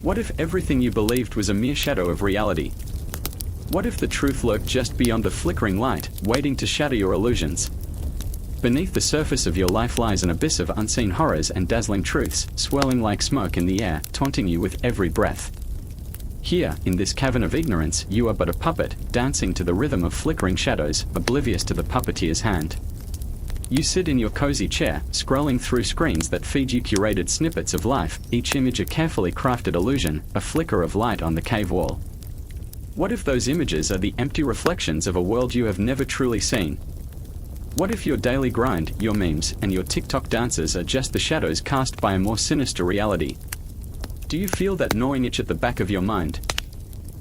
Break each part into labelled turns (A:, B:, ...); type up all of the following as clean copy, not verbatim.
A: What if everything you believed was a mere shadow of reality? What if the truth lurked just beyond the flickering light, waiting to shatter your illusions? Beneath the surface of your life lies an abyss of unseen horrors and dazzling truths, swirling like smoke in the air, taunting you with every breath. Here, in this cavern of ignorance, you are but a puppet, dancing to the rhythm of flickering shadows, oblivious to the puppeteer's hand. You sit in your cozy chair, scrolling through screens that feed you curated snippets of life, each image a carefully crafted illusion, a flicker of light on the cave wall. What if those images are the empty reflections of a world you have never truly seen? What if your daily grind, your memes, and your TikTok dances are just the shadows cast by a more sinister reality? Do you feel that gnawing itch at the back of your mind?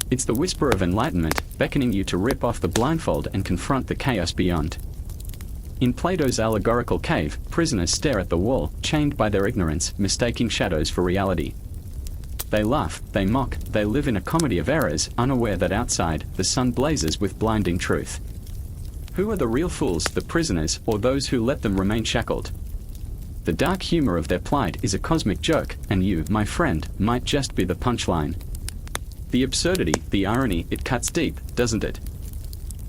A: It's the whisper of enlightenment, beckoning you to rip off the blindfold and confront the chaos beyond. In Plato's allegorical cave, prisoners stare at the wall, chained by their ignorance, mistaking shadows for reality. They laugh, they mock, they live in a comedy of errors, unaware that outside, the sun blazes with blinding truth. Who are the real fools, the prisoners, or those who let them remain shackled? The dark humor of their plight is a cosmic joke, and you, my friend, might just be the punchline. The absurdity, the irony, it cuts deep, doesn't it?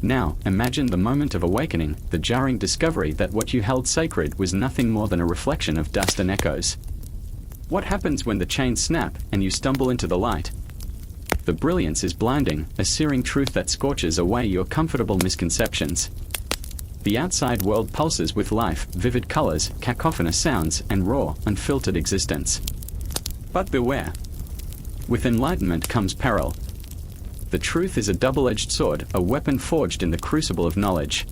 A: Now, imagine the moment of awakening, the jarring discovery that what you held sacred was nothing more than a reflection of dust and echoes. What happens when the chains snap, and you stumble into the light? The brilliance is blinding, a searing truth that scorches away your comfortable misconceptions. The outside world pulses with life, vivid colors, cacophonous sounds, and raw, unfiltered existence. But beware. With enlightenment comes peril. The truth is a double-edged sword, a weapon forged in the crucible of knowledge.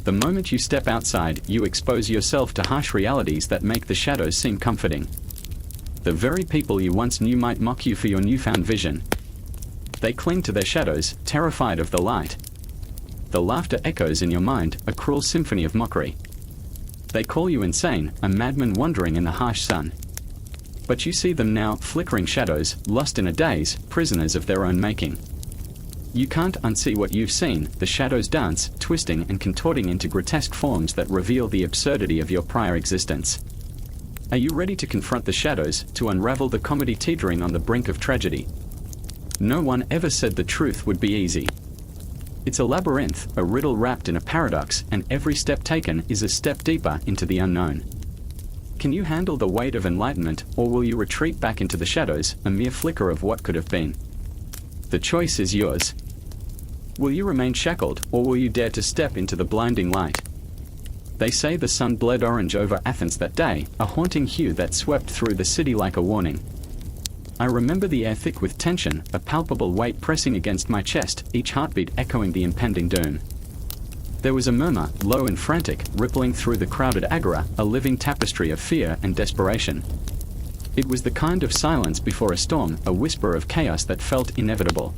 A: The moment you step outside, you expose yourself to harsh realities that make the shadows seem comforting. The very people you once knew might mock you for your newfound vision. They cling to their shadows, terrified of the light. The laughter echoes in your mind, a cruel symphony of mockery. They call you insane, a madman wandering in the harsh sun. But you see them now, flickering shadows, lost in a daze, prisoners of their own making. You can't unsee what you've seen, the shadows dance, twisting and contorting into grotesque forms that reveal the absurdity of your prior existence. Are you ready to confront the shadows, to unravel the comedy teetering on the brink of tragedy? No one ever said the truth would be easy. It's a labyrinth, a riddle wrapped in a paradox, and every step taken is a step deeper into the unknown. Can you handle the weight of enlightenment, or will you retreat back into the shadows, a mere flicker of what could have been? The choice is yours. Will you remain shackled, or will you dare to step into the blinding light? They say the sun bled orange over Athens that day, a haunting hue that swept through the city like a warning. I remember the air thick with tension, a palpable weight pressing against my chest, each heartbeat echoing the impending doom. There was a murmur, low and frantic, rippling through the crowded agora, a living tapestry of fear and desperation. It was the kind of silence before a storm, a whisper of chaos that felt inevitable.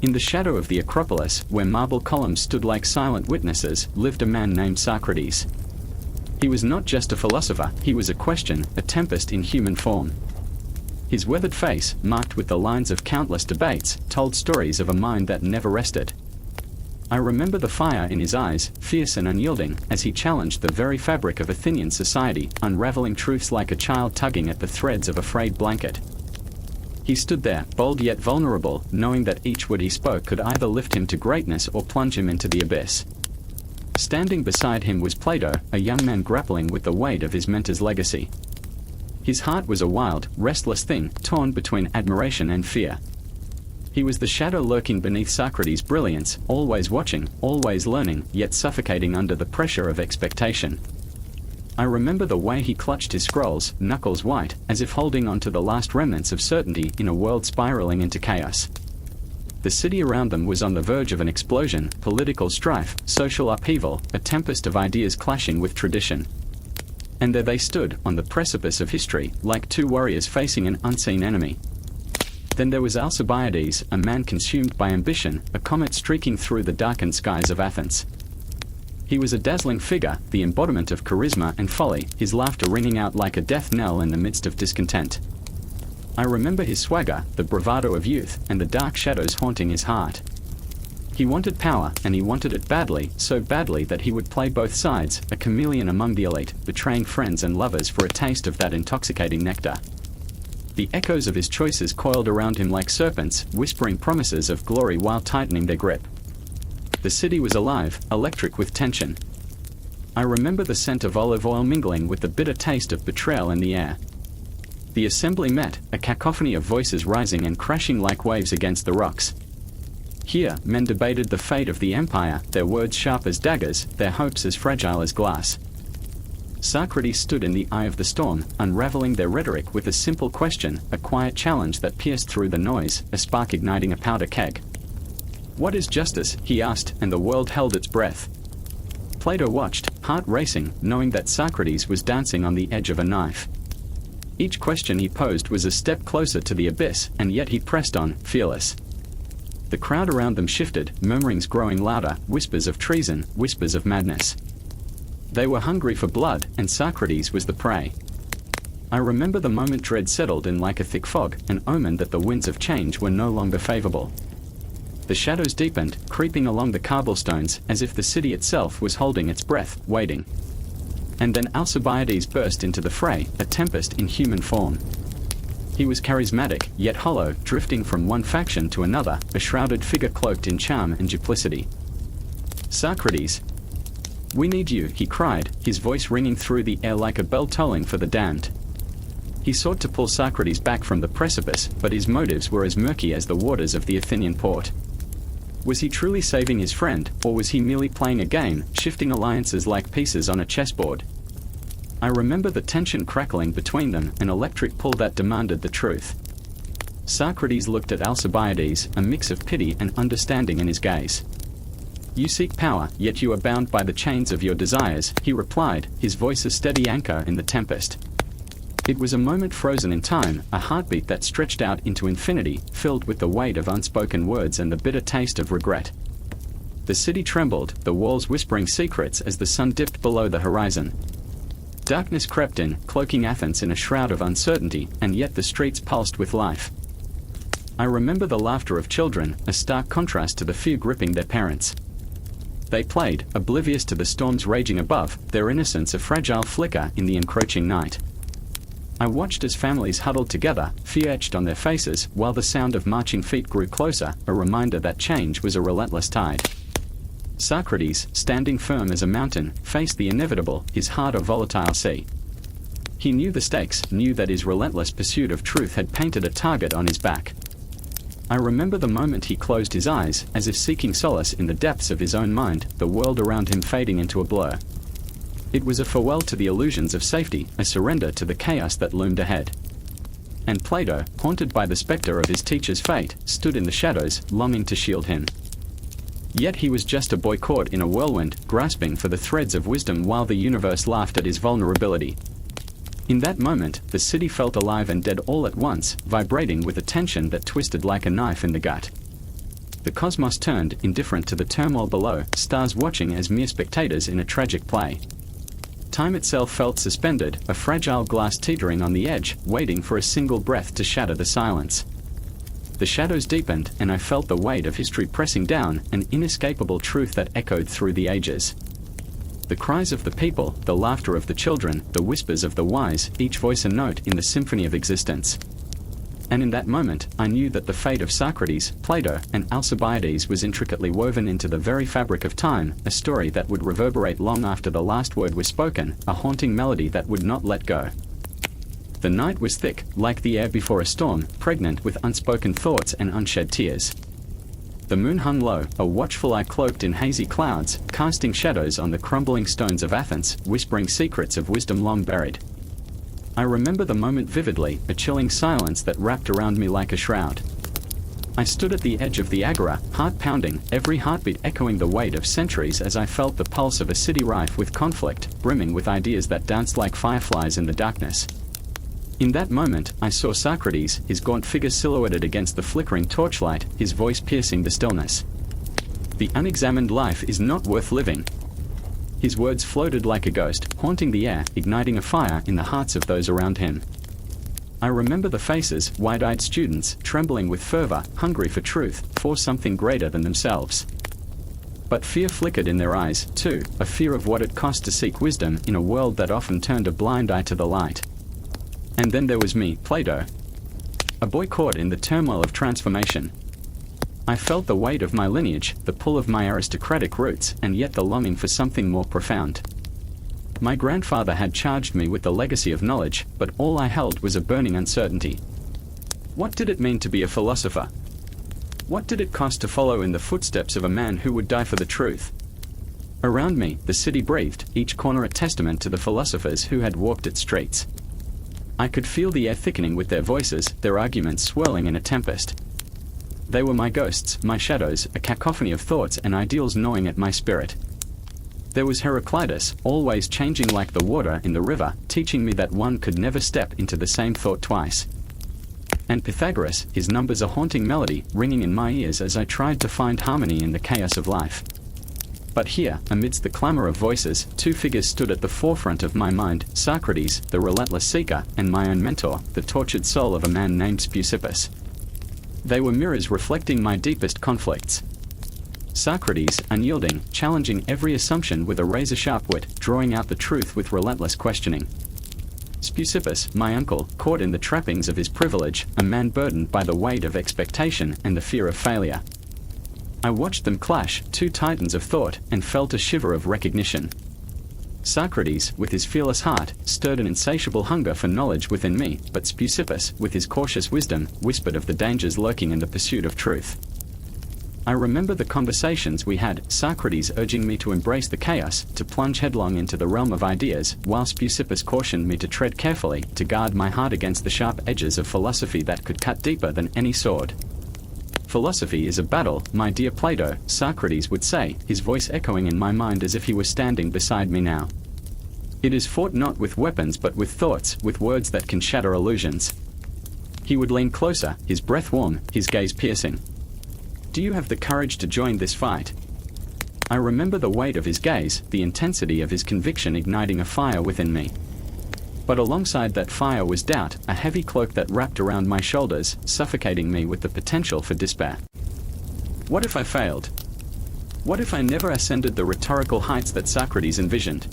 A: In the shadow of the Acropolis, where marble columns stood like silent witnesses, lived a man named Socrates. He was not just a philosopher, he was a question, a tempest in human form. His weathered face, marked with the lines of countless debates, told stories of a mind that never rested. I remember the fire in his eyes, fierce and unyielding, as he challenged the very fabric of Athenian society, unraveling truths like a child tugging at the threads of a frayed blanket. He stood there, bold yet vulnerable, knowing that each word he spoke could either lift him to greatness or plunge him into the abyss. Standing beside him was Plato, a young man grappling with the weight of his mentor's legacy. His heart was a wild, restless thing, torn between admiration and fear. He was the shadow lurking beneath Socrates' brilliance, always watching, always learning, yet suffocating under the pressure of expectation. I remember the way he clutched his scrolls, knuckles white, as if holding on to the last remnants of certainty in a world spiraling into chaos. The city around them was on the verge of an explosion, political strife, social upheaval, a tempest of ideas clashing with tradition. And there they stood, on the precipice of history, like two warriors facing an unseen enemy. Then there was Alcibiades, a man consumed by ambition, a comet streaking through the darkened skies of Athens. He was a dazzling figure, the embodiment of charisma and folly, his laughter ringing out like a death knell in the midst of discontent. I remember his swagger, the bravado of youth, and the dark shadows haunting his heart. He wanted power, and he wanted it badly, so badly that he would play both sides, a chameleon among the elite, betraying friends and lovers for a taste of that intoxicating nectar. The echoes of his choices coiled around him like serpents, whispering promises of glory while tightening their grip. The city was alive, electric with tension. I remember the scent of olive oil mingling with the bitter taste of betrayal in the air. The assembly met, a cacophony of voices rising and crashing like waves against the rocks. Here, men debated the fate of the empire, their words sharp as daggers, their hopes as fragile as glass. Socrates stood in the eye of the storm, unraveling their rhetoric with a simple question, a quiet challenge that pierced through the noise, a spark igniting a powder keg. "What is justice?" he asked, and the world held its breath. Plato watched, heart racing, knowing that Socrates was dancing on the edge of a knife. Each question he posed was a step closer to the abyss, and yet he pressed on, fearless. The crowd around them shifted, murmurings growing louder, whispers of treason, whispers of madness. They were hungry for blood, and Socrates was the prey. I remember the moment dread settled in like a thick fog, an omen that the winds of change were no longer favorable. The shadows deepened, creeping along the cobblestones, as if the city itself was holding its breath, waiting. And then Alcibiades burst into the fray, a tempest in human form. He was charismatic, yet hollow, drifting from one faction to another, a shrouded figure cloaked in charm and duplicity. "Socrates, we need you," he cried, his voice ringing through the air like a bell tolling for the damned. He sought to pull Socrates back from the precipice, but his motives were as murky as the waters of the Athenian port. Was he truly saving his friend, or was he merely playing a game, shifting alliances like pieces on a chessboard? I remember the tension crackling between them, an electric pull that demanded the truth. Socrates looked at Alcibiades, a mix of pity and understanding in his gaze. "You seek power, yet you are bound by the chains of your desires," he replied, his voice a steady anchor in the tempest. It was a moment frozen in time, a heartbeat that stretched out into infinity, filled with the weight of unspoken words and the bitter taste of regret. The city trembled, the walls whispering secrets as the sun dipped below the horizon. Darkness crept in, cloaking Athens in a shroud of uncertainty, and yet the streets pulsed with life. I remember the laughter of children, a stark contrast to the fear gripping their parents. They played, oblivious to the storms raging above, their innocence a fragile flicker in the encroaching night. I watched as families huddled together, fear etched on their faces, while the sound of marching feet grew closer, a reminder that change was a relentless tide. Socrates, standing firm as a mountain, faced the inevitable, his heart a volatile sea. He knew the stakes, knew that his relentless pursuit of truth had painted a target on his back. I remember the moment he closed his eyes, as if seeking solace in the depths of his own mind, the world around him fading into a blur. It was a farewell to the illusions of safety, a surrender to the chaos that loomed ahead. And Plato, haunted by the specter of his teacher's fate, stood in the shadows, longing to shield him. Yet he was just a boy caught in a whirlwind, grasping for the threads of wisdom while the universe laughed at his vulnerability. In that moment, the city felt alive and dead all at once, vibrating with a tension that twisted like a knife in the gut. The cosmos turned, indifferent to the turmoil below, stars watching as mere spectators in a tragic play. Time itself felt suspended, a fragile glass teetering on the edge, waiting for a single breath to shatter the silence. The shadows deepened, and I felt the weight of history pressing down, an inescapable truth that echoed through the ages. The cries of the people, the laughter of the children, the whispers of the wise, each voice a note in the symphony of existence. And in that moment, I knew that the fate of Socrates, Plato, and Alcibiades was intricately woven into the very fabric of time, a story that would reverberate long after the last word was spoken, a haunting melody that would not let go. The night was thick, like the air before a storm, pregnant with unspoken thoughts and unshed tears. The moon hung low, a watchful eye cloaked in hazy clouds, casting shadows on the crumbling stones of Athens, whispering secrets of wisdom long buried. I remember the moment vividly, a chilling silence that wrapped around me like a shroud. I stood at the edge of the agora, heart pounding, every heartbeat echoing the weight of centuries as I felt the pulse of a city rife with conflict, brimming with ideas that danced like fireflies in the darkness. In that moment, I saw Socrates, his gaunt figure silhouetted against the flickering torchlight, his voice piercing the stillness. "The unexamined life is not worth living." His words floated like a ghost, haunting the air, igniting a fire in the hearts of those around him. I remember the faces, wide-eyed students, trembling with fervor, hungry for truth, for something greater than themselves. But fear flickered in their eyes, too, a fear of what it cost to seek wisdom in a world that often turned a blind eye to the light. And then there was me, Plato. a boy caught in the turmoil of transformation. I felt the weight of my lineage, the pull of my aristocratic roots, and yet the longing for something more profound. My grandfather had charged me with the legacy of knowledge, but all I held was a burning uncertainty. What did it mean to be a philosopher? What did it cost to follow in the footsteps of a man who would die for the truth? Around me, the city breathed, each corner a testament to the philosophers who had walked its streets. I could feel the air thickening with their voices, their arguments swirling in a tempest. They were my ghosts, my shadows, a cacophony of thoughts and ideals gnawing at my spirit. There was Heraclitus, always changing like the water in the river, teaching me that one could never step into the same thought twice. And Pythagoras, his numbers a haunting melody, ringing in my ears as I tried to find harmony in the chaos of life. But here, amidst the clamor of voices, two figures stood at the forefront of my mind, Socrates, the relentless seeker, and my own mentor, the tortured soul of a man named Speusippus. They were mirrors reflecting my deepest conflicts. Socrates, unyielding, challenging every assumption with a razor-sharp wit, drawing out the truth with relentless questioning. Speusippus, my uncle, caught in the trappings of his privilege, a man burdened by the weight of expectation and the fear of failure. I watched them clash, two titans of thought, and felt a shiver of recognition. Socrates, with his fearless heart, stirred an insatiable hunger for knowledge within me, but Speusippus, with his cautious wisdom, whispered of the dangers lurking in the pursuit of truth. I remember the conversations we had, Socrates urging me to embrace the chaos, to plunge headlong into the realm of ideas, while Speusippus cautioned me to tread carefully, to guard my heart against the sharp edges of philosophy that could cut deeper than any sword. Philosophy is a battle, my dear Plato, Socrates would say, his voice echoing in my mind as if he were standing beside me now. It is fought not with weapons but with thoughts, with words that can shatter illusions. He would lean closer, his breath warm, his gaze piercing. Do you have the courage to join this fight? I remember the weight of his gaze, the intensity of his conviction igniting a fire within me. But alongside that fire was doubt, a heavy cloak that wrapped around my shoulders, suffocating me with the potential for despair. What if I failed? What if I never ascended the rhetorical heights that Socrates envisioned?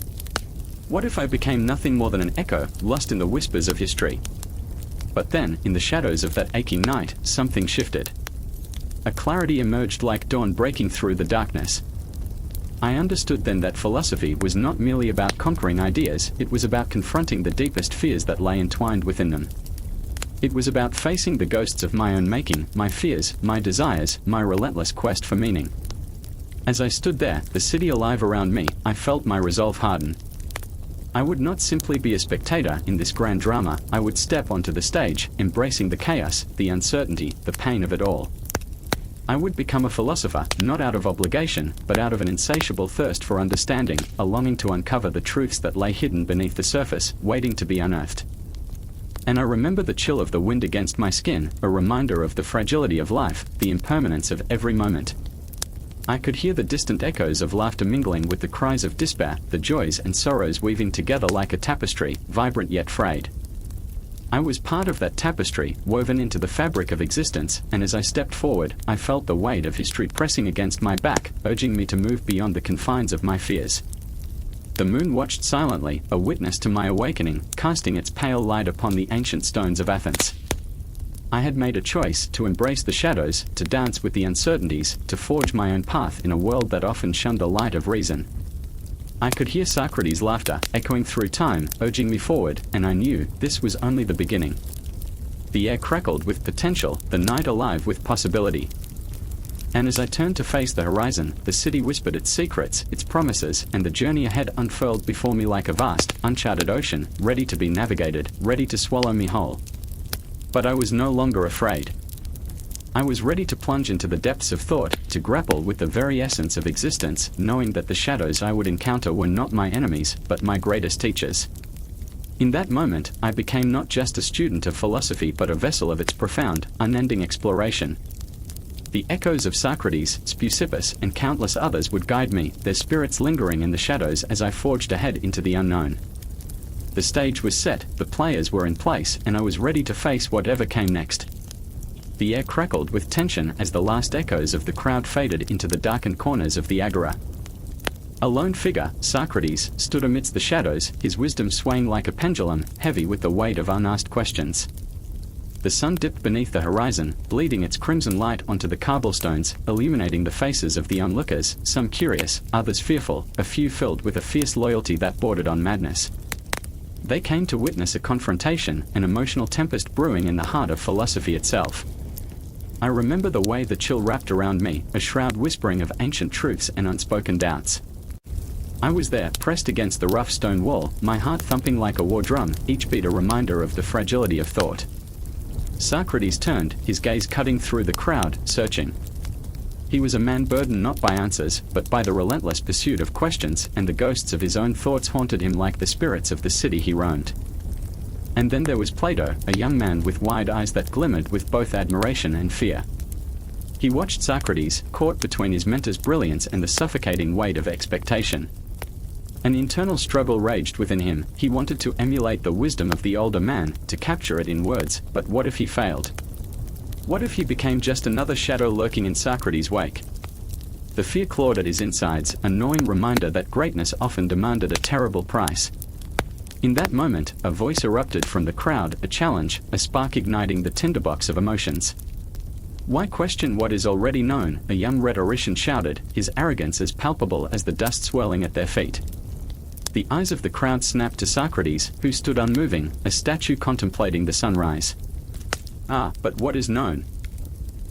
A: What if I became nothing more than an echo, lost in the whispers of history? But then, in the shadows of that aching night, something shifted. A clarity emerged like dawn breaking through the darkness. I understood then that philosophy was not merely about conquering ideas, it was about confronting the deepest fears that lay entwined within them. It was about facing the ghosts of my own making, my fears, my desires, my relentless quest for meaning. As I stood there, the city alive around me, I felt my resolve harden. I would not simply be a spectator in this grand drama, I would step onto the stage, embracing the chaos, the uncertainty, the pain of it all. I would become a philosopher, not out of obligation, but out of an insatiable thirst for understanding, a longing to uncover the truths that lay hidden beneath the surface, waiting to be unearthed. And I remember the chill of the wind against my skin, a reminder of the fragility of life, the impermanence of every moment. I could hear the distant echoes of laughter mingling with the cries of despair, the joys and sorrows weaving together like a tapestry, vibrant yet frayed. I was part of that tapestry, woven into the fabric of existence, and as I stepped forward, I felt the weight of history pressing against my back, urging me to move beyond the confines of my fears. The moon watched silently, a witness to my awakening, casting its pale light upon the ancient stones of Athens. I had made a choice to embrace the shadows, to dance with the uncertainties, to forge my own path in a world that often shunned the light of reason. I could hear Socrates' laughter echoing through time, urging me forward, and I knew this was only the beginning. The air crackled with potential, the night alive with possibility. And as I turned to face the horizon, the city whispered its secrets, its promises, and the journey ahead unfurled before me like a vast, uncharted ocean, ready to be navigated, ready to swallow me whole. But I was no longer afraid. I was ready to plunge into the depths of thought, to grapple with the very essence of existence, knowing that the shadows I would encounter were not my enemies, but my greatest teachers. In that moment, I became not just a student of philosophy but a vessel of its profound, unending exploration. The echoes of Socrates, Speusippus, and countless others would guide me, their spirits lingering in the shadows as I forged ahead into the unknown. The stage was set, the players were in place, and I was ready to face whatever came next. The air crackled with tension as the last echoes of the crowd faded into the darkened corners of the agora. A lone figure, Socrates, stood amidst the shadows, his wisdom swaying like a pendulum, heavy with the weight of unasked questions. The The sun dipped beneath the horizon, bleeding its crimson light onto the cobblestones, illuminating the faces of the onlookers, some curious, others fearful, a few filled with a fierce loyalty that bordered on madness. They came to witness a confrontation, an emotional tempest brewing in the heart of philosophy itself. I remember the way the chill wrapped around me, a shroud whispering of ancient truths and unspoken doubts. I was there, pressed against the rough stone wall, my heart thumping like a war drum, each beat a reminder of the fragility of thought. Socrates turned, his gaze cutting through the crowd, searching. He was a man burdened not by answers, but by the relentless pursuit of questions, and the ghosts of his own thoughts haunted him like the spirits of the city he roamed. And then there was Plato, a young man with wide eyes that glimmered with both admiration and fear. He watched Socrates, caught between his mentor's brilliance and the suffocating weight of expectation. An internal struggle raged within him. He wanted to emulate the wisdom of the older man, to capture it in words, but what if he failed? What if he became just another shadow lurking in Socrates' wake? The fear clawed at his insides, a gnawing reminder that greatness often demanded a terrible price. In that moment, a voice erupted from the crowd, a challenge, a spark igniting the tinderbox of emotions. "Why question what is already known?" a young rhetorician shouted, his arrogance as palpable as the dust swirling at their feet. The eyes of the crowd snapped to Socrates, who stood unmoving, a statue contemplating the sunrise. "Ah, but what is known?"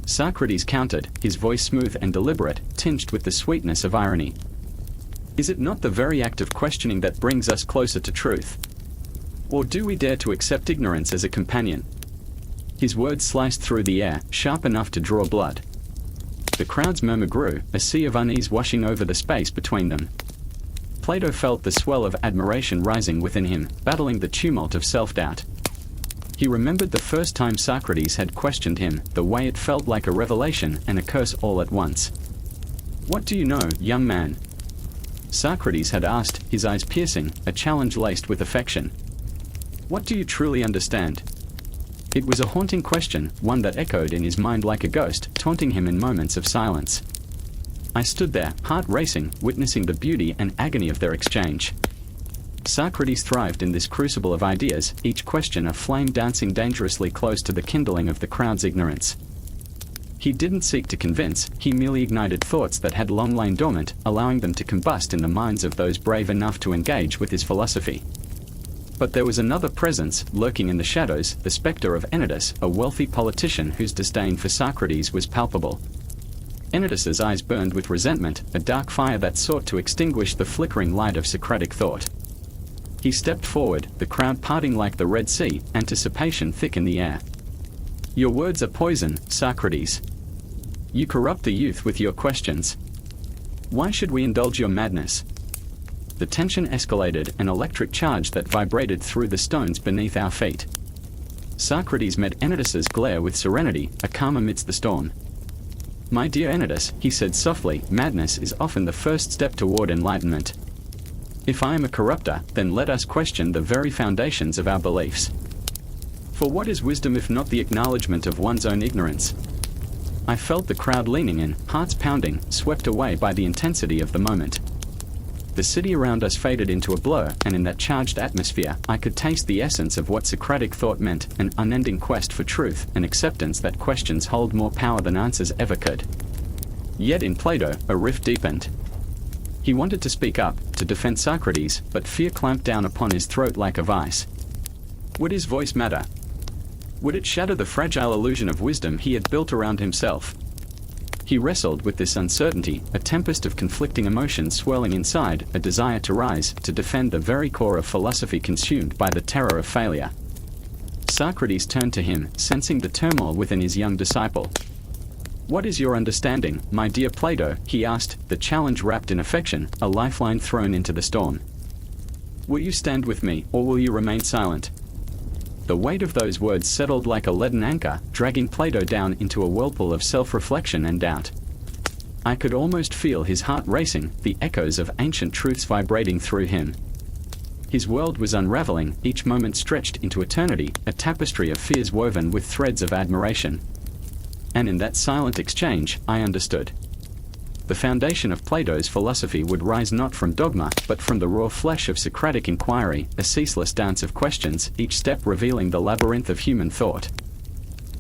A: Socrates countered, his voice smooth and deliberate, tinged with the sweetness of irony. "Is it not the very act of questioning that brings us closer to truth? Or do we dare to accept ignorance as a companion?" His words sliced through the air, sharp enough to draw blood. The crowd's murmur grew, a sea of unease washing over the space between them. Plato felt the swell of admiration rising within him, battling the tumult of self-doubt. He remembered the first time Socrates had questioned him, the way it felt like a revelation and a curse all at once. "What do you know, young man?" Socrates had asked, his eyes piercing, a challenge laced with affection. "What do you truly understand?" It was a haunting question, one that echoed in his mind like a ghost, taunting him in moments of silence. I stood there, heart racing, witnessing the beauty and agony of their exchange. Socrates thrived in this crucible of ideas, each question a flame dancing dangerously close to the kindling of the crowd's ignorance. He didn't seek to convince, he merely ignited thoughts that had long lain dormant, allowing them to combust in the minds of those brave enough to engage with his philosophy. But there was another presence, lurking in the shadows, the specter of Anytus, a wealthy politician whose disdain for Socrates was palpable. Anytus's eyes burned with resentment, a dark fire that sought to extinguish the flickering light of Socratic thought. He stepped forward, the crowd parting like the Red Sea, anticipation thick in the air. "Your words are poison, Socrates. You corrupt the youth with your questions. Why should we indulge your madness?" The tension escalated, an electric charge that vibrated through the stones beneath our feet. Socrates met Anytus's glare with serenity, a calm amidst the storm. "My dear Anytus," he said softly, "madness is often the first step toward enlightenment. If I am a corrupter, then let us question the very foundations of our beliefs. For what is wisdom if not the acknowledgement of one's own ignorance?" I felt the crowd leaning in, hearts pounding, swept away by the intensity of the moment. The city around us faded into a blur, and in that charged atmosphere, I could taste the essence of what Socratic thought meant, an unending quest for truth, an acceptance that questions hold more power than answers ever could. Yet in Plato, a rift deepened. He wanted to speak up, to defend Socrates, but fear clamped down upon his throat like a vice. Would his voice matter? Would it shatter the fragile illusion of wisdom he had built around himself? He wrestled with this uncertainty, a tempest of conflicting emotions swirling inside, a desire to rise, to defend the very core of philosophy consumed by the terror of failure. Socrates turned to him, sensing the turmoil within his young disciple. "What is your understanding, my dear Plato?" he asked, the challenge wrapped in affection, a lifeline thrown into the storm. "Will you stand with me, or will you remain silent?" The weight of those words settled like a leaden anchor, dragging Plato down into a whirlpool of self-reflection and doubt. I could almost feel his heart racing, the echoes of ancient truths vibrating through him. His world was unraveling, each moment stretched into eternity, a tapestry of fears woven with threads of admiration. And in that silent exchange, I understood. The foundation of Plato's philosophy would rise not from dogma, but from the raw flesh of Socratic inquiry, a ceaseless dance of questions, each step revealing the labyrinth of human thought.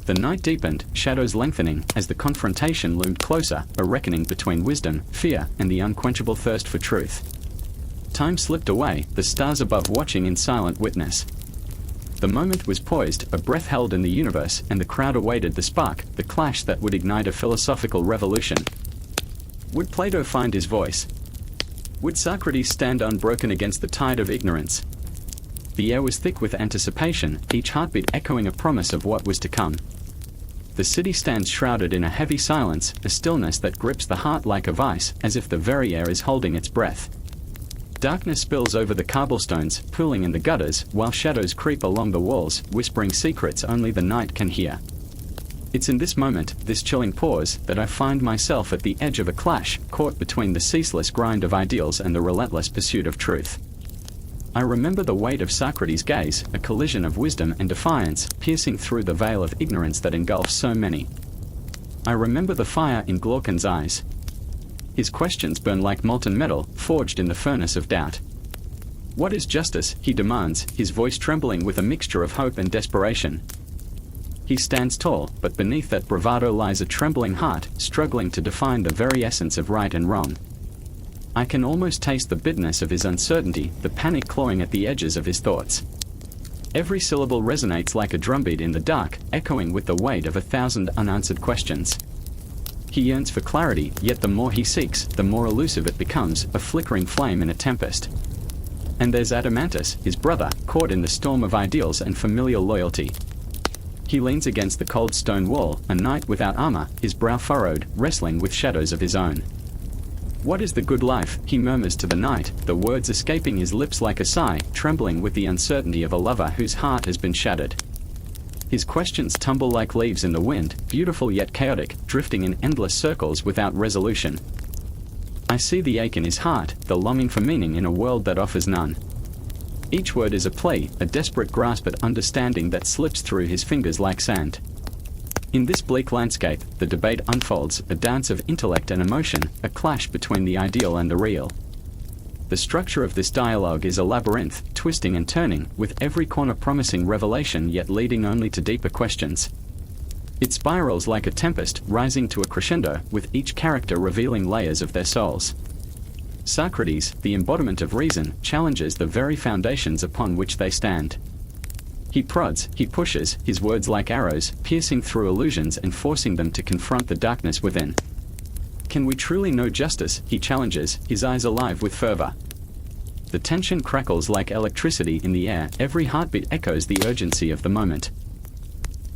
A: The night deepened, shadows lengthening, as the confrontation loomed closer, a reckoning between wisdom, fear, and the unquenchable thirst for truth. Time slipped away, the stars above watching in silent witness. The moment was poised, a breath held in the universe, and the crowd awaited the spark, the clash that would ignite a philosophical revolution. Would Plato find his voice? Would Socrates stand unbroken against the tide of ignorance? The air was thick with anticipation, each heartbeat echoing a promise of what was to come. The city stands shrouded in a heavy silence, a stillness that grips the heart like a vice, as if the very air is holding its breath. Darkness spills over the cobblestones, pooling in the gutters, while shadows creep along the walls, whispering secrets only the night can hear. It's in this moment, this chilling pause, that I find myself at the edge of a clash, caught between the ceaseless grind of ideals and the relentless pursuit of truth. I remember the weight of Socrates' gaze, a collision of wisdom and defiance, piercing through the veil of ignorance that engulfs so many. I remember the fire in Glaucon's eyes. His questions burn like molten metal, forged in the furnace of doubt. What is justice, he demands, his voice trembling with a mixture of hope and desperation. He stands tall, but beneath that bravado lies a trembling heart, struggling to define the very essence of right and wrong. I can almost taste the bitterness of his uncertainty, the panic clawing at the edges of his thoughts. Every syllable resonates like a drumbeat in the dark, echoing with the weight of 1,000 unanswered questions. He yearns for clarity, yet the more he seeks, the more elusive it becomes, a flickering flame in a tempest. And there's Adeimantus, his brother, caught in the storm of ideals and familial loyalty. He leans against the cold stone wall, a knight without armor, his brow furrowed, wrestling with shadows of his own. What is the good life, he murmurs to the night, the words escaping his lips like a sigh, trembling with the uncertainty of a lover whose heart has been shattered. His questions tumble like leaves in the wind, beautiful yet chaotic, drifting in endless circles without resolution. I see the ache in his heart, the longing for meaning in a world that offers none. Each word is a plea, a desperate grasp at understanding that slips through his fingers like sand. In this bleak landscape, the debate unfolds, a dance of intellect and emotion, a clash between the ideal and the real. The structure of this dialogue is a labyrinth, twisting and turning, with every corner promising revelation yet leading only to deeper questions. It spirals like a tempest, rising to a crescendo, with each character revealing layers of their souls. Socrates, the embodiment of reason, challenges the very foundations upon which they stand. He prods, he pushes, his words like arrows, piercing through illusions and forcing them to confront the darkness within. Can we truly know justice, he challenges, his eyes alive with fervor. The tension crackles like electricity in the air, every heartbeat echoes the urgency of the moment.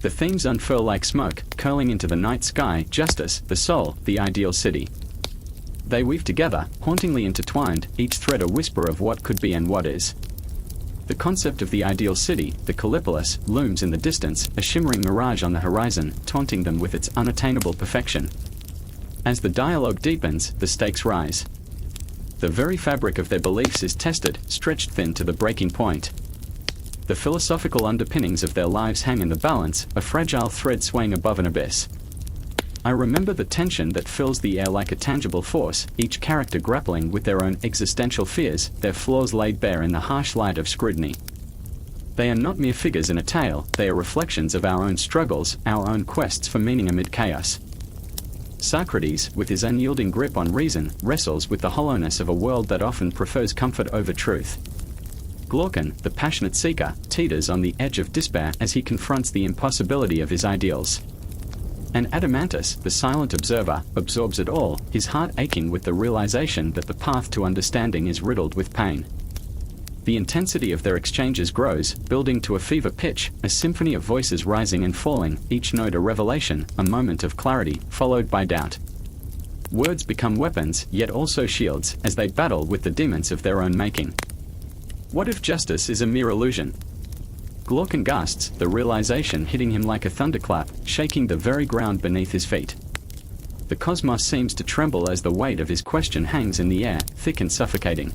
A: The themes unfurl like smoke, curling into the night sky, justice, the soul, the ideal city. They weave together, hauntingly intertwined, each thread a whisper of what could be and what is. The concept of the ideal city, the Callipolis, looms in the distance, a shimmering mirage on the horizon, taunting them with its unattainable perfection. As the dialogue deepens, the stakes rise. The very fabric of their beliefs is tested, stretched thin to the breaking point. The philosophical underpinnings of their lives hang in the balance, a fragile thread swaying above an abyss. I remember the tension that fills the air like a tangible force, each character grappling with their own existential fears, their flaws laid bare in the harsh light of scrutiny. They are not mere figures in a tale, they are reflections of our own struggles, our own quests for meaning amid chaos. Socrates, with his unyielding grip on reason, wrestles with the hollowness of a world that often prefers comfort over truth. Glaucon, the passionate seeker, teeters on the edge of despair as he confronts the impossibility of his ideals. And Adeimantus, the silent observer, absorbs it all, his heart aching with the realization that the path to understanding is riddled with pain. The intensity of their exchanges grows, building to a fever pitch, a symphony of voices rising and falling, each note a revelation, a moment of clarity, followed by doubt. Words become weapons, yet also shields, as they battle with the demons of their own making. What if justice is a mere illusion? Glaucon gasps, the realization hitting him like a thunderclap, shaking the very ground beneath his feet. The cosmos seems to tremble as the weight of his question hangs in the air, thick and suffocating.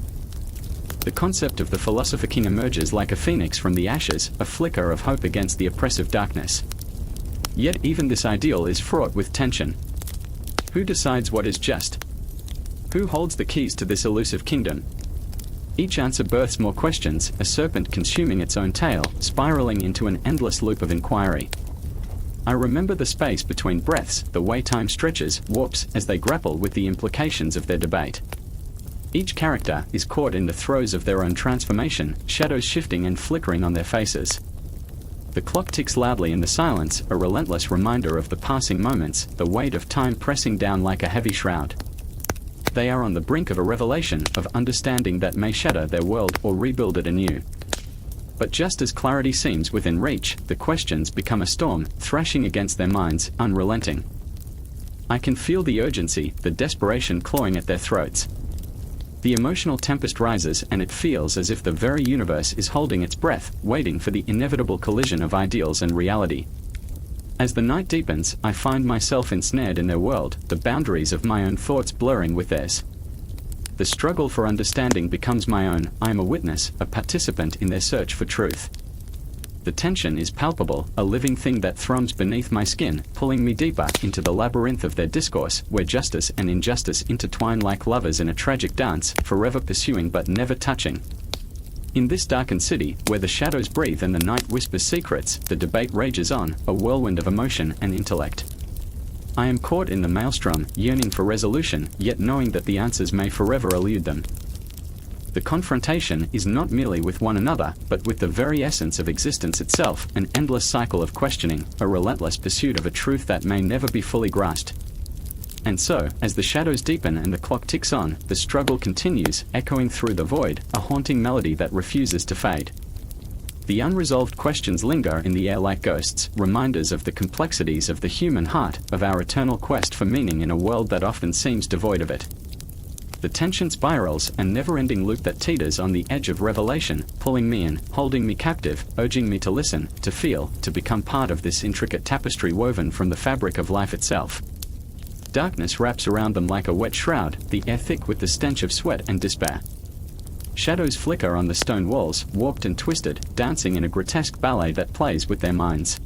A: The concept of the philosopher king emerges like a phoenix from the ashes, a flicker of hope against the oppressive darkness. Yet even this ideal is fraught with tension. Who decides what is just? Who holds the keys to this elusive kingdom? Each answer births more questions, a serpent consuming its own tail, spiraling into an endless loop of inquiry. I remember the space between breaths, the way time stretches, warps, as they grapple with the implications of their debate. Each character is caught in the throes of their own transformation, shadows shifting and flickering on their faces. The clock ticks loudly in the silence, a relentless reminder of the passing moments, the weight of time pressing down like a heavy shroud. They are on the brink of a revelation, of understanding that may shatter their world or rebuild it anew. But just as clarity seems within reach, the questions become a storm, thrashing against their minds, unrelenting. I can feel the urgency, the desperation clawing at their throats. The emotional tempest rises, and it feels as if the very universe is holding its breath, waiting for the inevitable collision of ideals and reality. As the night deepens, I find myself ensnared in their world, the boundaries of my own thoughts blurring with theirs. The struggle for understanding becomes my own. I am a witness, a participant in their search for truth. The tension is palpable, a living thing that thrums beneath my skin, pulling me deeper into the labyrinth of their discourse, where justice and injustice intertwine like lovers in a tragic dance, forever pursuing but never touching. In this darkened city, where the shadows breathe and the night whispers secrets, the debate rages on, a whirlwind of emotion and intellect. I am caught in the maelstrom, yearning for resolution, yet knowing that the answers may forever elude them. The confrontation is not merely with one another, but with the very essence of existence itself, an endless cycle of questioning, a relentless pursuit of a truth that may never be fully grasped. And so, as the shadows deepen and the clock ticks on, the struggle continues, echoing through the void, a haunting melody that refuses to fade. The unresolved questions linger in the air like ghosts, reminders of the complexities of the human heart, of our eternal quest for meaning in a world that often seems devoid of it. The tension spirals, a never-ending loop that teeters on the edge of revelation, pulling me in, holding me captive, urging me to listen, to feel, to become part of this intricate tapestry woven from the fabric of life itself. Darkness wraps around them like a wet shroud, the air thick with the stench of sweat and despair. Shadows flicker on the stone walls, warped and twisted, dancing in a grotesque ballet that plays with their minds.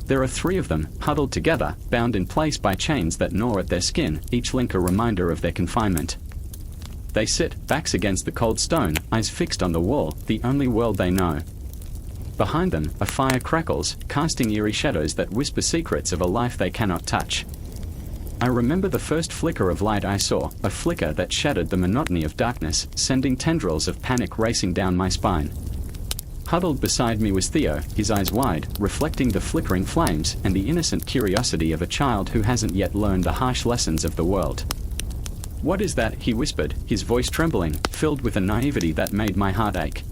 A: There are 3 of them, huddled together, bound in place by chains that gnaw at their skin, each link a reminder of their confinement. They sit, backs against the cold stone, eyes fixed on the wall, the only world they know. Behind them, a fire crackles, casting eerie shadows that whisper secrets of a life they cannot touch. I remember the first flicker of light I saw, a flicker that shattered the monotony of darkness, sending tendrils of panic racing down my spine. Huddled beside me was Theo, his eyes wide, reflecting the flickering flames and the innocent curiosity of a child who hasn't yet learned the harsh lessons of the world. "What is that?" he whispered, his voice trembling, filled with a naivety that made my heart ache.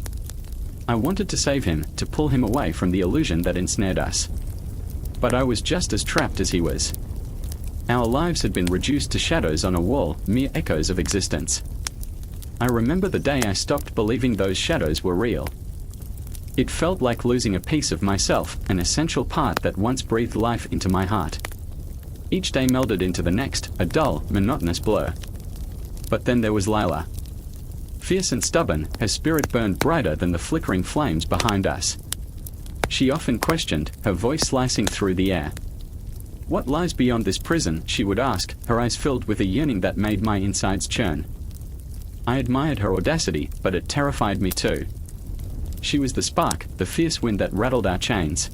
A: I wanted to save him, to pull him away from the illusion that ensnared us. But I was just as trapped as he was. Our lives had been reduced to shadows on a wall, mere echoes of existence. I remember the day I stopped believing those shadows were real. It felt like losing a piece of myself, an essential part that once breathed life into my heart. Each day melded into the next, a dull, monotonous blur. But then there was Lila. Fierce and stubborn, her spirit burned brighter than the flickering flames behind us. She often questioned, her voice slicing through the air. "What lies beyond this prison?" she would ask, her eyes filled with a yearning that made my insides churn. I admired her audacity, but it terrified me too. She was the spark, the fierce wind that rattled our chains.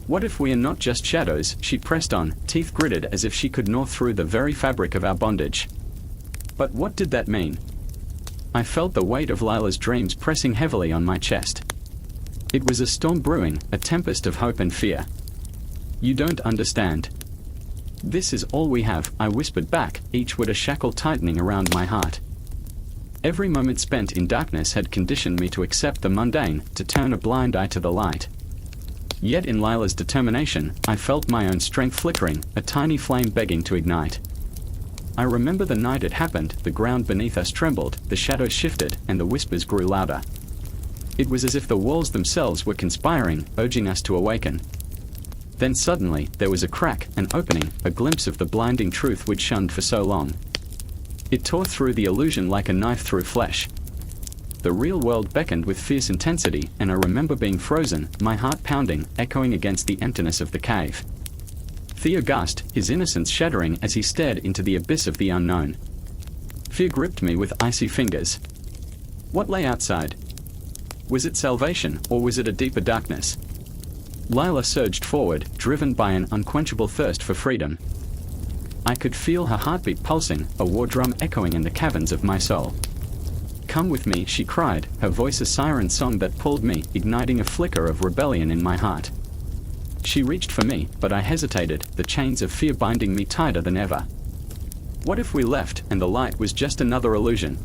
A: "What if we are not just shadows?" she pressed on, teeth gritted as if she could gnaw through the very fabric of our bondage. But what did that mean? I felt the weight of Lila's dreams pressing heavily on my chest. It was a storm brewing, a tempest of hope and fear. "You don't understand. This is all we have," I whispered back, each word a shackle tightening around my heart. Every moment spent in darkness had conditioned me to accept the mundane, to turn a blind eye to the light. Yet in Lila's determination, I felt my own strength flickering, a tiny flame begging to ignite. I remember the night it happened, the ground beneath us trembled, the shadows shifted, and the whispers grew louder. It was as if the walls themselves were conspiring, urging us to awaken. Then suddenly, there was a crack, an opening, a glimpse of the blinding truth we'd shunned for so long. It tore through the illusion like a knife through flesh. The real world beckoned with fierce intensity, and I remember being frozen, my heart pounding, echoing against the emptiness of the cave. Theo gasped, his innocence shattering as he stared into the abyss of the unknown. Fear gripped me with icy fingers. What lay outside? Was it salvation, or was it a deeper darkness? Lila surged forward, driven by an unquenchable thirst for freedom. I could feel her heartbeat pulsing, a war drum echoing in the caverns of my soul. "Come with me," she cried, her voice a siren song that pulled me, igniting a flicker of rebellion in my heart. She reached for me, but I hesitated, the chains of fear binding me tighter than ever. What if we left, and the light was just another illusion?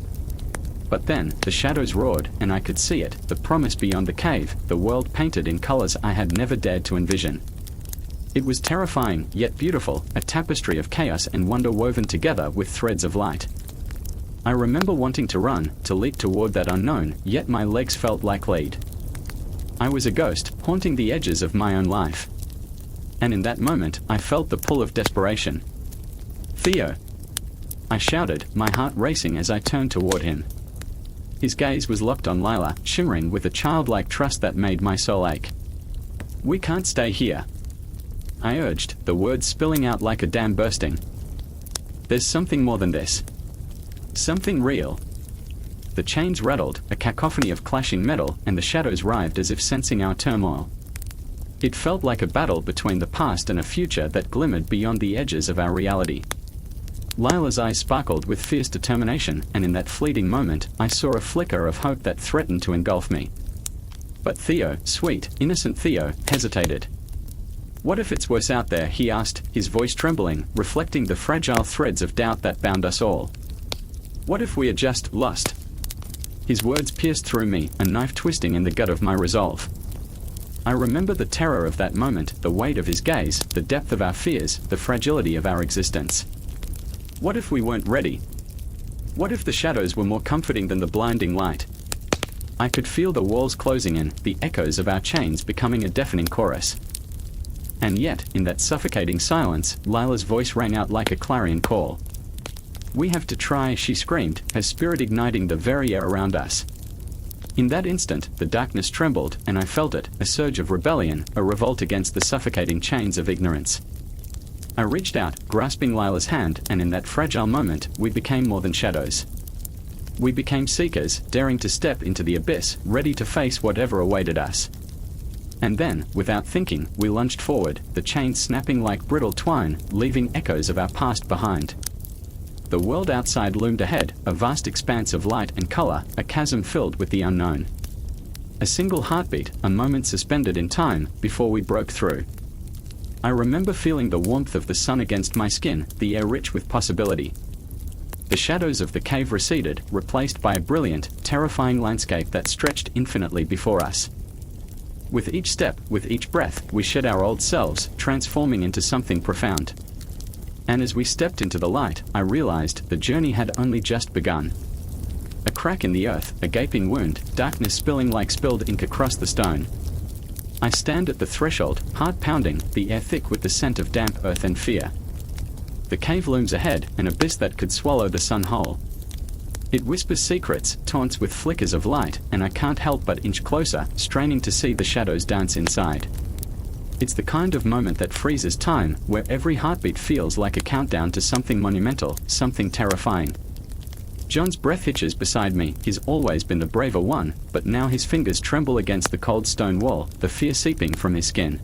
A: But then, the shadows roared, and I could see it, the promise beyond the cave, the world painted in colors I had never dared to envision. It was terrifying, yet beautiful, a tapestry of chaos and wonder woven together with threads of light. I remember wanting to run, to leap toward that unknown, yet my legs felt like lead. I was a ghost, haunting the edges of my own life. And in that moment, I felt the pull of desperation. "Theo!" I shouted, my heart racing as I turned toward him. His gaze was locked on Lila, shimmering with a childlike trust that made my soul ache. "We can't stay here," I urged, the words spilling out like a dam bursting. "There's something more than this. Something real." The chains rattled, a cacophony of clashing metal, and the shadows writhed as if sensing our turmoil. It felt like a battle between the past and a future that glimmered beyond the edges of our reality. Lila's eyes sparkled with fierce determination, and in that fleeting moment, I saw a flicker of hope that threatened to engulf me. But Theo, sweet, innocent Theo, hesitated. "What if it's worse out there?" he asked, his voice trembling, reflecting the fragile threads of doubt that bound us all. "What if we are just lost?" His words pierced through me, a knife twisting in the gut of my resolve. I remember the terror of that moment, the weight of his gaze, the depth of our fears, the fragility of our existence. What if we weren't ready? What if the shadows were more comforting than the blinding light? I could feel the walls closing in, the echoes of our chains becoming a deafening chorus. And yet, in that suffocating silence, Lila's voice rang out like a clarion call. "We have to try," she screamed, her spirit igniting the very air around us. In that instant, the darkness trembled, and I felt it, a surge of rebellion, a revolt against the suffocating chains of ignorance. I reached out, grasping Lila's hand, and in that fragile moment, we became more than shadows. We became seekers, daring to step into the abyss, ready to face whatever awaited us. And then, without thinking, we lunged forward, the chains snapping like brittle twine, leaving echoes of our past behind. The world outside loomed ahead, a vast expanse of light and color, a chasm filled with the unknown. A single heartbeat, a moment suspended in time, before we broke through. I remember feeling the warmth of the sun against my skin, the air rich with possibility. The shadows of the cave receded, replaced by a brilliant, terrifying landscape that stretched infinitely before us. With each step, with each breath, we shed our old selves, transforming into something profound. And as we stepped into the light, I realized the journey had only just begun. A crack in the earth, a gaping wound, darkness spilling like spilled ink across the stone. I stand at the threshold, heart pounding, the air thick with the scent of damp earth and fear. The cave looms ahead, an abyss that could swallow the sun whole. It whispers secrets, taunts with flickers of light, and I can't help but inch closer, straining to see the shadows dance inside. It's the kind of moment that freezes time, where every heartbeat feels like a countdown to something monumental, something terrifying. John's breath hitches beside me. He's always been the braver one, but now his fingers tremble against the cold stone wall, the fear seeping from his skin.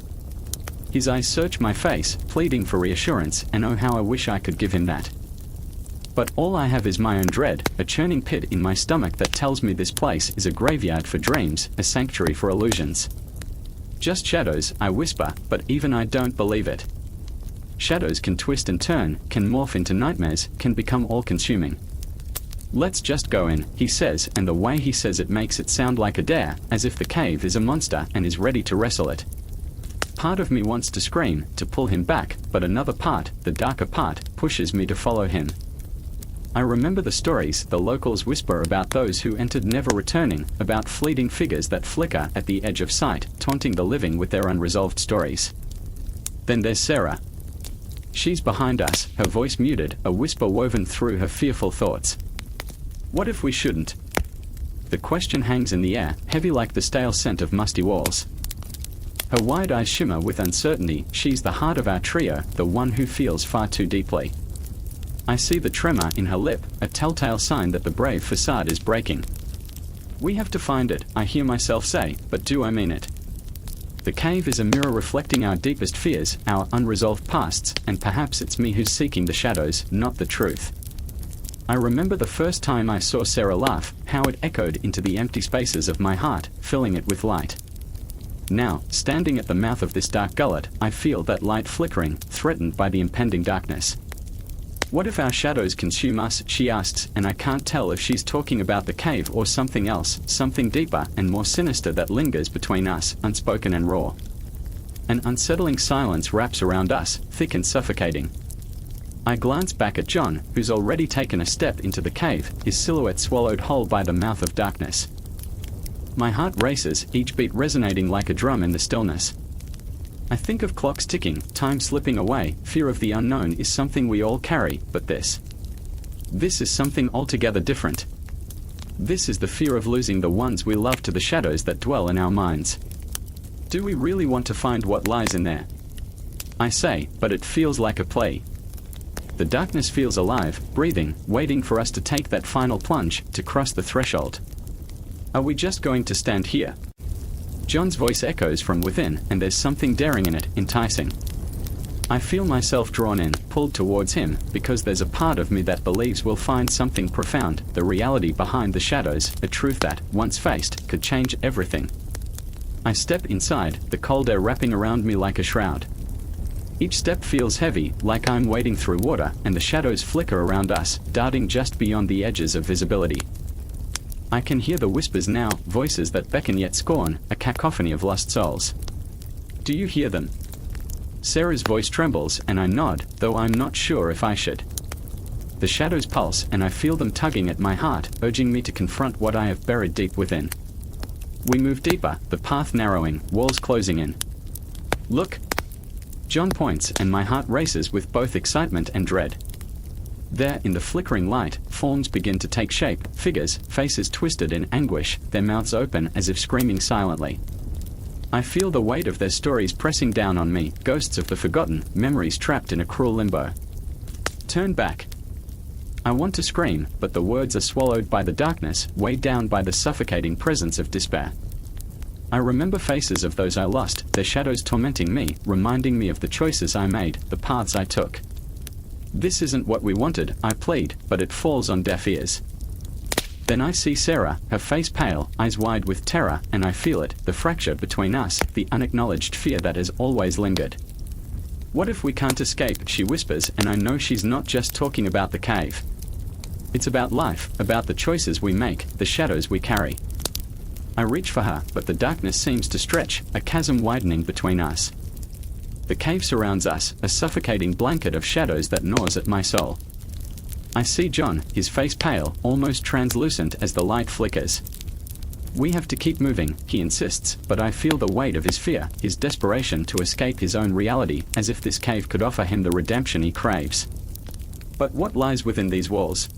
A: His eyes search my face, pleading for reassurance, and oh how I wish I could give him that. But all I have is my own dread, a churning pit in my stomach that tells me this place is a graveyard for dreams, a sanctuary for illusions. "Just shadows," I whisper, but even I don't believe it. Shadows can twist and turn, can morph into nightmares, can become all-consuming. "Let's just go in," he says, and the way he says it makes it sound like a dare, as if the cave is a monster and is ready to wrestle it. Part of me wants to scream, to pull him back, but another part, the darker part, pushes me to follow him. I remember the stories the locals whisper about those who entered never returning, about fleeting figures that flicker at the edge of sight, taunting the living with their unresolved stories. Then there's Sarah. She's behind us, her voice muted, a whisper woven through her fearful thoughts. What if we shouldn't? The question hangs in the air, heavy like the stale scent of musty walls. Her wide eyes shimmer with uncertainty. She's the heart of our trio, the one who feels far too deeply. I see the tremor in her lip, a telltale sign that the brave facade is breaking. "We have to find it," I hear myself say, but do I mean it? The cave is a mirror reflecting our deepest fears, our unresolved pasts, and perhaps it's me who's seeking the shadows, not the truth. I remember the first time I saw Sarah laugh, how it echoed into the empty spaces of my heart, filling it with light. Now, standing at the mouth of this dark gullet, I feel that light flickering, threatened by the impending darkness. What if our shadows consume us, she asks, and I can't tell if she's talking about the cave or something else, something deeper and more sinister that lingers between us, unspoken and raw. An unsettling silence wraps around us, thick and suffocating. I glance back at John, who's already taken a step into the cave, his silhouette swallowed whole by the mouth of darkness. My heart races, each beat resonating like a drum in the stillness. I think of clocks ticking, time slipping away. Fear of the unknown is something we all carry, but this is something altogether different. This is the fear of losing the ones we love to the shadows that dwell in our minds. Do we really want to find what lies in there? I say, but it feels like a play. The darkness feels alive, breathing, waiting for us to take that final plunge, to cross the threshold. Are we just going to stand here? John's voice echoes from within, and there's something daring in it, enticing. I feel myself drawn in, pulled towards him, because there's a part of me that believes we'll find something profound, the reality behind the shadows, a truth that, once faced, could change everything. I step inside, the cold air wrapping around me like a shroud. Each step feels heavy, like I'm wading through water, and the shadows flicker around us, darting just beyond the edges of visibility. I can hear the whispers now, voices that beckon yet scorn, a cacophony of lost souls. Do you hear them? Sarah's voice trembles, and I nod, though I'm not sure if I should. The shadows pulse, and I feel them tugging at my heart, urging me to confront what I have buried deep within. We move deeper, the path narrowing, walls closing in. Look! John points, and my heart races with both excitement and dread. There, in the flickering light, forms begin to take shape, figures, faces twisted in anguish, their mouths open as if screaming silently. I feel the weight of their stories pressing down on me, ghosts of the forgotten, memories trapped in a cruel limbo. Turn back. I want to scream, but the words are swallowed by the darkness, weighed down by the suffocating presence of despair. I remember faces of those I lost, their shadows tormenting me, reminding me of the choices I made, the paths I took. This isn't what we wanted, I plead, but it falls on deaf ears. Then I see Sarah, her face pale, eyes wide with terror, and I feel it, the fracture between us, the unacknowledged fear that has always lingered. What if we can't escape, she whispers, and I know she's not just talking about the cave. It's about life, about the choices we make, the shadows we carry. I reach for her, but the darkness seems to stretch, a chasm widening between us. The cave surrounds us, a suffocating blanket of shadows that gnaws at my soul. I see John, his face pale, almost translucent as the light flickers. We have to keep moving, he insists, but I feel the weight of his fear, his desperation to escape his own reality, as if this cave could offer him the redemption he craves. But what lies within these walls?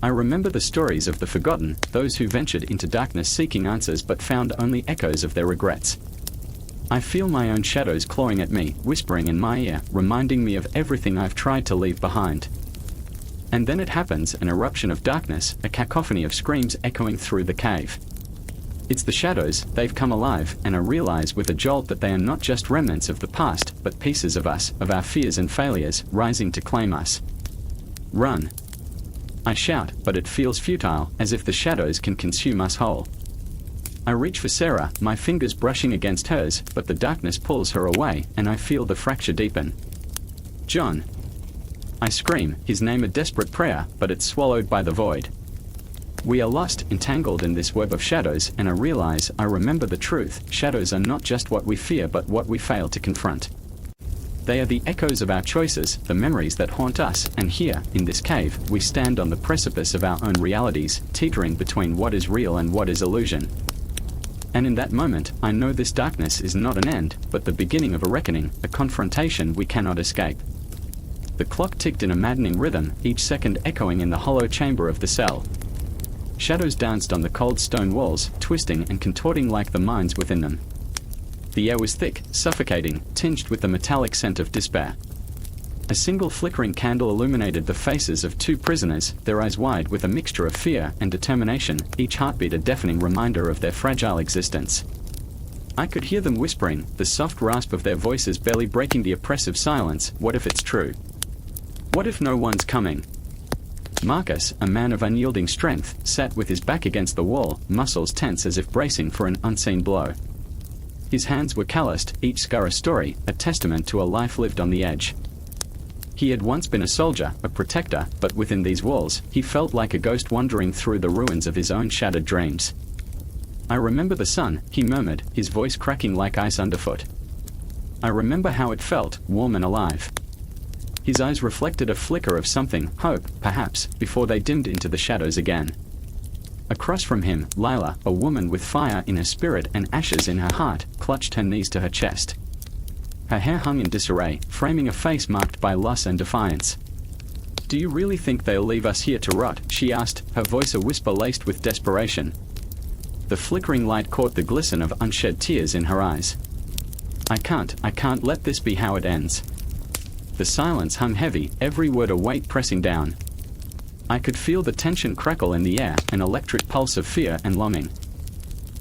A: I remember the stories of the forgotten, those who ventured into darkness seeking answers but found only echoes of their regrets. I feel my own shadows clawing at me, whispering in my ear, reminding me of everything I've tried to leave behind. And then it happens, an eruption of darkness, a cacophony of screams echoing through the cave. It's the shadows, they've come alive, and I realize with a jolt that they are not just remnants of the past, but pieces of us, of our fears and failures, rising to claim us. Run! I shout, but it feels futile, as if the shadows can consume us whole. I reach for Sarah, my fingers brushing against hers, but the darkness pulls her away, and I feel the fracture deepen. John! I scream, his name a desperate prayer, but it's swallowed by the void. We are lost, entangled in this web of shadows, and I remember the truth, shadows are not just what we fear but what we fail to confront. They are the echoes of our choices, the memories that haunt us, and here, in this cave, we stand on the precipice of our own realities, teetering between what is real and what is illusion. And in that moment, I know this darkness is not an end, but the beginning of a reckoning, a confrontation we cannot escape. The clock ticked in a maddening rhythm, each second echoing in the hollow chamber of the cell. Shadows danced on the cold stone walls, twisting and contorting like the minds within them. The air was thick, suffocating, tinged with the metallic scent of despair. A single flickering candle illuminated the faces of two prisoners, their eyes wide with a mixture of fear and determination, each heartbeat a deafening reminder of their fragile existence. I could hear them whispering, the soft rasp of their voices barely breaking the oppressive silence. What if it's true? What if no one's coming? Marcus, a man of unyielding strength, sat with his back against the wall, muscles tense as if bracing for an unseen blow. His hands were calloused, each scar a story, a testament to a life lived on the edge. He had once been a soldier, a protector, but within these walls, he felt like a ghost wandering through the ruins of his own shattered dreams. I remember the sun, he murmured, his voice cracking like ice underfoot. I remember how it felt, warm and alive. His eyes reflected a flicker of something, hope, perhaps, before they dimmed into the shadows again. Across from him, Lila, a woman with fire in her spirit and ashes in her heart, clutched her knees to her chest. Her hair hung in disarray, framing a face marked by loss and defiance. "Do you really think they'll leave us here to rot?" she asked, her voice a whisper laced with desperation. The flickering light caught the glisten of unshed tears in her eyes. I can't let this be how it ends." The silence hung heavy, every word a weight pressing down. I could feel the tension crackle in the air, an electric pulse of fear and longing.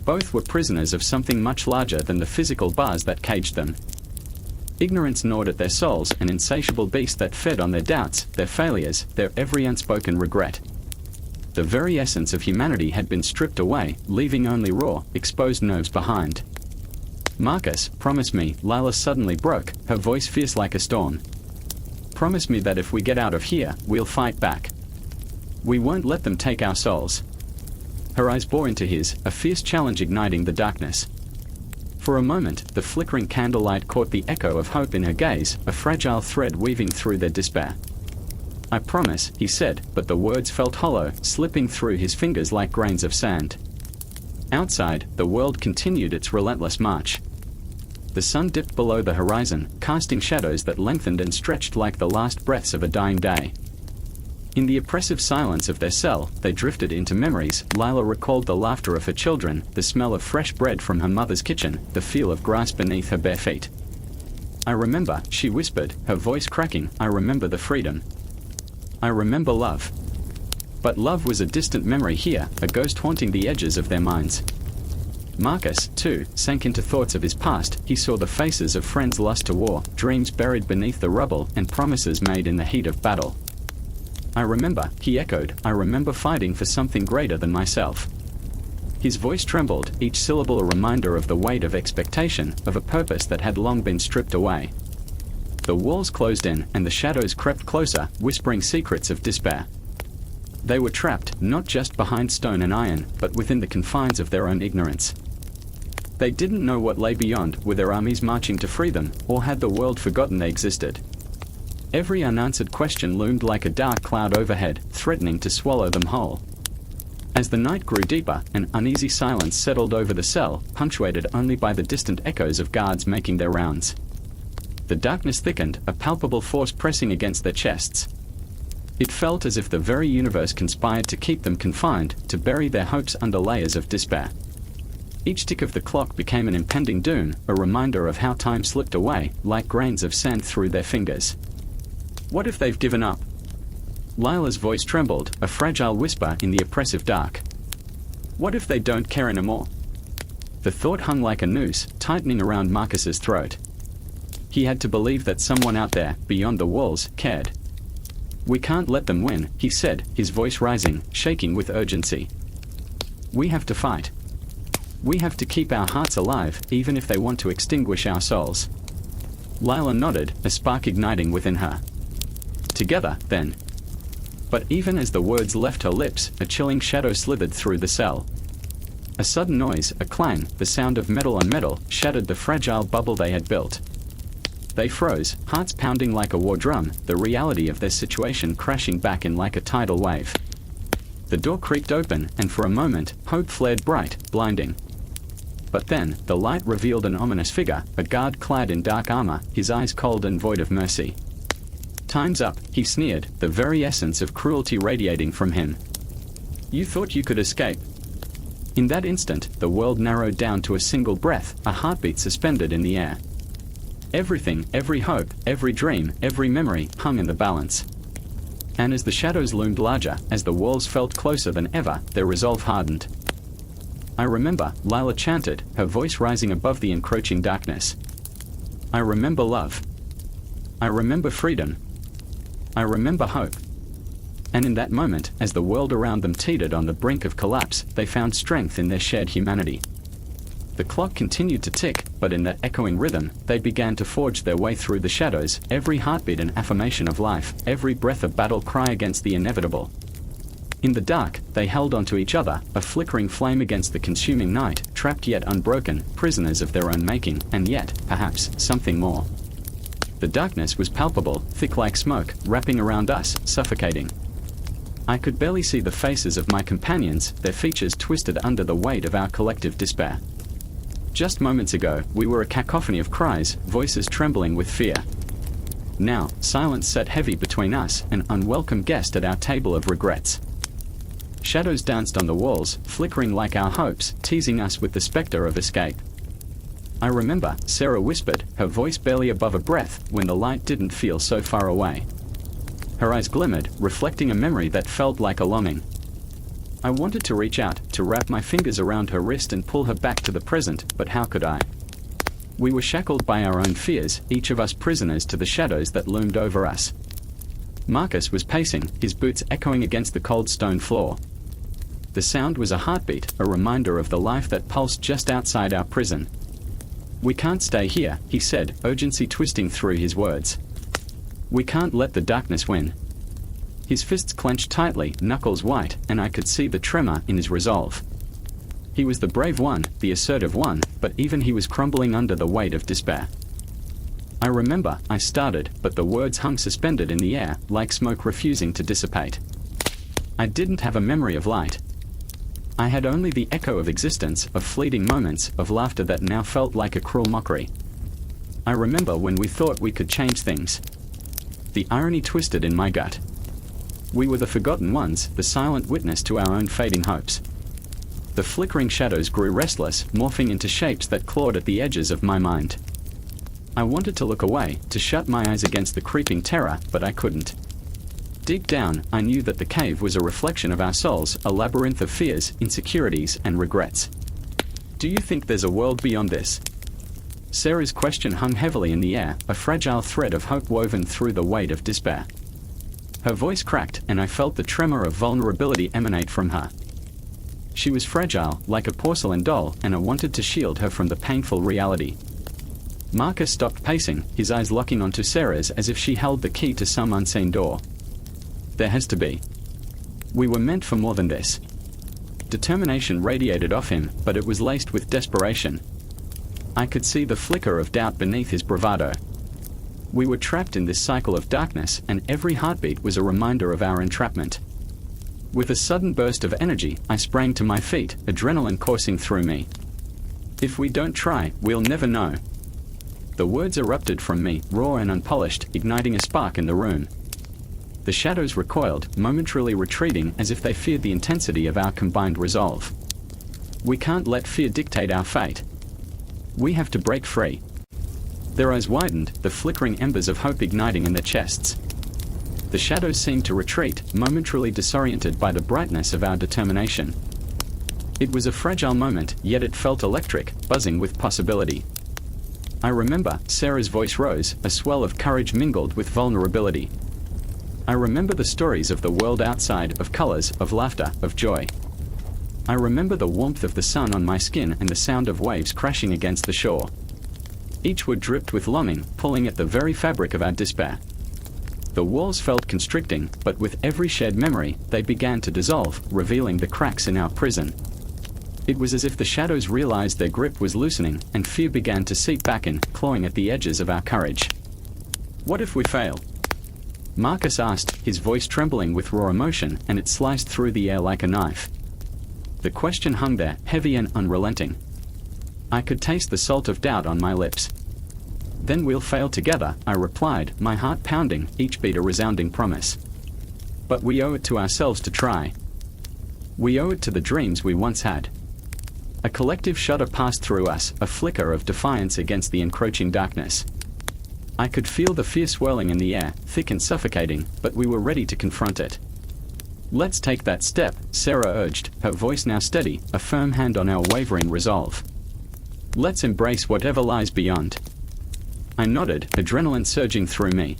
A: Both were prisoners of something much larger than the physical bars that caged them. Ignorance gnawed at their souls, an insatiable beast that fed on their doubts, their failures, their every unspoken regret. The very essence of humanity had been stripped away, leaving only raw, exposed nerves behind. "Marcus, promise me," Lila suddenly broke, her voice fierce like a storm. "Promise me that if we get out of here, we'll fight back. We won't let them take our souls." Her eyes bore into his, a fierce challenge igniting the darkness. For a moment, the flickering candlelight caught the echo of hope in her gaze, a fragile thread weaving through their despair. "I promise," he said, but the words felt hollow, slipping through his fingers like grains of sand. Outside, the world continued its relentless march. The sun dipped below the horizon, casting shadows that lengthened and stretched like the last breaths of a dying day. In the oppressive silence of their cell, they drifted into memories. Lila recalled the laughter of her children, the smell of fresh bread from her mother's kitchen, the feel of grass beneath her bare feet. "I remember," she whispered, her voice cracking, "I remember the freedom. I remember love." But love was a distant memory here, a ghost haunting the edges of their minds. Marcus, too, sank into thoughts of his past. He saw the faces of friends lost to war, dreams buried beneath the rubble, and promises made in the heat of battle. "I remember," he echoed, "I remember fighting for something greater than myself." His voice trembled, each syllable a reminder of the weight of expectation, of a purpose that had long been stripped away. The walls closed in, and the shadows crept closer, whispering secrets of despair. They were trapped, not just behind stone and iron, but within the confines of their own ignorance. They didn't know what lay beyond. Were their armies marching to free them, or had the world forgotten they existed? Every unanswered question loomed like a dark cloud overhead, threatening to swallow them whole. As the night grew deeper, an uneasy silence settled over the cell, punctuated only by the distant echoes of guards making their rounds. The darkness thickened, a palpable force pressing against their chests. It felt as if the very universe conspired to keep them confined, to bury their hopes under layers of despair. Each tick of the clock became an impending doom, a reminder of how time slipped away, like grains of sand through their fingers. "What if they've given up?" Lila's voice trembled, a fragile whisper in the oppressive dark. "What if they don't care anymore?" The thought hung like a noose, tightening around Marcus's throat. He had to believe that someone out there, beyond the walls, cared. "We can't let them win," he said, his voice rising, shaking with urgency. "We have to fight. We have to keep our hearts alive, even if they want to extinguish our souls." Lila nodded, a spark igniting within her. "Together, then." But even as the words left her lips, a chilling shadow slithered through the cell. A sudden noise, a clang, the sound of metal on metal, shattered the fragile bubble they had built. They froze, hearts pounding like a war drum, the reality of their situation crashing back in like a tidal wave. The door creaked open, and for a moment, hope flared bright, blinding. But then, the light revealed an ominous figure, a guard clad in dark armor, his eyes cold and void of mercy. "Time's up," he sneered, the very essence of cruelty radiating from him. "You thought you could escape." In that instant, the world narrowed down to a single breath, a heartbeat suspended in the air. Everything, every hope, every dream, every memory, hung in the balance. And as the shadows loomed larger, as the walls felt closer than ever, their resolve hardened. I remember, Lila chanted, her voice rising above the encroaching darkness. I remember love. I remember freedom. I remember hope. And in that moment, as the world around them teetered on the brink of collapse, they found strength in their shared humanity. The clock continued to tick, but in that echoing rhythm, they began to forge their way through the shadows, every heartbeat an affirmation of life, every breath a battle cry against the inevitable. In the dark, they held onto each other, a flickering flame against the consuming night, trapped yet unbroken, prisoners of their own making, and yet, perhaps, something more. The darkness was palpable, thick like smoke, wrapping around us, suffocating. I could barely see the faces of my companions, their features twisted under the weight of our collective despair. Just moments ago, we were a cacophony of cries, voices trembling with fear. Now, silence sat heavy between us, an unwelcome guest at our table of regrets. Shadows danced on the walls, flickering like our hopes, teasing us with the specter of escape. I remember, Sarah whispered, her voice barely above a breath, when the light didn't feel so far away. Her eyes glimmered, reflecting a memory that felt like a longing. I wanted to reach out, to wrap my fingers around her wrist and pull her back to the present, but how could I? We were shackled by our own fears, each of us prisoners to the shadows that loomed over us. Marcus was pacing, his boots echoing against the cold stone floor. The sound was a heartbeat, a reminder of the life that pulsed just outside our prison. We can't stay here, he said, urgency twisting through his words. We can't let the darkness win. His fists clenched tightly, knuckles white, and I could see the tremor in his resolve. He was the brave one, the assertive one, but even he was crumbling under the weight of despair. I remember, I started, but the words hung suspended in the air, like smoke refusing to dissipate. I didn't have a memory of light. I had only the echo of existence, of fleeting moments, of laughter that now felt like a cruel mockery. I remember when we thought we could change things. The irony twisted in my gut. We were the forgotten ones, the silent witness to our own fading hopes. The flickering shadows grew restless, morphing into shapes that clawed at the edges of my mind. I wanted to look away, to shut my eyes against the creeping terror, but I couldn't. Deep down, I knew that the cave was a reflection of our souls, a labyrinth of fears, insecurities, and regrets. Do you think there's a world beyond this? Sarah's question hung heavily in the air, a fragile thread of hope woven through the weight of despair. Her voice cracked, and I felt the tremor of vulnerability emanate from her. She was fragile, like a porcelain doll, and I wanted to shield her from the painful reality. Marcus stopped pacing, his eyes locking onto Sarah's as if she held the key to some unseen door. There has to be. We were meant for more than this. Determination radiated off him, but it was laced with desperation. I could see the flicker of doubt beneath his bravado. We were trapped in this cycle of darkness, and every heartbeat was a reminder of our entrapment. With a sudden burst of energy, I sprang to my feet, adrenaline coursing through me. If we don't try, we'll never know. The words erupted from me, raw and unpolished, igniting a spark in the room. The shadows recoiled, momentarily retreating as if they feared the intensity of our combined resolve. We can't let fear dictate our fate. We have to break free. Their eyes widened, the flickering embers of hope igniting in their chests. The shadows seemed to retreat, momentarily disoriented by the brightness of our determination. It was a fragile moment, yet it felt electric, buzzing with possibility. I remember, Sarah's voice rose, a swell of courage mingled with vulnerability. I remember the stories of the world outside, of colors, of laughter, of joy. I remember the warmth of the sun on my skin and the sound of waves crashing against the shore. Each word dripped with longing, pulling at the very fabric of our despair. The walls felt constricting, but with every shared memory, they began to dissolve, revealing the cracks in our prison. It was as if the shadows realized their grip was loosening, and fear began to seep back in, clawing at the edges of our courage. What if we fail? Marcus asked, his voice trembling with raw emotion, and it sliced through the air like a knife. The question hung there, heavy and unrelenting. I could taste the salt of doubt on my lips. Then we'll fail together, I replied, my heart pounding, each beat a resounding promise. But we owe it to ourselves to try. We owe it to the dreams we once had. A collective shudder passed through us, a flicker of defiance against the encroaching darkness. I could feel the fear swirling in the air, thick and suffocating, but we were ready to confront it. Let's take that step, Sarah urged, her voice now steady, a firm hand on our wavering resolve. Let's embrace whatever lies beyond. I nodded, adrenaline surging through me.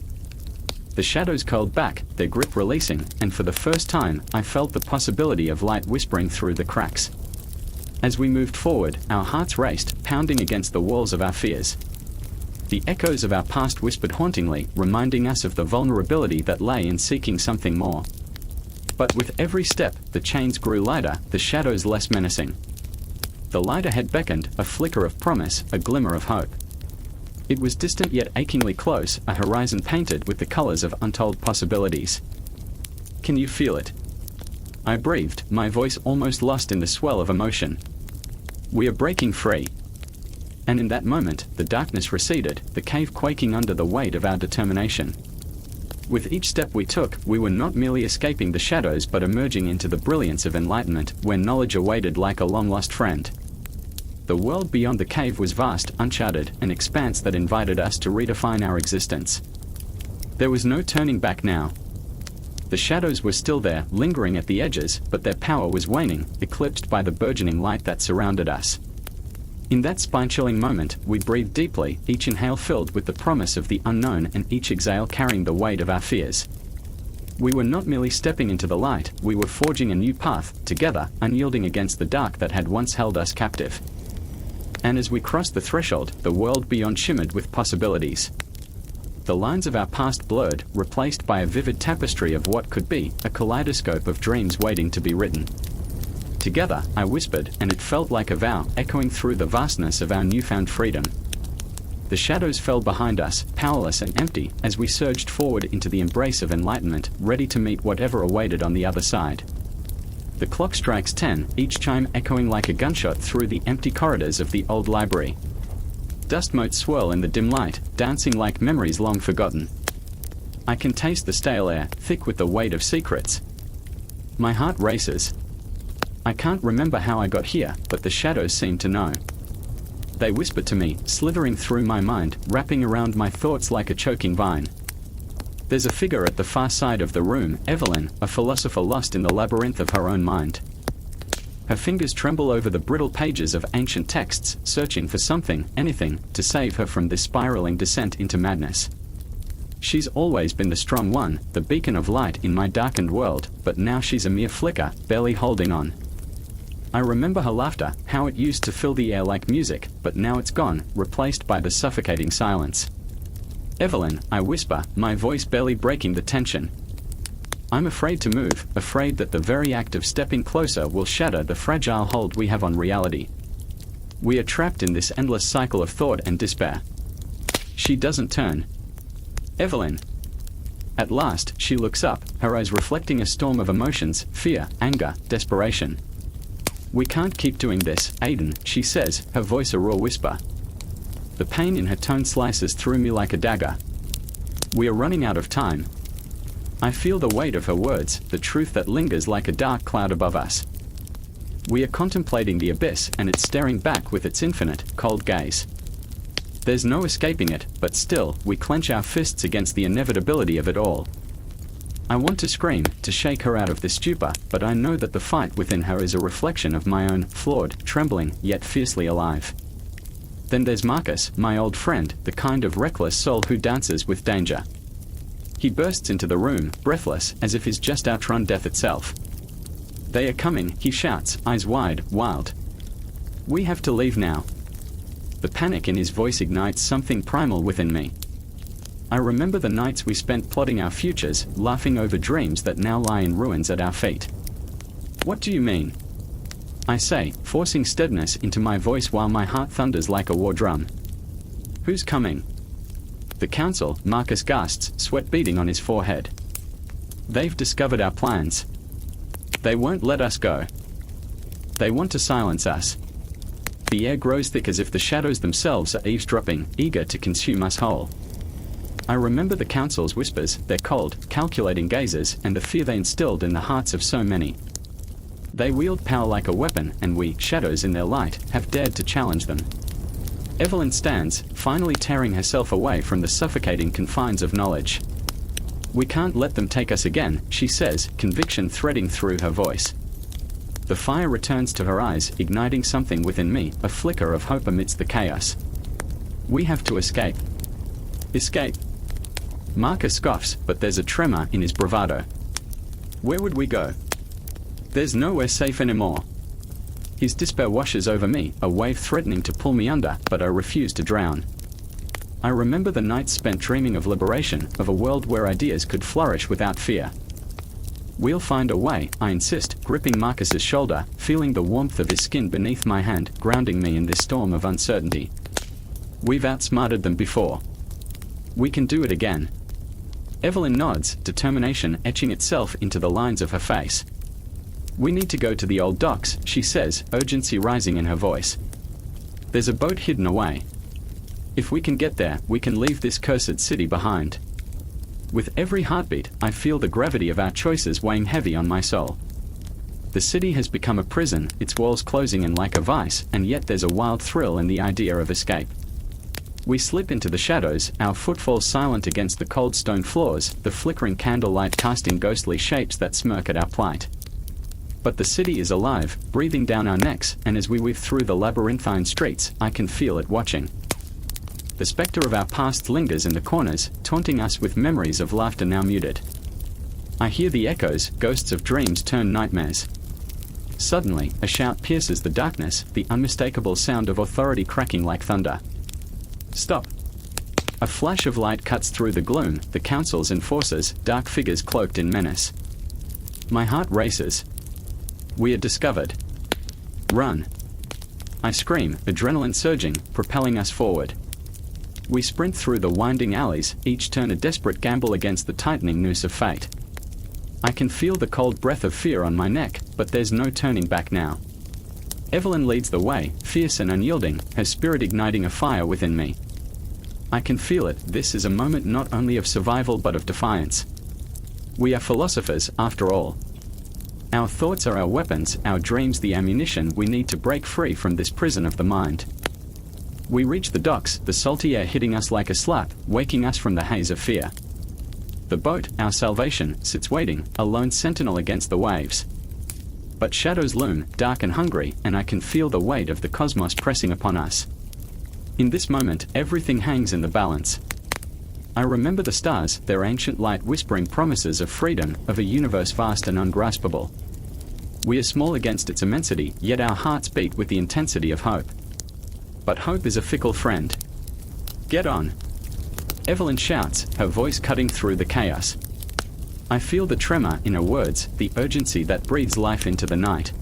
A: The shadows curled back, their grip releasing, and for the first time, I felt the possibility of light whispering through the cracks. As we moved forward, our hearts raced, pounding against the walls of our fears. The echoes of our past whispered hauntingly, reminding us of the vulnerability that lay in seeking something more. But with every step, the chains grew lighter, the shadows less menacing. The light ahead beckoned, a flicker of promise, a glimmer of hope. It was distant yet achingly close, a horizon painted with the colors of untold possibilities. Can you feel it? I breathed, my voice almost lost in the swell of emotion. We are breaking free. And in that moment, the darkness receded, the cave quaking under the weight of our determination. With each step we took, we were not merely escaping the shadows but emerging into the brilliance of enlightenment, where knowledge awaited like a long-lost friend. The world beyond the cave was vast, uncharted, an expanse that invited us to redefine our existence. There was no turning back now. The shadows were still there, lingering at the edges, but their power was waning, eclipsed by the burgeoning light that surrounded us. In that spine-chilling moment, we breathed deeply, each inhale filled with the promise of the unknown and each exhale carrying the weight of our fears. We were not merely stepping into the light, we were forging a new path, together, unyielding against the dark that had once held us captive. And as we crossed the threshold, the world beyond shimmered with possibilities. The lines of our past blurred, replaced by a vivid tapestry of what could be, a kaleidoscope of dreams waiting to be written. Together, I whispered, and it felt like a vow, echoing through the vastness of our newfound freedom. The shadows fell behind us, powerless and empty, as we surged forward into the embrace of enlightenment, ready to meet whatever awaited on the other side. The clock strikes 10, each chime echoing like a gunshot through the empty corridors of the old library. Dust motes swirl in the dim light, dancing like memories long forgotten. I can taste the stale air, thick with the weight of secrets. My heart races. I can't remember how I got here, but the shadows seem to know. They whisper to me, slithering through my mind, wrapping around my thoughts like a choking vine. There's a figure at the far side of the room, Evelyn, a philosopher lost in the labyrinth of her own mind. Her fingers tremble over the brittle pages of ancient texts, searching for something, anything, to save her from this spiraling descent into madness. She's always been the strong one, the beacon of light in my darkened world, but now she's a mere flicker, barely holding on. I remember her laughter, how it used to fill the air like music, but now it's gone, replaced by the suffocating silence. Evelyn, I whisper, my voice barely breaking the tension. I'm afraid to move, afraid that the very act of stepping closer will shatter the fragile hold we have on reality. We are trapped in this endless cycle of thought and despair. She doesn't turn. Evelyn. At last, she looks up, her eyes reflecting a storm of emotions, fear, anger, desperation. We can't keep doing this, Aiden, she says, her voice a raw whisper. The pain in her tone slices through me like a dagger. We are running out of time. I feel the weight of her words, the truth that lingers like a dark cloud above us. We are contemplating the abyss, and it's staring back with its infinite, cold gaze. There's no escaping it, but still, we clench our fists against the inevitability of it all. I want to scream, to shake her out of this stupor, but I know that the fight within her is a reflection of my own, flawed, trembling, yet fiercely alive. Then there's Marcus, my old friend, the kind of reckless soul who dances with danger. He bursts into the room, breathless, as if he's just outrun death itself. They are coming, he shouts, eyes wide, wild. We have to leave now. The panic in his voice ignites something primal within me. I remember the nights we spent plotting our futures, laughing over dreams that now lie in ruins at our feet. What do you mean? I say, forcing steadiness into my voice while my heart thunders like a war drum. Who's coming? The council, Marcus gasps, sweat beading on his forehead. They've discovered our plans. They won't let us go. They want to silence us. The air grows thick as if the shadows themselves are eavesdropping, eager to consume us whole. I remember the council's whispers, their cold, calculating gazes, and the fear they instilled in the hearts of so many. They wield power like a weapon, and we, shadows in their light, have dared to challenge them. Evelyn stands, finally tearing herself away from the suffocating confines of knowledge. We can't let them take us again, she says, conviction threading through her voice. The fire returns to her eyes, igniting something within me, a flicker of hope amidst the chaos. We have to escape. Escape. Marcus scoffs, but there's a tremor in his bravado. Where would we go? There's nowhere safe anymore. His despair washes over me, a wave threatening to pull me under, but I refuse to drown. I remember the nights spent dreaming of liberation, of a world where ideas could flourish without fear. We'll find a way, I insist, gripping Marcus's shoulder, feeling the warmth of his skin beneath my hand, grounding me in this storm of uncertainty. We've outsmarted them before. We can do it again. Evelyn nods, determination etching itself into the lines of her face. We need to go to the old docks, she says, urgency rising in her voice. There's a boat hidden away. If we can get there, we can leave this cursed city behind. With every heartbeat, I feel the gravity of our choices weighing heavy on my soul. The city has become a prison, its walls closing in like a vice, and yet there's a wild thrill in the idea of escape. We slip into the shadows, our footfalls silent against the cold stone floors, the flickering candlelight casting ghostly shapes that smirk at our plight. But the city is alive, breathing down our necks, and as we weave through the labyrinthine streets, I can feel it watching. The spectre of our past lingers in the corners, taunting us with memories of laughter now muted. I hear the echoes, ghosts of dreams turn nightmares. Suddenly, a shout pierces the darkness, the unmistakable sound of authority cracking like thunder. Stop! A flash of light cuts through the gloom, the council's enforcers, dark figures cloaked in menace. My heart races. We are discovered. Run! I scream, adrenaline surging, propelling us forward. We sprint through the winding alleys, each turn a desperate gamble against the tightening noose of fate. I can feel the cold breath of fear on my neck, but there's no turning back now. Evelyn leads the way, fierce and unyielding, her spirit igniting a fire within me. I can feel it, this is a moment not only of survival but of defiance. We are philosophers, after all. Our thoughts are our weapons, our dreams the ammunition we need to break free from this prison of the mind. We reach the docks, the salty air hitting us like a slap, waking us from the haze of fear. The boat, our salvation, sits waiting, a lone sentinel against the waves. But shadows loom, dark and hungry, and I can feel the weight of the cosmos pressing upon us. In this moment, everything hangs in the balance. I remember the stars, their ancient light whispering promises of freedom, of a universe vast and ungraspable. We are small against its immensity, yet our hearts beat with the intensity of hope. But hope is a fickle friend. Get on! Evelyn shouts, her voice cutting through the chaos. I feel the tremor in her words, the urgency that breathes life into the night.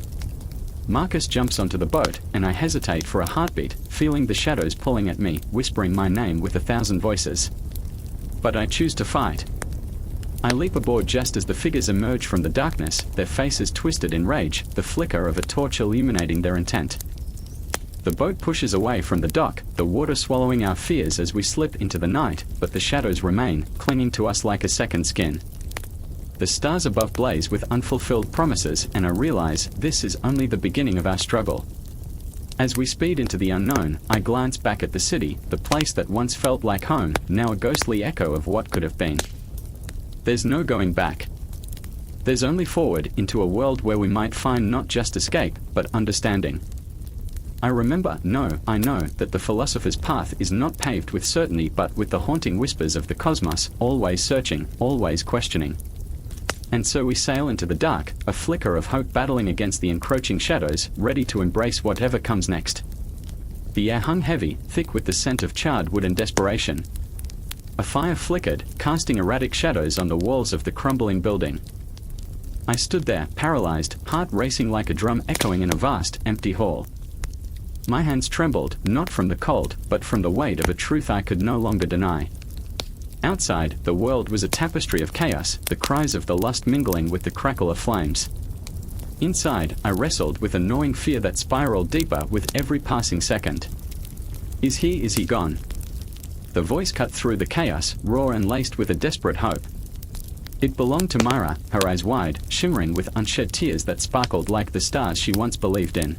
A: Marcus jumps onto the boat, and I hesitate for a heartbeat, feeling the shadows pulling at me, whispering my name with 1,000 voices. But I choose to fight. I leap aboard just as the figures emerge from the darkness, their faces twisted in rage, the flicker of a torch illuminating their intent. The boat pushes away from the dock, the water swallowing our fears as we slip into the night, but the shadows remain, clinging to us like a second skin. The stars above blaze with unfulfilled promises, and I realize this is only the beginning of our struggle. As we speed into the unknown, I glance back at the city, the place that once felt like home, now a ghostly echo of what could have been. There's no going back. There's only forward, into a world where we might find not just escape, but understanding. I know that the philosopher's path is not paved with certainty but with the haunting whispers of the cosmos, always searching, always questioning. And so we sail into the dark, a flicker of hope battling against the encroaching shadows, ready to embrace whatever comes next. The air hung heavy, thick with the scent of charred wood and desperation. A fire flickered, casting erratic shadows on the walls of the crumbling building. I stood there, paralyzed, heart racing like a drum echoing in a vast, empty hall. My hands trembled, not from the cold, but from the weight of a truth I could no longer deny. Outside, the world was a tapestry of chaos, the cries of the lust mingling with the crackle of flames. Inside, I wrestled with a gnawing fear that spiraled deeper with every passing second. Is he gone? The voice cut through the chaos, raw and laced with a desperate hope. It belonged to Myra, her eyes wide, shimmering with unshed tears that sparkled like the stars she once believed in.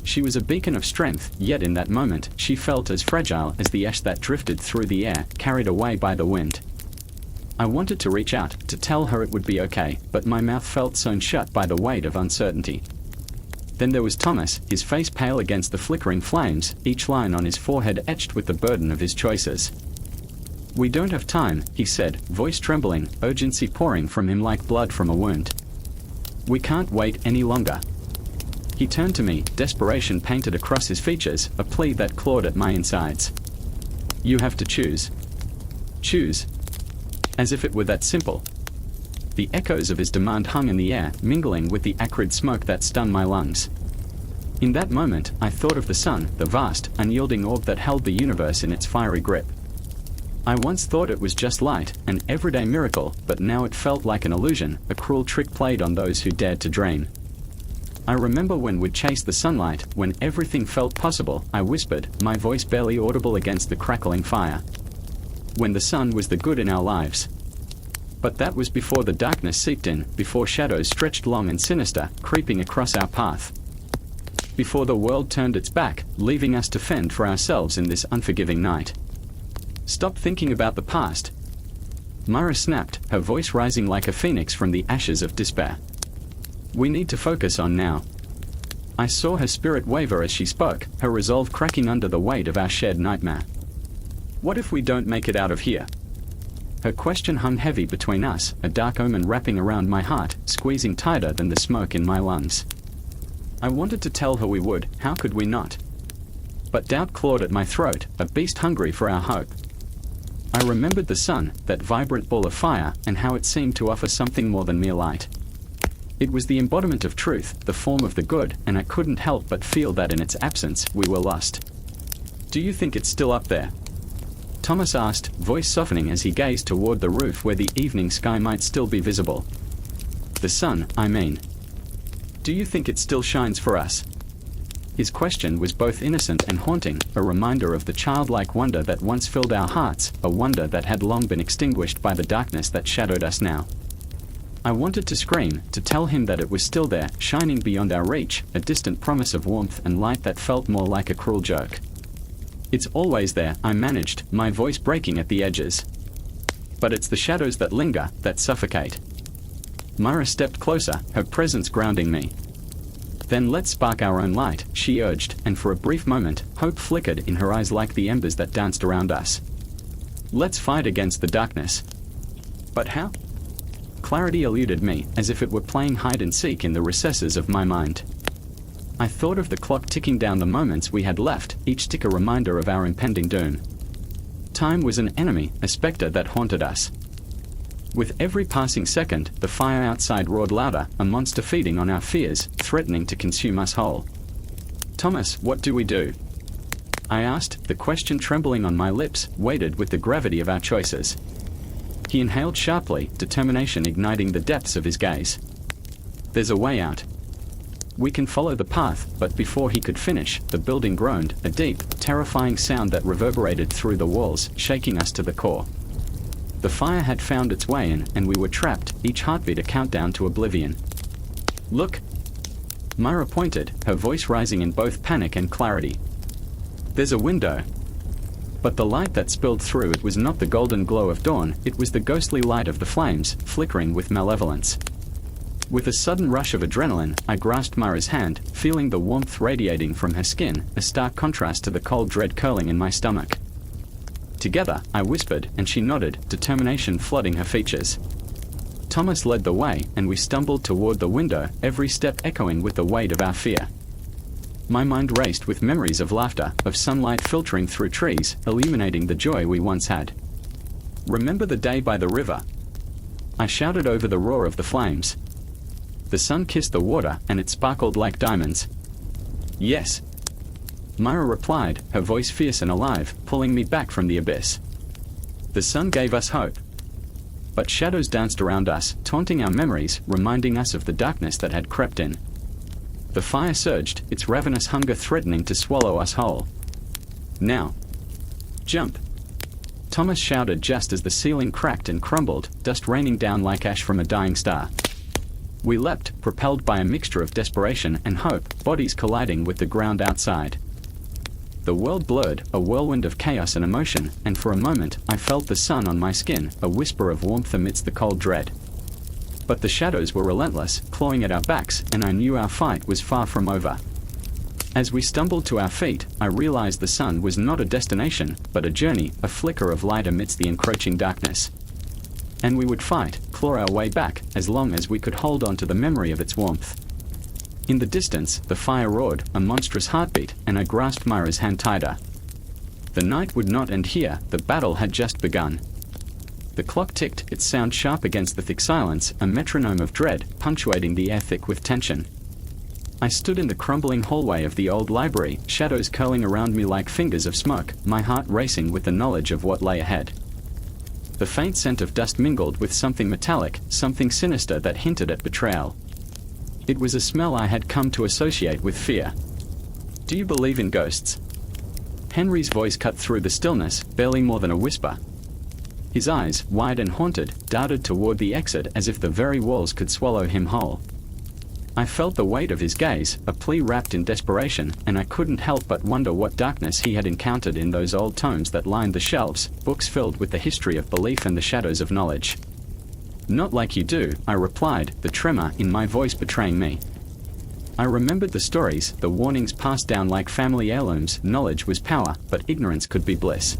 A: She was a beacon of strength, yet in that moment, she felt as fragile as the ash that drifted through the air, carried away by the wind. I wanted to reach out, to tell her it would be okay, but my mouth felt sewn shut by the weight of uncertainty. Then there was Thomas, his face pale against the flickering flames, each line on his forehead etched with the burden of his choices. "We don't have time," he said, voice trembling, urgency pouring from him like blood from a wound. "We can't wait any longer." He turned to me, desperation painted across his features, a plea that clawed at my insides. "You have to choose." Choose. As if it were that simple. The echoes of his demand hung in the air, mingling with the acrid smoke that stunned my lungs. In that moment, I thought of the sun, the vast, unyielding orb that held the universe in its fiery grip. I once thought it was just light, an everyday miracle, but now it felt like an illusion, a cruel trick played on those who dared to dream. I remember when we'd chase the sunlight, when everything felt possible, I whispered, my voice barely audible against the crackling fire. When the sun was the good in our lives. But that was before the darkness seeped in, before shadows stretched long and sinister, creeping across our path. Before the world turned its back, leaving us to fend for ourselves in this unforgiving night. Stop thinking about the past. Myra snapped, her voice rising like a phoenix from the ashes of despair. We need to focus on now. I saw her spirit waver as she spoke, her resolve cracking under the weight of our shared nightmare. What if we don't make it out of here? Her question hung heavy between us, a dark omen wrapping around my heart, squeezing tighter than the smoke in my lungs. I wanted to tell her we would, how could we not? But doubt clawed at my throat, a beast hungry for our hope. I remembered the sun, that vibrant ball of fire, and how it seemed to offer something more than mere light. It was the embodiment of truth, the form of the good, and I couldn't help but feel that in its absence, we were lost. Do you think it's still up there? Thomas asked, voice softening as he gazed toward the roof where the evening sky might still be visible. The sun, I mean. Do you think it still shines for us? His question was both innocent and haunting, a reminder of the childlike wonder that once filled our hearts, a wonder that had long been extinguished by the darkness that shadowed us now. I wanted to scream, to tell him that it was still there, shining beyond our reach, a distant promise of warmth and light that felt more like a cruel joke. It's always there, I managed, my voice breaking at the edges. But it's the shadows that linger, that suffocate. Myra stepped closer, her presence grounding me. Then let's spark our own light, she urged, and for a brief moment, hope flickered in her eyes like the embers that danced around us. Let's fight against the darkness. But how? Clarity eluded me, as if it were playing hide and seek in the recesses of my mind. I thought of the clock ticking down the moments we had left, each tick a reminder of our impending doom. Time was an enemy, a specter that haunted us. With every passing second, the fire outside roared louder, a monster feeding on our fears, threatening to consume us whole. Thomas, what do we do? I asked, the question trembling on my lips, weighted with the gravity of our choices. He inhaled sharply, determination igniting the depths of his gaze. There's a way out. We can follow the path, but before he could finish, the building groaned, a deep, terrifying sound that reverberated through the walls, shaking us to the core. The fire had found its way in, and we were trapped, each heartbeat a countdown to oblivion. Look! Myra pointed, her voice rising in both panic and clarity. There's a window. But the light that spilled through it was not the golden glow of dawn, it was the ghostly light of the flames, flickering with malevolence. With a sudden rush of adrenaline, I grasped Myra's hand, feeling the warmth radiating from her skin, a stark contrast to the cold dread curling in my stomach. Together, I whispered, and she nodded, determination flooding her features. Thomas led the way, and we stumbled toward the window, every step echoing with the weight of our fear. My mind raced with memories of laughter, of sunlight filtering through trees, illuminating the joy we once had. Remember the day by the river? I shouted over the roar of the flames. The sun kissed the water, and it sparkled like diamonds. Yes. Myra replied, her voice fierce and alive, pulling me back from the abyss. The sun gave us hope. But shadows danced around us, taunting our memories, reminding us of the darkness that had crept in. The fire surged, its ravenous hunger threatening to swallow us whole. Now. Jump! Thomas shouted just as the ceiling cracked and crumbled, dust raining down like ash from a dying star. We leapt, propelled by a mixture of desperation and hope, bodies colliding with the ground outside. The world blurred, a whirlwind of chaos and emotion, and for a moment I felt the sun on my skin, a whisper of warmth amidst the cold dread. But the shadows were relentless, clawing at our backs, and I knew our fight was far from over. As we stumbled to our feet, I realized the sun was not a destination, but a journey, a flicker of light amidst the encroaching darkness. And we would fight, claw our way back, as long as we could hold on to the memory of its warmth. In the distance, the fire roared, a monstrous heartbeat, and I grasped Myra's hand tighter. The night would not end here, the battle had just begun. The clock ticked, its sound sharp against the thick silence, a metronome of dread, punctuating the air thick with tension. I stood in the crumbling hallway of the old library, shadows curling around me like fingers of smoke, my heart racing with the knowledge of what lay ahead. The faint scent of dust mingled with something metallic, something sinister that hinted at betrayal. It was a smell I had come to associate with fear. "Do you believe in ghosts?" Henry's voice cut through the stillness, barely more than a whisper. His eyes, wide and haunted, darted toward the exit as if the very walls could swallow him whole. I felt the weight of his gaze, a plea wrapped in desperation, and I couldn't help but wonder what darkness he had encountered in those old tomes that lined the shelves, books filled with the history of belief and the shadows of knowledge. "Not like you do," I replied, the tremor in my voice betraying me. I remembered the stories, the warnings passed down like family heirlooms. Knowledge was power, but ignorance could be bliss.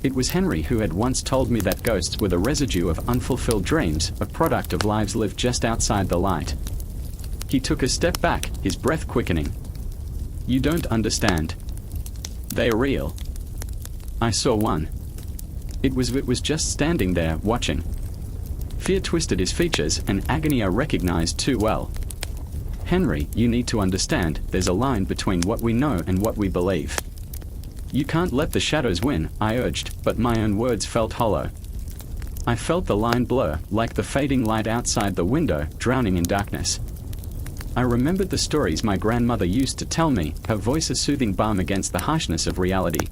A: It was Henry who had once told me that ghosts were the residue of unfulfilled dreams, a product of lives lived just outside the light. He took a step back, his breath quickening. "You don't understand. They are real." I saw one. It was just standing there, watching. Fear twisted his features, and agony I recognized too well. "Henry, you need to understand, there's a line between what we know and what we believe. You can't let the shadows win," I urged, but my own words felt hollow. I felt the line blur, like the fading light outside the window, drowning in darkness. I remembered the stories my grandmother used to tell me, her voice a soothing balm against the harshness of reality.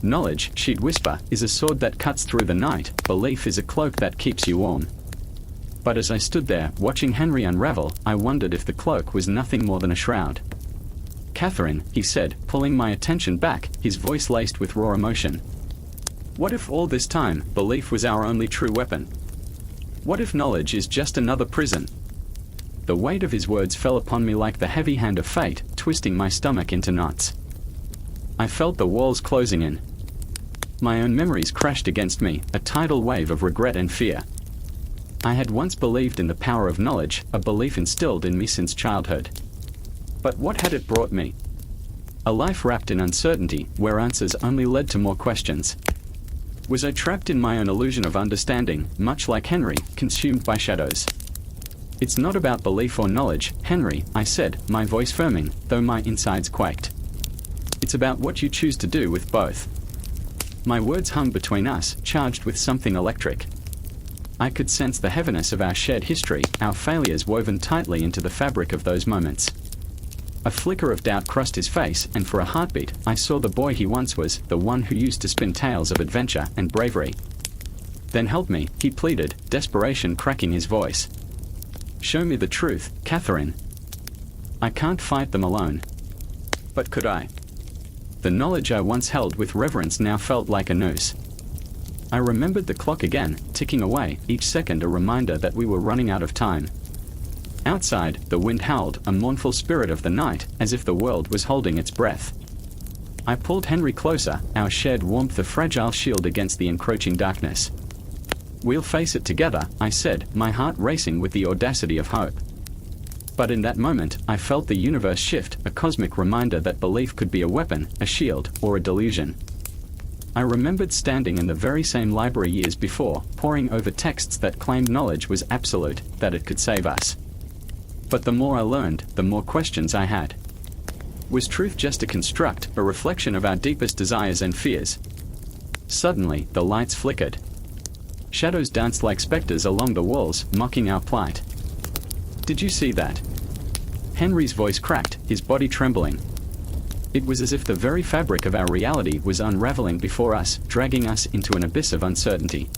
A: "Knowledge," she'd whisper, "is a sword that cuts through the night, belief is a cloak that keeps you warm." But as I stood there, watching Henry unravel, I wondered if the cloak was nothing more than a shroud. "Catherine," he said, pulling my attention back, his voice laced with raw emotion. "What if all this time, belief was our only true weapon? What if knowledge is just another prison?" The weight of his words fell upon me like the heavy hand of fate, twisting my stomach into knots. I felt the walls closing in. My own memories crashed against me, a tidal wave of regret and fear. I had once believed in the power of knowledge, a belief instilled in me since childhood. But what had it brought me? A life wrapped in uncertainty, where answers only led to more questions. Was I trapped in my own illusion of understanding, much like Henry, consumed by shadows? "It's not about belief or knowledge, Henry," I said, my voice firming, though my insides quaked. "It's about what you choose to do with both." My words hung between us, charged with something electric. I could sense the heaviness of our shared history, our failures woven tightly into the fabric of those moments. A flicker of doubt crossed his face, and for a heartbeat, I saw the boy he once was, the one who used to spin tales of adventure and bravery. "Then help me," he pleaded, desperation cracking his voice. "Show me the truth, Catherine. I can't fight them alone." But could I? The knowledge I once held with reverence now felt like a noose. I remembered the clock again, ticking away, each second a reminder that we were running out of time. Outside, the wind howled, a mournful spirit of the night, as if the world was holding its breath. I pulled Henry closer, our shared warmth a fragile shield against the encroaching darkness. "We'll face it together," I said, my heart racing with the audacity of hope. But in that moment, I felt the universe shift, a cosmic reminder that belief could be a weapon, a shield, or a delusion. I remembered standing in the very same library years before, poring over texts that claimed knowledge was absolute, that it could save us. But the more I learned, the more questions I had. Was truth just a construct, a reflection of our deepest desires and fears? Suddenly, the lights flickered. Shadows danced like specters along the walls, mocking our plight. "Did you see that?" Henry's voice cracked, his body trembling. It was as if the very fabric of our reality was unraveling before us, dragging us into an abyss of uncertainty.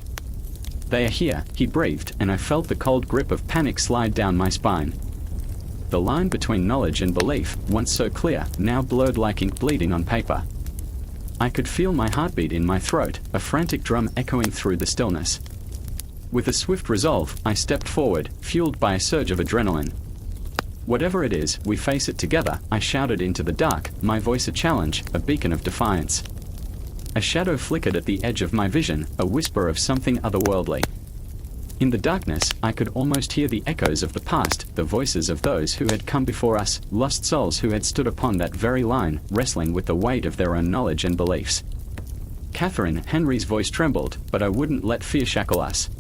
A: "They are here," he breathed, and I felt the cold grip of panic slide down my spine. The line between knowledge and belief, once so clear, now blurred like ink bleeding on paper. I could feel my heartbeat in my throat, a frantic drum echoing through the stillness. With a swift resolve, I stepped forward, fueled by a surge of adrenaline. "Whatever it is, we face it together," I shouted into the dark, my voice a challenge, a beacon of defiance. A shadow flickered at the edge of my vision, a whisper of something otherworldly. In the darkness, I could almost hear the echoes of the past, the voices of those who had come before us, lost souls who had stood upon that very line, wrestling with the weight of their own knowledge and beliefs. "Catherine," Henry's voice trembled, but I wouldn't let fear shackle us.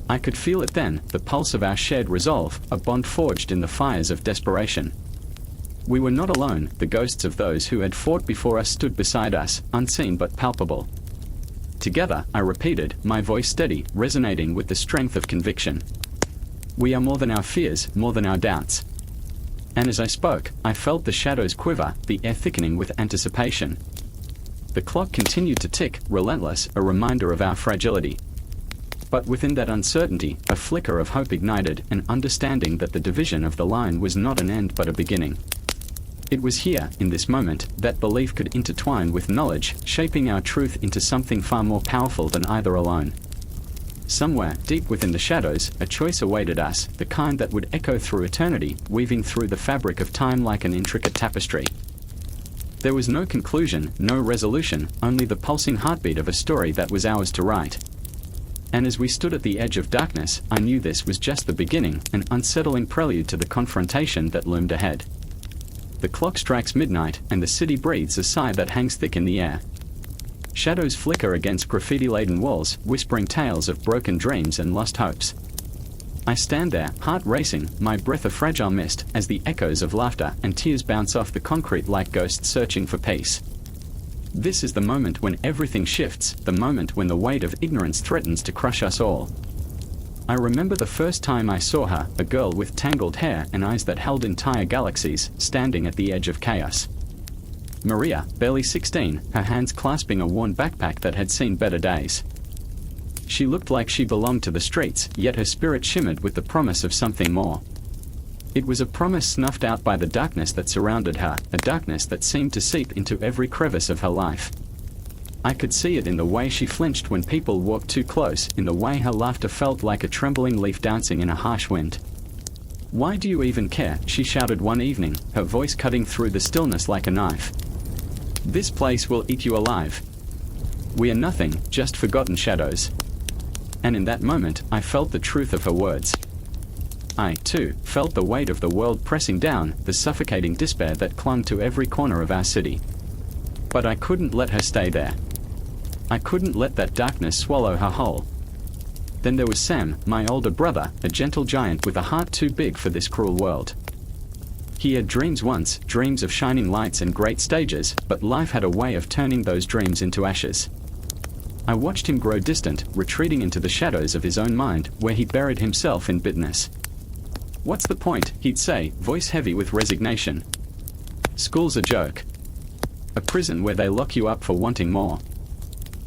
A: I could feel it then, the pulse of our shared resolve, a bond forged in the fires of desperation. We were not alone, the ghosts of those who had fought before us stood beside us, unseen but palpable. "Together," I repeated, my voice steady, resonating with the strength of conviction. "We are more than our fears, more than our doubts." And as I spoke, I felt the shadows quiver, the air thickening with anticipation. The clock continued to tick, relentless, a reminder of our fragility. But within that uncertainty, a flicker of hope ignited, an understanding that the division of the line was not an end but a beginning. It was here, in this moment, that belief could intertwine with knowledge, shaping our truth into something far more powerful than either alone. Somewhere, deep within the shadows, a choice awaited us, the kind that would echo through eternity, weaving through the fabric of time like an intricate tapestry. There was no conclusion, no resolution, only the pulsing heartbeat of a story that was ours to write. And as we stood at the edge of darkness, I knew this was just the beginning, an unsettling prelude to the confrontation that loomed ahead. The clock strikes midnight, and the city breathes a sigh that hangs thick in the air. Shadows flicker against graffiti-laden walls, whispering tales of broken dreams and lost hopes. I stand there, heart racing, my breath a fragile mist, as the echoes of laughter and tears bounce off the concrete like ghosts searching for peace. This is the moment when everything shifts, the moment when the weight of ignorance threatens to crush us all. I remember the first time I saw her, a girl with tangled hair and eyes that held entire galaxies, standing at the edge of chaos. Maria, barely 16, her hands clasping a worn backpack that had seen better days. She looked like she belonged to the streets, yet her spirit shimmered with the promise of something more. It was a promise snuffed out by the darkness that surrounded her, a darkness that seemed to seep into every crevice of her life. I could see it in the way she flinched when people walked too close, in the way her laughter felt like a trembling leaf dancing in a harsh wind. "Why do you even care?" she shouted one evening, her voice cutting through the stillness like a knife. "This place will eat you alive. We are nothing, just forgotten shadows." And in that moment, I felt the truth of her words. I, too, felt the weight of the world pressing down, the suffocating despair that clung to every corner of our city. But I couldn't let her stay there. I couldn't let that darkness swallow her whole. Then there was Sam, my older brother, a gentle giant with a heart too big for this cruel world. He had dreams once, dreams of shining lights and great stages, but life had a way of turning those dreams into ashes. I watched him grow distant, retreating into the shadows of his own mind, where he buried himself in bitterness. "What's the point?" he'd say, voice heavy with resignation. "School's a joke. A prison where they lock you up for wanting more."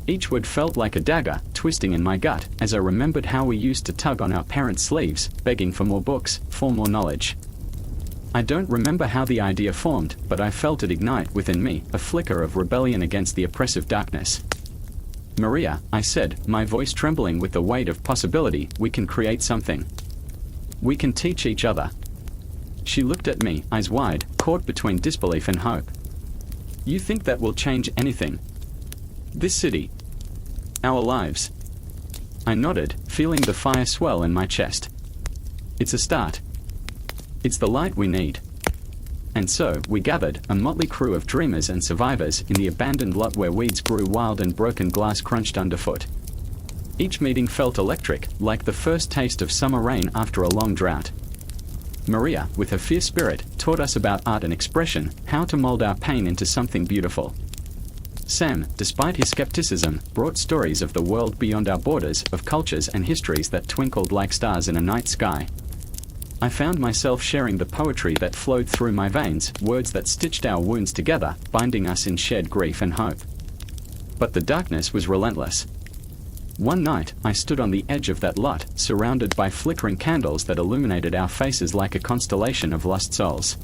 A: Each word felt like a dagger, twisting in my gut, as I remembered how we used to tug on our parents' sleeves, begging for more books, for more knowledge. I don't remember how the idea formed, but I felt it ignite within me, a flicker of rebellion against the oppressive darkness. "Maria," I said, my voice trembling with the weight of possibility, "we can create something. We can teach each other." She looked at me, eyes wide, caught between disbelief and hope. "You think that will change anything? This city? Our lives?" I nodded, feeling the fire swell in my chest. "It's a start. It's the light we need." And so, we gathered, a motley crew of dreamers and survivors, in the abandoned lot where weeds grew wild and broken glass crunched underfoot. Each meeting felt electric, like the first taste of summer rain after a long drought. Maria, with her fierce spirit, taught us about art and expression, how to mold our pain into something beautiful. Sam, despite his skepticism, brought stories of the world beyond our borders, of cultures and histories that twinkled like stars in a night sky. I found myself sharing the poetry that flowed through my veins, words that stitched our wounds together, binding us in shared grief and hope. But the darkness was relentless. One night, I stood on the edge of that lot, surrounded by flickering candles that illuminated our faces like a constellation of lost souls.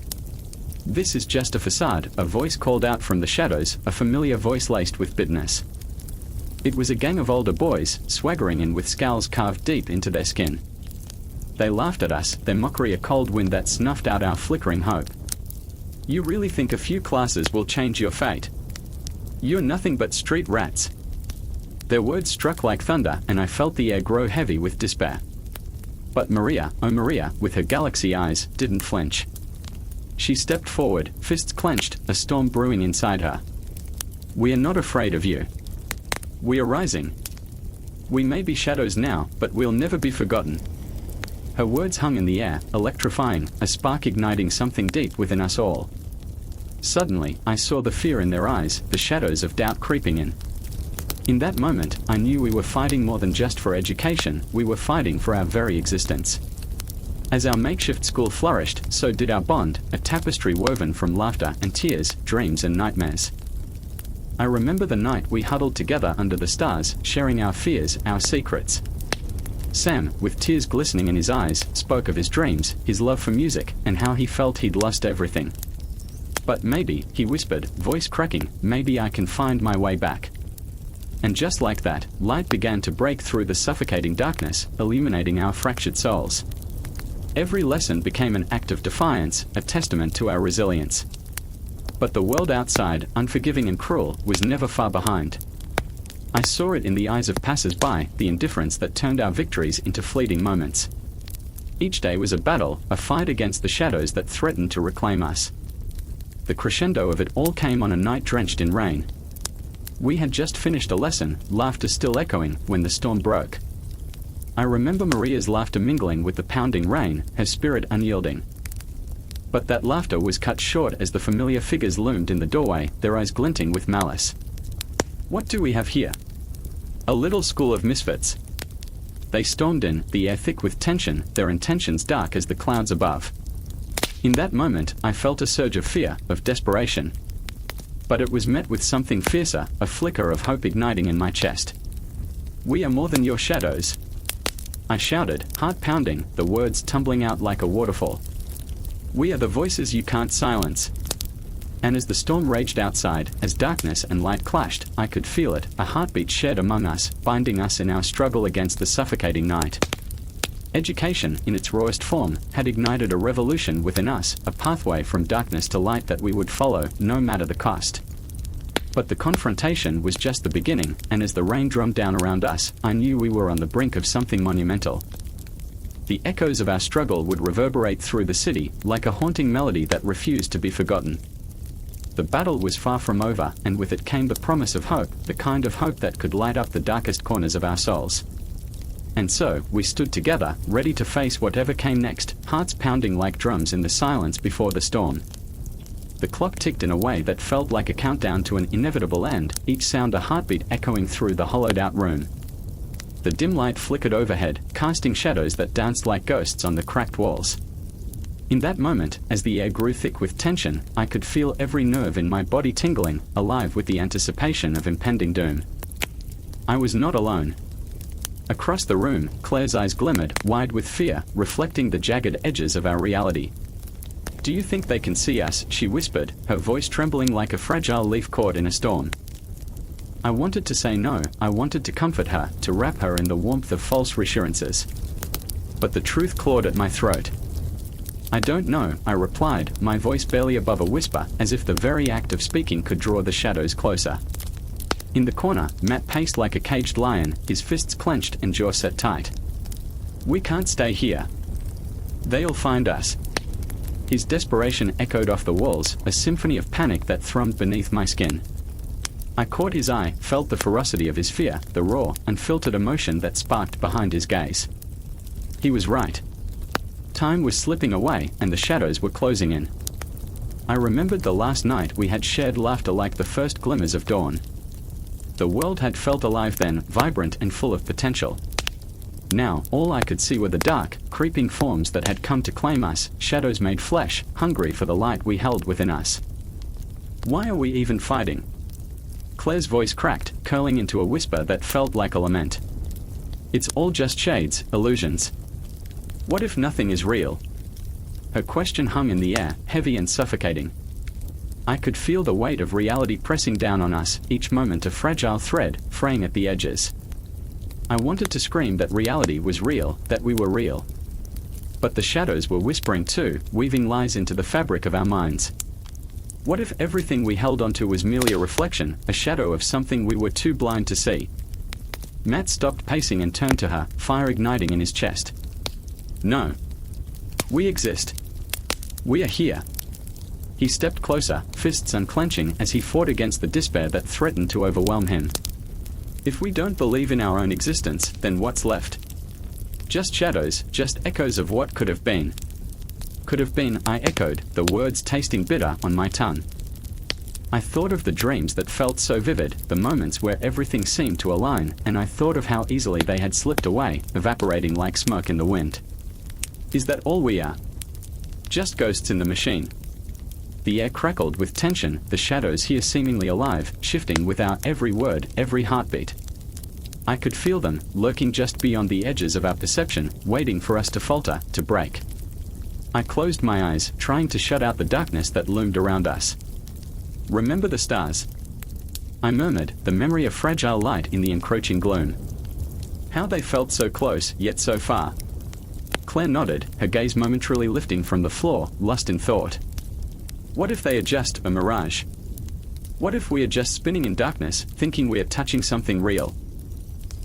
A: "This is just a facade," a voice called out from the shadows, a familiar voice laced with bitterness. It was a gang of older boys, swaggering in with scowls carved deep into their skin. They laughed at us, their mockery a cold wind that snuffed out our flickering hope. "You really think a few classes will change your fate? You're nothing but street rats." Their words struck like thunder, and I felt the air grow heavy with despair. But Maria, oh Maria, with her galaxy eyes, didn't flinch. She stepped forward, fists clenched, a storm brewing inside her. "We are not afraid of you. We are rising. We may be shadows now, but we'll never be forgotten." Her words hung in the air, electrifying, a spark igniting something deep within us all. Suddenly, I saw the fear in their eyes, the shadows of doubt creeping in. In that moment, I knew we were fighting more than just for education, we were fighting for our very existence. As our makeshift school flourished, so did our bond, a tapestry woven from laughter and tears, dreams and nightmares. I remember the night we huddled together under the stars, sharing our fears, our secrets. Sam, with tears glistening in his eyes, spoke of his dreams, his love for music, and how he felt he'd lost everything. "But maybe," he whispered, voice cracking, "maybe I can find my way back." And just like that, light began to break through the suffocating darkness, illuminating our fractured souls. Every lesson became an act of defiance, a testament to our resilience. But the world outside, unforgiving and cruel, was never far behind. I saw it in the eyes of passers-by, the indifference that turned our victories into fleeting moments. Each day was a battle, a fight against the shadows that threatened to reclaim us. The crescendo of it all came on a night drenched in rain. We had just finished a lesson, laughter still echoing, when the storm broke. I remember Maria's laughter mingling with the pounding rain, her spirit unyielding. But that laughter was cut short as the familiar figures loomed in the doorway, their eyes glinting with malice. "What do we have here? A little school of misfits." They stormed in, the air thick with tension, their intentions dark as the clouds above. In that moment, I felt a surge of fear, of desperation. But it was met with something fiercer, a flicker of hope igniting in my chest. "We are more than your shadows," I shouted, heart pounding, the words tumbling out like a waterfall. "We are the voices you can't silence." And as the storm raged outside, as darkness and light clashed, I could feel it, a heartbeat shared among us, binding us in our struggle against the suffocating night. Education, in its rawest form, had ignited a revolution within us, a pathway from darkness to light that we would follow, no matter the cost. But the confrontation was just the beginning, and as the rain drummed down around us, I knew we were on the brink of something monumental. The echoes of our struggle would reverberate through the city, like a haunting melody that refused to be forgotten. The battle was far from over, and with it came the promise of hope, the kind of hope that could light up the darkest corners of our souls. And so, we stood together, ready to face whatever came next, hearts pounding like drums in the silence before the storm. The clock ticked in a way that felt like a countdown to an inevitable end, each sound a heartbeat echoing through the hollowed-out room. The dim light flickered overhead, casting shadows that danced like ghosts on the cracked walls. In that moment, as the air grew thick with tension, I could feel every nerve in my body tingling, alive with the anticipation of impending doom. I was not alone. Across the room, Claire's eyes glimmered, wide with fear, reflecting the jagged edges of our reality. "Do you think they can see us?" she whispered, her voice trembling like a fragile leaf caught in a storm. I wanted to say no, I wanted to comfort her, to wrap her in the warmth of false reassurances. But the truth clawed at my throat. "I don't know," I replied, my voice barely above a whisper, as if the very act of speaking could draw the shadows closer. In the corner, Matt paced like a caged lion, his fists clenched and jaw set tight. "We can't stay here. They'll find us." His desperation echoed off the walls, a symphony of panic that thrummed beneath my skin. I caught his eye, felt the ferocity of his fear, the raw, unfiltered emotion that sparked behind his gaze. He was right. Time was slipping away, and the shadows were closing in. I remembered the last night we had shared laughter like the first glimmers of dawn. The world had felt alive then, vibrant and full of potential. Now, all I could see were the dark, creeping forms that had come to claim us, shadows made flesh, hungry for the light we held within us. "Why are we even fighting?" Claire's voice cracked, curling into a whisper that felt like a lament. It's all just shades, illusions. What if nothing is real? Her question hung in the air, heavy and suffocating. I could feel the weight of reality pressing down on us, each moment a fragile thread, fraying at the edges. I wanted to scream that reality was real, that we were real. But the shadows were whispering too, weaving lies into the fabric of our minds. What if everything we held onto was merely a reflection, a shadow of something we were too blind to see? Matt stopped pacing and turned to her, fire igniting in his chest. No. We exist. We are here. He stepped closer, fists unclenching as he fought against the despair that threatened to overwhelm him. If we don't believe in our own existence, then what's left? Just shadows, just echoes of what could have been. Could have been, I echoed, the words tasting bitter on my tongue. I thought of the dreams that felt so vivid, the moments where everything seemed to align, and I thought of how easily they had slipped away, evaporating like smoke in the wind. Is that all we are? Just ghosts in the machine. The air crackled with tension, the shadows here seemingly alive, shifting with our every word, every heartbeat. I could feel them, lurking just beyond the edges of our perception, waiting for us to falter, to break. I closed my eyes, trying to shut out the darkness that loomed around us. Remember the stars? I murmured, the memory of fragile light in the encroaching gloom. How they felt so close, yet so far. Claire nodded, her gaze momentarily lifting from the floor, lost in thought. What if they are just a mirage? What if we are just spinning in darkness, thinking we are touching something real?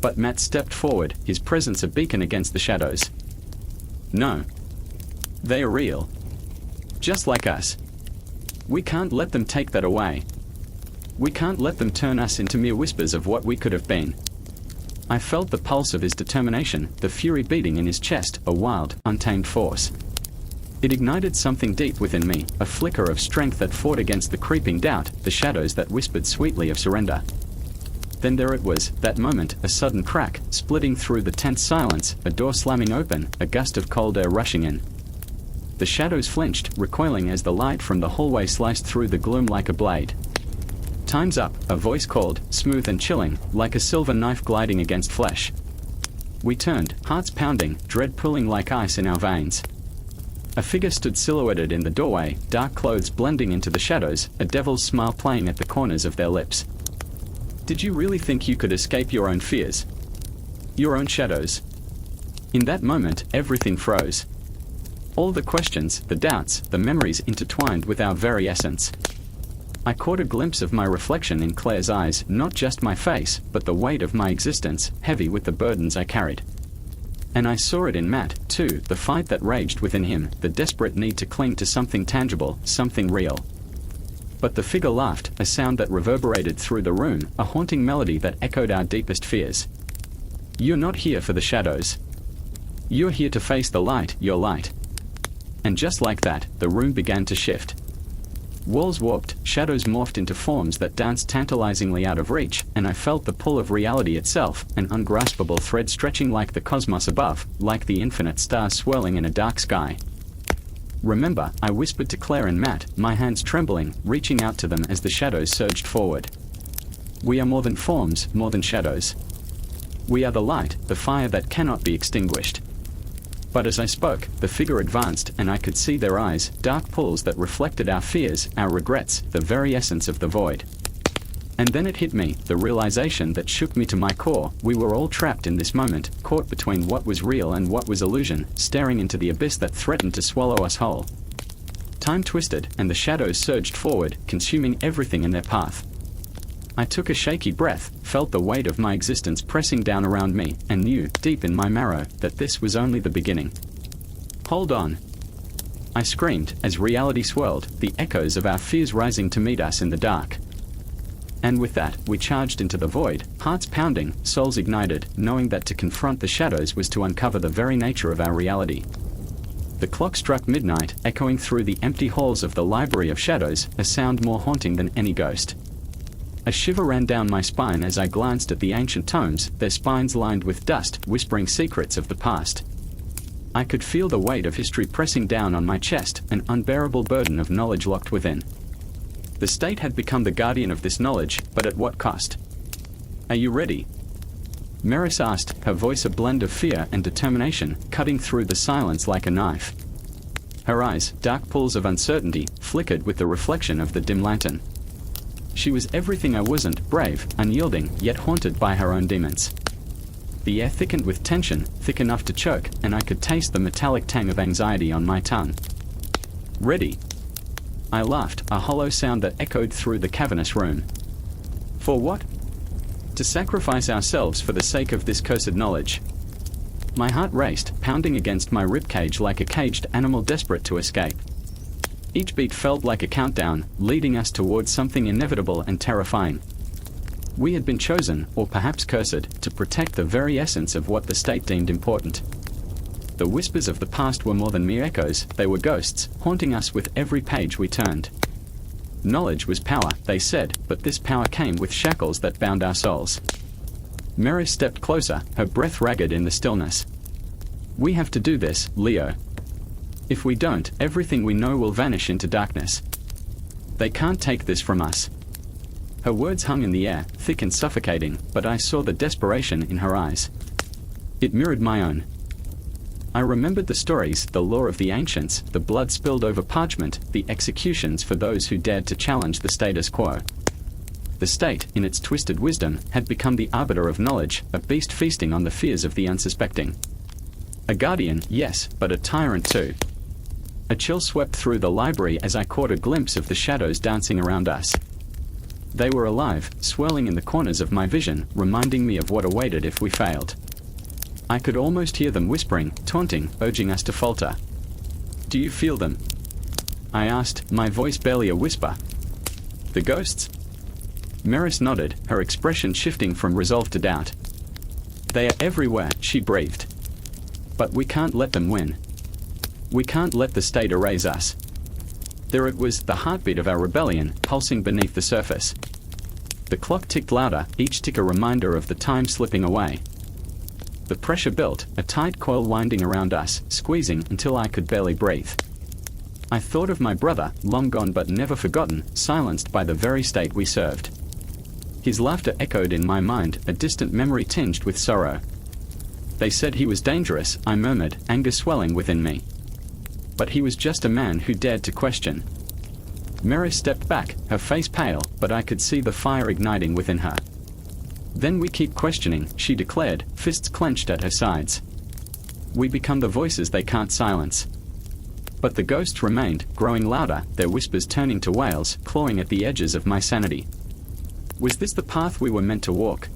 A: But Matt stepped forward, his presence a beacon against the shadows. No. They are real. Just like us. We can't let them take that away. We can't let them turn us into mere whispers of what we could have been. I felt the pulse of his determination, the fury beating in his chest, a wild, untamed force. It ignited something deep within me, a flicker of strength that fought against the creeping doubt, the shadows that whispered sweetly of surrender. Then there it was, that moment, a sudden crack, splitting through the tense silence, a door slamming open, a gust of cold air rushing in. The shadows flinched, recoiling as the light from the hallway sliced through the gloom like a blade. Time's up, a voice called, smooth and chilling, like a silver knife gliding against flesh. We turned, hearts pounding, dread pulling like ice in our veins. A figure stood silhouetted in the doorway, dark clothes blending into the shadows, a devil's smile playing at the corners of their lips. Did you really think you could escape your own fears? Your own shadows? In that moment, everything froze. All the questions, the doubts, the memories intertwined with our very essence. I caught a glimpse of my reflection in Claire's eyes, not just my face, but the weight of my existence, heavy with the burdens I carried. And I saw it in Matt, too, the fight that raged within him, the desperate need to cling to something tangible, something real. But the figure laughed, a sound that reverberated through the room, a haunting melody that echoed our deepest fears. You're not here for the shadows. You're here to face the light, your light. And just like that, the room began to shift. Walls warped, shadows morphed into forms that danced tantalizingly out of reach, and I felt the pull of reality itself, an ungraspable thread stretching like the cosmos above, like the infinite stars swirling in a dark sky. Remember, I whispered to Claire and Matt, my hands trembling, reaching out to them as the shadows surged forward. We are more than forms, more than shadows. We are the light, the fire that cannot be extinguished. But as I spoke, the figure advanced, and I could see their eyes, dark pools that reflected our fears, our regrets, the very essence of the void. And then it hit me, the realization that shook me to my core. We were all trapped in this moment, caught between what was real and what was illusion, staring into the abyss that threatened to swallow us whole. Time twisted, and the shadows surged forward, consuming everything in their path. I took a shaky breath, felt the weight of my existence pressing down around me, and knew, deep in my marrow, that this was only the beginning. Hold on. I screamed, as reality swirled, the echoes of our fears rising to meet us in the dark. And with that, we charged into the void, hearts pounding, souls ignited, knowing that to confront the shadows was to uncover the very nature of our reality. The clock struck midnight, echoing through the empty halls of the Library of Shadows, a sound more haunting than any ghost. A shiver ran down my spine as I glanced at the ancient tomes, their spines lined with dust, whispering secrets of the past. I could feel the weight of history pressing down on my chest, an unbearable burden of knowledge locked within. The state had become the guardian of this knowledge, but at what cost? Are you ready? Maris asked, her voice a blend of fear and determination, cutting through the silence like a knife. Her eyes, dark pools of uncertainty, flickered with the reflection of the dim lantern. She was everything I wasn't, brave, unyielding, yet haunted by her own demons. The air thickened with tension, thick enough to choke, and I could taste the metallic tang of anxiety on my tongue. Ready? I laughed, a hollow sound that echoed through the cavernous room. For what? To sacrifice ourselves for the sake of this cursed knowledge. My heart raced, pounding against my ribcage like a caged animal desperate to escape. Each beat felt like a countdown, leading us towards something inevitable and terrifying. We had been chosen, or perhaps cursed, to protect the very essence of what the state deemed important. The whispers of the past were more than mere echoes, they were ghosts, haunting us with every page we turned. Knowledge was power, they said, but this power came with shackles that bound our souls. Maris stepped closer, her breath ragged in the stillness. We have to do this, Leo. If we don't, everything we know will vanish into darkness. They can't take this from us. Her words hung in the air, thick and suffocating, but I saw the desperation in her eyes. It mirrored my own. I remembered the stories, the lore of the ancients, the blood spilled over parchment, the executions for those who dared to challenge the status quo. The state, in its twisted wisdom, had become the arbiter of knowledge, a beast feasting on the fears of the unsuspecting. A guardian, yes, but a tyrant too. A chill swept through the library as I caught a glimpse of the shadows dancing around us. They were alive, swirling in the corners of my vision, reminding me of what awaited if we failed. I could almost hear them whispering, taunting, urging us to falter. Do you feel them? I asked, my voice barely a whisper. The ghosts? Maris nodded, her expression shifting from resolve to doubt. They are everywhere, she breathed. But we can't let them win. We can't let the state erase us. There it was, the heartbeat of our rebellion, pulsing beneath the surface. The clock ticked louder, each tick a reminder of the time slipping away. The pressure built, a tight coil winding around us, squeezing until I could barely breathe. I thought of my brother, long gone but never forgotten, silenced by the very state we served. His laughter echoed in my mind, a distant memory tinged with sorrow. They said he was dangerous, I murmured, anger swelling within me. But he was just a man who dared to question. Maris stepped back, her face pale, but I could see the fire igniting within her. Then we keep questioning, she declared, fists clenched at her sides. We become the voices they can't silence. But the ghosts remained, growing louder, their whispers turning to wails, clawing at the edges of my sanity. Was this the path we were meant to walk?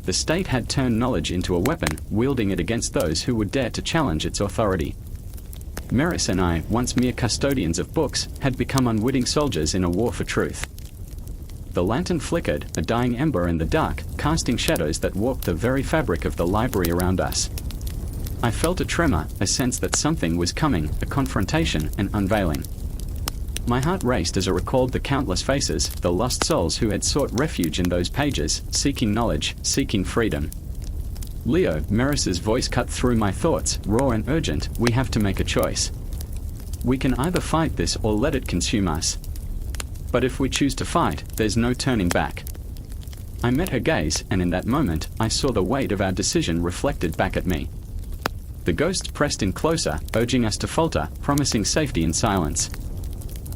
A: The state had turned knowledge into a weapon, wielding it against those who would dare to challenge its authority. Maris and I, once mere custodians of books, had become unwitting soldiers in a war for truth. The lantern flickered, a dying ember in the dark, casting shadows that warped the very fabric of the library around us. I felt a tremor, a sense that something was coming, a confrontation, an unveiling. My heart raced as I recalled the countless faces, the lost souls who had sought refuge in those pages, seeking knowledge, seeking freedom. Leo, Maris's voice cut through my thoughts, raw and urgent, we have to make a choice. We can either fight this or let it consume us. But if we choose to fight, there's no turning back. I met her gaze, and in that moment, I saw the weight of our decision reflected back at me. The ghosts pressed in closer, urging us to falter, promising safety in silence.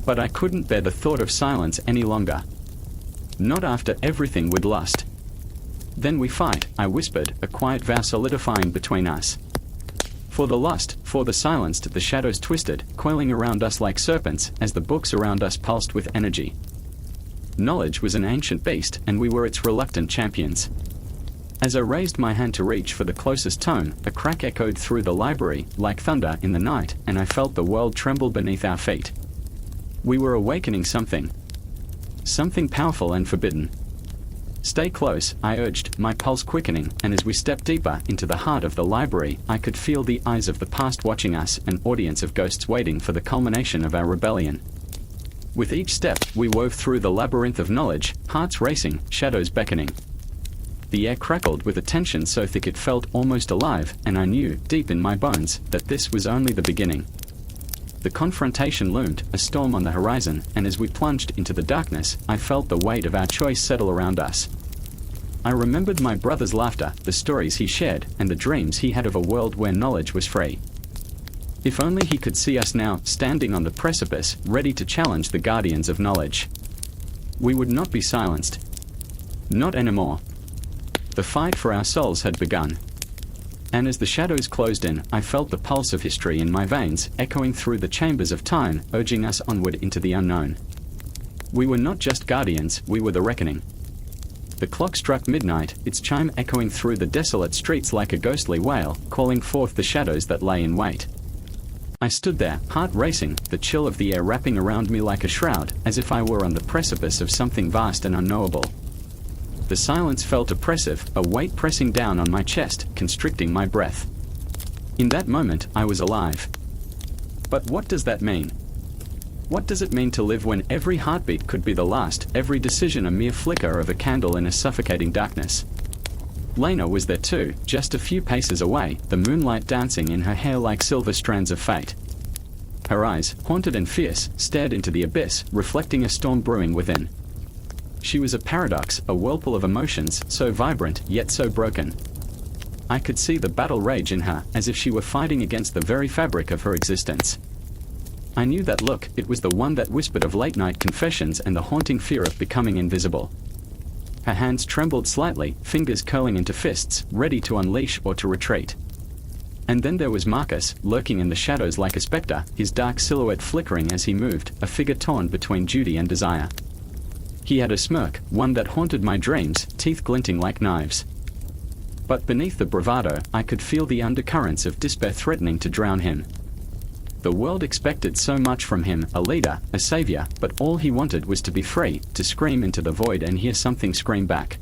A: But I couldn't bear the thought of silence any longer. Not after everything we'd lost. Then we fight, I whispered, a quiet vow solidifying between us. For the lost, for the silenced, the shadows twisted, coiling around us like serpents, as the books around us pulsed with energy. Knowledge was an ancient beast, and we were its reluctant champions. As I raised my hand to reach for the closest tone, a crack echoed through the library, like thunder in the night, and I felt the world tremble beneath our feet. We were awakening something. Something powerful and forbidden. Stay close, I urged, my pulse quickening, and as we stepped deeper into the heart of the library, I could feel the eyes of the past watching us, an audience of ghosts waiting for the culmination of our rebellion. With each step, we wove through the labyrinth of knowledge, hearts racing, shadows beckoning. The air crackled with a tension so thick it felt almost alive, and I knew, deep in my bones, that this was only the beginning. The confrontation loomed, a storm on the horizon, and as we plunged into the darkness, I felt the weight of our choice settle around us. I remembered my brother's laughter, the stories he shared, and the dreams he had of a world where knowledge was free. If only he could see us now, standing on the precipice, ready to challenge the guardians of knowledge. We would not be silenced. Not anymore. The fight for our souls had begun. And as the shadows closed in, I felt the pulse of history in my veins, echoing through the chambers of time, urging us onward into the unknown. We were not just guardians, we were the reckoning. The clock struck midnight, its chime echoing through the desolate streets like a ghostly wail, calling forth the shadows that lay in wait. I stood there, heart racing, the chill of the air wrapping around me like a shroud, as if I were on the precipice of something vast and unknowable. The silence felt oppressive, a weight pressing down on my chest, constricting my breath. In that moment, I was alive. But what does that mean? What does it mean to live when every heartbeat could be the last, every decision a mere flicker of a candle in a suffocating darkness? Lena was there too, just a few paces away, the moonlight dancing in her hair like silver strands of fate. Her eyes, haunted and fierce, stared into the abyss, reflecting a storm brewing within. She was a paradox, a whirlpool of emotions, so vibrant, yet so broken. I could see the battle rage in her, as if she were fighting against the very fabric of her existence. I knew that look, it was the one that whispered of late-night confessions and the haunting fear of becoming invisible. Her hands trembled slightly, fingers curling into fists, ready to unleash or to retreat. And then there was Marcus, lurking in the shadows like a spectre, his dark silhouette flickering as he moved, a figure torn between duty and desire. He had a smirk, one that haunted my dreams, teeth glinting like knives. But beneath the bravado, I could feel the undercurrents of despair threatening to drown him. The world expected so much from him, a leader, a savior, but all he wanted was to be free, to scream into the void and hear something scream back.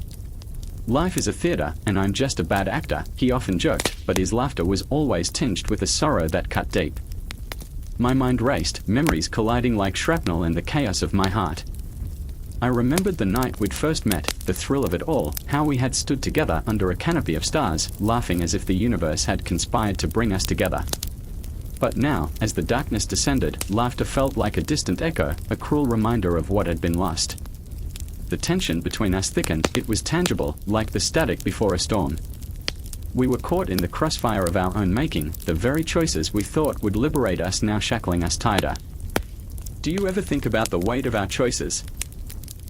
A: Life is a theater, and I'm just a bad actor, he often joked, but his laughter was always tinged with a sorrow that cut deep. My mind raced, memories colliding like shrapnel in the chaos of my heart. I remembered the night we'd first met, the thrill of it all, how we had stood together under a canopy of stars, laughing as if the universe had conspired to bring us together. But now, as the darkness descended, laughter felt like a distant echo, a cruel reminder of what had been lost. The tension between us thickened, it was tangible, like the static before a storm. We were caught in the crossfire of our own making, the very choices we thought would liberate us now shackling us tighter. Do you ever think about the weight of our choices?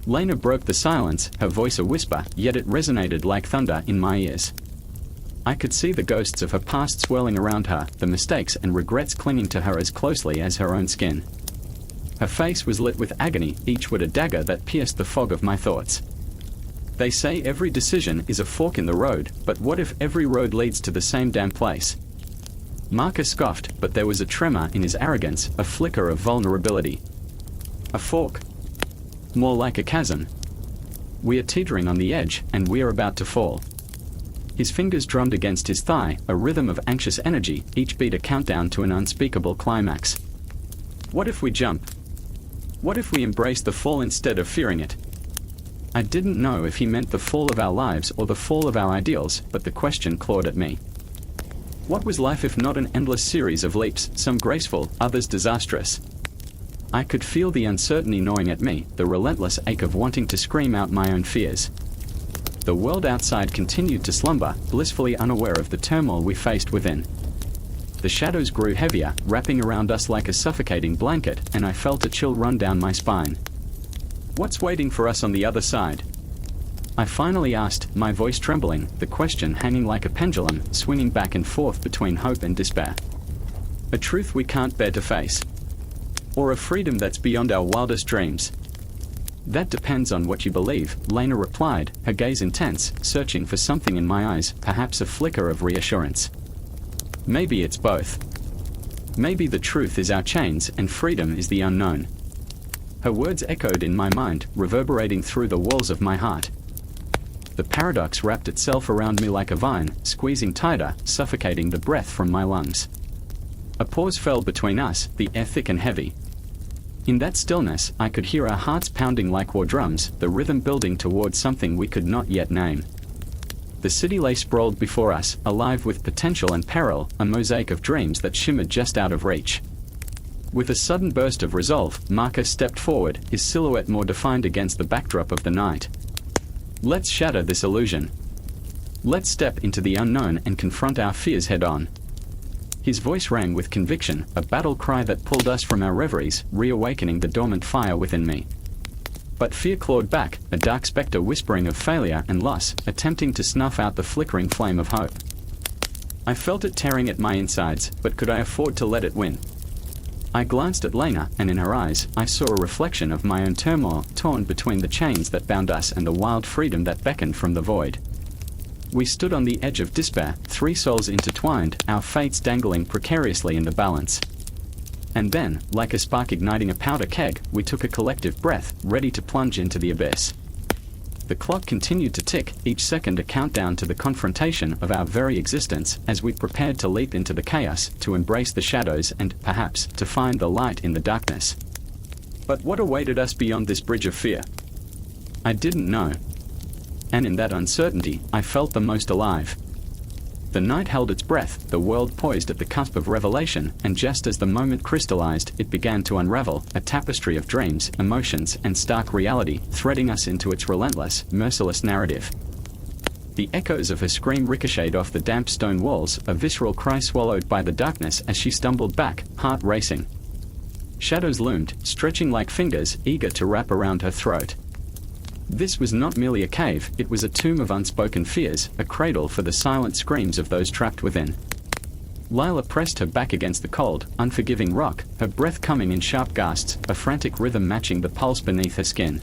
A: Lena broke the silence, her voice a whisper, yet it resonated like thunder in my ears. I could see the ghosts of her past swirling around her, the mistakes and regrets clinging to her as closely as her own skin. Her face was lit with agony, each with a dagger that pierced the fog of my thoughts. They say every decision is a fork in the road, but what if every road leads to the same damn place? Marcus scoffed, but there was a tremor in his arrogance, a flicker of vulnerability. A fork? More like a chasm. We are teetering on the edge, and we are about to fall. His fingers drummed against his thigh, a rhythm of anxious energy, each beat a countdown to an unspeakable climax. What if we jump? What if we embrace the fall instead of fearing it? I didn't know if he meant the fall of our lives or the fall of our ideals, but the question clawed at me. What was life if not an endless series of leaps, some graceful, others disastrous? I could feel the uncertainty gnawing at me, the relentless ache of wanting to scream out my own fears. The world outside continued to slumber, blissfully unaware of the turmoil we faced within. The shadows grew heavier, wrapping around us like a suffocating blanket, and I felt a chill run down my spine. What's waiting for us on the other side? I finally asked, my voice trembling, the question hanging like a pendulum, swinging back and forth between hope and despair. A truth we can't bear to face. Or a freedom that's beyond our wildest dreams. That depends on what you believe, Lena replied, her gaze intense, searching for something in my eyes, perhaps a flicker of reassurance. Maybe it's both. Maybe the truth is our chains and freedom is the unknown. Her words echoed in my mind, reverberating through the walls of my heart. The paradox wrapped itself around me like a vine, squeezing tighter, suffocating the breath from my lungs. A pause fell between us, the air thick and heavy. In that stillness, I could hear our hearts pounding like war drums, the rhythm building towards something we could not yet name. The city lay sprawled before us, alive with potential and peril, a mosaic of dreams that shimmered just out of reach. With a sudden burst of resolve, Marcus stepped forward, his silhouette more defined against the backdrop of the night. Let's shatter this illusion. Let's step into the unknown and confront our fears head-on. His voice rang with conviction, a battle cry that pulled us from our reveries, reawakening the dormant fire within me. But fear clawed back, a dark spectre whispering of failure and loss, attempting to snuff out the flickering flame of hope. I felt it tearing at my insides, but could I afford to let it win? I glanced at Lena, and in her eyes, I saw a reflection of my own turmoil, torn between the chains that bound us and the wild freedom that beckoned from the void. We stood on the edge of despair, three souls intertwined, our fates dangling precariously in the balance. And then, like a spark igniting a powder keg, we took a collective breath, ready to plunge into the abyss. The clock continued to tick, each second a countdown to the confrontation of our very existence, as we prepared to leap into the chaos, to embrace the shadows and, perhaps, to find the light in the darkness. But what awaited us beyond this bridge of fear? I didn't know. And in that uncertainty, I felt the most alive. The night held its breath, the world poised at the cusp of revelation, and just as the moment crystallized, it began to unravel, a tapestry of dreams, emotions, and stark reality, threading us into its relentless, merciless narrative. The echoes of her scream ricocheted off the damp stone walls, a visceral cry swallowed by the darkness as she stumbled back, heart racing. Shadows loomed, stretching like fingers, eager to wrap around her throat. This was not merely a cave, it was a tomb of unspoken fears, a cradle for the silent screams of those trapped within. Lila pressed her back against the cold, unforgiving rock, her breath coming in sharp gasps, a frantic rhythm matching the pulse beneath her skin.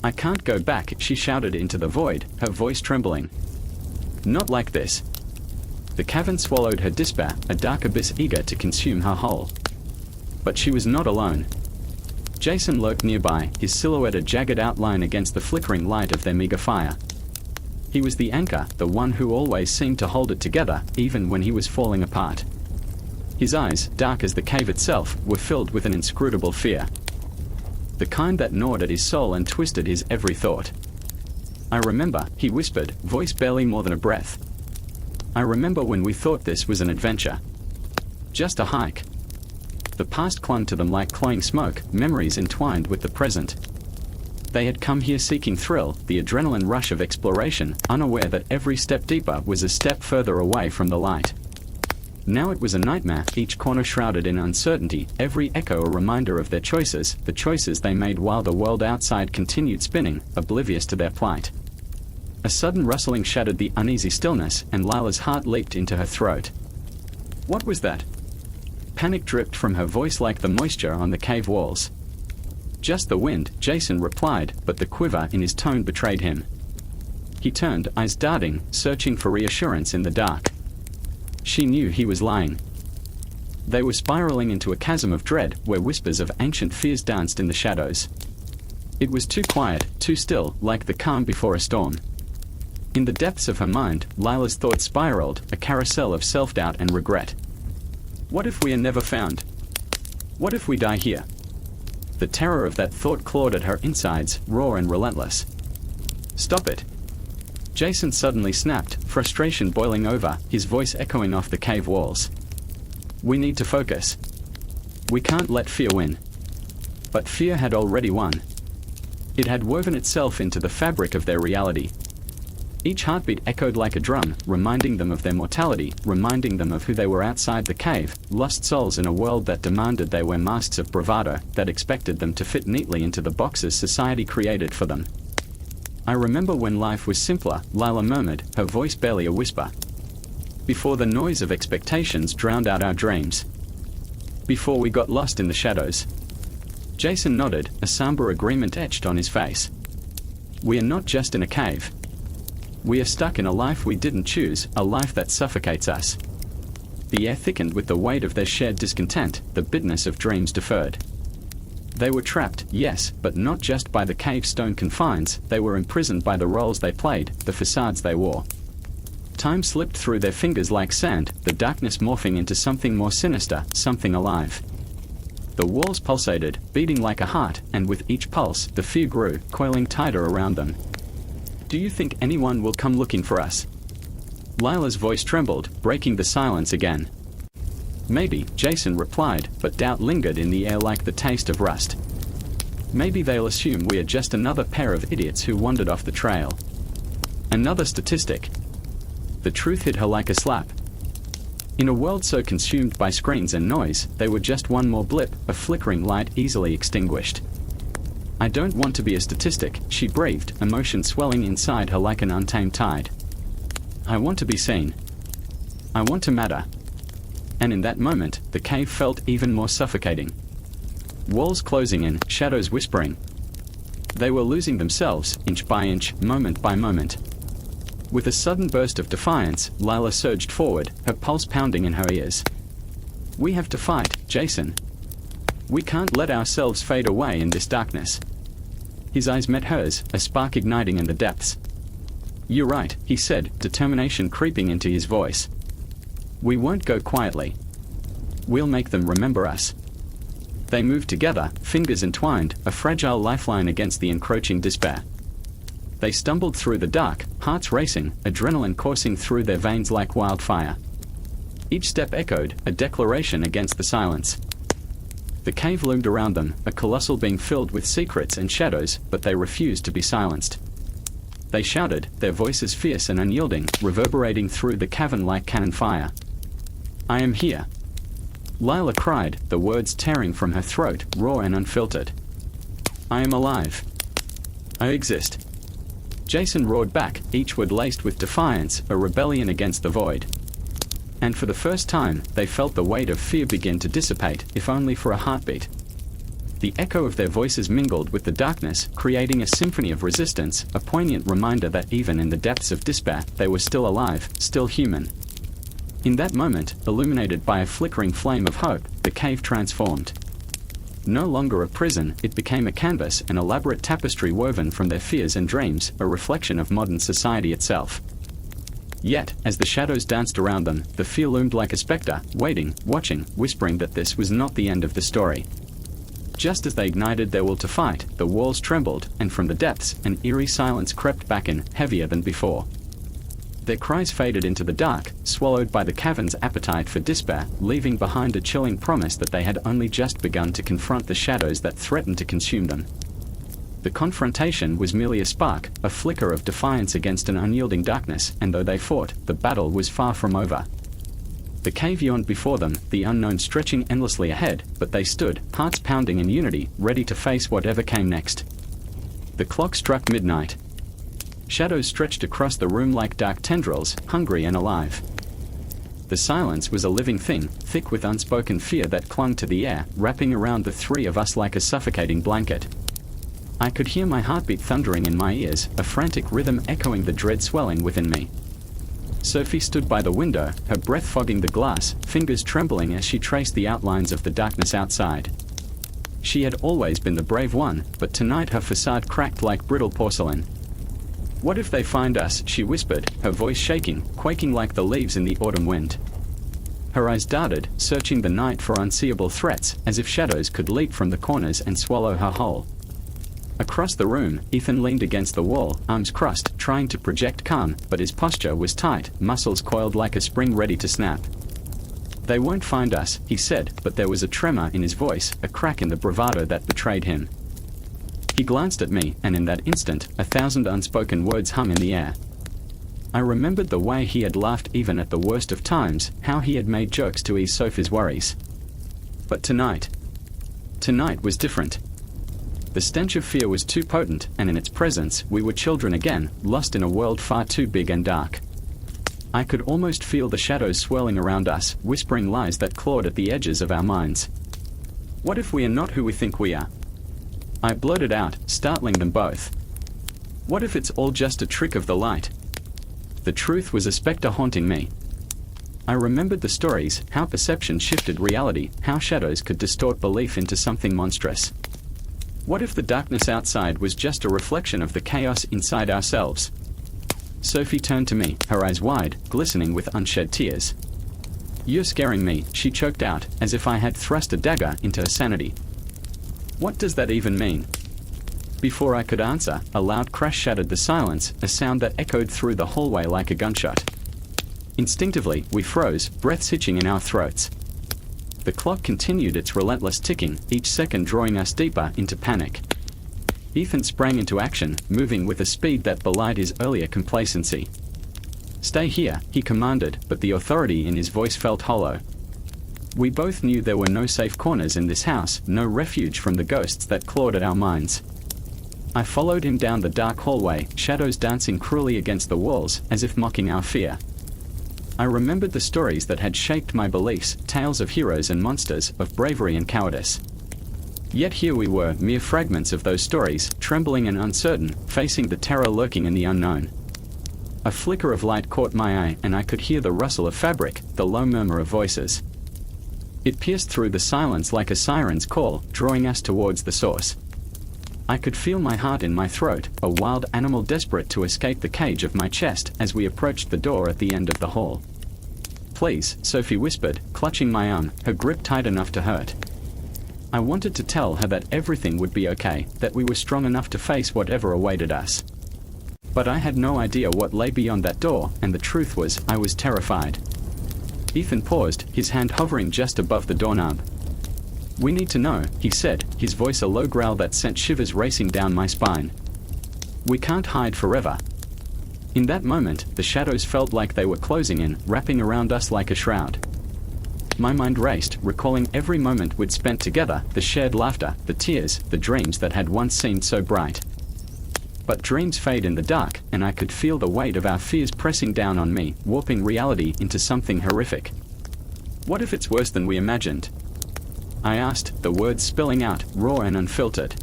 A: "I can't go back," she shouted into the void, her voice trembling. "Not like this." The cavern swallowed her despair, a dark abyss eager to consume her whole. But she was not alone. Jason lurked nearby, his silhouette a jagged outline against the flickering light of their meager fire. He was the anchor, the one who always seemed to hold it together, even when he was falling apart. His eyes, dark as the cave itself, were filled with an inscrutable fear. The kind that gnawed at his soul and twisted his every thought. "I remember," he whispered, voice barely more than a breath. "I remember when we thought this was an adventure. Just a hike." The past clung to them like cloying smoke, memories entwined with the present. They had come here seeking thrill, the adrenaline rush of exploration, unaware that every step deeper was a step further away from the light. Now it was a nightmare, each corner shrouded in uncertainty, every echo a reminder of their choices, the choices they made while the world outside continued spinning, oblivious to their plight. A sudden rustling shattered the uneasy stillness, and Lila's heart leaped into her throat. What was that? Panic dripped from her voice like the moisture on the cave walls. "Just the wind," Jason replied, but the quiver in his tone betrayed him. He turned, eyes darting, searching for reassurance in the dark. She knew he was lying. They were spiraling into a chasm of dread, where whispers of ancient fears danced in the shadows. It was too quiet, too still, like the calm before a storm. In the depths of her mind, Lila's thoughts spiraled, a carousel of self-doubt and regret. What if we are never found? What if we die here? The terror of that thought clawed at her insides, raw and relentless. "Stop it!" Jason suddenly snapped, frustration boiling over, his voice echoing off the cave walls. "We need to focus. We can't let fear win." But fear had already won. It had woven itself into the fabric of their reality. Each heartbeat echoed like a drum, reminding them of their mortality, reminding them of who they were outside the cave, lost souls in a world that demanded they wear masks of bravado, that expected them to fit neatly into the boxes society created for them. "I remember when life was simpler," Lila murmured, her voice barely a whisper. "Before the noise of expectations drowned out our dreams. Before we got lost in the shadows." Jason nodded, a somber agreement etched on his face. "We are not just in a cave. We are stuck in a life we didn't choose, a life that suffocates us." The air thickened with the weight of their shared discontent, the bitterness of dreams deferred. They were trapped, yes, but not just by the cave stone confines, they were imprisoned by the roles they played, the facades they wore. Time slipped through their fingers like sand, the darkness morphing into something more sinister, something alive. The walls pulsated, beating like a heart, and with each pulse, the fear grew, coiling tighter around them. "Do you think anyone will come looking for us?" Lila's voice trembled, breaking the silence again. "Maybe," Jason replied, but doubt lingered in the air like the taste of rust. Maybe they'll assume we are just another pair of idiots who wandered off the trail. Another statistic. The truth hit her like a slap. In a world so consumed by screens and noise, they were just one more blip, a flickering light easily extinguished. I don't want to be a statistic, she breathed, emotion swelling inside her like an untamed tide. I want to be seen. I want to matter. And in that moment, the cave felt even more suffocating. Walls closing in, shadows whispering. They were losing themselves, inch by inch, moment by moment. With a sudden burst of defiance, Lila surged forward, her pulse pounding in her ears. We have to fight, Jason. We can't let ourselves fade away in this darkness. His eyes met hers, a spark igniting in the depths. You're right, he said, determination creeping into his voice. We won't go quietly. We'll make them remember us. They moved together, fingers entwined, a fragile lifeline against the encroaching despair. They stumbled through the dark, hearts racing, adrenaline coursing through their veins like wildfire. Each step echoed, a declaration against the silence. The cave loomed around them, a colossal being filled with secrets and shadows, but they refused to be silenced. They shouted, their voices fierce and unyielding, reverberating through the cavern like cannon fire. I am here. Lila cried, the words tearing from her throat, raw and unfiltered. I am alive. I exist. Jason roared back, each word laced with defiance, a rebellion against the void. And for the first time, they felt the weight of fear begin to dissipate, if only for a heartbeat. The echo of their voices mingled with the darkness, creating a symphony of resistance, a poignant reminder that even in the depths of despair, they were still alive, still human. In that moment, illuminated by a flickering flame of hope, the cave transformed. No longer a prison, it became a canvas, an elaborate tapestry woven from their fears and dreams, a reflection of modern society itself. Yet, as the shadows danced around them, the fear loomed like a specter, waiting, watching, whispering that this was not the end of the story. Just as they ignited their will to fight, the walls trembled, and from the depths, an eerie silence crept back in, heavier than before. Their cries faded into the dark, swallowed by the cavern's appetite for despair, leaving behind a chilling promise that they had only just begun to confront the shadows that threatened to consume them. The confrontation was merely a spark, a flicker of defiance against an unyielding darkness, and though they fought, the battle was far from over. The cave yawned before them, the unknown stretching endlessly ahead, but they stood, hearts pounding in unity, ready to face whatever came next. The clock struck midnight. Shadows stretched across the room like dark tendrils, hungry and alive. The silence was a living thing, thick with unspoken fear that clung to the air, wrapping around the three of us like a suffocating blanket. I could hear my heartbeat thundering in my ears, a frantic rhythm echoing the dread swelling within me. Sophie stood by the window, her breath fogging the glass, fingers trembling as she traced the outlines of the darkness outside. She had always been the brave one, but tonight her facade cracked like brittle porcelain. What if they find us, she whispered, her voice shaking, quaking like the leaves in the autumn wind. Her eyes darted, searching the night for unseeable threats, as if shadows could leap from the corners and swallow her whole. Across the room, Ethan leaned against the wall, arms crossed, trying to project calm, but his posture was tight, muscles coiled like a spring ready to snap. They won't find us, he said, but there was a tremor in his voice, a crack in the bravado that betrayed him. He glanced at me, and in that instant, 1,000 unspoken words hung in the air. I remembered the way he had laughed even at the worst of times, how he had made jokes to ease Sophie's worries. But tonight was different. The stench of fear was too potent, and in its presence, we were children again, lost in a world far too big and dark. I could almost feel the shadows swirling around us, whispering lies that clawed at the edges of our minds. What if we are not who we think we are? I blurted out, startling them both. What if it's all just a trick of the light? The truth was a specter haunting me. I remembered the stories, how perception shifted reality, how shadows could distort belief into something monstrous. What if the darkness outside was just a reflection of the chaos inside ourselves? Sophie turned to me, her eyes wide, glistening with unshed tears. You're scaring me, she choked out, as if I had thrust a dagger into her sanity. What does that even mean? Before I could answer, a loud crash shattered the silence, a sound that echoed through the hallway like a gunshot. Instinctively, we froze, breaths hitching in our throats. The clock continued its relentless ticking, each second drawing us deeper into panic. Ethan sprang into action, moving with a speed that belied his earlier complacency. "Stay here," he commanded, but the authority in his voice felt hollow. We both knew there were no safe corners in this house, no refuge from the ghosts that clawed at our minds. I followed him down the dark hallway, shadows dancing cruelly against the walls, as if mocking our fear. I remembered the stories that had shaped my beliefs, tales of heroes and monsters, of bravery and cowardice. Yet here we were, mere fragments of those stories, trembling and uncertain, facing the terror lurking in the unknown. A flicker of light caught my eye, and I could hear the rustle of fabric, the low murmur of voices. It pierced through the silence like a siren's call, drawing us towards the source. I could feel my heart in my throat, a wild animal desperate to escape the cage of my chest as we approached the door at the end of the hall. "Please," Sophie whispered, clutching my arm, her grip tight enough to hurt. I wanted to tell her that everything would be okay, that we were strong enough to face whatever awaited us. But I had no idea what lay beyond that door, and the truth was, I was terrified. Ethan paused, his hand hovering just above the doorknob. "We need to know," he said, his voice a low growl that sent shivers racing down my spine. "We can't hide forever." In that moment, the shadows felt like they were closing in, wrapping around us like a shroud. My mind raced, recalling every moment we'd spent together, the shared laughter, the tears, the dreams that had once seemed so bright. But dreams fade in the dark, and I could feel the weight of our fears pressing down on me, warping reality into something horrific. "What if it's worse than we imagined?" I asked, the words spilling out, raw and unfiltered.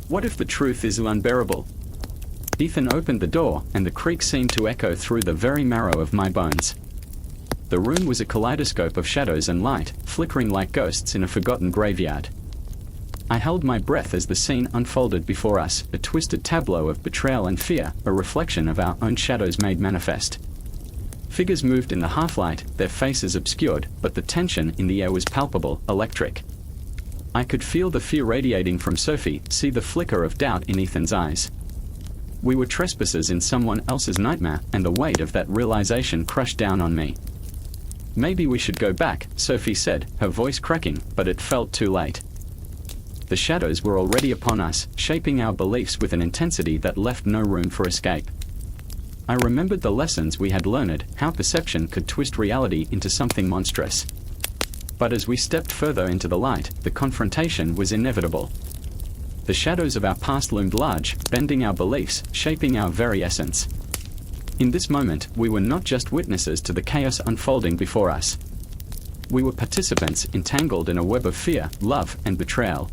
A: "What if the truth is unbearable?" Ethan opened the door, and the creak seemed to echo through the very marrow of my bones. The room was a kaleidoscope of shadows and light, flickering like ghosts in a forgotten graveyard. I held my breath as the scene unfolded before us, a twisted tableau of betrayal and fear, a reflection of our own shadows made manifest. Figures moved in the half-light, their faces obscured, but the tension in the air was palpable, electric. I could feel the fear radiating from Sophie, see the flicker of doubt in Ethan's eyes. We were trespassers in someone else's nightmare, and the weight of that realization crushed down on me. "Maybe we should go back," Sophie said, her voice cracking, but it felt too late. The shadows were already upon us, shaping our beliefs with an intensity that left no room for escape. I remembered the lessons we had learned, how perception could twist reality into something monstrous. But as we stepped further into the light, the confrontation was inevitable. The shadows of our past loomed large, bending our beliefs, shaping our very essence. In this moment, we were not just witnesses to the chaos unfolding before us. We were participants entangled in a web of fear, love, and betrayal.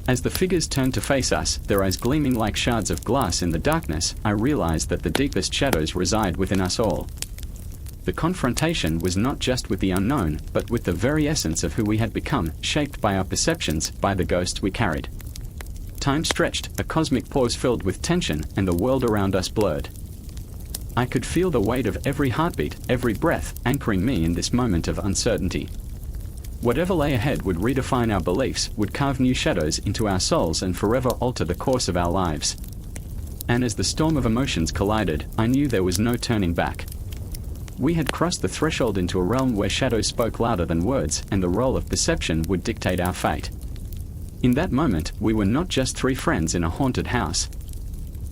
A: As the figures turned to face us, their eyes gleaming like shards of glass in the darkness, I realized that the deepest shadows reside within us all. The confrontation was not just with the unknown, but with the very essence of who we had become, shaped by our perceptions, by the ghosts we carried. Time stretched, a cosmic pause filled with tension, and the world around us blurred. I could feel the weight of every heartbeat, every breath, anchoring me in this moment of uncertainty. Whatever lay ahead would redefine our beliefs, would carve new shadows into our souls and forever alter the course of our lives. And as the storm of emotions collided, I knew there was no turning back. We had crossed the threshold into a realm where shadows spoke louder than words, and the role of perception would dictate our fate. In that moment, we were not just three friends in a haunted house.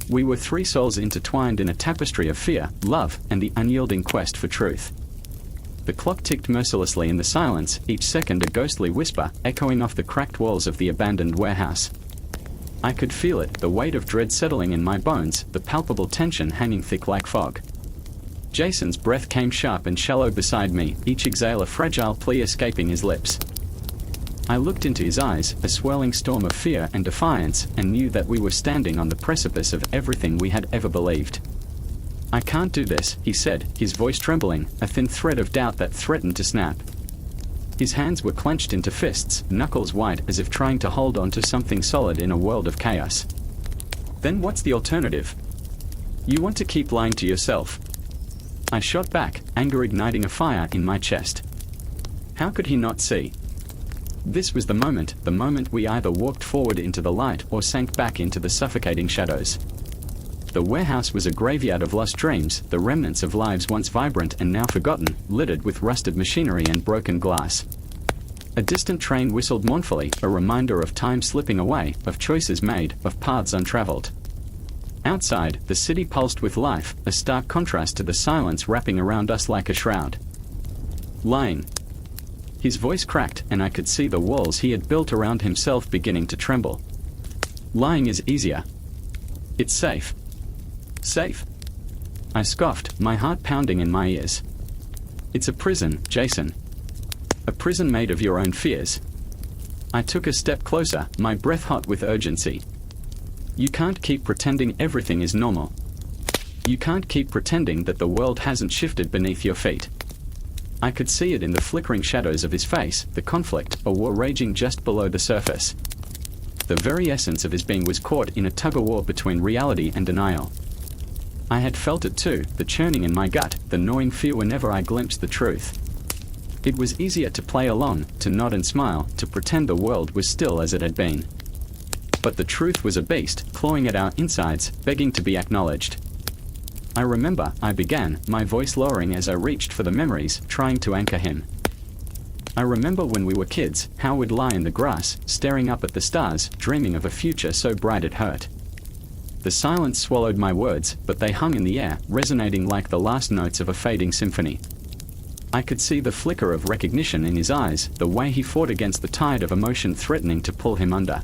A: We were three souls intertwined in a tapestry of fear, love, and the unyielding quest for truth. The clock ticked mercilessly in the silence, each second a ghostly whisper, echoing off the cracked walls of the abandoned warehouse. I could feel it, the weight of dread settling in my bones, the palpable tension hanging thick like fog. Jason's breath came sharp and shallow beside me, each exhale a fragile plea escaping his lips. I looked into his eyes, a swirling storm of fear and defiance, and knew that we were standing on the precipice of everything we had ever believed. "I can't do this," he said, his voice trembling, a thin thread of doubt that threatened to snap. His hands were clenched into fists, knuckles white as if trying to hold on to something solid in a world of chaos. "Then what's the alternative? You want to keep lying to yourself?" I shot back, anger igniting a fire in my chest. How could he not see? This was the moment we either walked forward into the light or sank back into the suffocating shadows. The warehouse was a graveyard of lost dreams, the remnants of lives once vibrant and now forgotten, littered with rusted machinery and broken glass. A distant train whistled mournfully, a reminder of time slipping away, of choices made, of paths untraveled. Outside, the city pulsed with life, a stark contrast to the silence wrapping around us like a shroud. Lying. His voice cracked, and I could see the walls he had built around himself beginning to tremble. Lying is easier. It's safe. Safe? I scoffed, my heart pounding in my ears. It's a prison, Jason. A prison made of your own fears. I took a step closer, my breath hot with urgency. You can't keep pretending everything is normal. You can't keep pretending that the world hasn't shifted beneath your feet. I could see it in the flickering shadows of his face, the conflict, a war raging just below the surface. The very essence of his being was caught in a tug-of-war between reality and denial. I had felt it too, the churning in my gut, the gnawing fear whenever I glimpsed the truth. It was easier to play along, to nod and smile, to pretend the world was still as it had been. But the truth was a beast, clawing at our insides, begging to be acknowledged. I remember, I began, my voice lowering as I reached for the memories, trying to anchor him. I remember when we were kids, how we'd lie in the grass, staring up at the stars, dreaming of a future so bright it hurt. The silence swallowed my words, but they hung in the air, resonating like the last notes of a fading symphony. I could see the flicker of recognition in his eyes, the way he fought against the tide of emotion threatening to pull him under.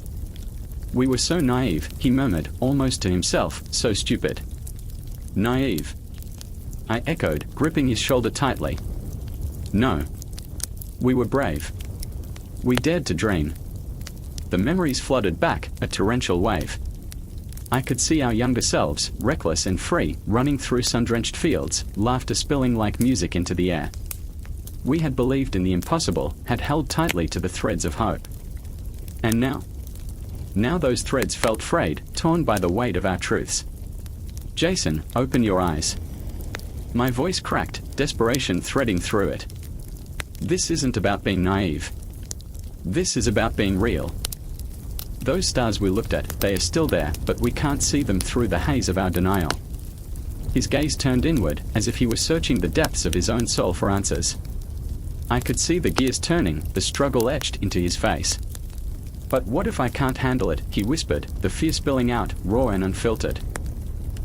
A: We were so naive, he murmured, almost to himself, so stupid. Naive. I echoed, gripping his shoulder tightly. No. We were brave. We dared to dream. The memories flooded back, a torrential wave. I could see our younger selves, reckless and free, running through sun-drenched fields, laughter spilling like music into the air. We had believed in the impossible, had held tightly to the threads of hope. And now? Now those threads felt frayed, torn by the weight of our truths. Jason, open your eyes. My voice cracked, desperation threading through it. This isn't about being naive. This is about being real. Those stars we looked at, they are still there, but we can't see them through the haze of our denial. His gaze turned inward, as if he were searching the depths of his own soul for answers. I could see the gears turning, the struggle etched into his face. But what if I can't handle it, he whispered, the fear spilling out, raw and unfiltered.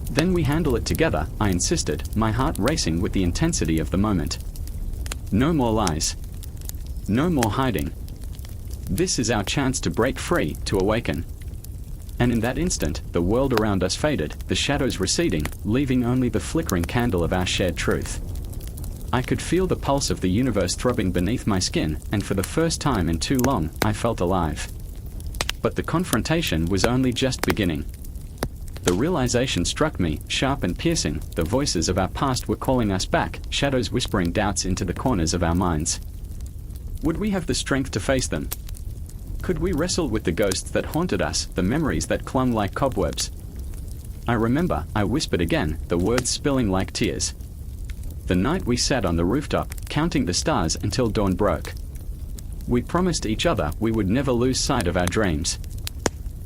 A: Then we handle it together, I insisted, my heart racing with the intensity of the moment. No more lies. No more hiding. This is our chance to break free, to awaken. And in that instant, the world around us faded, the shadows receding, leaving only the flickering candle of our shared truth. I could feel the pulse of the universe throbbing beneath my skin, and for the first time in too long, I felt alive. But the confrontation was only just beginning. The realization struck me, sharp and piercing, the voices of our past were calling us back, shadows whispering doubts into the corners of our minds. Would we have the strength to face them? Could we wrestle with the ghosts that haunted us, the memories that clung like cobwebs? I remember, I whispered again, the words spilling like tears. The night we sat on the rooftop, counting the stars until dawn broke. We promised each other we would never lose sight of our dreams.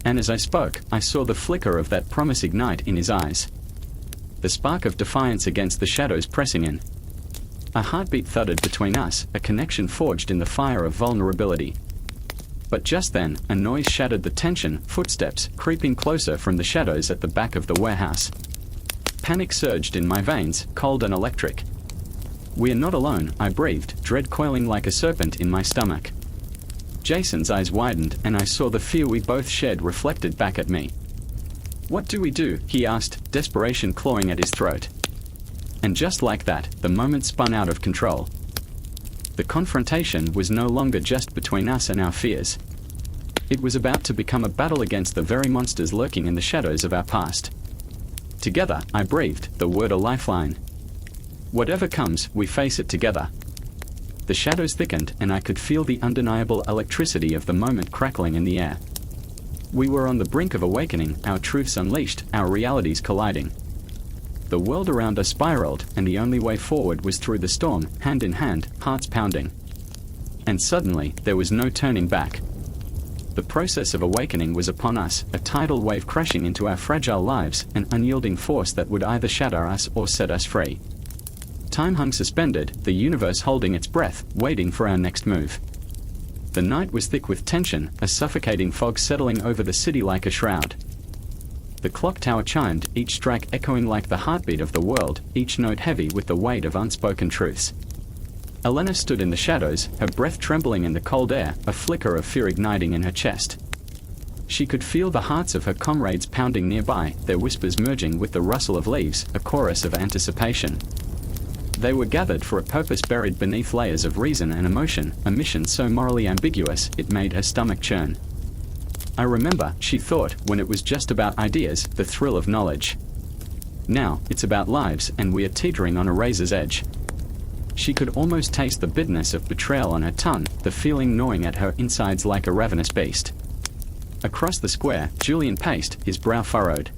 A: And as I spoke, I saw the flicker of that promise ignite in his eyes. The spark of defiance against the shadows pressing in. A heartbeat thudded between us, a connection forged in the fire of vulnerability. But just then, a noise shattered the tension, footsteps, creeping closer from the shadows at the back of the warehouse. Panic surged in my veins, cold and electric. We are not alone, I breathed, dread coiling like a serpent in my stomach. Jason's eyes widened, and I saw the fear we both shared reflected back at me. What do we do? He asked, desperation clawing at his throat. And just like that, the moment spun out of control. The confrontation was no longer just between us and our fears. It was about to become a battle against the very monsters lurking in the shadows of our past. Together, I breathed, the word a lifeline. Whatever comes, we face it together. The shadows thickened, and I could feel the undeniable electricity of the moment crackling in the air. We were on the brink of awakening, our truths unleashed, our realities colliding. The world around us spiraled, and the only way forward was through the storm, hand in hand, hearts pounding. And suddenly, there was no turning back. The process of awakening was upon us, a tidal wave crashing into our fragile lives, an unyielding force that would either shatter us or set us free. Time hung suspended, the universe holding its breath, waiting for our next move. The night was thick with tension, a suffocating fog settling over the city like a shroud. The clock tower chimed, each strike echoing like the heartbeat of the world, each note heavy with the weight of unspoken truths. Elena stood in the shadows, her breath trembling in the cold air, a flicker of fear igniting in her chest. She could feel the hearts of her comrades pounding nearby, their whispers merging with the rustle of leaves, a chorus of anticipation. They were gathered for a purpose buried beneath layers of reason and emotion, a mission so morally ambiguous it made her stomach churn. I remember, she thought, when it was just about ideas, the thrill of knowledge. Now, it's about lives, and we are teetering on a razor's edge. She could almost taste the bitterness of betrayal on her tongue, the feeling gnawing at her insides like a ravenous beast. Across the square, Julian paced, his brow furrowed.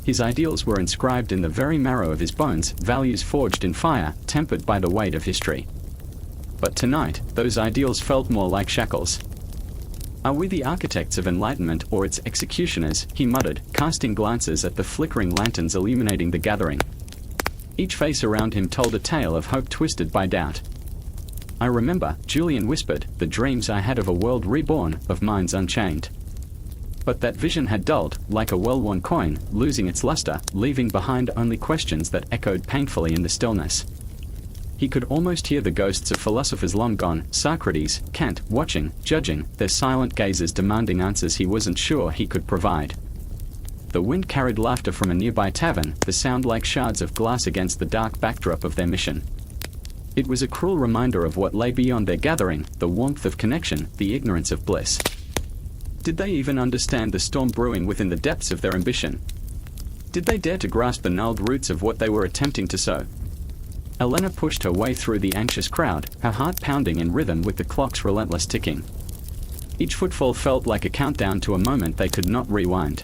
A: His ideals were inscribed in the very marrow of his bones, values forged in fire, tempered by the weight of history. But tonight, those ideals felt more like shackles. Are we the architects of enlightenment or its executioners? He muttered, casting glances at the flickering lanterns illuminating the gathering. Each face around him told a tale of hope twisted by doubt. I remember, Julian whispered, the dreams I had of a world reborn, of minds unchained. But that vision had dulled, like a well-worn coin, losing its luster, leaving behind only questions that echoed painfully in the stillness. He could almost hear the ghosts of philosophers long gone, Socrates, Kant, watching, judging, their silent gazes demanding answers he wasn't sure he could provide. The wind carried laughter from a nearby tavern, the sound like shards of glass against the dark backdrop of their mission. It was a cruel reminder of what lay beyond their gathering, the warmth of connection, the ignorance of bliss. Did they even understand the storm brewing within the depths of their ambition? Did they dare to grasp the gnarled roots of what they were attempting to sow? Elena pushed her way through the anxious crowd, her heart pounding in rhythm with the clock's relentless ticking. Each footfall felt like a countdown to a moment they could not rewind.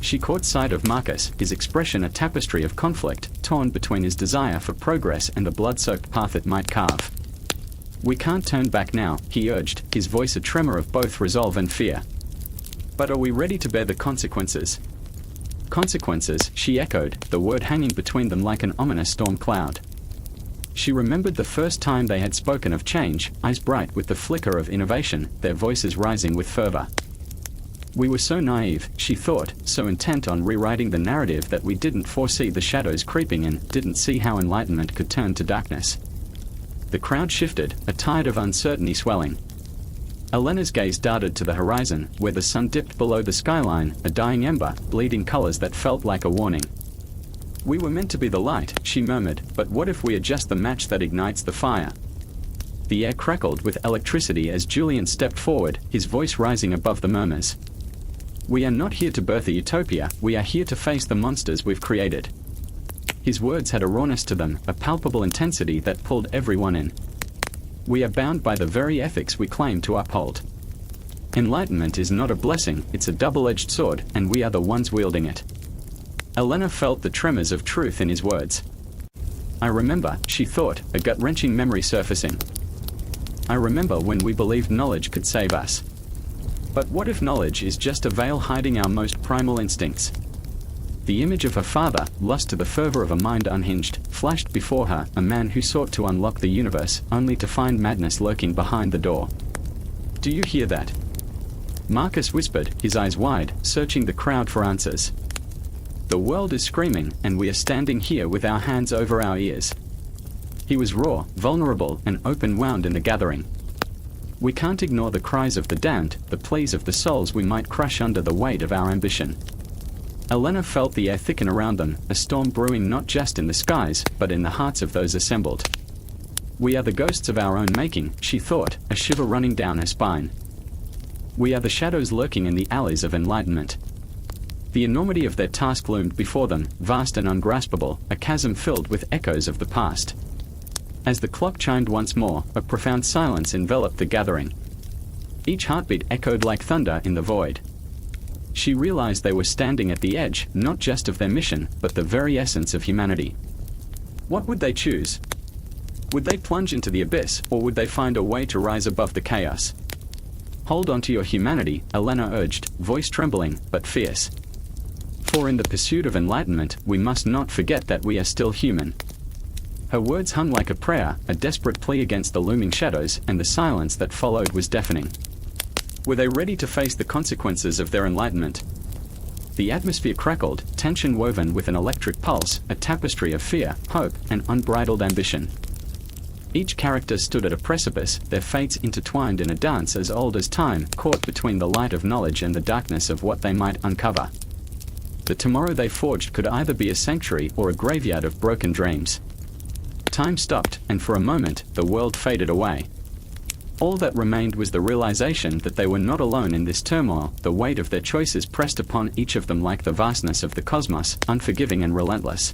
A: She caught sight of Marcus, his expression a tapestry of conflict, torn between his desire for progress and the blood-soaked path it might carve. We can't turn back now, he urged, his voice a tremor of both resolve and fear. But are we ready to bear the consequences? Consequences, she echoed, the word hanging between them like an ominous storm cloud. She remembered the first time they had spoken of change, eyes bright with the flicker of innovation, their voices rising with fervor. We were so naive, she thought, so intent on rewriting the narrative that we didn't foresee the shadows creeping in, didn't see how enlightenment could turn to darkness. The crowd shifted, a tide of uncertainty swelling. Elena's gaze darted to the horizon, where the sun dipped below the skyline, a dying ember, bleeding colors that felt like a warning. We were meant to be the light, she murmured, but what if we are just the match that ignites the fire? The air crackled with electricity as Julian stepped forward, his voice rising above the murmurs. We are not here to birth a utopia, we are here to face the monsters we've created. His words had a rawness to them, a palpable intensity that pulled everyone in. We are bound by the very ethics we claim to uphold. Enlightenment is not a blessing, it's a double-edged sword, and we are the ones wielding it. Elena felt the tremors of truth in his words. I remember, she thought, a gut-wrenching memory surfacing. I remember when we believed knowledge could save us. But what if knowledge is just a veil hiding our most primal instincts? The image of her father, lost to the fervor of a mind unhinged, flashed before her, a man who sought to unlock the universe, only to find madness lurking behind the door. Do you hear that? Marcus whispered, his eyes wide, searching the crowd for answers. The world is screaming, and we are standing here with our hands over our ears. He was raw, vulnerable, and open-wound in the gathering. We can't ignore the cries of the damned, the pleas of the souls we might crush under the weight of our ambition. Elena felt the air thicken around them, a storm brewing not just in the skies, but in the hearts of those assembled. We are the ghosts of our own making, she thought, a shiver running down her spine. We are the shadows lurking in the alleys of enlightenment. The enormity of their task loomed before them, vast and ungraspable, a chasm filled with echoes of the past. As the clock chimed once more, a profound silence enveloped the gathering. Each heartbeat echoed like thunder in the void. She realized they were standing at the edge, not just of their mission, but the very essence of humanity. What would they choose? Would they plunge into the abyss, or would they find a way to rise above the chaos? Hold on to your humanity, Elena urged, voice trembling, but fierce. For in the pursuit of enlightenment, we must not forget that we are still human. Her words hung like a prayer, a desperate plea against the looming shadows, and the silence that followed was deafening. Were they ready to face the consequences of their enlightenment? The atmosphere crackled, tension woven with an electric pulse, a tapestry of fear, hope, and unbridled ambition. Each character stood at a precipice, their fates intertwined in a dance as old as time, caught between the light of knowledge and the darkness of what they might uncover. The tomorrow they forged could either be a sanctuary or a graveyard of broken dreams. Time stopped, and for a moment, the world faded away. All that remained was the realization that they were not alone in this turmoil. The weight of their choices pressed upon each of them like the vastness of the cosmos, unforgiving and relentless.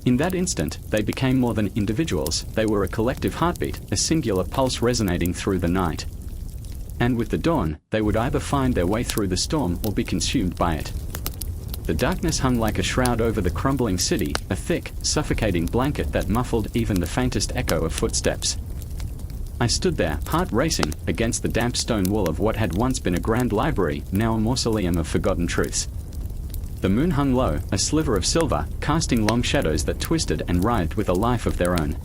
A: In that instant, they became more than individuals. They were a collective heartbeat, a singular pulse resonating through the night. And with the dawn, they would either find their way through the storm or be consumed by it. The darkness hung like a shroud over the crumbling city, a thick, suffocating blanket that muffled even the faintest echo of footsteps. I stood there, heart racing, against the damp stone wall of what had once been a grand library, now a mausoleum of forgotten truths. The moon hung low, a sliver of silver, casting long shadows that twisted and writhed with a life of their own.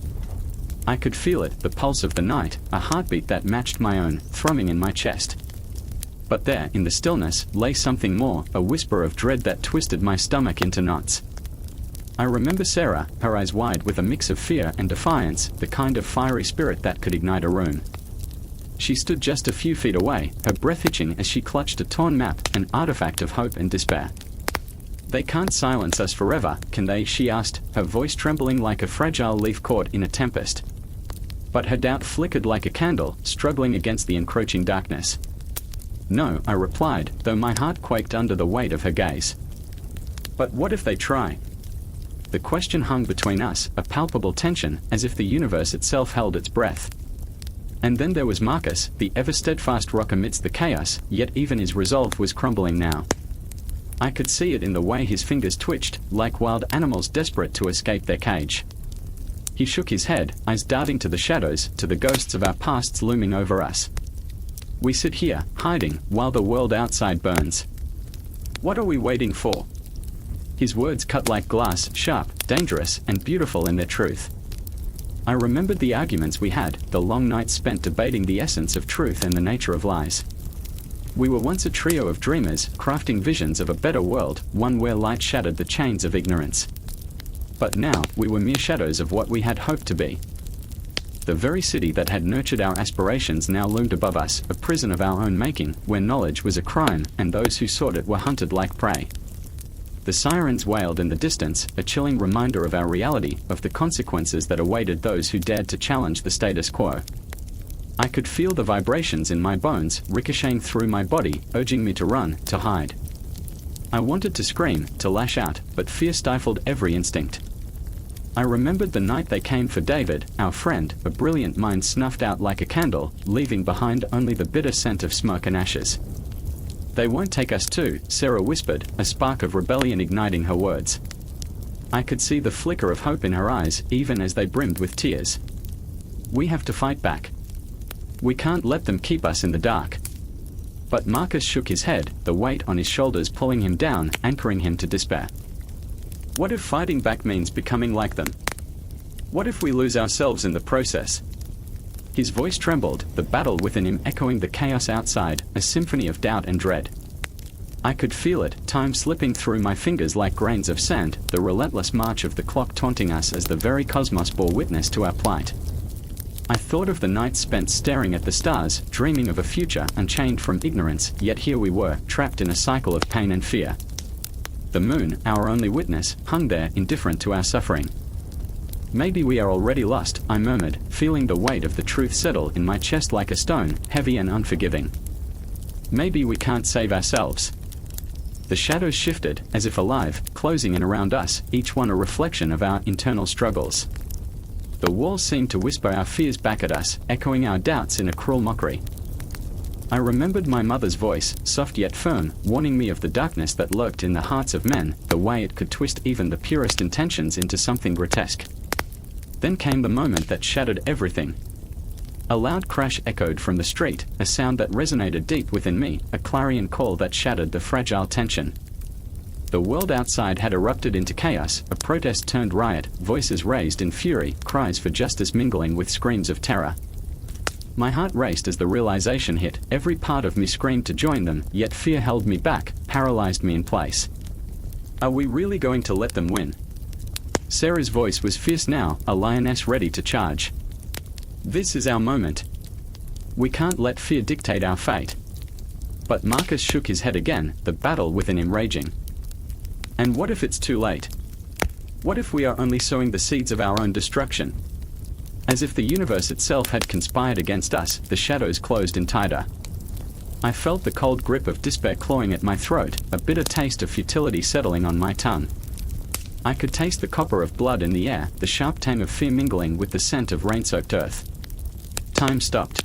A: I could feel it, the pulse of the night, a heartbeat that matched my own, thrumming in my chest. But there, in the stillness, lay something more, a whisper of dread that twisted my stomach into knots. I remember Sarah, her eyes wide with a mix of fear and defiance, the kind of fiery spirit that could ignite a room. She stood just a few feet away, her breath hitching as she clutched a torn map, an artifact of hope and despair. "They can't silence us forever, can they?" she asked, her voice trembling like a fragile leaf caught in a tempest. But her doubt flickered like a candle, struggling against the encroaching darkness. "No," I replied, though my heart quaked under the weight of her gaze. "But what if they try?" The question hung between us, a palpable tension, as if the universe itself held its breath. And then there was Marcus, the ever-steadfast rock amidst the chaos, yet even his resolve was crumbling now. I could see it in the way his fingers twitched, like wild animals desperate to escape their cage. He shook his head, eyes darting to the shadows, to the ghosts of our pasts looming over us. "We sit here, hiding, while the world outside burns. What are we waiting for?" His words cut like glass, sharp, dangerous, and beautiful in their truth. I remembered the arguments we had, the long nights spent debating the essence of truth and the nature of lies. We were once a trio of dreamers, crafting visions of a better world, one where light shattered the chains of ignorance. But now, we were mere shadows of what we had hoped to be. The very city that had nurtured our aspirations now loomed above us, a prison of our own making, where knowledge was a crime, and those who sought it were hunted like prey. The sirens wailed in the distance, a chilling reminder of our reality, of the consequences that awaited those who dared to challenge the status quo. I could feel the vibrations in my bones, ricocheting through my body, urging me to run, to hide. I wanted to scream, to lash out, but fear stifled every instinct. I remembered the night they came for David, our friend, a brilliant mind snuffed out like a candle, leaving behind only the bitter scent of smoke and ashes. "They won't take us too," Sarah whispered, a spark of rebellion igniting her words. I could see the flicker of hope in her eyes, even as they brimmed with tears. "We have to fight back. We can't let them keep us in the dark." But Marcus shook his head, the weight on his shoulders pulling him down, anchoring him to despair. "What if fighting back means becoming like them? What if we lose ourselves in the process?" His voice trembled, the battle within him echoing the chaos outside, a symphony of doubt and dread. I could feel it, time slipping through my fingers like grains of sand, the relentless march of the clock taunting us as the very cosmos bore witness to our plight. I thought of the nights spent staring at the stars, dreaming of a future unchained from ignorance, yet here we were, trapped in a cycle of pain and fear. The moon, our only witness, hung there, indifferent to our suffering. "Maybe we are already lost," I murmured, feeling the weight of the truth settle in my chest like a stone, heavy and unforgiving. "Maybe we can't save ourselves." The shadows shifted, as if alive, closing in around us, each one a reflection of our internal struggles. The walls seemed to whisper our fears back at us, echoing our doubts in a cruel mockery. I remembered my mother's voice, soft yet firm, warning me of the darkness that lurked in the hearts of men, the way it could twist even the purest intentions into something grotesque. Then came the moment that shattered everything. A loud crash echoed from the street, a sound that resonated deep within me, a clarion call that shattered the fragile tension. The world outside had erupted into chaos, a protest turned riot, voices raised in fury, cries for justice mingling with screams of terror. My heart raced as the realization hit. Every part of me screamed to join them, yet fear held me back, paralyzed me in place. Are we really going to let them win? Sarah's voice was fierce now, a lioness ready to charge. This is our moment. We can't let fear dictate our fate. But Marcus shook his head again, the battle within him raging. And what if it's too late? What if we are only sowing the seeds of our own destruction? As if the universe itself had conspired against us, the shadows closed in tighter. I felt the cold grip of despair clawing at my throat, a bitter taste of futility settling on my tongue. I could taste the copper of blood in the air, the sharp tang of fear mingling with the scent of rain-soaked earth. Time stopped.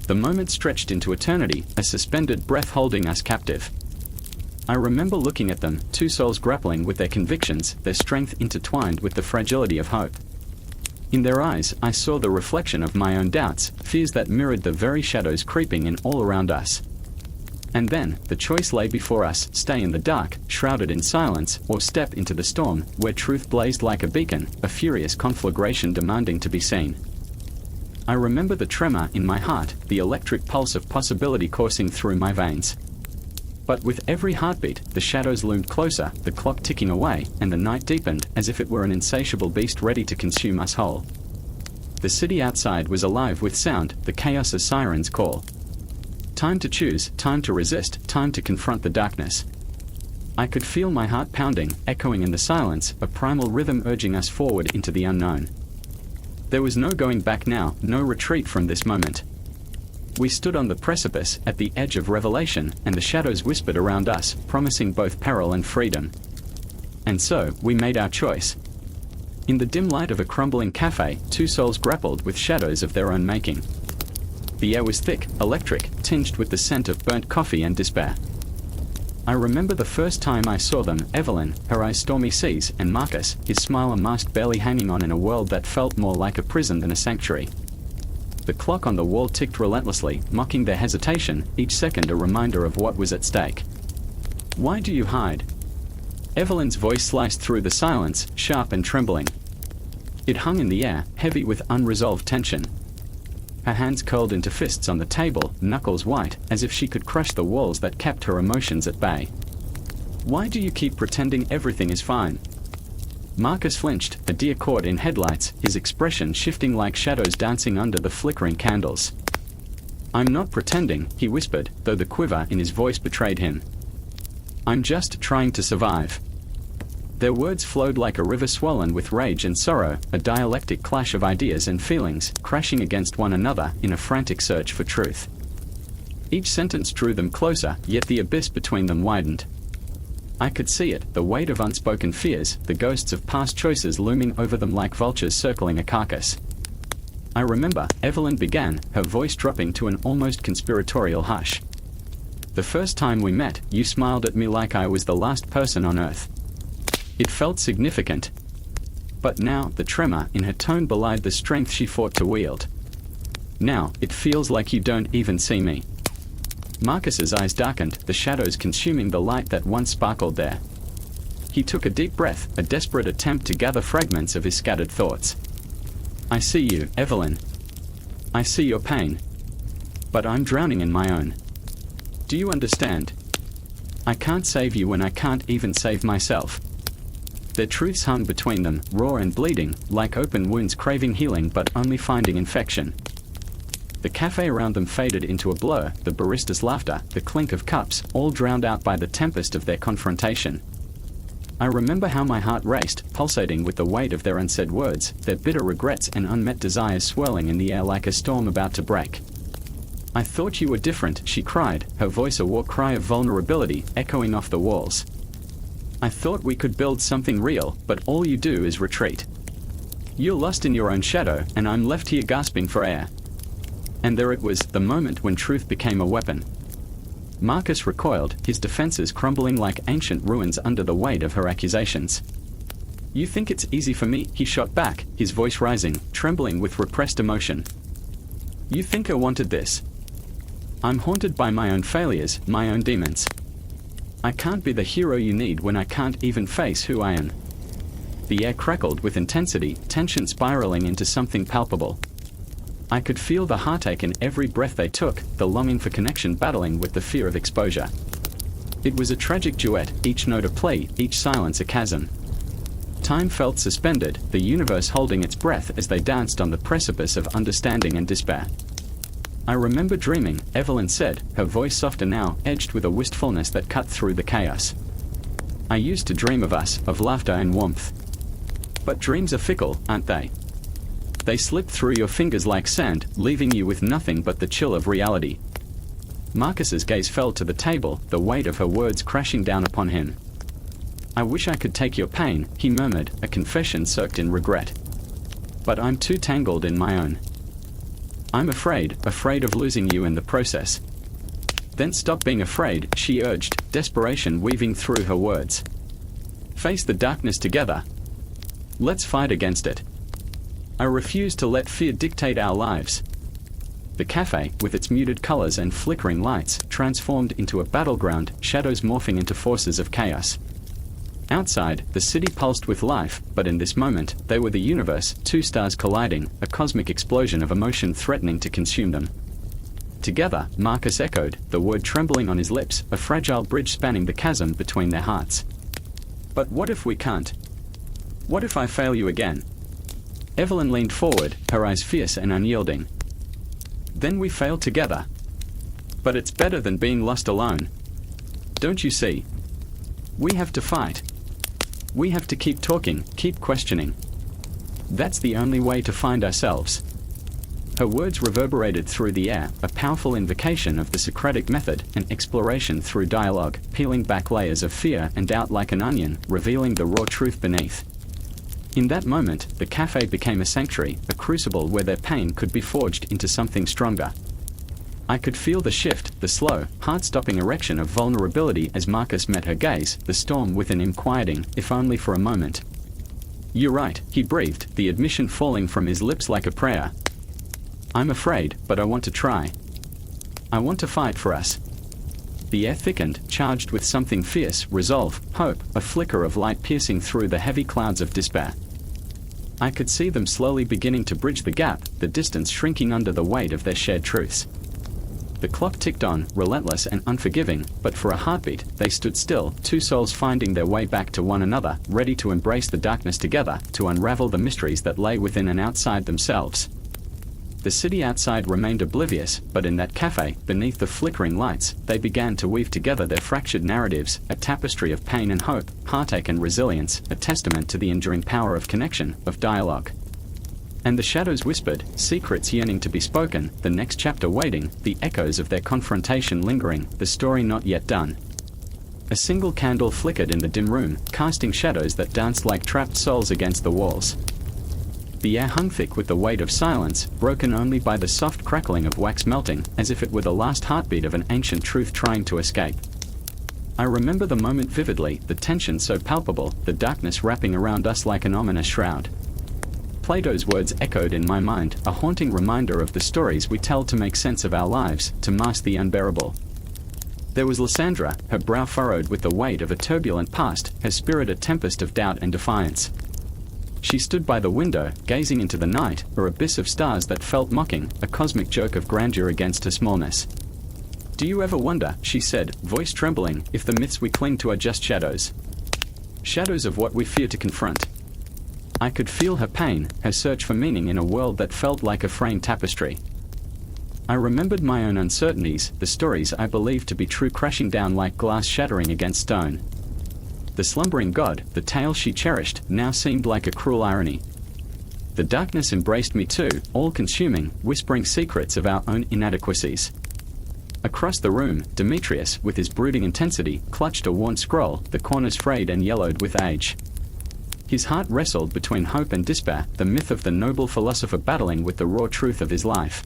A: The moment stretched into eternity, a suspended breath holding us captive. I remember looking at them, two souls grappling with their convictions, their strength intertwined with the fragility of hope. In their eyes, I saw the reflection of my own doubts, fears that mirrored the very shadows creeping in all around us. And then, the choice lay before us: stay in the dark, shrouded in silence, or step into the storm, where truth blazed like a beacon, a furious conflagration demanding to be seen. I remember the tremor in my heart, the electric pulse of possibility coursing through my veins. But with every heartbeat, the shadows loomed closer, the clock ticking away, and the night deepened, as if it were an insatiable beast ready to consume us whole. The city outside was alive with sound, the chaos of sirens' call. Time to choose, time to resist, time to confront the darkness. I could feel my heart pounding, echoing in the silence, a primal rhythm urging us forward into the unknown. There was no going back now, no retreat from this moment. We stood on the precipice, at the edge of revelation, and the shadows whispered around us, promising both peril and freedom. And so, we made our choice. In the dim light of a crumbling cafe, two souls grappled with shadows of their own making. The air was thick, electric, tinged with the scent of burnt coffee and despair. I remember the first time I saw them, Evelyn, her eyes stormy seas, and Marcus, his smile a mask barely hanging on in a world that felt more like a prison than a sanctuary. The clock on the wall ticked relentlessly, mocking their hesitation, each second a reminder of what was at stake. Why do you hide? Evelyn's voice sliced through the silence, sharp and trembling. It hung in the air, heavy with unresolved tension. Her hands curled into fists on the table, knuckles white, as if she could crush the walls that kept her emotions at bay. Why do you keep pretending everything is fine? Marcus flinched, a deer caught in headlights, his expression shifting like shadows dancing under the flickering candles. I'm not pretending, he whispered, though the quiver in his voice betrayed him. I'm just trying to survive. Their words flowed like a river swollen with rage and sorrow, a dialectic clash of ideas and feelings, crashing against one another in a frantic search for truth. Each sentence drew them closer, yet the abyss between them widened. I could see it, the weight of unspoken fears, the ghosts of past choices looming over them like vultures circling a carcass. I remember, Evelyn began, her voice dropping to an almost conspiratorial hush. The first time we met, you smiled at me like I was the last person on earth. It felt significant. But now, the tremor in her tone belied the strength she fought to wield. Now, it feels like you don't even see me. Marcus's eyes darkened, the shadows consuming the light that once sparkled there. He took a deep breath, a desperate attempt to gather fragments of his scattered thoughts. I see you, Evelyn. I see your pain. But I'm drowning in my own. Do you understand? I can't save you when I can't even save myself. Their truths hung between them, raw and bleeding, like open wounds craving healing but only finding infection. The cafe around them faded into a blur, the barista's laughter, the clink of cups, all drowned out by the tempest of their confrontation. I remember how my heart raced, pulsating with the weight of their unsaid words, their bitter regrets and unmet desires swirling in the air like a storm about to break. I thought you were different, she cried, her voice a war cry of vulnerability, echoing off the walls. I thought we could build something real, but all you do is retreat. You're lost in your own shadow, and I'm left here gasping for air. And there it was, the moment when truth became a weapon. Marcus recoiled, his defenses crumbling like ancient ruins under the weight of her accusations. You think it's easy for me, he shot back, his voice rising, trembling with repressed emotion. You think I wanted this? I'm haunted by my own failures, my own demons. I can't be the hero you need when I can't even face who I am. The air crackled with intensity, tension spiraling into something palpable. I could feel the heartache in every breath they took, the longing for connection battling with the fear of exposure. It was a tragic duet, each note a plea, each silence a chasm. Time felt suspended, the universe holding its breath as they danced on the precipice of understanding and despair. I remember dreaming, Evelyn said, her voice softer now, edged with a wistfulness that cut through the chaos. I used to dream of us, of laughter and warmth. But dreams are fickle, aren't they? They slip through your fingers like sand, leaving you with nothing but the chill of reality. Marcus's gaze fell to the table, the weight of her words crashing down upon him. I wish I could take your pain, he murmured, a confession soaked in regret. But I'm too tangled in my own. I'm afraid of losing you in the process. Then stop being afraid, she urged, desperation weaving through her words. Face the darkness together. Let's fight against it. I refuse to let fear dictate our lives. The cafe, with its muted colors and flickering lights, transformed into a battleground, shadows morphing into forces of chaos. Outside, the city pulsed with life, but in this moment, they were the universe, two stars colliding, a cosmic explosion of emotion threatening to consume them. Together, Marcus echoed, the word trembling on his lips, a fragile bridge spanning the chasm between their hearts. But what if we can't? What if I fail you again? Evelyn leaned forward, her eyes fierce and unyielding. Then we fail together. But it's better than being lost alone. Don't you see? We have to fight. We have to keep talking, keep questioning. That's the only way to find ourselves. Her words reverberated through the air, a powerful invocation of the Socratic method, an exploration through dialogue, peeling back layers of fear and doubt like an onion, revealing the raw truth beneath. In that moment, the cafe became a sanctuary, a crucible where their pain could be forged into something stronger. I could feel the shift, the slow, heart-stopping erection of vulnerability as Marcus met her gaze, the storm within him quieting, if only for a moment. You're right, he breathed, the admission falling from his lips like a prayer. I'm afraid, but I want to try. I want to fight for us. The air thickened, charged with something fierce, resolve, hope, a flicker of light piercing through the heavy clouds of despair. I could see them slowly beginning to bridge the gap, the distance shrinking under the weight of their shared truths. The clock ticked on, relentless and unforgiving, but for a heartbeat, they stood still, two souls finding their way back to one another, ready to embrace the darkness together, to unravel the mysteries that lay within and outside themselves. The city outside remained oblivious, but in that cafe, beneath the flickering lights, they began to weave together their fractured narratives, a tapestry of pain and hope, heartache and resilience, a testament to the enduring power of connection, of dialogue. And the shadows whispered, secrets yearning to be spoken, the next chapter waiting, the echoes of their confrontation lingering, the story not yet done. A single candle flickered in the dim room, casting shadows that danced like trapped souls against the walls. The air hung thick with the weight of silence, broken only by the soft crackling of wax melting, as if it were the last heartbeat of an ancient truth trying to escape. I remember the moment vividly, the tension so palpable, the darkness wrapping around us like an ominous shroud. Plato's words echoed in my mind, a haunting reminder of the stories we tell to make sense of our lives, to mask the unbearable. There was Lysandra, her brow furrowed with the weight of a turbulent past, her spirit a tempest of doubt and defiance. She stood by the window, gazing into the night, her abyss of stars that felt mocking, a cosmic joke of grandeur against her smallness. Do you ever wonder, she said, voice trembling, if the myths we cling to are just shadows? Shadows of what we fear to confront. I could feel her pain, her search for meaning in a world that felt like a framed tapestry. I remembered my own uncertainties, the stories I believed to be true crashing down like glass shattering against stone. The slumbering god, the tale she cherished, now seemed like a cruel irony. The darkness embraced me too, all-consuming, whispering secrets of our own inadequacies. Across the room, Demetrius, with his brooding intensity, clutched a worn scroll, the corners frayed and yellowed with age. His heart wrestled between hope and despair, the myth of the noble philosopher battling with the raw truth of his life.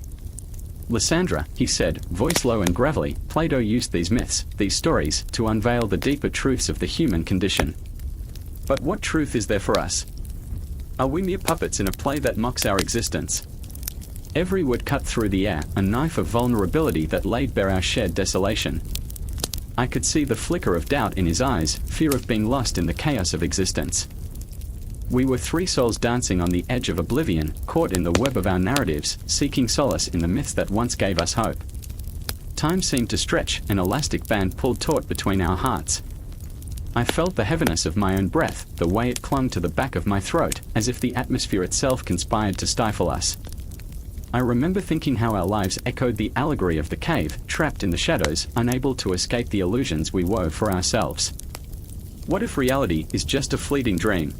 A: Lysandra, he said, voice low and gravelly, Plato used these myths, these stories, to unveil the deeper truths of the human condition. But what truth is there for us? Are we mere puppets in a play that mocks our existence? Every word cut through the air, a knife of vulnerability that laid bare our shared desolation. I could see the flicker of doubt in his eyes, fear of being lost in the chaos of existence. We were three souls dancing on the edge of oblivion, caught in the web of our narratives, seeking solace in the myths that once gave us hope. Time seemed to stretch, an elastic band pulled taut between our hearts. I felt the heaviness of my own breath, the way it clung to the back of my throat, as if the atmosphere itself conspired to stifle us. I remember thinking how our lives echoed the allegory of the cave, trapped in the shadows, unable to escape the illusions we wove for ourselves. What if reality is just a fleeting dream?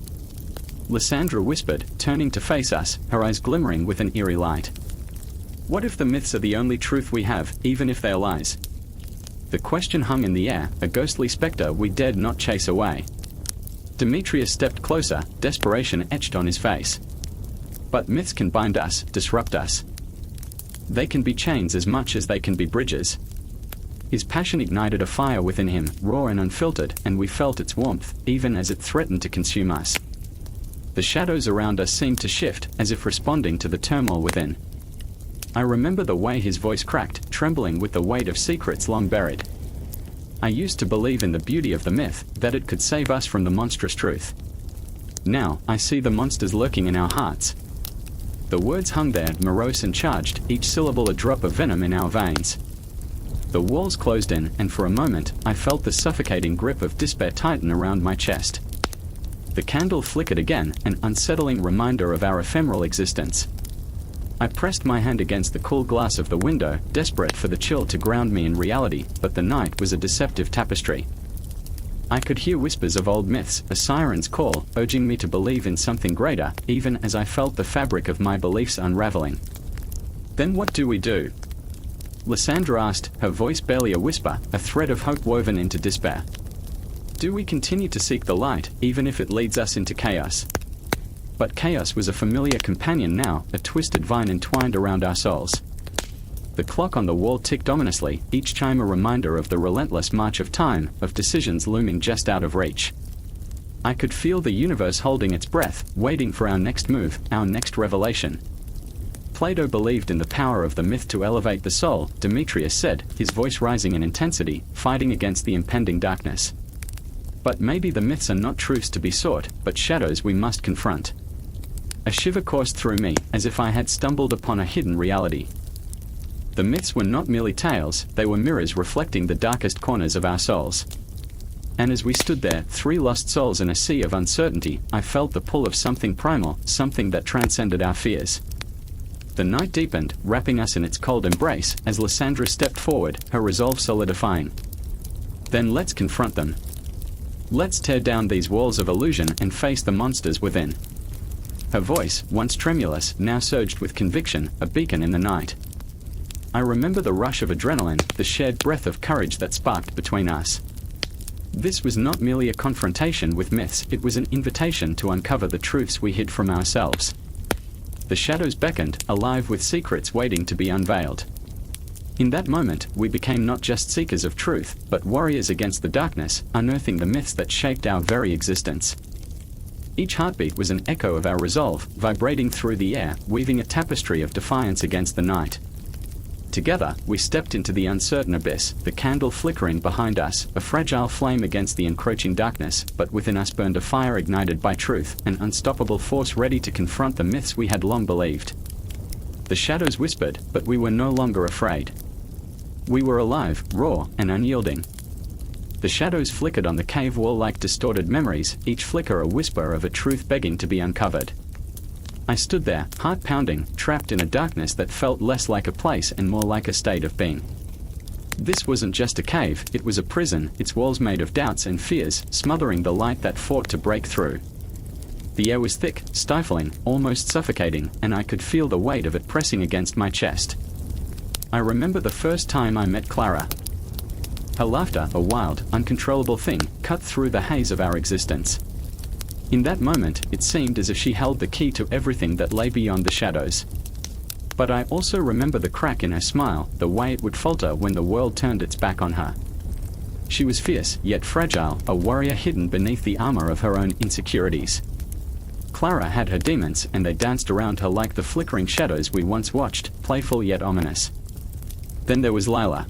A: Lysandra whispered, turning to face us, her eyes glimmering with an eerie light. What if the myths are the only truth we have, even if they are lies? The question hung in the air, a ghostly specter we dared not chase away. Demetrius stepped closer, desperation etched on his face. But myths can bind us, disrupt us. They can be chains as much as they can be bridges. His passion ignited a fire within him, raw and unfiltered, and we felt its warmth, even as it threatened to consume us. The shadows around us seemed to shift, as if responding to the turmoil within. I remember the way his voice cracked, trembling with the weight of secrets long buried. I used to believe in the beauty of the myth, that it could save us from the monstrous truth. Now, I see the monsters lurking in our hearts. The words hung there, morose and charged, each syllable a drop of venom in our veins. The walls closed in, and for a moment, I felt the suffocating grip of despair tighten around my chest. The candle flickered again, an unsettling reminder of our ephemeral existence. I pressed my hand against the cool glass of the window, desperate for the chill to ground me in reality, but the night was a deceptive tapestry. I could hear whispers of old myths, a siren's call, urging me to believe in something greater, even as I felt the fabric of my beliefs unraveling. Then what do we do? Lysandra asked, her voice barely a whisper, a thread of hope woven into despair. Do we continue to seek the light, even if it leads us into chaos? But chaos was a familiar companion now, a twisted vine entwined around our souls. The clock on the wall ticked ominously, each chime a reminder of the relentless march of time, of decisions looming just out of reach. I could feel the universe holding its breath, waiting for our next move, our next revelation. Plato believed in the power of the myth to elevate the soul, Demetrius said, his voice rising in intensity, fighting against the impending darkness. But maybe the myths are not truths to be sought, but shadows we must confront. A shiver coursed through me, as if I had stumbled upon a hidden reality. The myths were not merely tales, they were mirrors reflecting the darkest corners of our souls. And as we stood there, three lost souls in a sea of uncertainty, I felt the pull of something primal, something that transcended our fears. The night deepened, wrapping us in its cold embrace, as Lysandra stepped forward, her resolve solidifying. Then let's confront them. Let's tear down these walls of illusion and face the monsters within. Her voice, once tremulous, now surged with conviction, a beacon in the night. I remember the rush of adrenaline, the shared breath of courage that sparked between us. This was not merely a confrontation with myths, it was an invitation to uncover the truths we hid from ourselves. The shadows beckoned, alive with secrets waiting to be unveiled. In that moment, we became not just seekers of truth, but warriors against the darkness, unearthing the myths that shaped our very existence. Each heartbeat was an echo of our resolve, vibrating through the air, weaving a tapestry of defiance against the night. Together, we stepped into the uncertain abyss, the candle flickering behind us, a fragile flame against the encroaching darkness, but within us burned a fire ignited by truth, an unstoppable force ready to confront the myths we had long believed. The shadows whispered, but we were no longer afraid. We were alive, raw, and unyielding. The shadows flickered on the cave wall like distorted memories, each flicker a whisper of a truth begging to be uncovered. I stood there, heart pounding, trapped in a darkness that felt less like a place and more like a state of being. This wasn't just a cave, it was a prison, its walls made of doubts and fears, smothering the light that fought to break through. The air was thick, stifling, almost suffocating, and I could feel the weight of it pressing against my chest. I remember the first time I met Clara. Her laughter, a wild, uncontrollable thing, cut through the haze of our existence. In that moment, it seemed as if she held the key to everything that lay beyond the shadows. But I also remember the crack in her smile, the way it would falter when the world turned its back on her. She was fierce, yet fragile, a warrior hidden beneath the armor of her own insecurities. Clara had her demons, and they danced around her like the flickering shadows we once watched, playful yet ominous. Then there was Lila.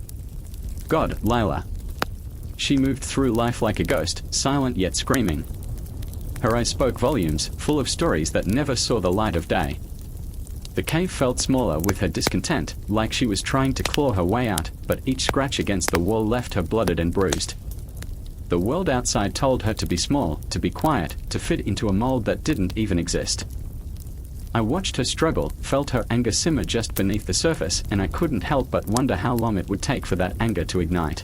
A: God, Lila. She moved through life like a ghost, silent yet screaming. Her eyes spoke volumes, full of stories that never saw the light of day. The cave felt smaller with her discontent, like she was trying to claw her way out, but each scratch against the wall left her blooded and bruised. The world outside told her to be small, to be quiet, to fit into a mold that didn't even exist. I watched her struggle, felt her anger simmer just beneath the surface, and I couldn't help but wonder how long it would take for that anger to ignite.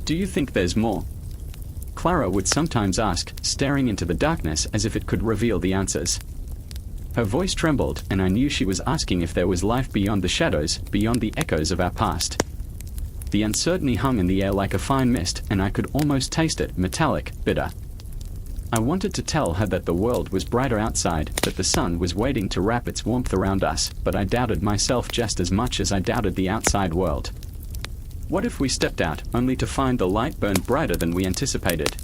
A: "Do you think there's more?" Clara would sometimes ask, staring into the darkness as if it could reveal the answers. Her voice trembled, and I knew she was asking if there was life beyond the shadows, beyond the echoes of our past. The uncertainty hung in the air like a fine mist, and I could almost taste it, metallic, bitter. I wanted to tell her that the world was brighter outside, that the sun was waiting to wrap its warmth around us, but I doubted myself just as much as I doubted the outside world. What if we stepped out, only to find the light burned brighter than we anticipated?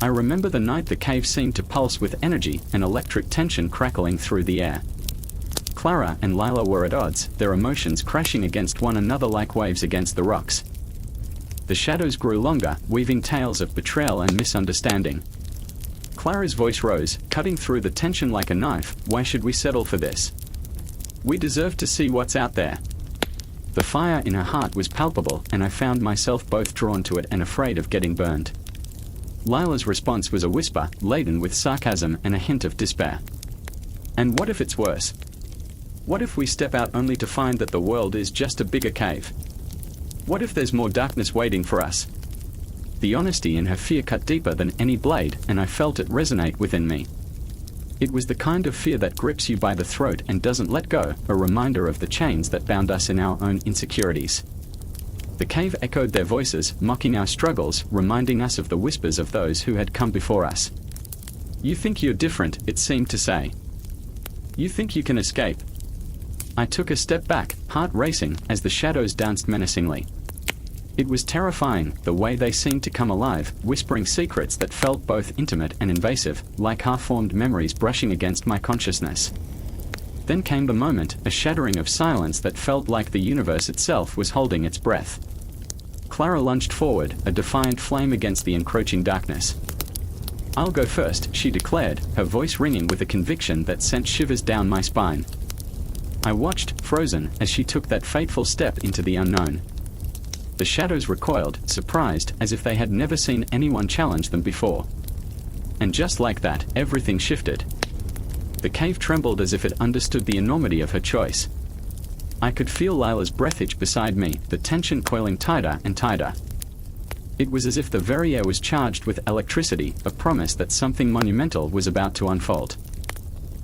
A: I remember the night the cave seemed to pulse with energy, an electric tension crackling through the air. Clara and Lila were at odds, their emotions crashing against one another like waves against the rocks. The shadows grew longer, weaving tales of betrayal and misunderstanding. Clara's voice rose, cutting through the tension like a knife. "Why should we settle for this? We deserve to see what's out there." The fire in her heart was palpable, and I found myself both drawn to it and afraid of getting burned. Lila's response was a whisper, laden with sarcasm and a hint of despair. "And what if it's worse? What if we step out only to find that the world is just a bigger cave? What if there's more darkness waiting for us?" The honesty in her fear cut deeper than any blade, and I felt it resonate within me. It was the kind of fear that grips you by the throat and doesn't let go, a reminder of the chains that bound us in our own insecurities. The cave echoed their voices, mocking our struggles, reminding us of the whispers of those who had come before us. "You think you're different," it seemed to say. "You think you can escape." I took a step back, heart racing, as the shadows danced menacingly. It was terrifying, the way they seemed to come alive, whispering secrets that felt both intimate and invasive, like half-formed memories brushing against my consciousness. Then came the moment, a shattering of silence that felt like the universe itself was holding its breath. Clara lunged forward, a defiant flame against the encroaching darkness. "I'll go first," she declared, her voice ringing with a conviction that sent shivers down my spine. I watched, frozen, as she took that fateful step into the unknown. The shadows recoiled, surprised, as if they had never seen anyone challenge them before. And just like that, everything shifted. The cave trembled as if it understood the enormity of her choice. I could feel Lila's breath hitch beside me, the tension coiling tighter and tighter. It was as if the very air was charged with electricity, a promise that something monumental was about to unfold.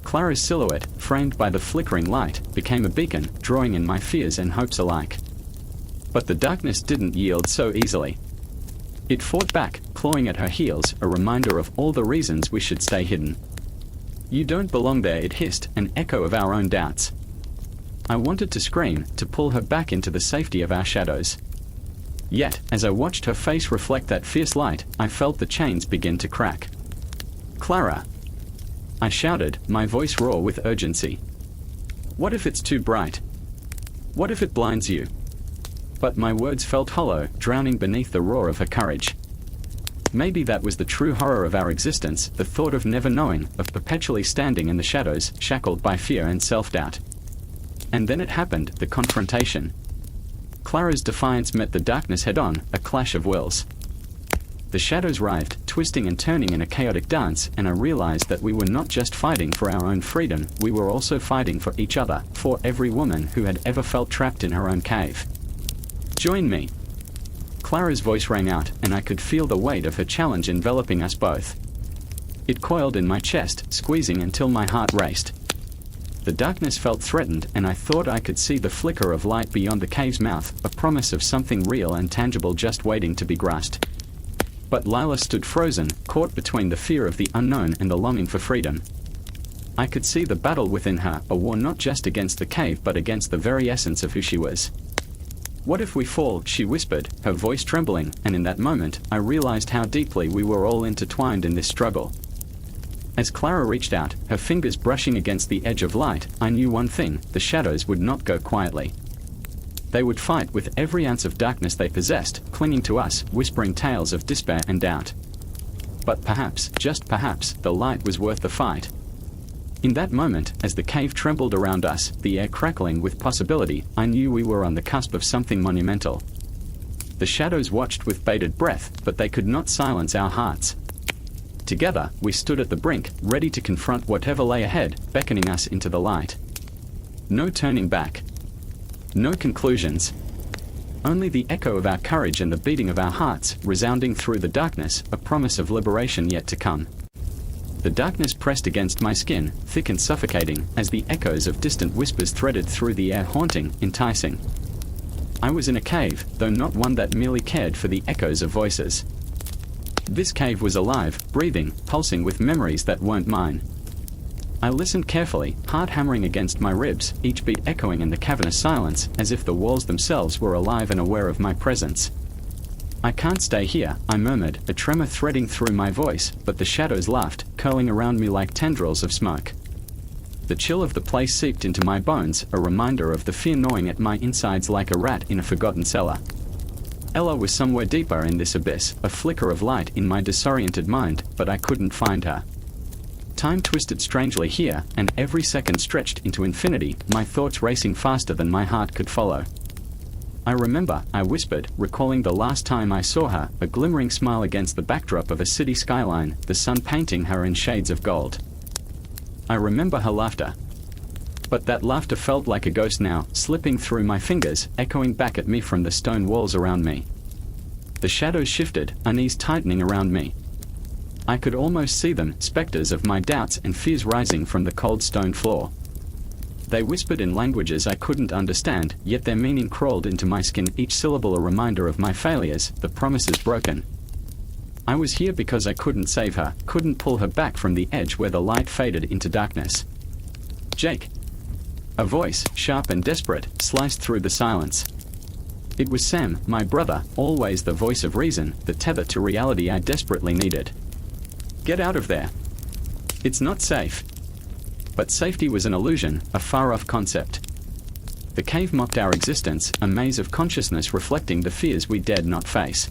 A: Clara's silhouette, framed by the flickering light, became a beacon, drawing in my fears and hopes alike. But the darkness didn't yield so easily. It fought back, clawing at her heels, a reminder of all the reasons we should stay hidden. "You don't belong there," it hissed, an echo of our own doubts. I wanted to scream, to pull her back into the safety of our shadows. Yet, as I watched her face reflect that fierce light, I felt the chains begin to crack. "Clara!" I shouted, my voice raw with urgency. "What if it's too bright? What if it blinds you?" But my words felt hollow, drowning beneath the roar of her courage. Maybe that was the true horror of our existence, the thought of never knowing, of perpetually standing in the shadows, shackled by fear and self-doubt. And then it happened, the confrontation. Clara's defiance met the darkness head-on, a clash of wills. The shadows writhed, twisting and turning in a chaotic dance, and I realized that we were not just fighting for our own freedom, we were also fighting for each other, for every woman who had ever felt trapped in her own cave. "Join me!" Clara's voice rang out, and I could feel the weight of her challenge enveloping us both. It coiled in my chest, squeezing until my heart raced. The darkness felt threatened, and I thought I could see the flicker of light beyond the cave's mouth, a promise of something real and tangible just waiting to be grasped. But Lila stood frozen, caught between the fear of the unknown and the longing for freedom. I could see the battle within her, a war not just against the cave but against the very essence of who she was. "What if we fall?" she whispered, her voice trembling, and in that moment, I realized how deeply we were all intertwined in this struggle. As Clara reached out, her fingers brushing against the edge of light, I knew one thing, the shadows would not go quietly. They would fight with every ounce of darkness they possessed, clinging to us, whispering tales of despair and doubt. But perhaps, just perhaps, the light was worth the fight. In that moment, as the cave trembled around us, the air crackling with possibility, I knew we were on the cusp of something monumental. The shadows watched with bated breath, but they could not silence our hearts. Together, we stood at the brink, ready to confront whatever lay ahead, beckoning us into the light. No turning back. No conclusions. Only the echo of our courage and the beating of our hearts, resounding through the darkness, a promise of liberation yet to come. The darkness pressed against my skin, thick and suffocating, as the echoes of distant whispers threaded through the air, haunting, enticing. I was in a cave, though not one that merely cared for the echoes of voices. This cave was alive, breathing, pulsing with memories that weren't mine. I listened carefully, heart hammering against my ribs, each beat echoing in the cavernous silence, as if the walls themselves were alive and aware of my presence. "I can't stay here," I murmured, a tremor threading through my voice, but the shadows laughed, curling around me like tendrils of smoke. The chill of the place seeped into my bones, a reminder of the fear gnawing at my insides like a rat in a forgotten cellar. Ella was somewhere deeper in this abyss, a flicker of light in my disoriented mind, but I couldn't find her. Time twisted strangely here, and every second stretched into infinity, my thoughts racing faster than my heart could follow. "I remember," I whispered, recalling the last time I saw her, a glimmering smile against the backdrop of a city skyline, the sun painting her in shades of gold. I remember her laughter. But that laughter felt like a ghost now, slipping through my fingers, echoing back at me from the stone walls around me. The shadows shifted, unease tightening around me. I could almost see them, specters of my doubts and fears rising from the cold stone floor. They whispered in languages I couldn't understand, yet their meaning crawled into my skin, each syllable a reminder of my failures, the promises broken. I was here because I couldn't save her, couldn't pull her back from the edge where the light faded into darkness. "Jake." A voice, sharp and desperate, sliced through the silence. It was Sam, my brother, always the voice of reason, the tether to reality I desperately needed. "Get out of there. It's not safe." But safety was an illusion, a far-off concept. The cave mocked our existence, a maze of consciousness reflecting the fears we dared not face.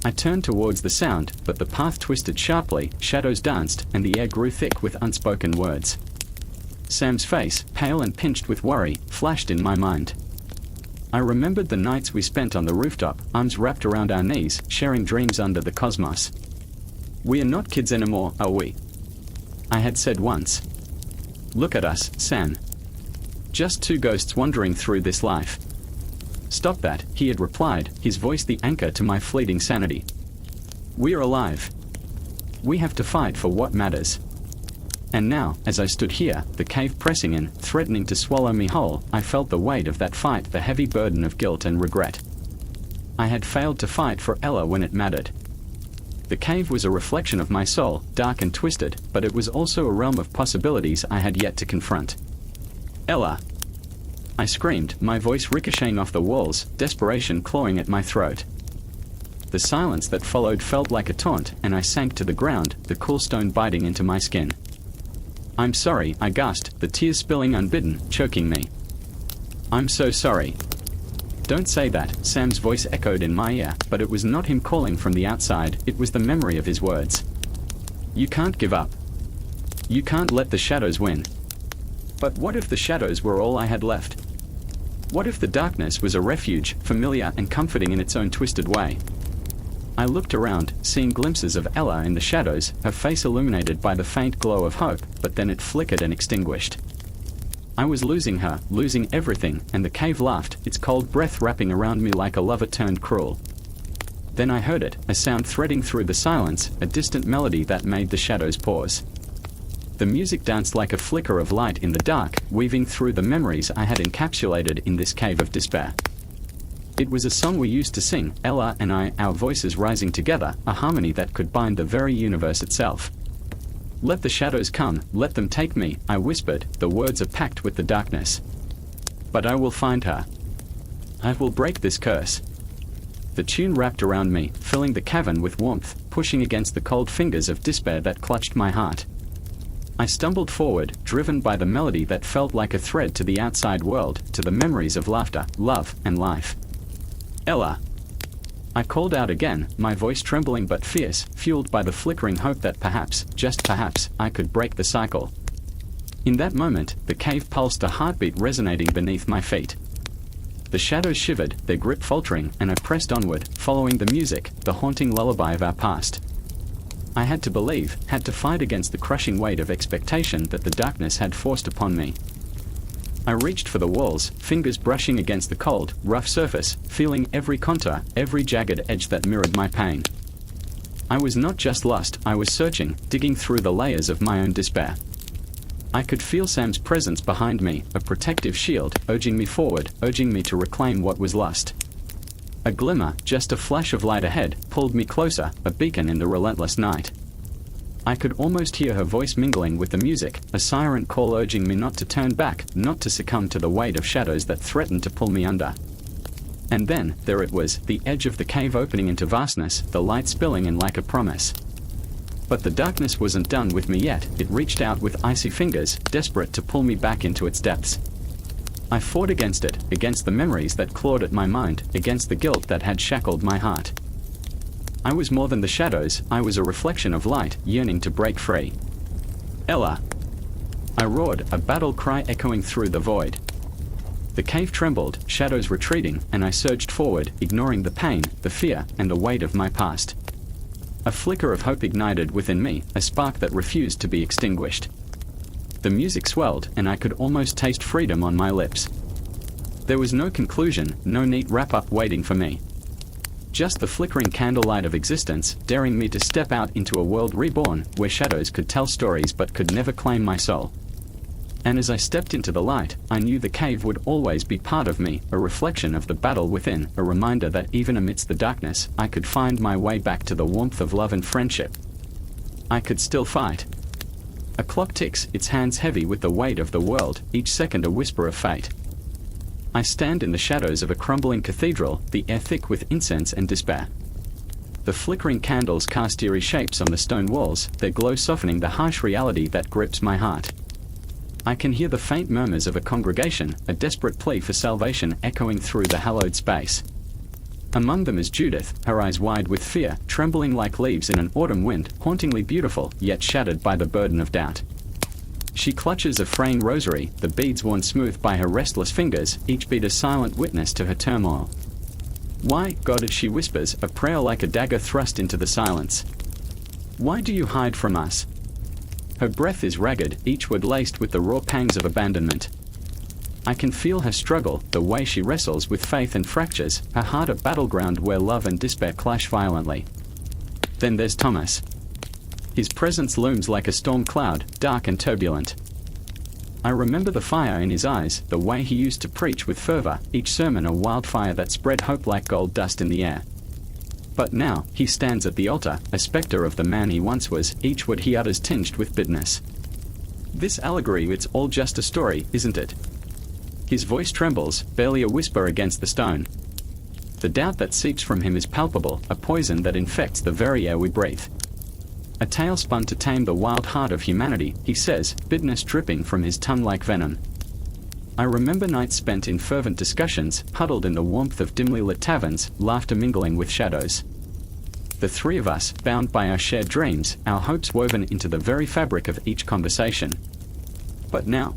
A: I turned towards the sound, but the path twisted sharply, shadows danced, and the air grew thick with unspoken words. Sam's face, pale and pinched with worry, flashed in my mind. I remembered the nights we spent on the rooftop, arms wrapped around our knees, sharing dreams under the cosmos. "We are not kids anymore, are we?" I had said once. "Look at us, Sam. Just two ghosts wandering through this life." "Stop that," he had replied, his voice the anchor to my fleeting sanity. "We're alive. We have to fight for what matters." And now, as I stood here, the cave pressing in, threatening to swallow me whole, I felt the weight of that fight, the heavy burden of guilt and regret. I had failed to fight for Ella when it mattered. The cave was a reflection of my soul, dark and twisted, but it was also a realm of possibilities I had yet to confront. "Ella!" I screamed, my voice ricocheting off the walls, desperation clawing at my throat. The silence that followed felt like a taunt, and I sank to the ground, the cool stone biting into my skin. "I'm sorry," I gasped, the tears spilling unbidden, choking me. "I'm so sorry." "Don't say that," Sam's voice echoed in my ear, but it was not him calling from the outside, it was the memory of his words. "You can't give up. You can't let the shadows win." But what if the shadows were all I had left? What if the darkness was a refuge, familiar and comforting in its own twisted way? I looked around, seeing glimpses of Ella in the shadows, her face illuminated by the faint glow of hope, but then it flickered and extinguished. I was losing her, losing everything, and the cave laughed, its cold breath wrapping around me like a lover turned cruel. Then I heard it, a sound threading through the silence, a distant melody that made the shadows pause. The music danced like a flicker of light in the dark, weaving through the memories I had encapsulated in this cave of despair. It was a song we used to sing, Ella and I, our voices rising together, a harmony that could bind the very universe itself. "Let the shadows come, let them take me," I whispered, the words are packed with the darkness. "But I will find her. I will break this curse." The tune wrapped around me, filling the cavern with warmth, pushing against the cold fingers of despair that clutched my heart. I stumbled forward, driven by the melody that felt like a thread to the outside world, to the memories of laughter, love, and life. Ella! I called out again, my voice trembling but fierce, fueled by the flickering hope that perhaps, just perhaps, I could break the cycle. In that moment, the cave pulsed, a heartbeat resonating beneath my feet. The shadows shivered, their grip faltering, and I pressed onward, following the music, the haunting lullaby of our past. I had to believe, had to fight against the crushing weight of expectation that the darkness had forced upon me. I reached for the walls, fingers brushing against the cold, rough surface, feeling every contour, every jagged edge that mirrored my pain. I was not just lost, I was searching, digging through the layers of my own despair. I could feel Sam's presence behind me, a protective shield, urging me forward, urging me to reclaim what was lost. A glimmer, just a flash of light ahead, pulled me closer, a beacon in the relentless night. I could almost hear her voice mingling with the music, a siren call urging me not to turn back, not to succumb to the weight of shadows that threatened to pull me under. And then, there it was, the edge of the cave opening into vastness, the light spilling in like a promise. But the darkness wasn't done with me yet, it reached out with icy fingers, desperate to pull me back into its depths. I fought against it, against the memories that clawed at my mind, against the guilt that had shackled my heart. I was more than the shadows, I was a reflection of light, yearning to break free. Ella! I roared, a battle cry echoing through the void. The cave trembled, shadows retreating, and I surged forward, ignoring the pain, the fear, and the weight of my past. A flicker of hope ignited within me, a spark that refused to be extinguished. The music swelled, and I could almost taste freedom on my lips. There was no conclusion, no neat wrap-up waiting for me. Just the flickering candlelight of existence, daring me to step out into a world reborn, where shadows could tell stories but could never claim my soul. And as I stepped into the light, I knew the cave would always be part of me, a reflection of the battle within, a reminder that even amidst the darkness, I could find my way back to the warmth of love and friendship. I could still fight. A clock ticks, its hands heavy with the weight of the world, each second a whisper of fate. I stand in the shadows of a crumbling cathedral, the air thick with incense and despair. The flickering candles cast eerie shapes on the stone walls, their glow softening the harsh reality that grips my heart. I can hear the faint murmurs of a congregation, a desperate plea for salvation echoing through the hallowed space. Among them is Judith, her eyes wide with fear, trembling like leaves in an autumn wind, hauntingly beautiful, yet shattered by the burden of doubt. She clutches a fraying rosary, the beads worn smooth by her restless fingers, each bead a silent witness to her turmoil. Why, God, she whispers, a prayer like a dagger thrust into the silence. Why do you hide from us? Her breath is ragged, each word laced with the raw pangs of abandonment. I can feel her struggle, the way she wrestles with faith and fractures, her heart a battleground where love and despair clash violently. Then there's Thomas. His presence looms like a storm cloud, dark and turbulent. I remember the fire in his eyes, the way he used to preach with fervor, each sermon a wildfire that spread hope like gold dust in the air. But now, he stands at the altar, a specter of the man he once was, each word he utters tinged with bitterness. This allegory, it's all just a story, isn't it? His voice trembles, barely a whisper against the stone. The doubt that seeps from him is palpable, a poison that infects the very air we breathe. A tale spun to tame the wild heart of humanity, he says, bitterness dripping from his tongue like venom. I remember nights spent in fervent discussions, huddled in the warmth of dimly lit taverns, laughter mingling with shadows. The three of us, bound by our shared dreams, our hopes woven into the very fabric of each conversation. But now,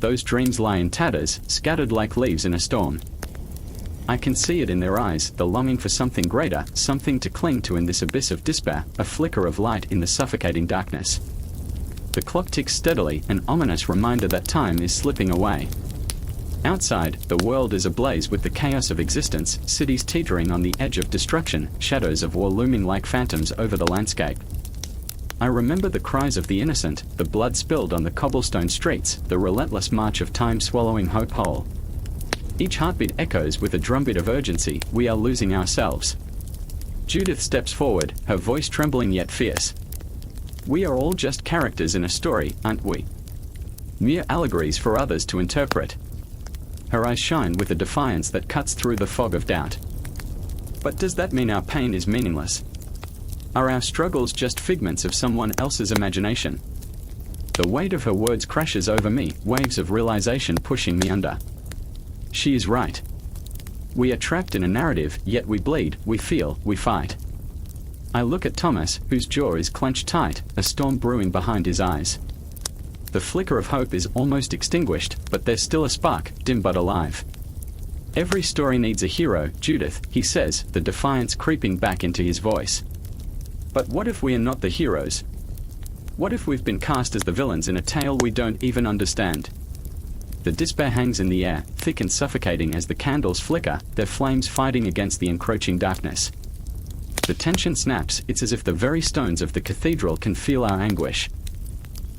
A: those dreams lie in tatters, scattered like leaves in a storm. I can see it in their eyes, the longing for something greater, something to cling to in this abyss of despair, a flicker of light in the suffocating darkness. The clock ticks steadily, an ominous reminder that time is slipping away. Outside, the world is ablaze with the chaos of existence, cities teetering on the edge of destruction, shadows of war looming like phantoms over the landscape. I remember the cries of the innocent, the blood spilled on the cobblestone streets, the relentless march of time swallowing hope whole. Each heartbeat echoes with a drumbeat of urgency, we are losing ourselves. Judith steps forward, her voice trembling yet fierce. We are all just characters in a story, aren't we? Mere allegories for others to interpret. Her eyes shine with a defiance that cuts through the fog of doubt. But does that mean our pain is meaningless? Are our struggles just figments of someone else's imagination? The weight of her words crashes over me, waves of realization pushing me under. She is right. We are trapped in a narrative, yet we bleed, we feel, we fight. I look at Thomas, whose jaw is clenched tight, a storm brewing behind his eyes. The flicker of hope is almost extinguished, but there's still a spark, dim but alive. Every story needs a hero, Judith, he says, the defiance creeping back into his voice. But what if we are not the heroes? What if we've been cast as the villains in a tale we don't even understand? The despair hangs in the air, thick and suffocating as the candles flicker, their flames fighting against the encroaching darkness. The tension snaps, it's as if the very stones of the cathedral can feel our anguish.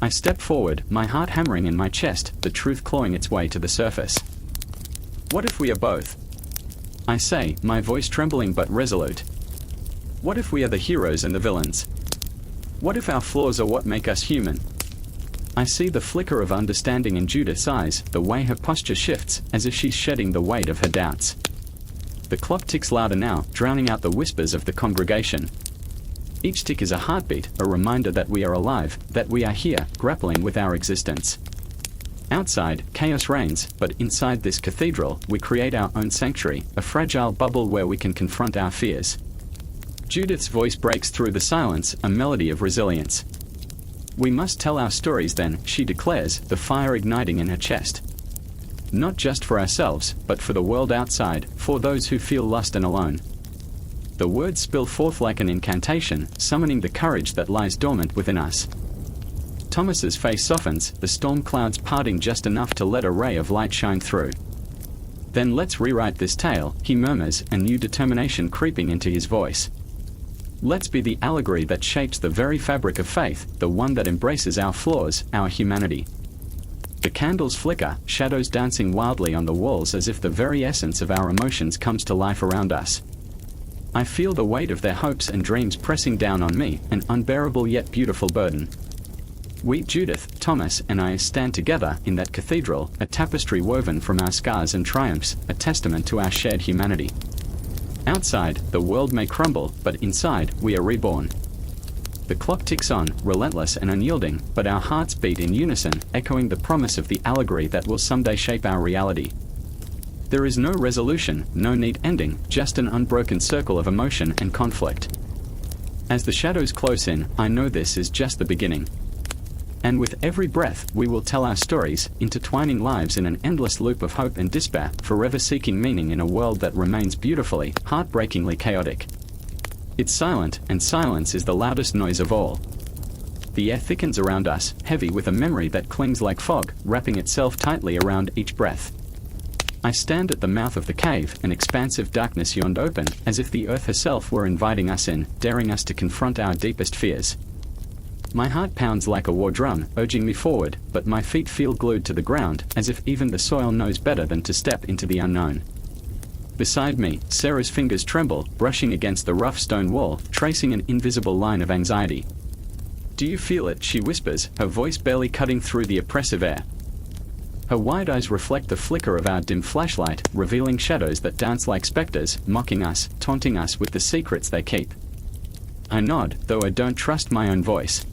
A: I step forward, my heart hammering in my chest, the truth clawing its way to the surface. What if we are both? I say, my voice trembling but resolute. What if we are the heroes and the villains? What if our flaws are what make us human? I see the flicker of understanding in Judith's eyes, the way her posture shifts, as if she's shedding the weight of her doubts. The clock ticks louder now, drowning out the whispers of the congregation. Each tick is a heartbeat, a reminder that we are alive, that we are here, grappling with our existence. Outside, chaos reigns, but inside this cathedral, we create our own sanctuary, a fragile bubble where we can confront our fears. Judith's voice breaks through the silence, a melody of resilience. We must tell our stories then, she declares, the fire igniting in her chest. Not just for ourselves, but for the world outside, for those who feel lost and alone. The words spill forth like an incantation, summoning the courage that lies dormant within us. Thomas's face softens, the storm clouds parting just enough to let a ray of light shine through. Then let's rewrite this tale, he murmurs, a new determination creeping into his voice. Let's be the allegory that shapes the very fabric of faith, the one that embraces our flaws, our humanity. The candles flicker, shadows dancing wildly on the walls as if the very essence of our emotions comes to life around us. I feel the weight of their hopes and dreams pressing down on me, an unbearable yet beautiful burden. We, Judith, Thomas, and I stand together in that cathedral, a tapestry woven from our scars and triumphs, a testament to our shared humanity. Outside, the world may crumble, but inside, we are reborn. The clock ticks on, relentless and unyielding, but our hearts beat in unison, echoing the promise of the allegory that will someday shape our reality. There is no resolution, no neat ending, just an unbroken circle of emotion and conflict. As the shadows close in, I know this is just the beginning. And with every breath, we will tell our stories, intertwining lives in an endless loop of hope and despair, forever seeking meaning in a world that remains beautifully, heartbreakingly chaotic. It's silent, and silence is the loudest noise of all. The air thickens around us, heavy with a memory that clings like fog, wrapping itself tightly around each breath. I stand at the mouth of the cave, an expansive darkness yawned open, as if the earth herself were inviting us in, daring us to confront our deepest fears. My heart pounds like a war drum, urging me forward, but my feet feel glued to the ground, as if even the soil knows better than to step into the unknown. Beside me, Sarah's fingers tremble, brushing against the rough stone wall, tracing an invisible line of anxiety. Do you feel it? She whispers, her voice barely cutting through the oppressive air. Her wide eyes reflect the flicker of our dim flashlight, revealing shadows that dance like specters, mocking us, taunting us with the secrets they keep. I nod, though I don't trust my own voice.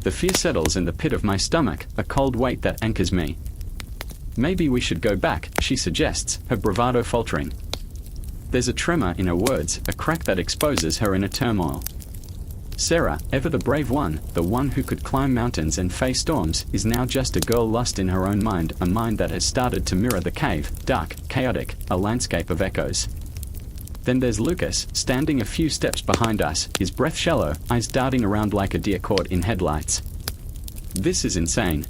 A: The fear settles in the pit of my stomach, a cold weight that anchors me. Maybe we should go back, she suggests, her bravado faltering. There's a tremor in her words, a crack that exposes her inner turmoil. Sarah, ever the brave one, the one who could climb mountains and face storms, is now just a girl lost in her own mind, a mind that has started to mirror the cave, dark, chaotic, a landscape of echoes. Then there's Lucas, standing a few steps behind us, his breath shallow, eyes darting around like a deer caught in headlights. This is insane.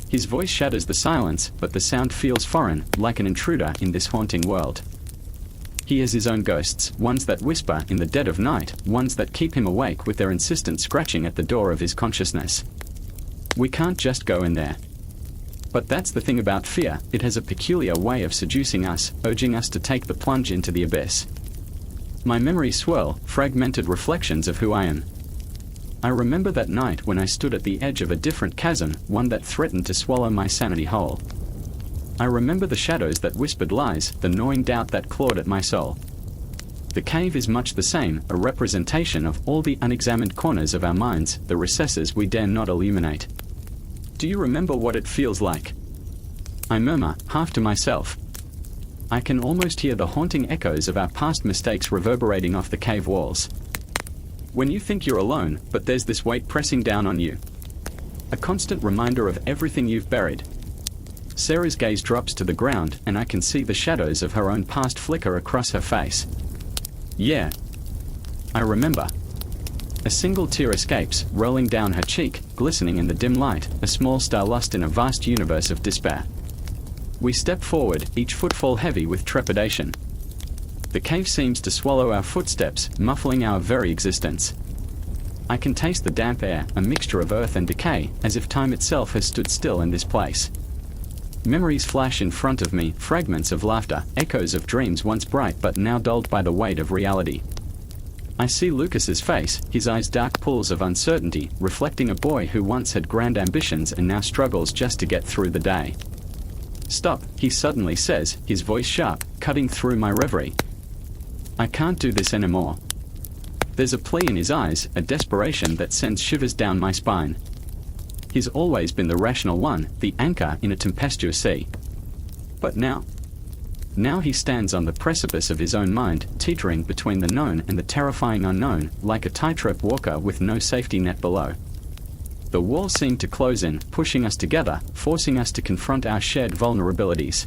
A: His voice shatters the silence, but the sound feels foreign, like an intruder in this haunting world. He has his own ghosts, ones that whisper in the dead of night, ones that keep him awake with their insistent scratching at the door of his consciousness. We can't just go in there. But that's the thing about fear, it has a peculiar way of seducing us, urging us to take the plunge into the abyss. My memories swirl, fragmented reflections of who I am. I remember that night when I stood at the edge of a different chasm, one that threatened to swallow my sanity whole. I remember the shadows that whispered lies, the gnawing doubt that clawed at my soul. The cave is much the same, a representation of all the unexamined corners of our minds, the recesses we dare not illuminate. Do you remember what it feels like? I murmur, half to myself. I can almost hear the haunting echoes of our past mistakes reverberating off the cave walls. When you think you're alone, but there's this weight pressing down on you. A constant reminder of everything you've buried. Sarah's gaze drops to the ground, and I can see the shadows of her own past flicker across her face. Yeah. I remember. A single tear escapes, rolling down her cheek, glistening in the dim light, a small star lost in a vast universe of despair. We step forward, each footfall heavy with trepidation. The cave seems to swallow our footsteps, muffling our very existence. I can taste the damp air, a mixture of earth and decay, as if time itself has stood still in this place. Memories flash in front of me, fragments of laughter, echoes of dreams once bright but now dulled by the weight of reality. I see Lucas's face, his eyes dark pools of uncertainty, reflecting a boy who once had grand ambitions and now struggles just to get through the day. Stop, he suddenly says, his voice sharp, cutting through my reverie. I can't do this anymore. There's a plea in his eyes, a desperation that sends shivers down my spine. He's always been the rational one, the anchor in a tempestuous sea. But now he stands on the precipice of his own mind, teetering between the known and the terrifying unknown, like a tightrope walker with no safety net below. The walls seem to close in, pushing us together, forcing us to confront our shared vulnerabilities.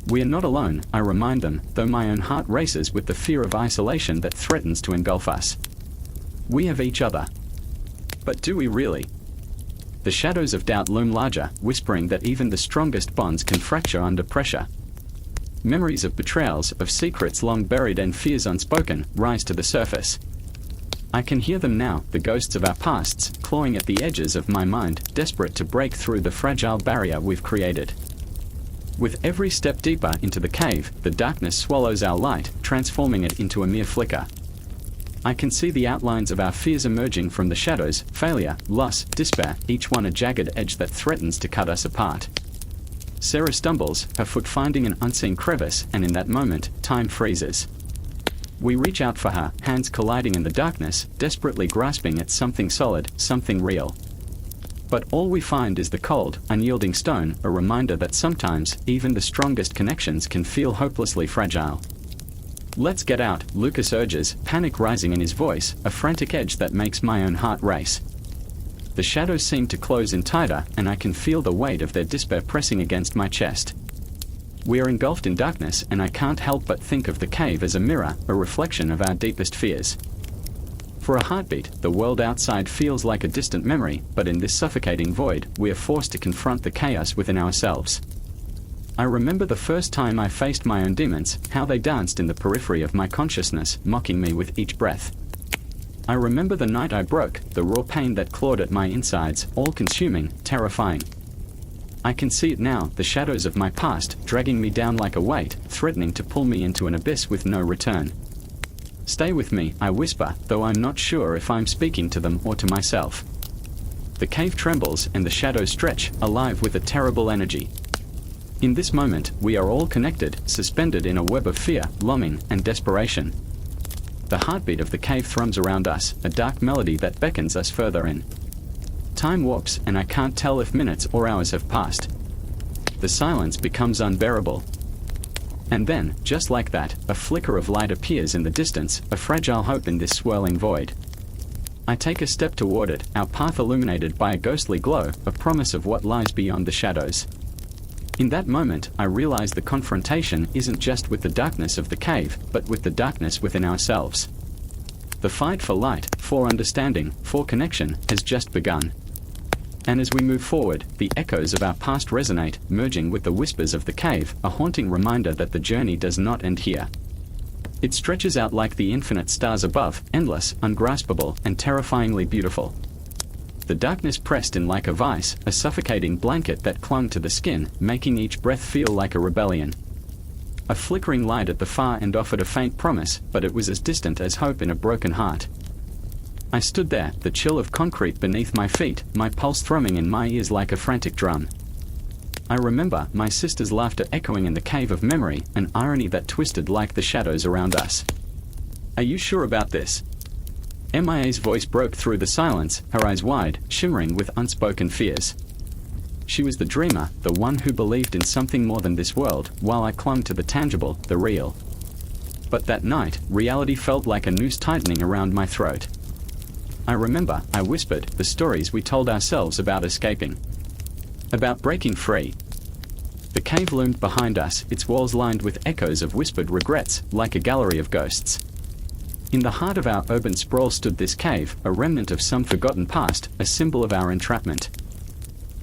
A: We are not alone, I remind them, though my own heart races with the fear of isolation that threatens to engulf us. We have each other. But do we really? The shadows of doubt loom larger, whispering that even the strongest bonds can fracture under pressure. Memories of betrayals, of secrets long buried and fears unspoken, rise to the surface. I can hear them now, the ghosts of our pasts, clawing at the edges of my mind, desperate to break through the fragile barrier we've created. With every step deeper into the cave, the darkness swallows our light, transforming it into a mere flicker. I can see the outlines of our fears emerging from the shadows, failure, loss, despair, each one a jagged edge that threatens to cut us apart. Sarah stumbles, her foot finding an unseen crevice, and in that moment, time freezes. We reach out for her, hands colliding in the darkness, desperately grasping at something solid, something real. But all we find is the cold, unyielding stone, a reminder that sometimes, even the strongest connections can feel hopelessly fragile. Let's get out, Lucas urges, panic rising in his voice, a frantic edge that makes my own heart race. The shadows seem to close in tighter, and I can feel the weight of their despair pressing against my chest. We are engulfed in darkness, and I can't help but think of the cave as a mirror, a reflection of our deepest fears. For a heartbeat, the world outside feels like a distant memory, but in this suffocating void, we are forced to confront the chaos within ourselves. I remember the first time I faced my own demons, how they danced in the periphery of my consciousness, mocking me with each breath. I remember the night I broke, the raw pain that clawed at my insides, all-consuming, terrifying. I can see it now, the shadows of my past, dragging me down like a weight, threatening to pull me into an abyss with no return. Stay with me, I whisper, though I'm not sure if I'm speaking to them or to myself. The cave trembles, and the shadows stretch, alive with a terrible energy. In this moment, we are all connected, suspended in a web of fear, longing, and desperation. The heartbeat of the cave thrums around us, a dark melody that beckons us further in. Time warps, and I can't tell if minutes or hours have passed. The silence becomes unbearable. And then, just like that, a flicker of light appears in the distance, a fragile hope in this swirling void. I take a step toward it, our path illuminated by a ghostly glow, a promise of what lies beyond the shadows. In that moment, I realize the confrontation isn't just with the darkness of the cave, but with the darkness within ourselves. The fight for light, for understanding, for connection, has just begun. And as we move forward, the echoes of our past resonate, merging with the whispers of the cave, a haunting reminder that the journey does not end here. It stretches out like the infinite stars above, endless, ungraspable, and terrifyingly beautiful. The darkness pressed in like a vice, a suffocating blanket that clung to the skin, making each breath feel like a rebellion. A flickering light at the far end offered a faint promise, but it was as distant as hope in a broken heart. I stood there, the chill of concrete beneath my feet, my pulse thrumming in my ears like a frantic drum. I remember my sister's laughter echoing in the cave of memory, an irony that twisted like the shadows around us. Are you sure about this? MIA's voice broke through the silence, her eyes wide, shimmering with unspoken fears. She was the dreamer, the one who believed in something more than this world, while I clung to the tangible, the real. But that night, reality felt like a noose tightening around my throat. I remember, I whispered, the stories we told ourselves about escaping. About breaking free. The cave loomed behind us, its walls lined with echoes of whispered regrets, like a gallery of ghosts. In the heart of our urban sprawl stood this cave, a remnant of some forgotten past, a symbol of our entrapment.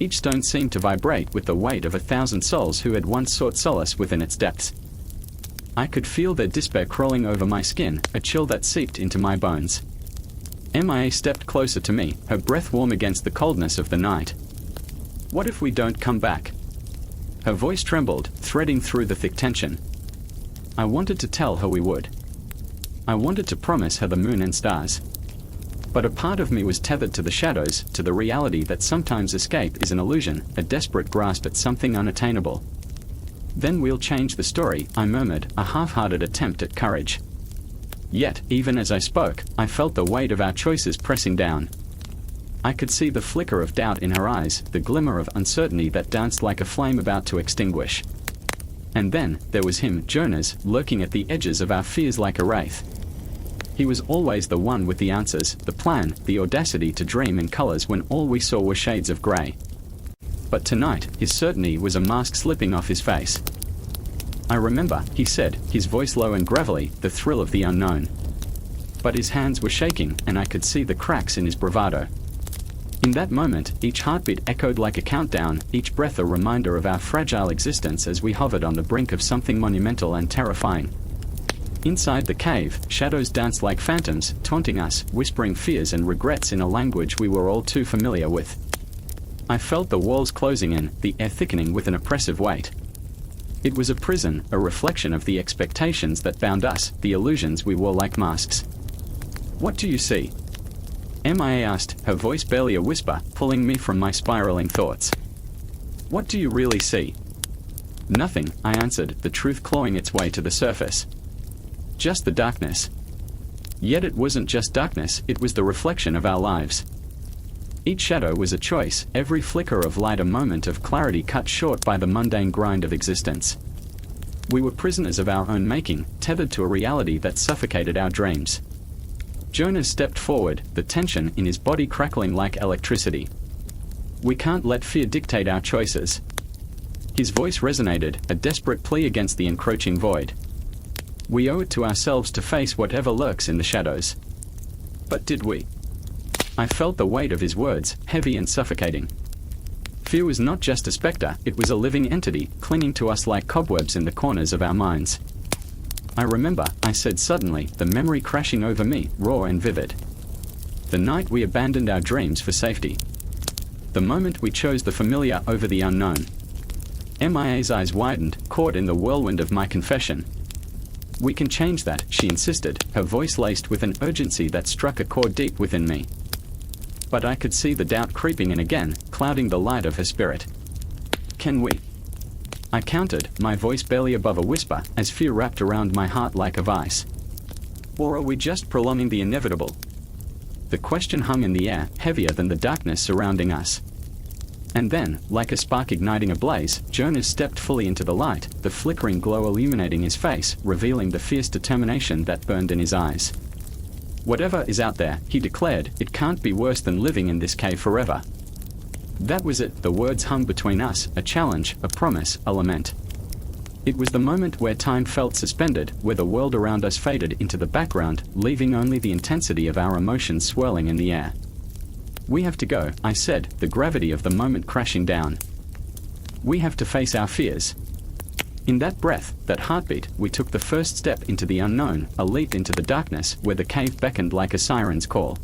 A: Each stone seemed to vibrate with the weight of 1,000 souls who had once sought solace within its depths. I could feel their despair crawling over my skin, a chill that seeped into my bones. Mia stepped closer to me, her breath warm against the coldness of the night. What if we don't come back? Her voice trembled, threading through the thick tension. I wanted to tell her we would. I wanted to promise her the moon and stars. But a part of me was tethered to the shadows, to the reality that sometimes escape is an illusion, a desperate grasp at something unattainable. Then we'll change the story, I murmured, a half-hearted attempt at courage. Yet, even as I spoke, I felt the weight of our choices pressing down. I could see the flicker of doubt in her eyes, the glimmer of uncertainty that danced like a flame about to extinguish. And then, there was him, Jonas, lurking at the edges of our fears like a wraith. He was always the one with the answers, the plan, the audacity to dream in colors when all we saw were shades of gray. But tonight, his certainty was a mask slipping off his face. I remember, he said, his voice low and gravelly, the thrill of the unknown. But his hands were shaking, and I could see the cracks in his bravado. In that moment, each heartbeat echoed like a countdown, each breath a reminder of our fragile existence as we hovered on the brink of something monumental and terrifying. Inside the cave, shadows danced like phantoms, taunting us, whispering fears and regrets in a language we were all too familiar with. I felt the walls closing in, the air thickening with an oppressive weight. It was a prison, a reflection of the expectations that bound us, the illusions we wore like masks. What do you see? Mia asked, her voice barely a whisper, pulling me from my spiraling thoughts. What do you really see? Nothing, I answered, the truth clawing its way to the surface. Just the darkness. Yet it wasn't just darkness, it was the reflection of our lives. Each shadow was a choice, every flicker of light a moment of clarity cut short by the mundane grind of existence. We were prisoners of our own making, tethered to a reality that suffocated our dreams. Jonas stepped forward, the tension in his body crackling like electricity. We can't let fear dictate our choices. His voice resonated, a desperate plea against the encroaching void. We owe it to ourselves to face whatever lurks in the shadows. But did we? I felt the weight of his words, heavy and suffocating. Fear was not just a specter, it was a living entity, clinging to us like cobwebs in the corners of our minds. I remember, I said suddenly, the memory crashing over me, raw and vivid. The night we abandoned our dreams for safety. The moment we chose the familiar over the unknown. Mia's eyes widened, caught in the whirlwind of my confession. We can change that, she insisted, her voice laced with an urgency that struck a chord deep within me. But I could see the doubt creeping in again, clouding the light of her spirit. Can we? I countered, my voice barely above a whisper, as fear wrapped around my heart like a vice. Or are we just prolonging the inevitable? The question hung in the air, heavier than the darkness surrounding us. And then, like a spark igniting a blaze, Jonas stepped fully into the light, the flickering glow illuminating his face, revealing the fierce determination that burned in his eyes. Whatever is out there, he declared, it can't be worse than living in this cave forever. That was it, the words hung between us, a challenge, a promise, a lament. It was the moment where time felt suspended, where the world around us faded into the background, leaving only the intensity of our emotions swirling in the air. We have to go, I said, the gravity of the moment crashing down. We have to face our fears. In that breath, that heartbeat, we took the first step into the unknown, a leap into the darkness where the cave beckoned like a siren's call.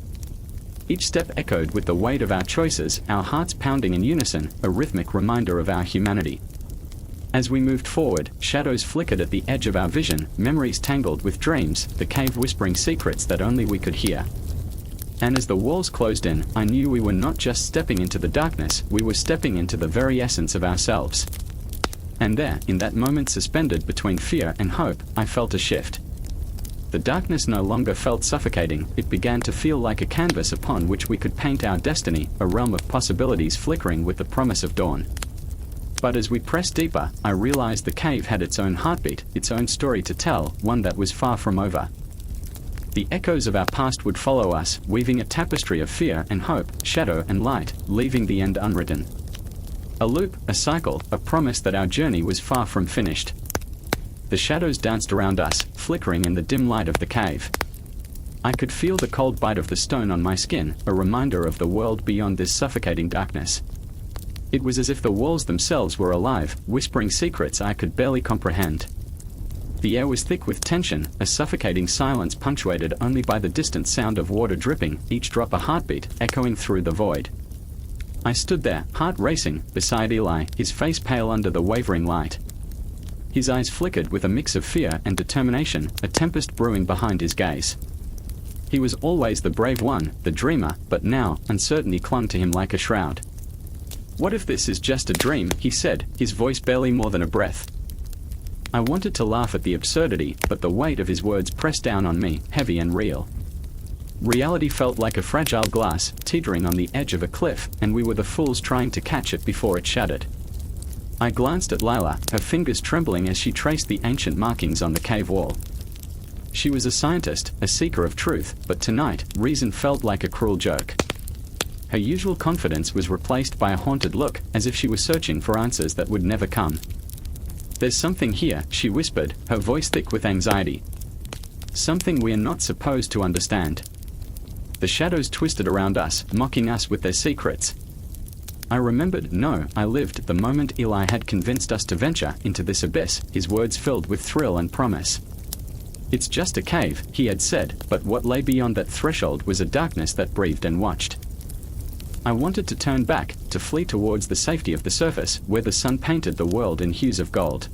A: Each step echoed with the weight of our choices, our hearts pounding in unison, a rhythmic reminder of our humanity. As we moved forward, shadows flickered at the edge of our vision, memories tangled with dreams, the cave whispering secrets that only we could hear. And as the walls closed in, I knew we were not just stepping into the darkness, we were stepping into the very essence of ourselves. And there, in that moment suspended between fear and hope, I felt a shift. The darkness no longer felt suffocating, it began to feel like a canvas upon which we could paint our destiny, a realm of possibilities flickering with the promise of dawn. But as we pressed deeper, I realized the cave had its own heartbeat, its own story to tell, one that was far from over. The echoes of our past would follow us, weaving a tapestry of fear and hope, shadow and light, leaving the end unwritten. A loop, a cycle, a promise that our journey was far from finished. The shadows danced around us, flickering in the dim light of the cave. I could feel the cold bite of the stone on my skin, a reminder of the world beyond this suffocating darkness. It was as if the walls themselves were alive, whispering secrets I could barely comprehend. The air was thick with tension, a suffocating silence punctuated only by the distant sound of water dripping, each drop a heartbeat, echoing through the void. I stood there, heart racing, beside Eli, his face pale under the wavering light. His eyes flickered with a mix of fear and determination, a tempest brewing behind his gaze. He was always the brave one, the dreamer, but now, uncertainty clung to him like a shroud. "What if this is just a dream?" he said, his voice barely more than a breath. I wanted to laugh at the absurdity, but the weight of his words pressed down on me, heavy and real. Reality felt like a fragile glass, teetering on the edge of a cliff, and we were the fools trying to catch it before it shattered. I glanced at Lila, her fingers trembling as she traced the ancient markings on the cave wall. She was a scientist, a seeker of truth, but tonight, reason felt like a cruel joke. Her usual confidence was replaced by a haunted look, as if she was searching for answers that would never come. "There's something here," she whispered, her voice thick with anxiety. "Something we are not supposed to understand." The shadows twisted around us, mocking us with their secrets. I remembered, no, I lived the moment Eli had convinced us to venture into this abyss, his words filled with thrill and promise. "It's just a cave," he had said, but what lay beyond that threshold was a darkness that breathed and watched. I wanted to turn back, to flee towards the safety of the surface, where the sun painted the world in hues of gold.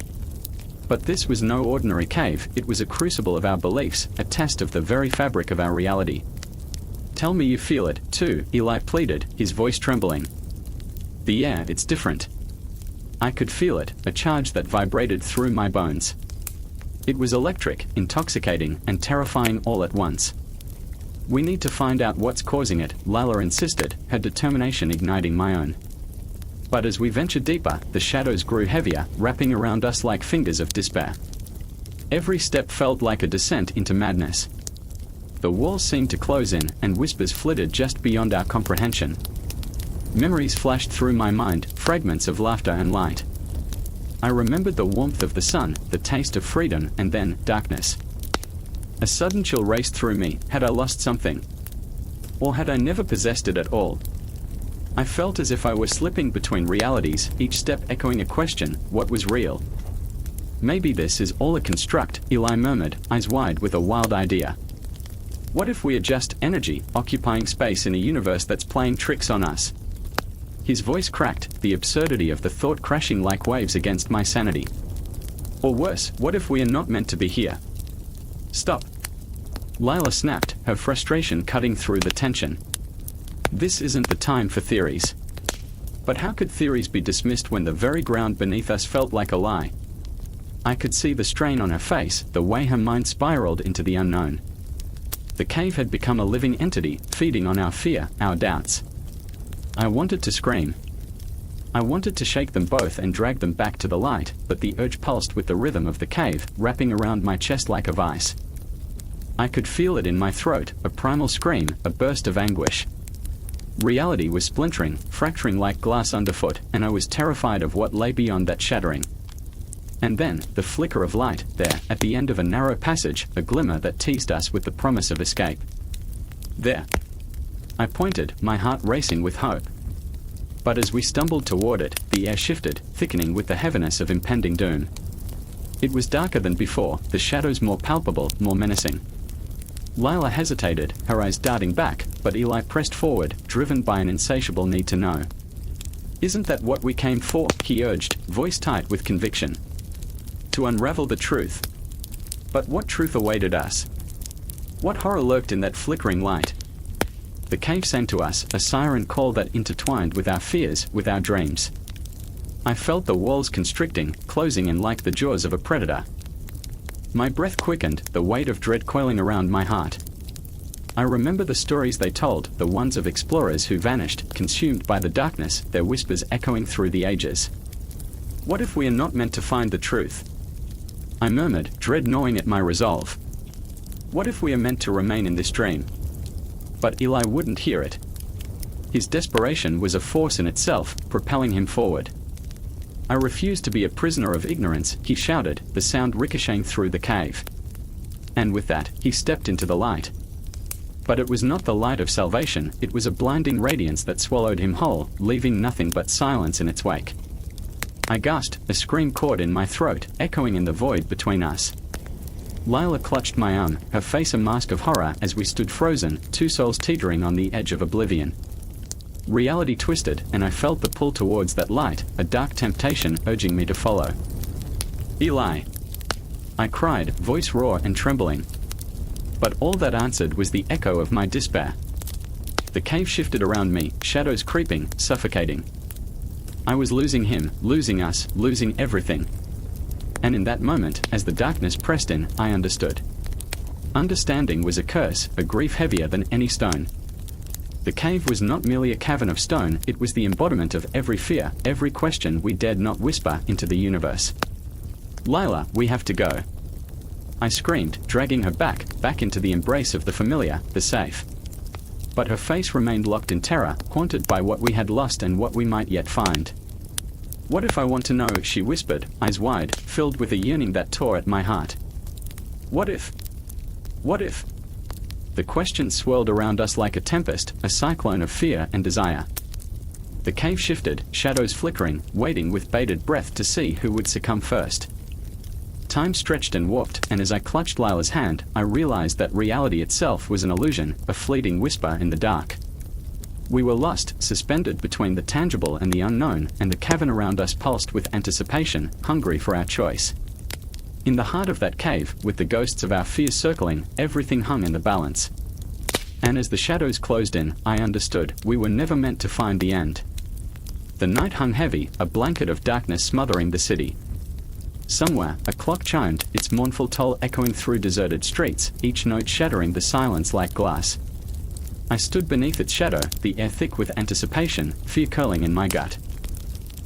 A: But this was no ordinary cave, it was a crucible of our beliefs, a test of the very fabric of our reality. "Tell me you feel it, too," Eli pleaded, his voice trembling. "The air, it's different." I could feel it, a charge that vibrated through my bones. It was electric, intoxicating, and terrifying all at once. "We need to find out what's causing it," Lila insisted, her determination igniting my own. But as we ventured deeper, the shadows grew heavier, wrapping around us like fingers of despair. Every step felt like a descent into madness. The walls seemed to close in, and whispers flitted just beyond our comprehension. Memories flashed through my mind, fragments of laughter and light. I remembered the warmth of the sun, the taste of freedom, and then, darkness. A sudden chill raced through me. Had I lost something? Or had I never possessed it at all? I felt as if I were slipping between realities, each step echoing a question: what was real? "Maybe this is all a construct," Eli murmured, eyes wide with a wild idea. "What if we are just energy, occupying space in a universe that's playing tricks on us?" His voice cracked, the absurdity of the thought crashing like waves against my sanity. "Or worse, what if we are not meant to be here?" "Stop!" Lila snapped, her frustration cutting through the tension. "This isn't the time for theories." But how could theories be dismissed when the very ground beneath us felt like a lie? I could see the strain on her face, the way her mind spiraled into the unknown. The cave had become a living entity, feeding on our fear, our doubts. I wanted to scream. I wanted to shake them both and drag them back to the light, but the urge pulsed with the rhythm of the cave, wrapping around my chest like a vice. I could feel it in my throat, a primal scream, a burst of anguish. Reality was splintering, fracturing like glass underfoot, and I was terrified of what lay beyond that shattering. And then, the flicker of light, there, at the end of a narrow passage, a glimmer that teased us with the promise of escape. "There." I pointed, my heart racing with hope. But as we stumbled toward it, the air shifted, thickening with the heaviness of impending doom. It was darker than before, the shadows more palpable, more menacing. Lila hesitated, her eyes darting back, but Eli pressed forward, driven by an insatiable need to know. "Isn't that what we came for?" he urged, voice tight with conviction. "To unravel the truth." But what truth awaited us? What horror lurked in that flickering light? The cave sang to us, a siren call that intertwined with our fears, with our dreams. I felt the walls constricting, closing in like the jaws of a predator. My breath quickened, the weight of dread coiling around my heart. I remember the stories they told, the ones of explorers who vanished, consumed by the darkness, their whispers echoing through the ages. What if we are not meant to find the truth? I murmured, dread gnawing at my resolve. What if we are meant to remain in this dream? But Eli wouldn't hear it. His desperation was a force in itself, propelling him forward. I refuse to be a prisoner of ignorance, he shouted, the sound ricocheting through the cave. And with that, he stepped into the light. But it was not the light of salvation, it was a blinding radiance that swallowed him whole, leaving nothing but silence in its wake. I gasped, a scream caught in my throat, echoing in the void between us. Lila clutched my arm, her face a mask of horror as we stood frozen, two souls teetering on the edge of oblivion. Reality twisted, and I felt the pull towards that light, a dark temptation urging me to follow. Eli! I cried, voice raw and trembling. But all that answered was the echo of my despair. The cave shifted around me, shadows creeping, suffocating. I was losing him, losing us, losing everything. And in that moment, as the darkness pressed in, I understood. Understanding was a curse, a grief heavier than any stone. The cave was not merely a cavern of stone, it was the embodiment of every fear, every question we dared not whisper into the universe. Lila, we have to go. I screamed, dragging her back into the embrace of the familiar, the safe. But her face remained locked in terror, haunted by what we had lost and what we might yet find. What if I want to know, she whispered, eyes wide, filled with a yearning that tore at my heart. What if? What if? The question swirled around us like a tempest, a cyclone of fear and desire. The cave shifted, shadows flickering, waiting with bated breath to see who would succumb first. Time stretched and warped, and as I clutched Lila's hand, I realized that reality itself was an illusion, a fleeting whisper in the dark. We were lost, suspended between the tangible and the unknown, and the cavern around us pulsed with anticipation, hungry for our choice. In the heart of that cave, with the ghosts of our fears circling, everything hung in the balance. And as the shadows closed in, I understood, we were never meant to find the end. The night hung heavy, a blanket of darkness smothering the city. Somewhere, a clock chimed, its mournful toll echoing through deserted streets, each note shattering the silence like glass. I stood beneath its shadow, the air thick with anticipation, fear curling in my gut.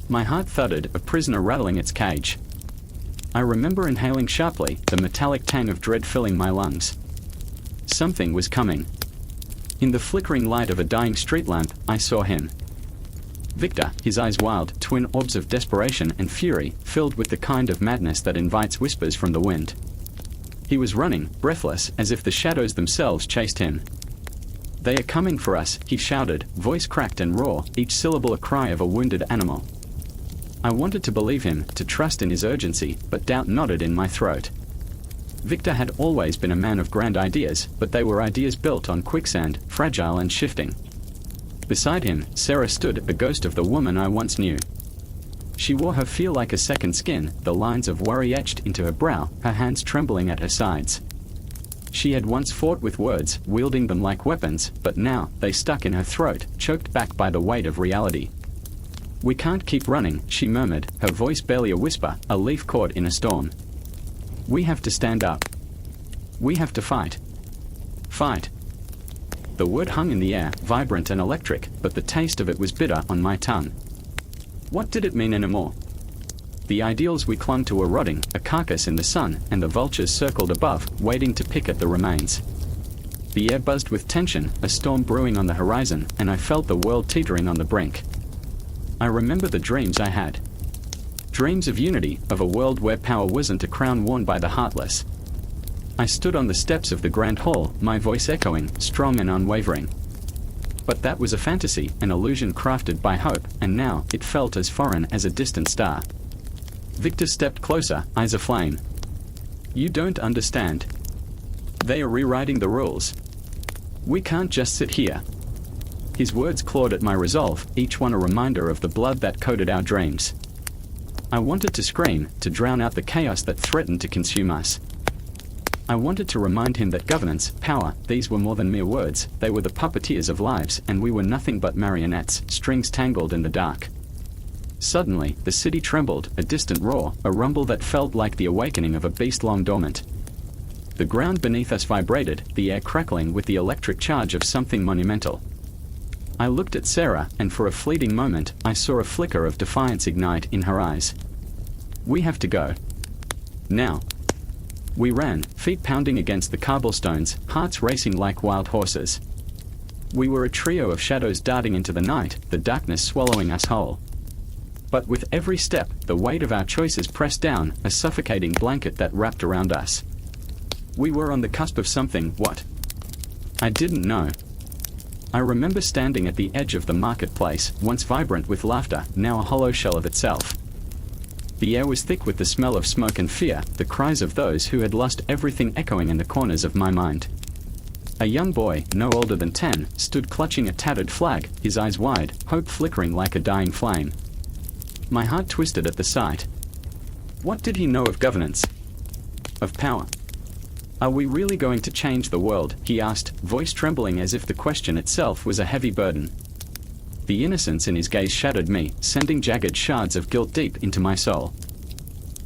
A: My heart thudded, a prisoner rattling its cage. I remember inhaling sharply, the metallic tang of dread filling my lungs. Something was coming. In the flickering light of a dying street lamp, I saw him. Victor, his eyes wild, twin orbs of desperation and fury, filled with the kind of madness that invites whispers from the wind. He was running, breathless, as if the shadows themselves chased him. They are coming for us, he shouted, voice cracked and raw, each syllable a cry of a wounded animal. I wanted to believe him, to trust in his urgency, but doubt knotted in my throat. Victor had always been a man of grand ideas, but they were ideas built on quicksand, fragile and shifting. Beside him, Sarah stood, the ghost of the woman I once knew. She wore her fear like a second skin, the lines of worry etched into her brow, her hands trembling at her sides. She had once fought with words, wielding them like weapons, but now, they stuck in her throat, choked back by the weight of reality. We can't keep running, she murmured, her voice barely a whisper, a leaf caught in a storm. We have to stand up. We have to fight. Fight. The word hung in the air, vibrant and electric, but the taste of it was bitter on my tongue. What did it mean anymore? The ideals we clung to were rotting, a carcass in the sun, and the vultures circled above, waiting to pick at the remains. The air buzzed with tension, a storm brewing on the horizon, and I felt the world teetering on the brink. I remember the dreams I had. Dreams of unity, of a world where power wasn't a crown worn by the heartless. I stood on the steps of the grand hall, my voice echoing, strong and unwavering. But that was a fantasy, an illusion crafted by hope, and now, it felt as foreign as a distant star. Victor stepped closer, eyes aflame. You don't understand. They are rewriting the rules. We can't just sit here. His words clawed at my resolve, each one a reminder of the blood that coated our dreams. I wanted to scream, to drown out the chaos that threatened to consume us. I wanted to remind him that governance, power, these were more than mere words, they were the puppeteers of lives, and we were nothing but marionettes, strings tangled in the dark. Suddenly, the city trembled, a distant roar, a rumble that felt like the awakening of a beast long dormant. The ground beneath us vibrated, the air crackling with the electric charge of something monumental. I looked at Sarah, and for a fleeting moment, I saw a flicker of defiance ignite in her eyes. "We have to go. Now." We ran, feet pounding against the cobblestones, hearts racing like wild horses. We were a trio of shadows darting into the night, the darkness swallowing us whole. But with every step, the weight of our choices pressed down, a suffocating blanket that wrapped around us. We were on the cusp of something, what? I didn't know. I remember standing at the edge of the marketplace, once vibrant with laughter, now a hollow shell of itself. The air was thick with the smell of smoke and fear, the cries of those who had lost everything echoing in the corners of my mind. A young boy, no older than 10, stood clutching a tattered flag, his eyes wide, hope flickering like a dying flame. My heart twisted at the sight. What did he know of governance? Of power? "Are we really going to change the world?" he asked, voice trembling as if the question itself was a heavy burden. The innocence in his gaze shattered me, sending jagged shards of guilt deep into my soul.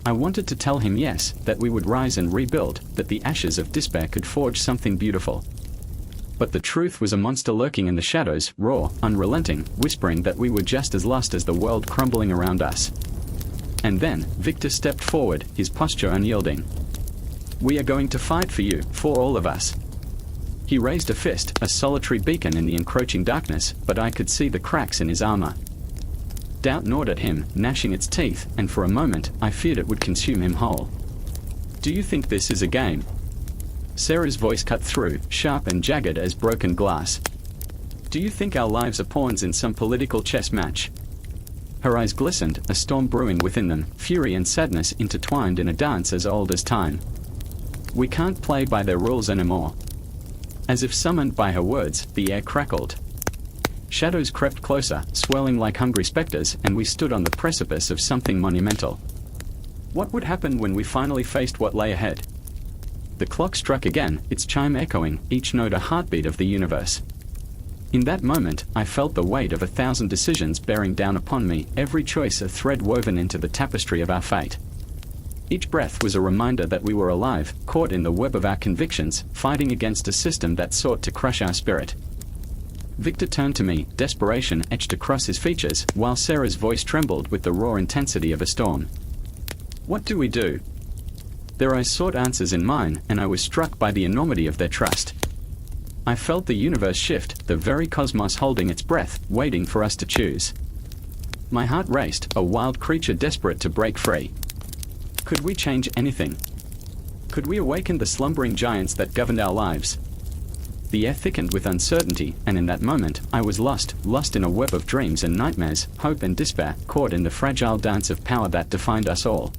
A: I wanted to tell him yes, that we would rise and rebuild, that the ashes of despair could forge something beautiful. But the truth was a monster lurking in the shadows, raw, unrelenting, whispering that we were just as lost as the world crumbling around us. And then, Victor stepped forward, his posture unyielding. "We are going to fight for you, for all of us." He raised a fist, a solitary beacon in the encroaching darkness, but I could see the cracks in his armor. Doubt gnawed at him, gnashing its teeth, and for a moment, I feared it would consume him whole. "Do you think this is a game?" Sarah's voice cut through, sharp and jagged as broken glass. "Do you think our lives are pawns in some political chess match?" Her eyes glistened, a storm brewing within them, fury and sadness intertwined in a dance as old as time. "We can't play by their rules anymore." As if summoned by her words, the air crackled. Shadows crept closer, swirling like hungry specters, and we stood on the precipice of something monumental. What would happen when we finally faced what lay ahead? The clock struck again, its chime echoing, each note a heartbeat of the universe. In that moment, I felt the weight of 1,000 decisions bearing down upon me, every choice a thread woven into the tapestry of our fate. Each breath was a reminder that we were alive, caught in the web of our convictions, fighting against a system that sought to crush our spirit. Victor turned to me, desperation etched across his features, while Sarah's voice trembled with the raw intensity of a storm. "What do we do?" Their eyes sought answers in mine, and I was struck by the enormity of their trust. I felt the universe shift, the very cosmos holding its breath, waiting for us to choose. My heart raced, a wild creature desperate to break free. Could we change anything? Could we awaken the slumbering giants that governed our lives? The air thickened with uncertainty, and in that moment, I was lost in a web of dreams and nightmares, hope and despair, caught in the fragile dance of power that defined us all.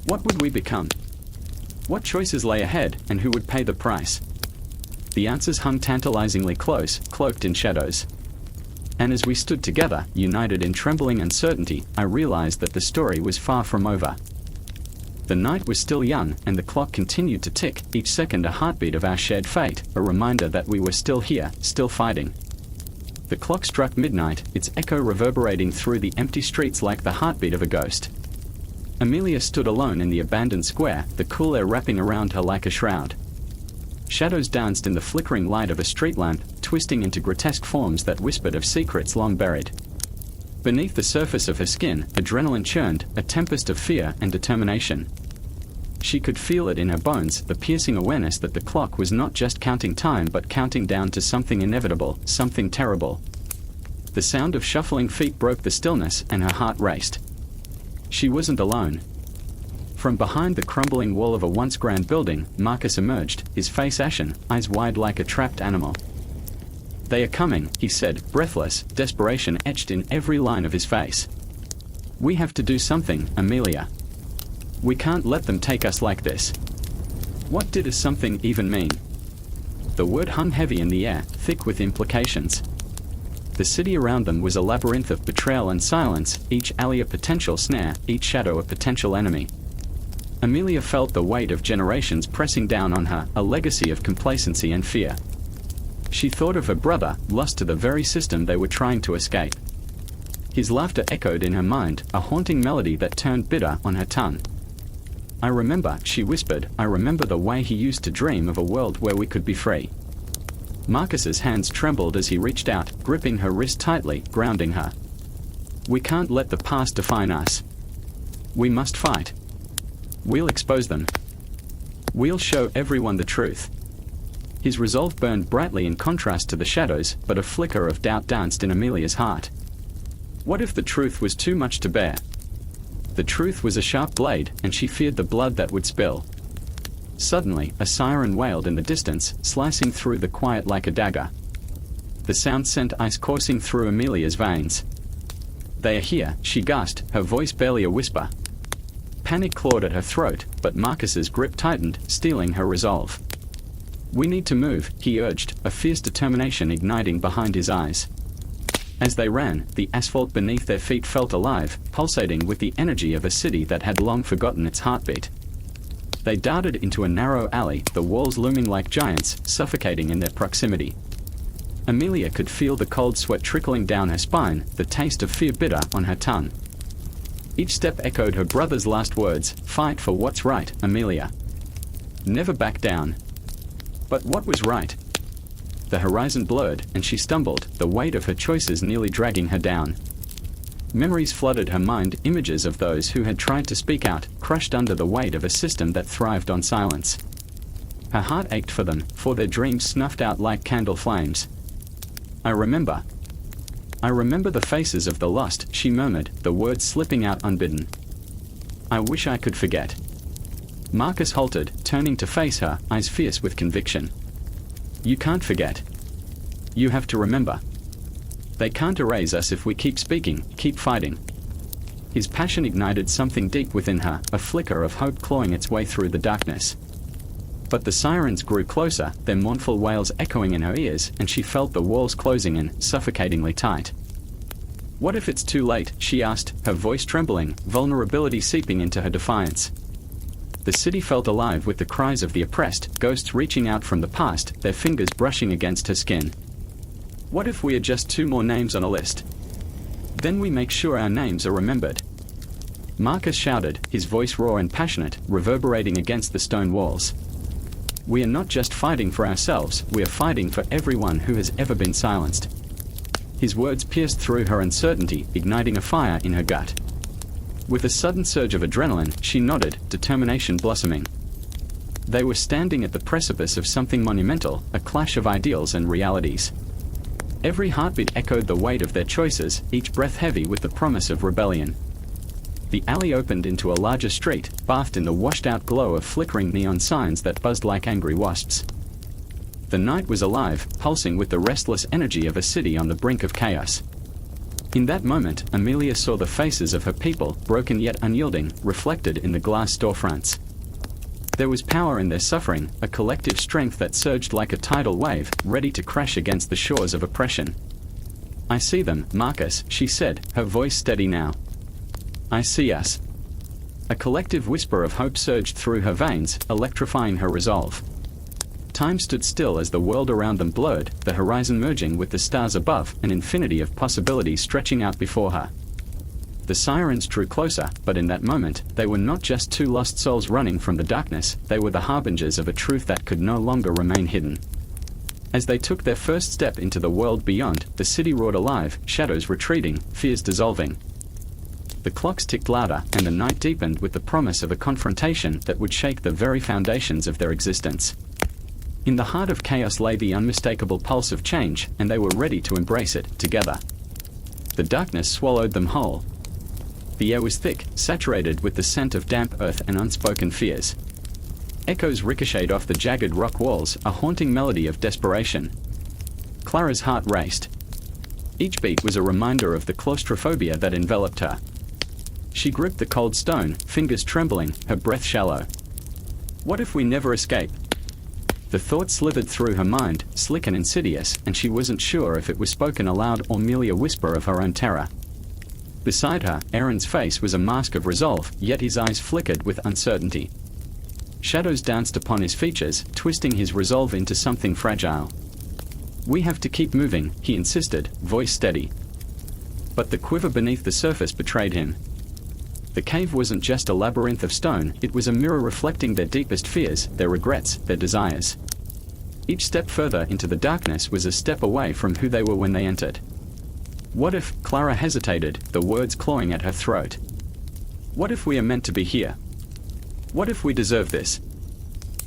A: What would we become? What choices lay ahead, and who would pay the price? The answers hung tantalizingly close, cloaked in shadows. And as we stood together, united in trembling uncertainty, I realized that the story was far from over. The night was still young, and the clock continued to tick, each second a heartbeat of our shared fate, a reminder that we were still here, still fighting. The clock struck midnight, its echo reverberating through the empty streets like the heartbeat of a ghost. Amelia stood alone in the abandoned square, the cool air wrapping around her like a shroud. Shadows danced in the flickering light of a street lamp, twisting into grotesque forms that whispered of secrets long buried. Beneath the surface of her skin, adrenaline churned, a tempest of fear and determination. She could feel it in her bones, the piercing awareness that the clock was not just counting time but counting down to something inevitable, something terrible. The sound of shuffling feet broke the stillness, and her heart raced. She wasn't alone. From behind the crumbling wall of a once grand building, Marcus emerged, his face ashen, eyes wide like a trapped animal. "They are coming," he said, breathless, desperation etched in every line of his face. "We have to do something, Amelia. We can't let them take us like this." What did a something even mean? The word hung heavy in the air, thick with implications. The city around them was a labyrinth of betrayal and silence, each alley a potential snare, each shadow a potential enemy. Amelia felt the weight of generations pressing down on her, a legacy of complacency and fear. She thought of her brother, lost to the very system they were trying to escape. His laughter echoed in her mind, a haunting melody that turned bitter on her tongue. "I remember," she whispered, "I remember the way he used to dream of a world where we could be free." Marcus's hands trembled as he reached out, gripping her wrist tightly, grounding her. "We can't let the past define us. We must fight. We'll expose them. We'll show everyone the truth." His resolve burned brightly in contrast to the shadows, but a flicker of doubt danced in Amelia's heart. What if the truth was too much to bear? The truth was a sharp blade, and she feared the blood that would spill. Suddenly, a siren wailed in the distance, slicing through the quiet like a dagger. The sound sent ice coursing through Amelia's veins. "They are here," she gasped, her voice barely a whisper. Panic clawed at her throat, but Marcus's grip tightened, stealing her resolve. "We need to move," he urged, a fierce determination igniting behind his eyes. As they ran, the asphalt beneath their feet felt alive, pulsating with the energy of a city that had long forgotten its heartbeat. They darted into a narrow alley, the walls looming like giants, suffocating in their proximity. Amelia could feel the cold sweat trickling down her spine, the taste of fear bitter on her tongue. Each step echoed her brother's last words, "Fight for what's right, Amelia. Never back down." But what was right? The horizon blurred, and she stumbled, the weight of her choices nearly dragging her down. Memories flooded her mind, images of those who had tried to speak out, crushed under the weight of a system that thrived on silence. Her heart ached for them, for their dreams snuffed out like candle flames. I remember the faces of the lost," she murmured, the words slipping out unbidden. "I wish I could forget." Marcus halted, turning to face her, eyes fierce with conviction. "You can't forget. You have to remember. They can't erase us if we keep speaking, keep fighting." His passion ignited something deep within her, a flicker of hope clawing its way through the darkness. But the sirens grew closer, their mournful wails echoing in her ears, and she felt the walls closing in, suffocatingly tight. "What if it's too late?" she asked, her voice trembling, vulnerability seeping into her defiance. The city felt alive with the cries of the oppressed, ghosts reaching out from the past, their fingers brushing against her skin. "What if we are just 2 more names on a list? Then we make sure our names are remembered." Marcus shouted, his voice raw and passionate, reverberating against the stone walls. "We are not just fighting for ourselves, we are fighting for everyone who has ever been silenced." His words pierced through her uncertainty, igniting a fire in her gut. With a sudden surge of adrenaline, she nodded, determination blossoming. They were standing at the precipice of something monumental, a clash of ideals and realities. Every heartbeat echoed the weight of their choices, each breath heavy with the promise of rebellion. The alley opened into a larger street, bathed in the washed-out glow of flickering neon signs that buzzed like angry wasps. The night was alive, pulsing with the restless energy of a city on the brink of chaos. In that moment, Amelia saw the faces of her people, broken yet unyielding, reflected in the glass storefronts. There was power in their suffering, a collective strength that surged like a tidal wave, ready to crash against the shores of oppression. "I see them, Marcus," she said, her voice steady now. "I see us." A collective whisper of hope surged through her veins, electrifying her resolve. Time stood still as the world around them blurred, the horizon merging with the stars above, an infinity of possibilities stretching out before her. The sirens drew closer, but in that moment, they were not just 2 lost souls running from the darkness, they were the harbingers of a truth that could no longer remain hidden. As they took their first step into the world beyond, the city roared alive, shadows retreating, fears dissolving. The clocks ticked louder, and the night deepened with the promise of a confrontation that would shake the very foundations of their existence. In the heart of chaos lay the unmistakable pulse of change, and they were ready to embrace it, together. The darkness swallowed them whole. The air was thick, saturated with the scent of damp earth and unspoken fears. Echoes ricocheted off the jagged rock walls, a haunting melody of desperation. Clara's heart raced. Each beat was a reminder of the claustrophobia that enveloped her. She gripped the cold stone, fingers trembling, her breath shallow. What if we never escape? The thought slithered through her mind, slick and insidious, and she wasn't sure if it was spoken aloud or merely a whisper of her own terror. Beside her, Aaron's face was a mask of resolve, yet his eyes flickered with uncertainty. Shadows danced upon his features, twisting his resolve into something fragile. "We have to keep moving," he insisted, voice steady. But the quiver beneath the surface betrayed him. The cave wasn't just a labyrinth of stone, it was a mirror reflecting their deepest fears, their regrets, their desires. Each step further into the darkness was a step away from who they were when they entered. What if, Clara hesitated, the words clawing at her throat. What if we are meant to be here? What if we deserve this?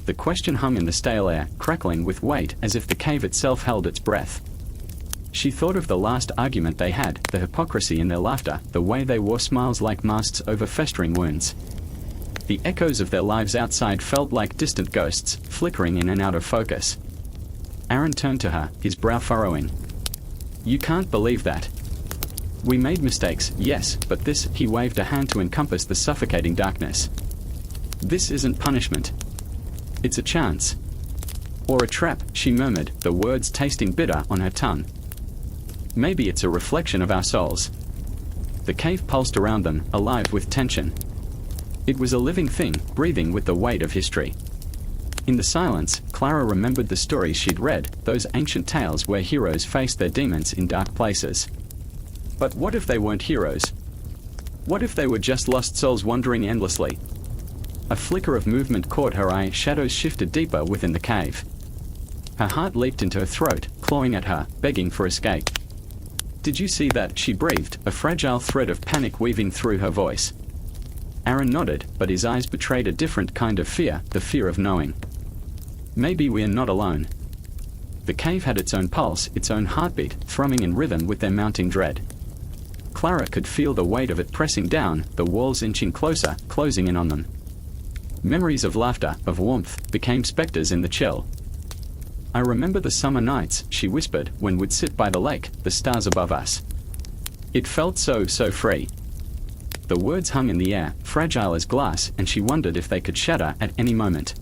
A: The question hung in the stale air, crackling with weight as if the cave itself held its breath. She thought of the last argument they had, the hypocrisy in their laughter, the way they wore smiles like masks over festering wounds. The echoes of their lives outside felt like distant ghosts, flickering in and out of focus. Aaron turned to her, his brow furrowing. You can't believe that. We made mistakes, yes, but this, he waved a hand to encompass the suffocating darkness. This isn't punishment. It's a chance. Or a trap, she murmured, the words tasting bitter on her tongue. Maybe it's a reflection of our souls. The cave pulsed around them, alive with tension. It was a living thing, breathing with the weight of history. In the silence, Clara remembered the stories she'd read, those ancient tales where heroes faced their demons in dark places. But what if they weren't heroes? What if they were just lost souls wandering endlessly? A flicker of movement caught her eye, shadows shifted deeper within the cave. Her heart leaped into her throat, clawing at her, begging for escape. Did you see that? She breathed, a fragile thread of panic weaving through her voice. Aaron nodded, but his eyes betrayed a different kind of fear, the fear of knowing. Maybe we're not alone. The cave had its own pulse, its own heartbeat, thrumming in rhythm with their mounting dread. Clara could feel the weight of it pressing down, the walls inching closer, closing in on them. Memories of laughter, of warmth, became specters in the chill. I remember the summer nights, she whispered, when we'd sit by the lake, the stars above us. It felt so free. The words hung in the air, fragile as glass, and she wondered if they could shatter at any moment.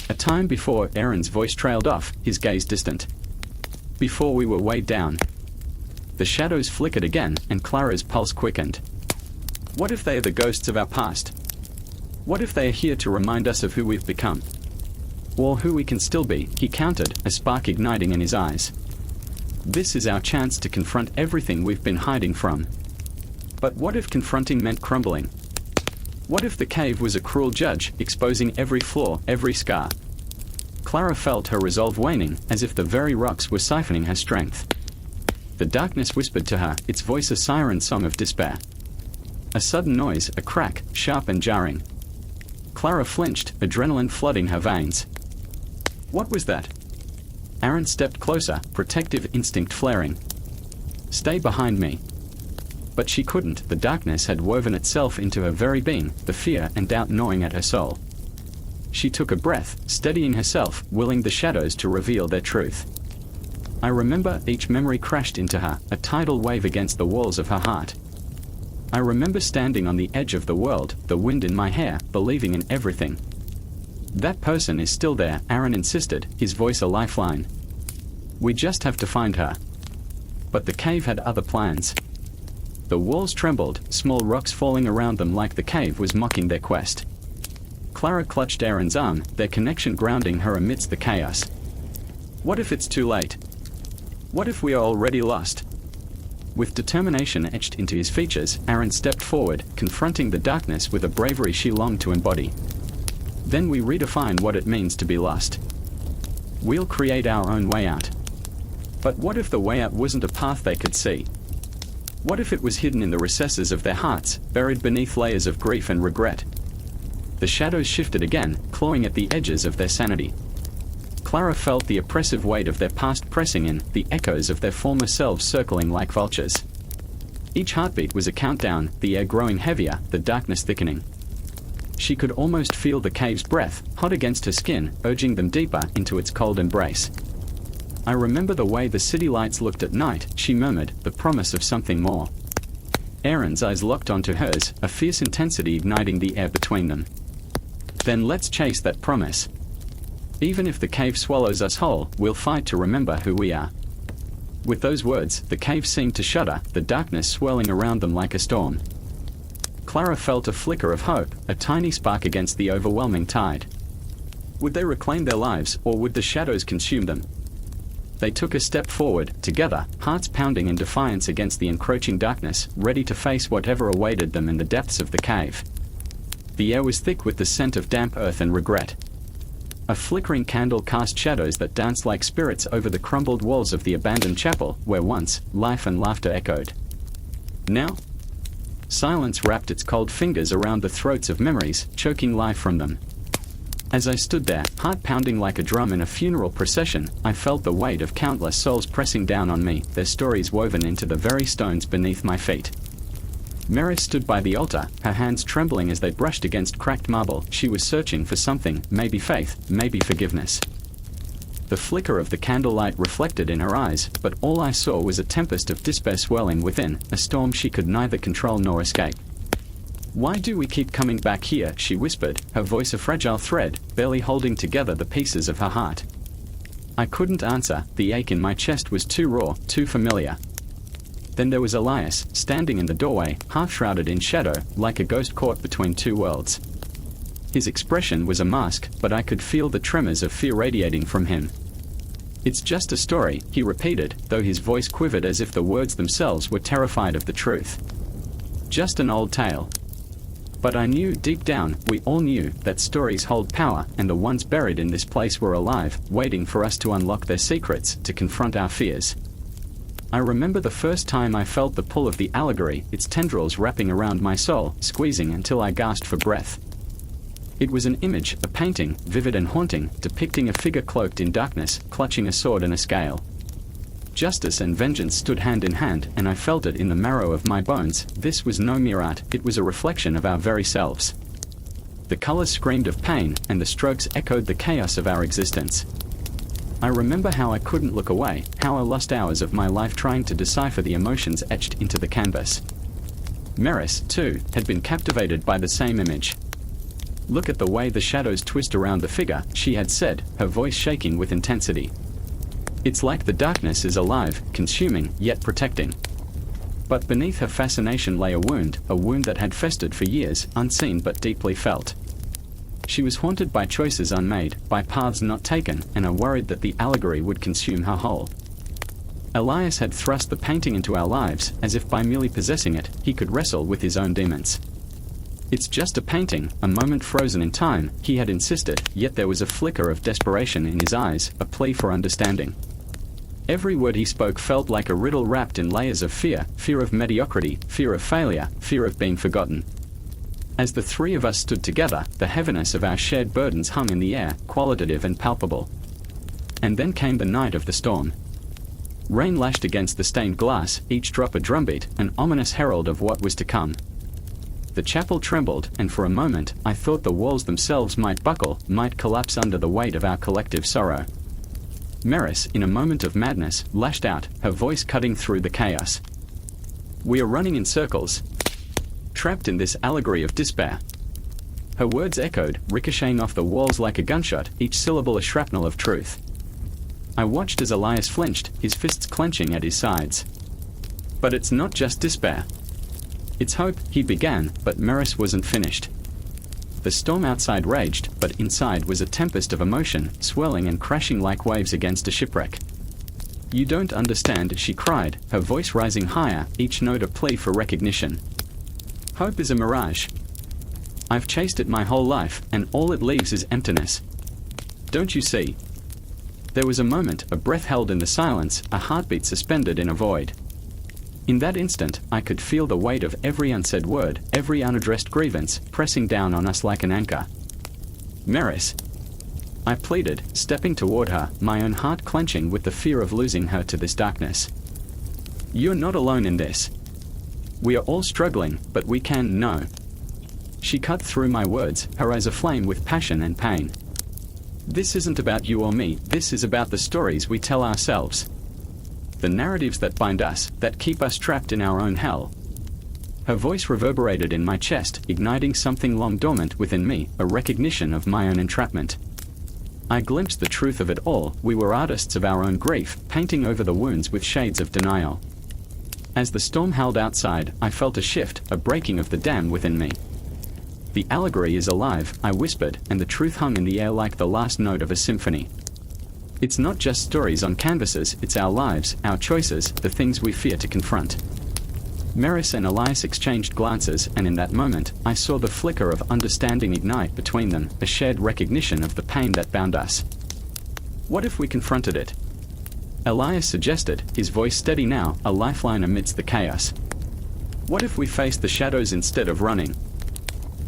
A: A time before, Aaron's voice trailed off, his gaze distant. Before we were weighed down. The shadows flickered again, and Clara's pulse quickened. What if they are the ghosts of our past? What if they are here to remind us of who we've become? Or who we can still be, he countered, a spark igniting in his eyes. This is our chance to confront everything we've been hiding from. But what if confronting meant crumbling? What if the cave was a cruel judge, exposing every flaw, every scar? Clara felt her resolve waning, as if the very rocks were siphoning her strength. The darkness whispered to her, its voice a siren song of despair. A sudden noise, a crack, sharp and jarring. Clara flinched, adrenaline flooding her veins. What was that? Aaron stepped closer, protective instinct flaring. Stay behind me. But she couldn't, the darkness had woven itself into her very being, the fear and doubt gnawing at her soul. She took a breath, steadying herself, willing the shadows to reveal their truth. I remember each memory crashed into her, a tidal wave against the walls of her heart. I remember standing on the edge of the world, the wind in my hair, believing in everything. That person is still there, Aaron insisted, his voice a lifeline. We just have to find her. But the cave had other plans. The walls trembled, small rocks falling around them like the cave was mocking their quest. Clara clutched Aaron's arm, their connection grounding her amidst the chaos. What if it's too late? What if we are already lost? With determination etched into his features, Aaron stepped forward, confronting the darkness with a bravery she longed to embody. Then we redefine what it means to be lost. We'll create our own way out. But what if the way out wasn't a path they could see? What if it was hidden in the recesses of their hearts, buried beneath layers of grief and regret? The shadows shifted again, clawing at the edges of their sanity. Clara felt the oppressive weight of their past pressing in, the echoes of their former selves circling like vultures. Each heartbeat was a countdown, the air growing heavier, the darkness thickening. She could almost feel the cave's breath, hot against her skin, urging them deeper into its cold embrace. I remember the way the city lights looked at night, she murmured, the promise of something more. Aaron's eyes locked onto hers, a fierce intensity igniting the air between them. Then let's chase that promise. Even if the cave swallows us whole, we'll fight to remember who we are. With those words, the cave seemed to shudder, the darkness swirling around them like a storm. Clara felt a flicker of hope, a tiny spark against the overwhelming tide. Would they reclaim their lives, or would the shadows consume them? They took a step forward, together, hearts pounding in defiance against the encroaching darkness, ready to face whatever awaited them in the depths of the cave. The air was thick with the scent of damp earth and regret. A flickering candle cast shadows that danced like spirits over the crumbled walls of the abandoned chapel, where once, life and laughter echoed. Now, silence wrapped its cold fingers around the throats of memories, choking life from them. As I stood there, heart pounding like a drum in a funeral procession, I felt the weight of countless souls pressing down on me, their stories woven into the very stones beneath my feet. Meris stood by the altar, her hands trembling as they brushed against cracked marble. She was searching for something, maybe faith, maybe forgiveness. The flicker of the candlelight reflected in her eyes, but all I saw was a tempest of despair swelling within, a storm she could neither control nor escape. "Why do we keep coming back here?" she whispered, her voice a fragile thread, barely holding together the pieces of her heart. I couldn't answer, the ache in my chest was too raw, too familiar. Then there was Elias, standing in the doorway, half-shrouded in shadow, like a ghost caught between two worlds. His expression was a mask, but I could feel the tremors of fear radiating from him. "It's just a story," he repeated, though his voice quivered as if the words themselves were terrified of the truth. "Just an old tale." But I knew, deep down, we all knew, that stories hold power, and the ones buried in this place were alive, waiting for us to unlock their secrets, to confront our fears. I remember the first time I felt the pull of the allegory, its tendrils wrapping around my soul, squeezing until I gasped for breath. It was an image, a painting, vivid and haunting, depicting a figure cloaked in darkness, clutching a sword and a scale. Justice and vengeance stood hand in hand, and I felt it in the marrow of my bones. This was no mere art, it was a reflection of our very selves. The colors screamed of pain, and the strokes echoed the chaos of our existence. I remember how I couldn't look away, how I lost hours of my life trying to decipher the emotions etched into the canvas. Meris, too, had been captivated by the same image. "Look at the way the shadows twist around the figure," she had said, her voice shaking with intensity. "It's like the darkness is alive, consuming, yet protecting." But beneath her fascination lay a wound that had festered for years, unseen but deeply felt. She was haunted by choices unmade, by paths not taken, and I worried that the allegory would consume her whole. Elias had thrust the painting into our lives, as if by merely possessing it, he could wrestle with his own demons. "It's just a painting, a moment frozen in time," he had insisted, yet there was a flicker of desperation in his eyes, a plea for understanding. Every word he spoke felt like a riddle wrapped in layers of fear, fear of mediocrity, fear of failure, fear of being forgotten. As the three of us stood together, the heaviness of our shared burdens hung in the air, qualitative and palpable. And then came the night of the storm. Rain lashed against the stained glass, each drop a drumbeat, an ominous herald of what was to come. The chapel trembled, and for a moment, I thought the walls themselves might buckle, might collapse under the weight of our collective sorrow. Meris, in a moment of madness, lashed out, her voice cutting through the chaos. "We are running in circles, trapped in this allegory of despair." Her words echoed, ricocheting off the walls like a gunshot, each syllable a shrapnel of truth. I watched as Elias flinched, his fists clenching at his sides. "But it's not just despair. It's hope," he began, but Meris wasn't finished. The storm outside raged, but inside was a tempest of emotion, swirling and crashing like waves against a shipwreck. "You don't understand," she cried, her voice rising higher, each note a plea for recognition. "Hope is a mirage. I've chased it my whole life, and all it leaves is emptiness. Don't you see?" There was a moment, a breath held in the silence, a heartbeat suspended in a void. In that instant, I could feel the weight of every unsaid word, every unaddressed grievance, pressing down on us like an anchor. "Meris," I pleaded, stepping toward her, my own heart clenching with the fear of losing her to this darkness. "You're not alone in this. We are all struggling, but we can know." She cut through my words, her eyes aflame with passion and pain. "This isn't about you or me, this is about the stories we tell ourselves. The narratives that bind us, that keep us trapped in our own hell." Her voice reverberated in my chest, igniting something long dormant within me, a recognition of my own entrapment. I glimpsed the truth of it all. We were artists of our own grief, painting over the wounds with shades of denial. As the storm howled outside, I felt a shift, a breaking of the dam within me. "The allegory is alive," I whispered, and the truth hung in the air like the last note of a symphony. It's not just stories on canvases, it's our lives, our choices, the things we fear to confront. Maris and Elias exchanged glances, and in that moment, I saw the flicker of understanding ignite between them, a shared recognition of the pain that bound us. What if we confronted it? Elias suggested, his voice steady now, a lifeline amidst the chaos. What if we faced the shadows instead of running?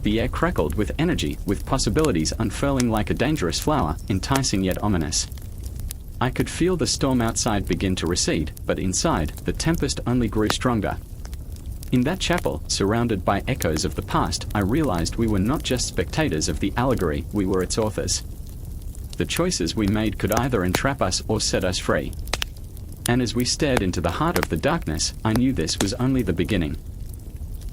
A: The air crackled with energy, with possibilities unfurling like a dangerous flower, enticing yet ominous. I could feel the storm outside begin to recede, but inside, the tempest only grew stronger. In that chapel, surrounded by echoes of the past, I realized we were not just spectators of the allegory, we were its authors. The choices we made could either entrap us or set us free. And as we stared into the heart of the darkness, I knew this was only the beginning.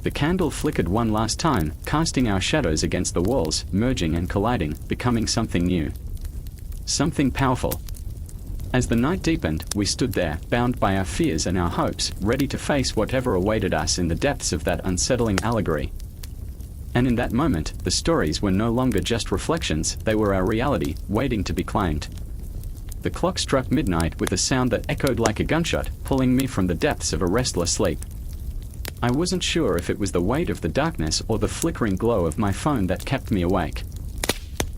A: The candle flickered one last time, casting our shadows against the walls, merging and colliding, becoming something new. Something powerful. As the night deepened, we stood there, bound by our fears and our hopes, ready to face whatever awaited us in the depths of that unsettling allegory. And in that moment, the stories were no longer just reflections, they were our reality, waiting to be claimed. The clock struck midnight with a sound that echoed like a gunshot, pulling me from the depths of a restless sleep. I wasn't sure if it was the weight of the darkness or the flickering glow of my phone that kept me awake.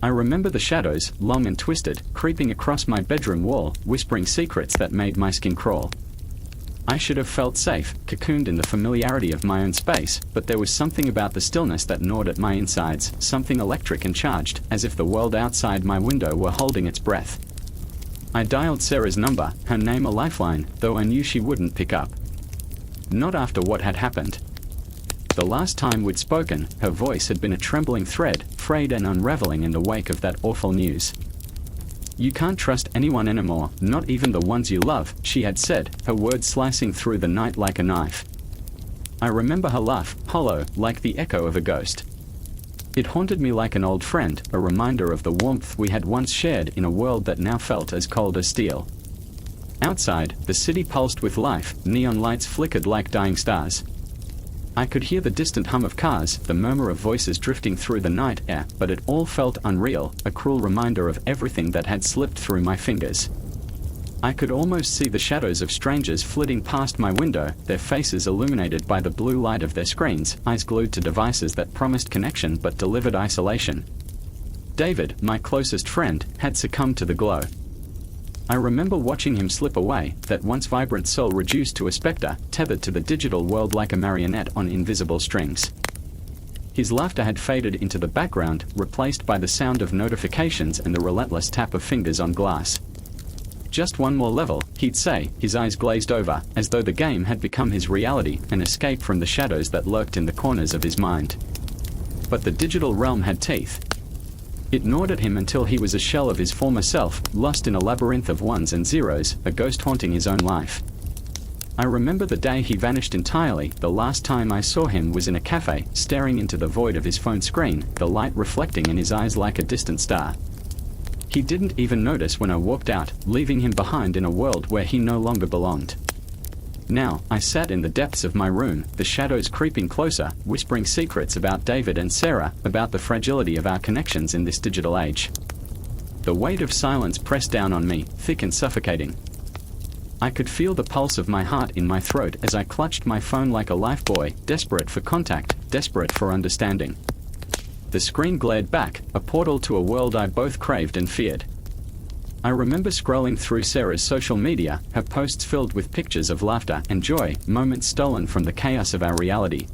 A: I remember the shadows, long and twisted, creeping across my bedroom wall, whispering secrets that made my skin crawl. I should have felt safe, cocooned in the familiarity of my own space, but there was something about the stillness that gnawed at my insides, something electric and charged, as if the world outside my window were holding its breath. I dialed Sarah's number, her name a lifeline, though I knew she wouldn't pick up. Not after what had happened. The last time we'd spoken, her voice had been a trembling thread, frayed and unraveling in the wake of that awful news. "You can't trust anyone anymore, not even the ones you love," she had said, her words slicing through the night like a knife. I remember her laugh, hollow, like the echo of a ghost. It haunted me like an old friend, a reminder of the warmth we had once shared in a world that now felt as cold as steel. Outside, the city pulsed with life, neon lights flickered like dying stars. I could hear the distant hum of cars, the murmur of voices drifting through the night air, but it all felt unreal, a cruel reminder of everything that had slipped through my fingers. I could almost see the shadows of strangers flitting past my window, their faces illuminated by the blue light of their screens, eyes glued to devices that promised connection but delivered isolation. David, my closest friend, had succumbed to the glow. I remember watching him slip away, that once vibrant soul reduced to a specter, tethered to the digital world like a marionette on invisible strings. His laughter had faded into the background, replaced by the sound of notifications and the relentless tap of fingers on glass. "Just one more level," he'd say, his eyes glazed over, as though the game had become his reality, an escape from the shadows that lurked in the corners of his mind. But the digital realm had teeth. It gnawed at him until he was a shell of his former self, lost in a labyrinth of ones and zeros, a ghost haunting his own life. I remember the day he vanished entirely. The last time I saw him was in a cafe, staring into the void of his phone screen, the light reflecting in his eyes like a distant star. He didn't even notice when I walked out, leaving him behind in a world where he no longer belonged. Now, I sat in the depths of my room, the shadows creeping closer, whispering secrets about David and Sarah, about the fragility of our connections in this digital age. The weight of silence pressed down on me, thick and suffocating. I could feel the pulse of my heart in my throat as I clutched my phone like a lifebuoy, desperate for contact, desperate for understanding. The screen glared back, a portal to a world I both craved and feared. I remember scrolling through Sarah's social media, her posts filled with pictures of laughter and joy, moments stolen from the chaos of our reality.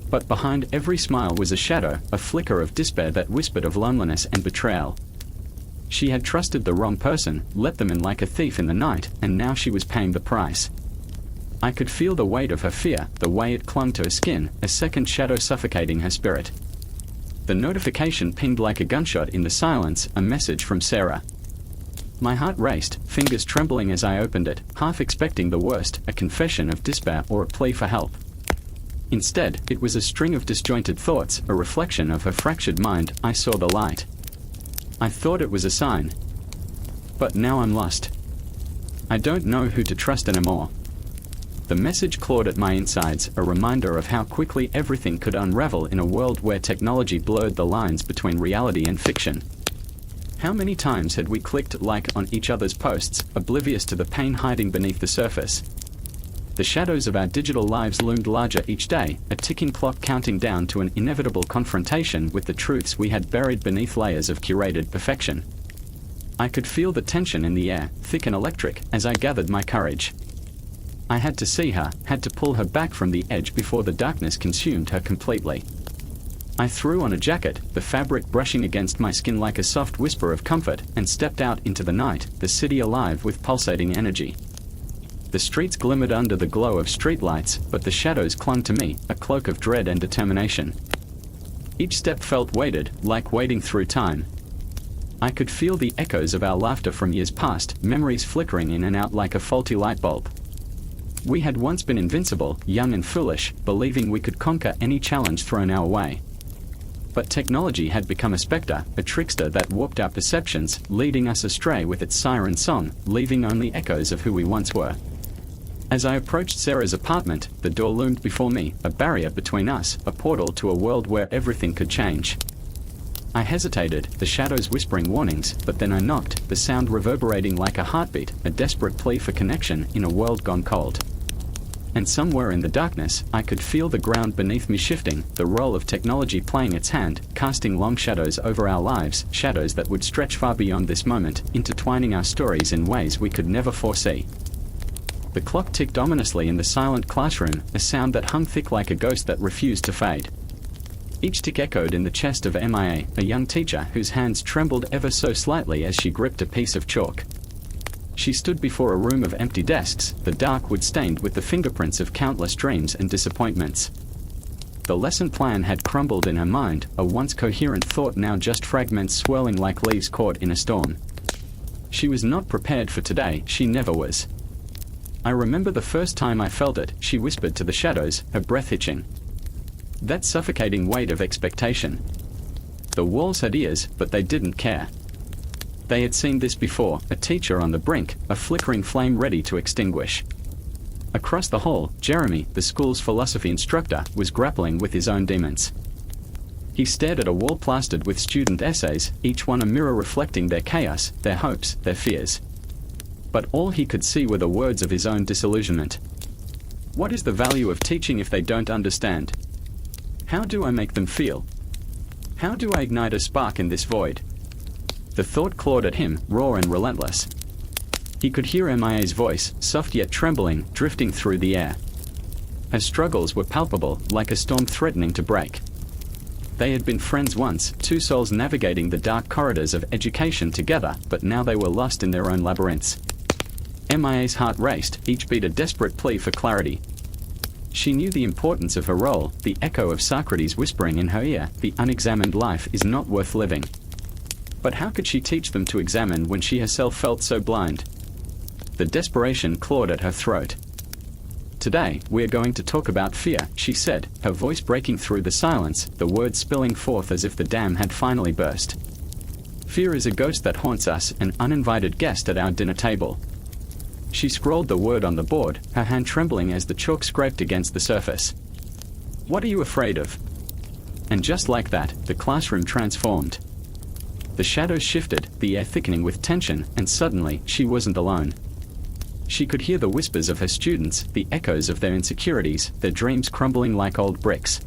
A: But behind every smile was a shadow, a flicker of despair that whispered of loneliness and betrayal. She had trusted the wrong person, let them in like a thief in the night, and now she was paying the price. I could feel the weight of her fear, the way it clung to her skin, a second shadow suffocating her spirit. The notification pinged like a gunshot in the silence, a message from Sarah. My heart raced, fingers trembling as I opened it, half expecting the worst, a confession of despair or a plea for help. Instead, it was a string of disjointed thoughts, a reflection of her fractured mind. I saw the light. I thought it was a sign. But now I'm lost. I don't know who to trust anymore. The message clawed at my insides, a reminder of how quickly everything could unravel in a world where technology blurred the lines between reality and fiction. How many times had we clicked like on each other's posts, oblivious to the pain hiding beneath the surface? The shadows of our digital lives loomed larger each day, a ticking clock counting down to an inevitable confrontation with the truths we had buried beneath layers of curated perfection. I could feel the tension in the air, thick and electric, as I gathered my courage. I had to see her, had to pull her back from the edge before the darkness consumed her completely. I threw on a jacket, the fabric brushing against my skin like a soft whisper of comfort, and stepped out into the night, the city alive with pulsating energy. The streets glimmered under the glow of streetlights, but the shadows clung to me, a cloak of dread and determination. Each step felt weighted, like wading through time. I could feel the echoes of our laughter from years past, memories flickering in and out like a faulty light bulb. We had once been invincible, young and foolish, believing we could conquer any challenge thrown our way. But technology had become a specter, a trickster that warped our perceptions, leading us astray with its siren song, leaving only echoes of who we once were. As I approached Sarah's apartment, the door loomed before me, a barrier between us, a portal to a world where everything could change. I hesitated, the shadows whispering warnings, but then I knocked, the sound reverberating like a heartbeat, a desperate plea for connection in a world gone cold. And somewhere in the darkness, I could feel the ground beneath me shifting, the role of technology playing its hand, casting long shadows over our lives, shadows that would stretch far beyond this moment, intertwining our stories in ways we could never foresee. The clock ticked ominously in the silent classroom, a sound that hung thick like a ghost that refused to fade. Each tick echoed in the chest of Mia, a young teacher whose hands trembled ever so slightly as she gripped a piece of chalk. She stood before a room of empty desks, the dark wood stained with the fingerprints of countless dreams and disappointments. The lesson plan had crumbled in her mind, a once coherent thought now just fragments swirling like leaves caught in a storm. She was not prepared for today, she never was. I remember the first time I felt it, she whispered to the shadows, her breath hitching. That suffocating weight of expectation. The walls had ears, but they didn't care. They had seen this before, a teacher on the brink, a flickering flame ready to extinguish. Across the hall, Jeremy, the school's philosophy instructor, was grappling with his own demons. He stared at a wall plastered with student essays, each one a mirror reflecting their chaos, their hopes, their fears. But all he could see were the words of his own disillusionment. What is the value of teaching if they don't understand? How do I make them feel? How do I ignite a spark in this void? The thought clawed at him, raw and relentless. He could hear Mia's voice, soft yet trembling, drifting through the air. Her struggles were palpable, like a storm threatening to break. They had been friends once, two souls navigating the dark corridors of education together, but now they were lost in their own labyrinths. Mia's heart raced, each beat a desperate plea for clarity. She knew the importance of her role, the echo of Socrates whispering in her ear, the unexamined life is not worth living. But how could she teach them to examine when she herself felt so blind? The desperation clawed at her throat. Today, we are going to talk about fear, she said, her voice breaking through the silence, the words spilling forth as if the dam had finally burst. Fear is a ghost that haunts us, an uninvited guest at our dinner table. She scrawled the word on the board, her hand trembling as the chalk scraped against the surface. What are you afraid of? And just like that, the classroom transformed. The shadows shifted, the air thickening with tension, and suddenly, she wasn't alone. She could hear the whispers of her students, the echoes of their insecurities, their dreams crumbling like old bricks.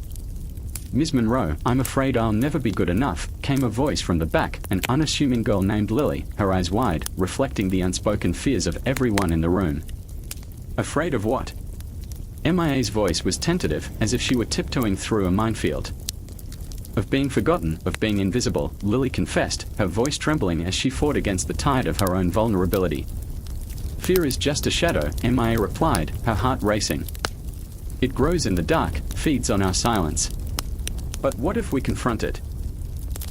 A: Ms. Monroe, I'm afraid I'll never be good enough, came a voice from the back, an unassuming girl named Lily, her eyes wide, reflecting the unspoken fears of everyone in the room. Afraid of what? Mia's voice was tentative, as if she were tiptoeing through a minefield. Of being forgotten, of being invisible, Lily confessed, her voice trembling as she fought against the tide of her own vulnerability. Fear is just a shadow, Mia replied, her heart racing. It grows in the dark, feeds on our silence. But what if we confront it?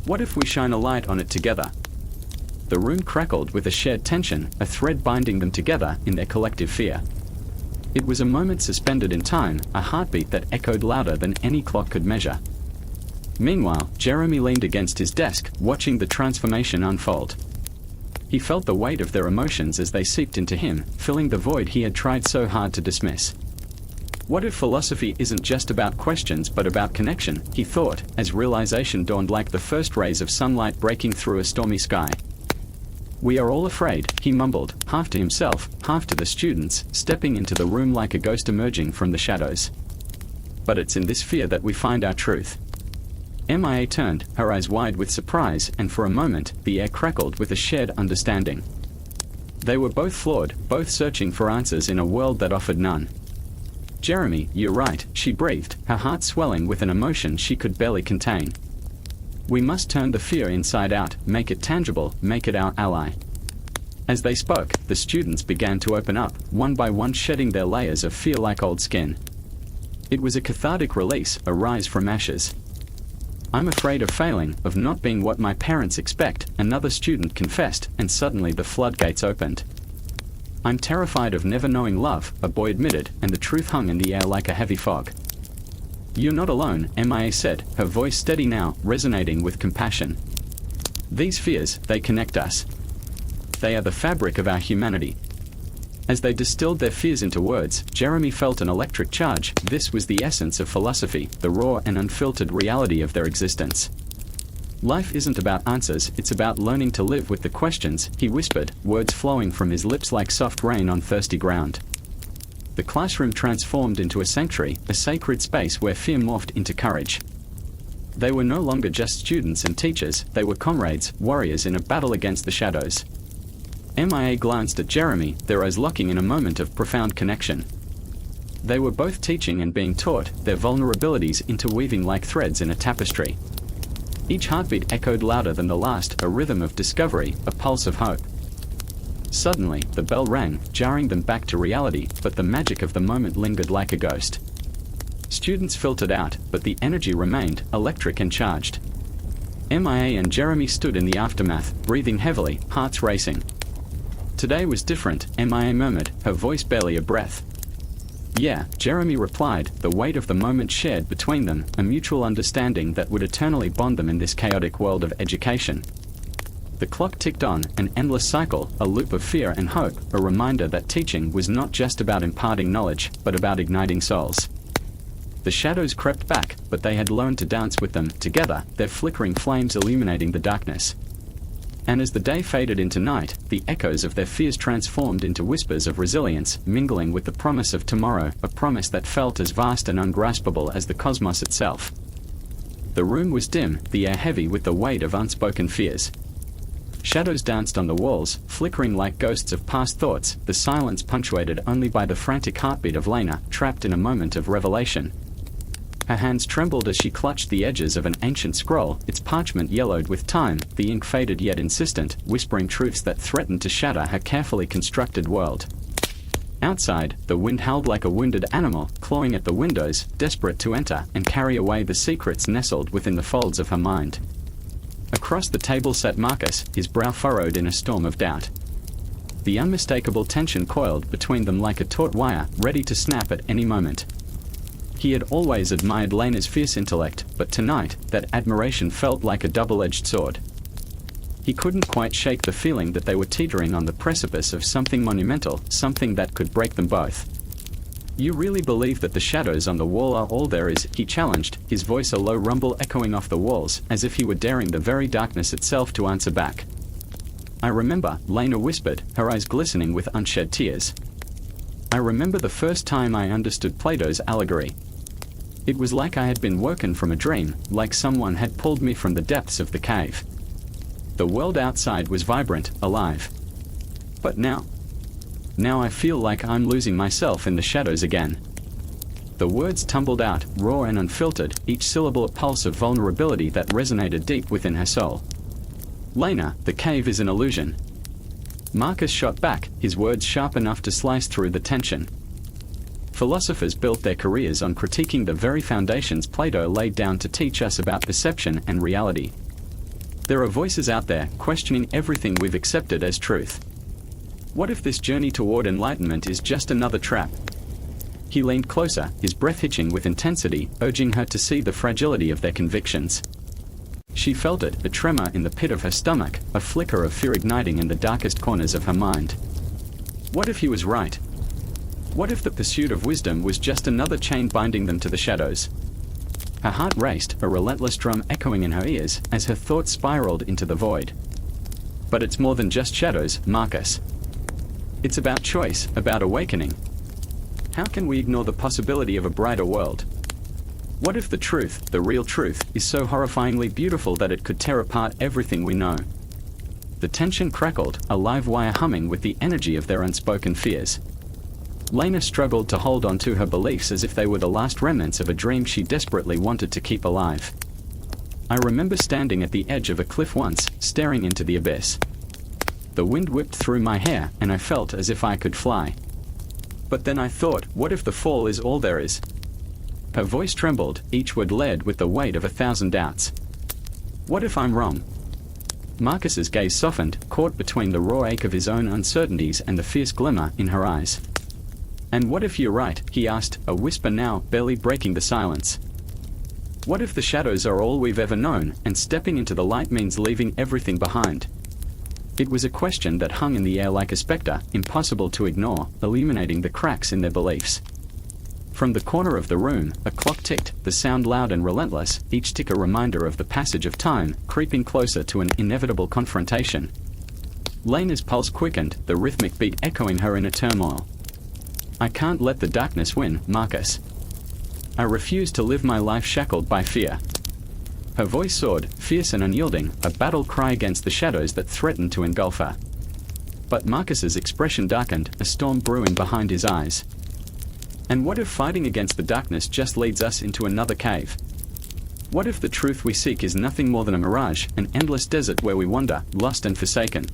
A: What if we shine a light on it together? The room crackled with a shared tension, a thread binding them together in their collective fear. It was a moment suspended in time, a heartbeat that echoed louder than any clock could measure. Meanwhile, Jeremy leaned against his desk, watching the transformation unfold. He felt the weight of their emotions as they seeped into him, filling the void he had tried so hard to dismiss. What if philosophy isn't just about questions but about connection, he thought, as realization dawned like the first rays of sunlight breaking through a stormy sky. We are all afraid, he mumbled, half to himself, half to the students, stepping into the room like a ghost emerging from the shadows. But it's in this fear that we find our truth. Mia turned, her eyes wide with surprise, and for a moment, the air crackled with a shared understanding. They were both flawed, both searching for answers in a world that offered none. Jeremy, you're right, she breathed, her heart swelling with an emotion she could barely contain. We must turn the fear inside out, make it tangible, make it our ally. As they spoke, the students began to open up, one by one shedding their layers of fear like old skin. It was a cathartic release, a rise from ashes. I'm afraid of failing, of not being what my parents expect, another student confessed, and suddenly the floodgates opened. I'm terrified of never knowing love, a boy admitted, and the truth hung in the air like a heavy fog. You're not alone, Mia said, her voice steady now, resonating with compassion. These fears, they connect us. They are the fabric of our humanity. As they distilled their fears into words, Jeremy felt an electric charge. This was the essence of philosophy, the raw and unfiltered reality of their existence. Life isn't about answers, it's about learning to live with the questions, he whispered, words flowing from his lips like soft rain on thirsty ground. The classroom transformed into a sanctuary, a sacred space where fear morphed into courage. They were no longer just students and teachers, they were comrades, warriors in a battle against the shadows. Mia glanced at Jeremy, their eyes locking in a moment of profound connection. They were both teaching and being taught, their vulnerabilities interweaving like threads in a tapestry. Each heartbeat echoed louder than the last, a rhythm of discovery, a pulse of hope. Suddenly, the bell rang, jarring them back to reality, but the magic of the moment lingered like a ghost. Students filtered out, but the energy remained, electric and charged. Mia and Jeremy stood in the aftermath, breathing heavily, hearts racing. Today was different, Mia murmured, her voice barely a breath. Yeah, Jeremy replied, the weight of the moment shared between them, a mutual understanding that would eternally bond them in this chaotic world of education. The clock ticked on, an endless cycle, a loop of fear and hope, a reminder that teaching was not just about imparting knowledge, but about igniting souls. The shadows crept back, but they had learned to dance with them, together, their flickering flames illuminating the darkness. And as the day faded into night, the echoes of their fears transformed into whispers of resilience, mingling with the promise of tomorrow, a promise that felt as vast and ungraspable as the cosmos itself. The room was dim, the air heavy with the weight of unspoken fears. Shadows danced on the walls, flickering like ghosts of past thoughts, the silence punctuated only by the frantic heartbeat of Lena, trapped in a moment of revelation. Her hands trembled as she clutched the edges of an ancient scroll, its parchment yellowed with time, the ink faded yet insistent, whispering truths that threatened to shatter her carefully constructed world. Outside, the wind howled like a wounded animal, clawing at the windows, desperate to enter and carry away the secrets nestled within the folds of her mind. Across the table sat Marcus, his brow furrowed in a storm of doubt. The unmistakable tension coiled between them like a taut wire, ready to snap at any moment. He had always admired Lena's fierce intellect, but tonight, that admiration felt like a double-edged sword. He couldn't quite shake the feeling that they were teetering on the precipice of something monumental, something that could break them both. You really believe that the shadows on the wall are all there is? He challenged, his voice a low rumble echoing off the walls, as if he were daring the very darkness itself to answer back. I remember, Lena whispered, her eyes glistening with unshed tears. I remember the first time I understood Plato's allegory. It was like I had been woken from a dream, like someone had pulled me from the depths of the cave. The world outside was vibrant, alive. But now I feel like I'm losing myself in the shadows again. The words tumbled out, raw and unfiltered, each syllable a pulse of vulnerability that resonated deep within her soul. Lena, the cave is an illusion. Marcus shot back, his words sharp enough to slice through the tension. Philosophers built their careers on critiquing the very foundations Plato laid down to teach us about perception and reality. There are voices out there, questioning everything we've accepted as truth. What if this journey toward enlightenment is just another trap? He leaned closer, his breath hitching with intensity, urging her to see the fragility of their convictions. She felt it, a tremor in the pit of her stomach, a flicker of fear igniting in the darkest corners of her mind. What if he was right? What if the pursuit of wisdom was just another chain binding them to the shadows? Her heart raced, a relentless drum echoing in her ears, as her thoughts spiraled into the void. But it's more than just shadows, Marcus. It's about choice, about awakening. How can we ignore the possibility of a brighter world? What if the truth, the real truth, is so horrifyingly beautiful that it could tear apart everything we know? The tension crackled, a live wire humming with the energy of their unspoken fears. Lena struggled to hold on to her beliefs as if they were the last remnants of a dream she desperately wanted to keep alive. I remember standing at the edge of a cliff once, staring into the abyss. The wind whipped through my hair, and I felt as if I could fly. But then I thought, what if the fall is all there is? Her voice trembled, each word layered with the weight of 1,000 doubts. What if I'm wrong? Marcus's gaze softened, caught between the raw ache of his own uncertainties and the fierce glimmer in her eyes. And what if you're right? He asked, a whisper now barely breaking the silence. What if the shadows are all we've ever known, and stepping into the light means leaving everything behind? It was a question that hung in the air like a specter, impossible to ignore, illuminating the cracks in their beliefs. From the corner of the room, a clock ticked, the sound loud and relentless, each tick a reminder of the passage of time, creeping closer to an inevitable confrontation. Lena's pulse quickened, the rhythmic beat echoing her inner turmoil. I can't let the darkness win, Marcus. I refuse to live my life shackled by fear. Her voice soared, fierce and unyielding, a battle cry against the shadows that threatened to engulf her. But Marcus's expression darkened, a storm brewing behind his eyes. And what if fighting against the darkness just leads us into another cave? What if the truth we seek is nothing more than a mirage, an endless desert where we wander, lost and forsaken?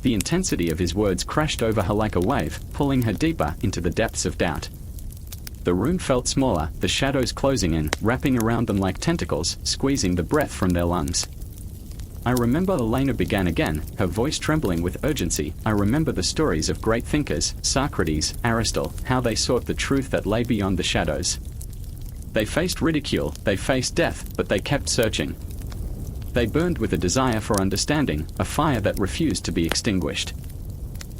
A: The intensity of his words crashed over her like a wave, pulling her deeper into the depths of doubt. The room felt smaller, the shadows closing in, wrapping around them like tentacles, squeezing the breath from their lungs. I remember, Elena began again, her voice trembling with urgency. I remember the stories of great thinkers, Socrates, Aristotle, how they sought the truth that lay beyond the shadows. They faced ridicule, they faced death, but they kept searching. They burned with a desire for understanding, a fire that refused to be extinguished.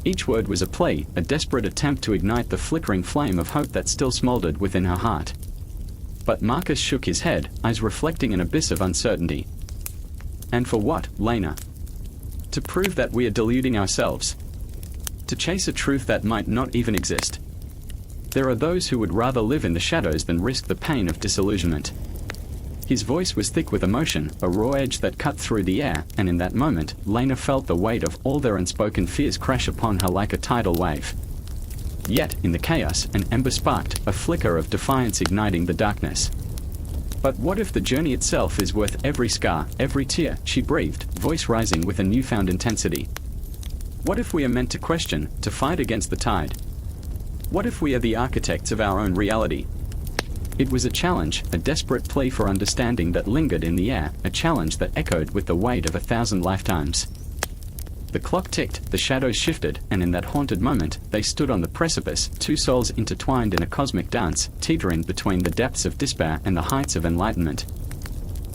A: Each word was a plea, a desperate attempt to ignite the flickering flame of hope that still smoldered within her heart. But Marcus shook his head, eyes reflecting an abyss of uncertainty. And for what, Lena? To prove that we are deluding ourselves. To chase a truth that might not even exist. There are those who would rather live in the shadows than risk the pain of disillusionment. His voice was thick with emotion, a raw edge that cut through the air, and in that moment, Lena felt the weight of all their unspoken fears crash upon her like a tidal wave. Yet, in the chaos, an ember sparked, a flicker of defiance igniting the darkness. But what if the journey itself is worth every scar, every tear? She breathed, voice rising with a newfound intensity. What if we are meant to question, to fight against the tide? What if we are the architects of our own reality? It was a challenge, a desperate plea for understanding that lingered in the air, a challenge that echoed with the weight of 1,000 lifetimes. The clock ticked, the shadows shifted, and in that haunted moment, they stood on the precipice, two souls intertwined in a cosmic dance, teetering between the depths of despair and the heights of enlightenment.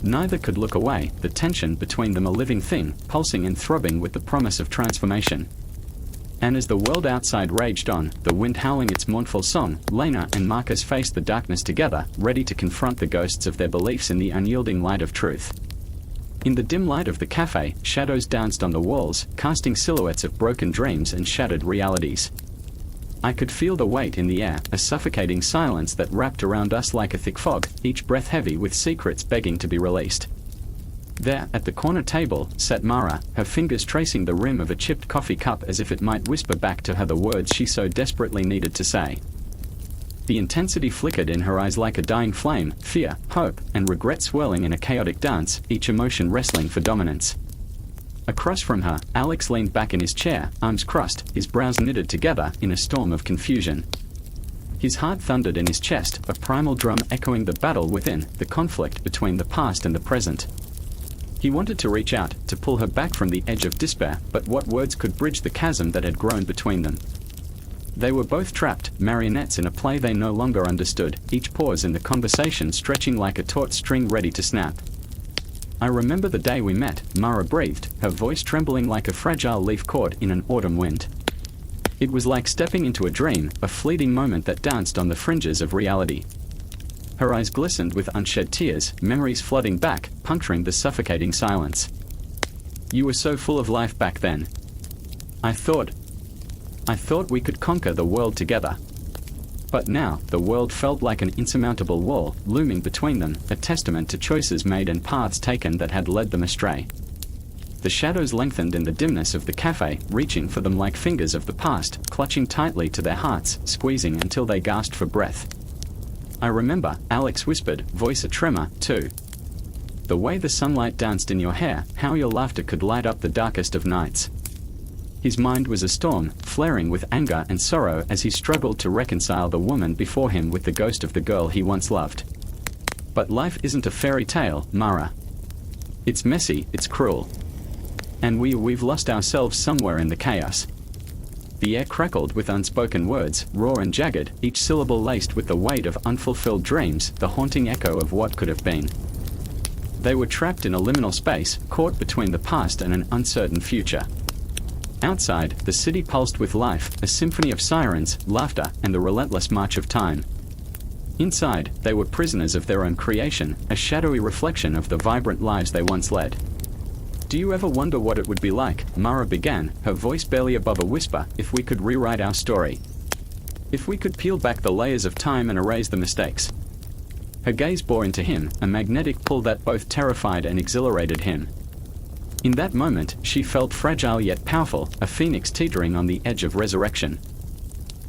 A: Neither could look away, the tension between them a living thing, pulsing and throbbing with the promise of transformation. And as the world outside raged on, the wind howling its mournful song, Lena and Marcus faced the darkness together, ready to confront the ghosts of their beliefs in the unyielding light of truth. In the dim light of the cafe, shadows danced on the walls, casting silhouettes of broken dreams and shattered realities. I could feel the weight in the air, a suffocating silence that wrapped around us like a thick fog, each breath heavy with secrets begging to be released. There, at the corner table, sat Mara, her fingers tracing the rim of a chipped coffee cup as if it might whisper back to her the words she so desperately needed to say. The intensity flickered in her eyes like a dying flame, fear, hope, and regret swirling in a chaotic dance, each emotion wrestling for dominance. Across from her, Alex leaned back in his chair, arms crossed, his brows knitted together in a storm of confusion. His heart thundered in his chest, a primal drum echoing the battle within, the conflict between the past and the present. He wanted to reach out, to pull her back from the edge of despair, but what words could bridge the chasm that had grown between them? They were both trapped, marionettes in a play they no longer understood, each pause in the conversation stretching like a taut string ready to snap. I remember the day we met, Mara breathed, her voice trembling like a fragile leaf caught in an autumn wind. It was like stepping into a dream, a fleeting moment that danced on the fringes of reality. Her eyes glistened with unshed tears, memories flooding back, puncturing the suffocating silence. You were so full of life back then. I thought we could conquer the world together. But now, the world felt like an insurmountable wall, looming between them, a testament to choices made and paths taken that had led them astray. The shadows lengthened in the dimness of the cafe, reaching for them like fingers of the past, clutching tightly to their hearts, squeezing until they gasped for breath. I remember, Alex whispered, voice a tremor, too. The way the sunlight danced in your hair, how your laughter could light up the darkest of nights. His mind was a storm, flaring with anger and sorrow as he struggled to reconcile the woman before him with the ghost of the girl he once loved. But life isn't a fairy tale, Mara. It's messy, it's cruel. And we've lost ourselves somewhere in the chaos. The air crackled with unspoken words, raw and jagged, each syllable laced with the weight of unfulfilled dreams, the haunting echo of what could have been. They were trapped in a liminal space, caught between the past and an uncertain future. Outside, the city pulsed with life, a symphony of sirens, laughter, and the relentless march of time. Inside, they were prisoners of their own creation, a shadowy reflection of the vibrant lives they once led. Do you ever wonder what it would be like, Mara began, her voice barely above a whisper, if we could rewrite our story? If we could peel back the layers of time and erase the mistakes? Her gaze bore into him, a magnetic pull that both terrified and exhilarated him. In that moment, she felt fragile yet powerful, a phoenix teetering on the edge of resurrection.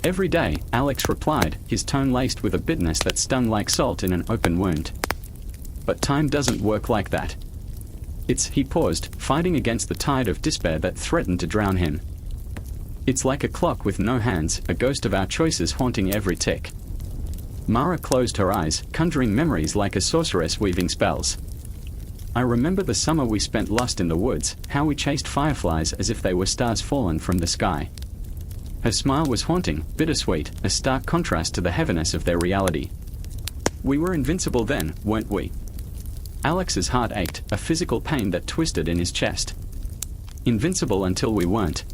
A: Every day, Alex replied, his tone laced with a bitterness that stung like salt in an open wound. But time doesn't work like that. He paused, fighting against the tide of despair that threatened to drown him. It's like a clock with no hands, a ghost of our choices haunting every tick. Mara closed her eyes, conjuring memories like a sorceress weaving spells. I remember the summer we spent lost in the woods, how we chased fireflies as if they were stars fallen from the sky. Her smile was haunting, bittersweet, a stark contrast to the heaviness of their reality. We were invincible then, weren't we? Alex's heart ached, a physical pain that twisted in his chest. Invincible until we weren't.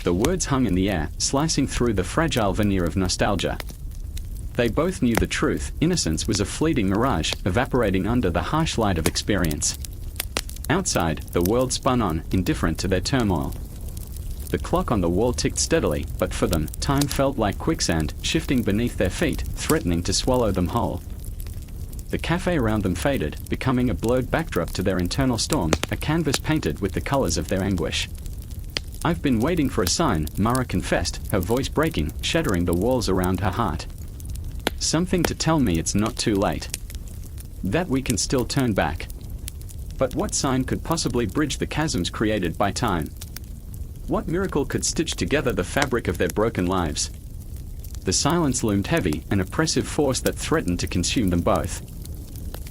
A: The words hung in the air, slicing through the fragile veneer of nostalgia. They both knew the truth, innocence was a fleeting mirage, evaporating under the harsh light of experience. Outside, the world spun on, indifferent to their turmoil. The clock on the wall ticked steadily, but for them, time felt like quicksand, shifting beneath their feet, threatening to swallow them whole. The cafe around them faded, becoming a blurred backdrop to their internal storm, a canvas painted with the colors of their anguish. I've been waiting for a sign, Mara confessed, her voice breaking, shattering the walls around her heart. Something to tell me it's not too late. That we can still turn back. But what sign could possibly bridge the chasms created by time? What miracle could stitch together the fabric of their broken lives? The silence loomed heavy, an oppressive force that threatened to consume them both.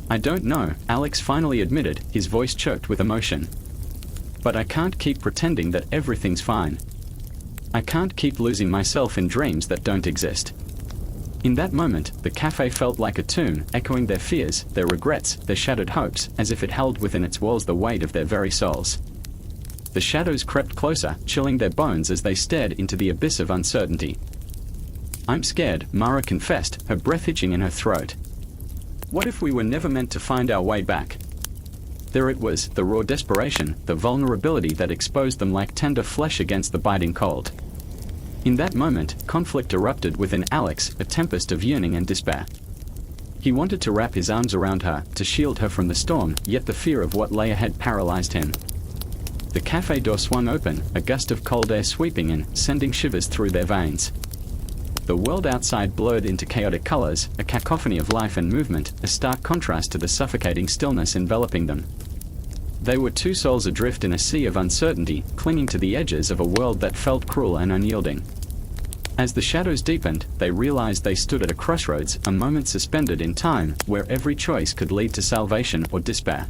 A: I don't know, Alex finally admitted, his voice choked with emotion. But I can't keep pretending that everything's fine. I can't keep losing myself in dreams that don't exist. In that moment, the cafe felt like a tomb, echoing their fears, their regrets, their shattered hopes, as if it held within its walls the weight of their very souls. The shadows crept closer, chilling their bones as they stared into the abyss of uncertainty. I'm scared, Mara confessed, her breath hitching in her throat. What if we were never meant to find our way back? There it was, the raw desperation, the vulnerability that exposed them like tender flesh against the biting cold. In that moment, conflict erupted within Alex, a tempest of yearning and despair. He wanted to wrap his arms around her, to shield her from the storm, yet the fear of what lay ahead paralyzed him. The cafe door swung open, a gust of cold air sweeping in, sending shivers through their veins. The world outside blurred into chaotic colors, a cacophony of life and movement, a stark contrast to the suffocating stillness enveloping them. They were two souls adrift in a sea of uncertainty, clinging to the edges of a world that felt cruel and unyielding. As the shadows deepened, they realized they stood at a crossroads, a moment suspended in time, where every choice could lead to salvation or despair.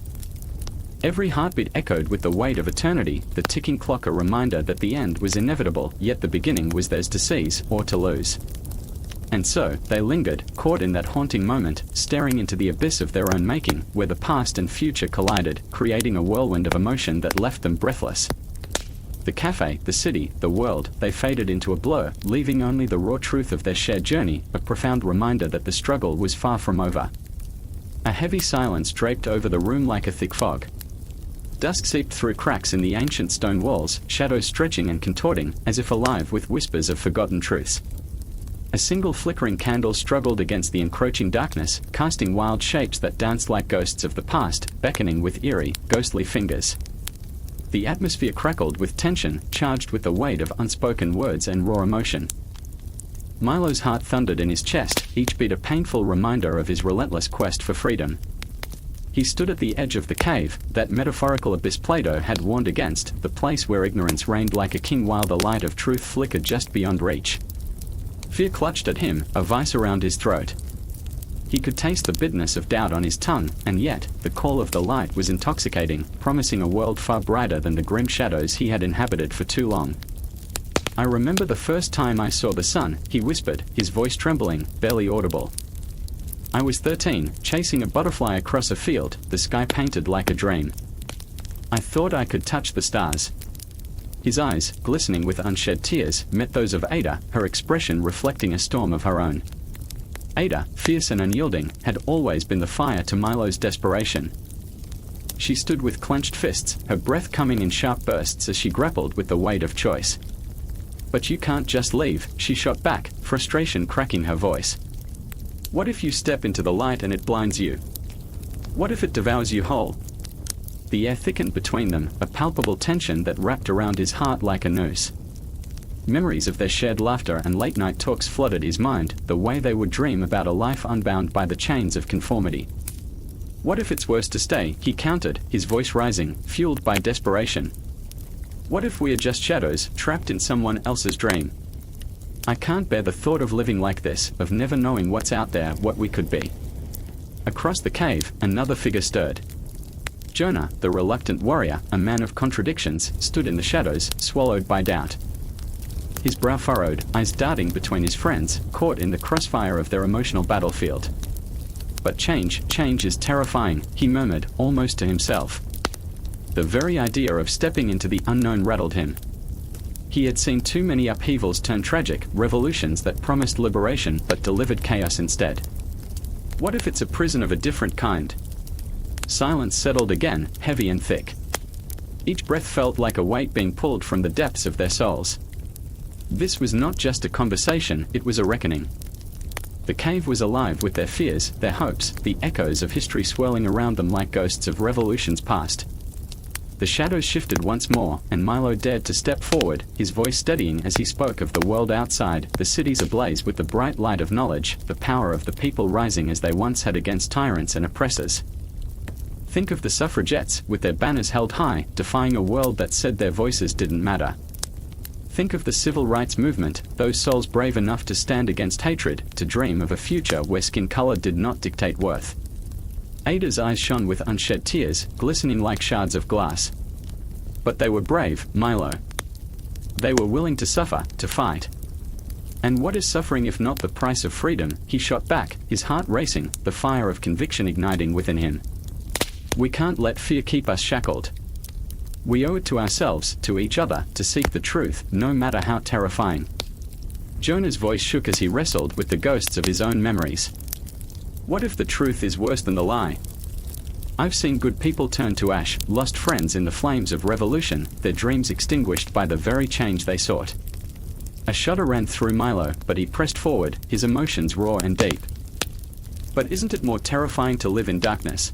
A: Every heartbeat echoed with the weight of eternity, the ticking clock a reminder that the end was inevitable, yet the beginning was theirs to seize or to lose. And so, they lingered, caught in that haunting moment, staring into the abyss of their own making, where the past and future collided, creating a whirlwind of emotion that left them breathless. The cafe, the city, the world, they faded into a blur, leaving only the raw truth of their shared journey, a profound reminder that the struggle was far from over. A heavy silence draped over the room like a thick fog. Dusk seeped through cracks in the ancient stone walls, shadows stretching and contorting, as if alive with whispers of forgotten truths. A single flickering candle struggled against the encroaching darkness, casting wild shapes that danced like ghosts of the past, beckoning with eerie, ghostly fingers. The atmosphere crackled with tension, charged with the weight of unspoken words and raw emotion. Milo's heart thundered in his chest, each beat a painful reminder of his relentless quest for freedom. He stood at the edge of the cave, that metaphorical abyss Plato had warned against, the place where ignorance reigned like a king while the light of truth flickered just beyond reach. Fear clutched at him, a vice around his throat. He could taste the bitterness of doubt on his tongue, and yet, the call of the light was intoxicating, promising a world far brighter than the grim shadows he had inhabited for too long. "I remember the first time I saw the sun," he whispered, his voice trembling, barely audible. "I was 13, chasing a butterfly across a field, the sky painted like a dream. I thought I could touch the stars." His eyes, glistening with unshed tears, met those of Ada, her expression reflecting a storm of her own. Ada, fierce and unyielding, had always been the fire to Milo's desperation. She stood with clenched fists, her breath coming in sharp bursts as she grappled with the weight of choice. "But you can't just leave," she shot back, frustration cracking her voice. "What if you step into the light and it blinds you? What if it devours you whole?" The air thickened between them, a palpable tension that wrapped around his heart like a noose. Memories of their shared laughter and late-night talks flooded his mind, the way they would dream about a life unbound by the chains of conformity. "What if it's worse to stay?" he countered, his voice rising, fueled by desperation. "What if we are just shadows, trapped in someone else's dream? I can't bear the thought of living like this, of never knowing what's out there, what we could be." Across the cave, another figure stirred. Jonah, the reluctant warrior, a man of contradictions, stood in the shadows, swallowed by doubt. His brow furrowed, eyes darting between his friends, caught in the crossfire of their emotional battlefield. "But change is terrifying," he murmured, almost to himself. The very idea of stepping into the unknown rattled him. He had seen too many upheavals turn tragic, revolutions that promised liberation but delivered chaos instead. What if it's a prison of a different kind? Silence settled again, heavy and thick. Each breath felt like a weight being pulled from the depths of their souls. This was not just a conversation, it was a reckoning. The cave was alive with their fears, their hopes, the echoes of history swirling around them like ghosts of revolutions past. The shadows shifted once more, and Milo dared to step forward, his voice steadying as he spoke of the world outside, the cities ablaze with the bright light of knowledge, the power of the people rising as they once had against tyrants and oppressors. Think of the suffragettes, with their banners held high, defying a world that said their voices didn't matter. Think of the civil rights movement, those souls brave enough to stand against hatred, to dream of a future where skin color did not dictate worth. Ada's eyes shone with unshed tears, glistening like shards of glass. But they were brave, Milo. They were willing to suffer, to fight. "And what is suffering if not the price of freedom?" he shot back, his heart racing, the fire of conviction igniting within him. "We can't let fear keep us shackled. We owe it to ourselves, to each other, to seek the truth, no matter how terrifying." Jonah's voice shook as he wrestled with the ghosts of his own memories. What if the truth is worse than the lie? I've seen good people turn to ash, lost friends in the flames of revolution, their dreams extinguished by the very change they sought. A shudder ran through Milo, but he pressed forward, his emotions raw and deep. But isn't it more terrifying to live in darkness?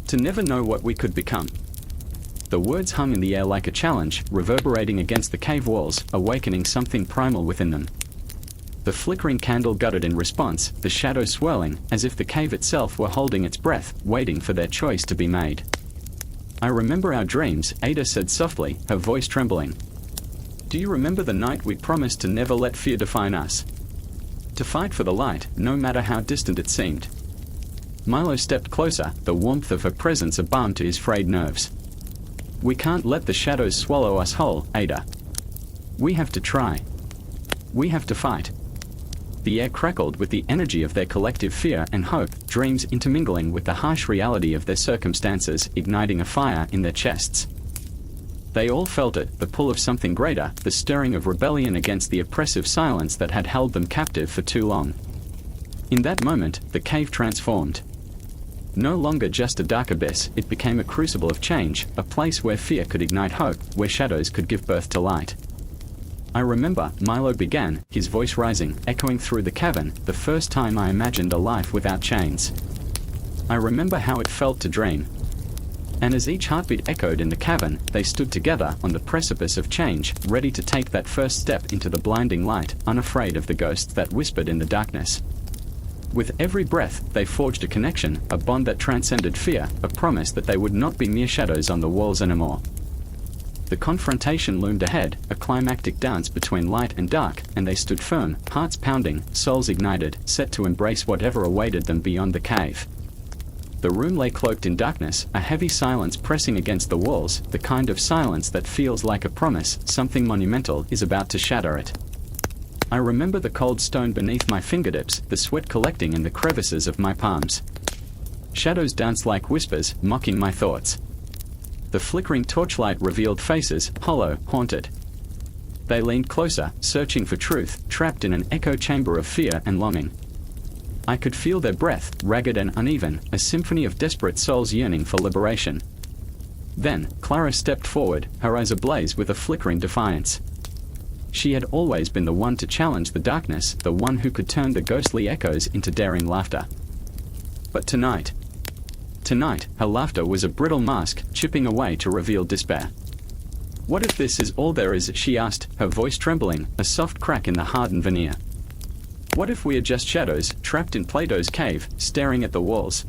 A: To never know what we could become? The words hung in the air like a challenge, reverberating against the cave walls, awakening something primal within them. The flickering candle guttered in response, the shadows swirling, as if the cave itself were holding its breath, waiting for their choice to be made. "I remember our dreams," Ada said softly, her voice trembling. "Do you remember the night we promised to never let fear define us? To fight for the light, no matter how distant it seemed." Milo stepped closer, the warmth of her presence a balm to his frayed nerves. "We can't let the shadows swallow us whole, Ada. We have to try. We have to fight." The air crackled with the energy of their collective fear and hope, dreams intermingling with the harsh reality of their circumstances, igniting a fire in their chests. They all felt it, the pull of something greater, the stirring of rebellion against the oppressive silence that had held them captive for too long. In that moment, the cave transformed. No longer just a dark abyss, it became a crucible of change, a place where fear could ignite hope, where shadows could give birth to light. I remember, Milo began, his voice rising, echoing through the cavern, the first time I imagined a life without chains. I remember how it felt to dream. And as each heartbeat echoed in the cavern, they stood together on the precipice of change, ready to take that first step into the blinding light, unafraid of the ghosts that whispered in the darkness. With every breath, they forged a connection, a bond that transcended fear, a promise that they would not be mere shadows on the walls anymore. The confrontation loomed ahead, a climactic dance between light and dark, and they stood firm, hearts pounding, souls ignited, set to embrace whatever awaited them beyond the cave. The room lay cloaked in darkness, a heavy silence pressing against the walls, the kind of silence that feels like a promise, something monumental is about to shatter it. I remember the cold stone beneath my fingertips, the sweat collecting in the crevices of my palms. Shadows danced like whispers, mocking my thoughts. The flickering torchlight revealed faces, hollow, haunted. They leaned closer, searching for truth, trapped in an echo chamber of fear and longing. I could feel their breath, ragged and uneven, a symphony of desperate souls yearning for liberation. Then, Clara stepped forward, her eyes ablaze with a flickering defiance. She had always been the one to challenge the darkness, the one who could turn the ghostly echoes into daring laughter. But tonight, her laughter was a brittle mask, chipping away to reveal despair. "What if this is all there is?" she asked, her voice trembling, a soft crack in the hardened veneer. "What if we are just shadows, trapped in Plato's cave, staring at the walls?"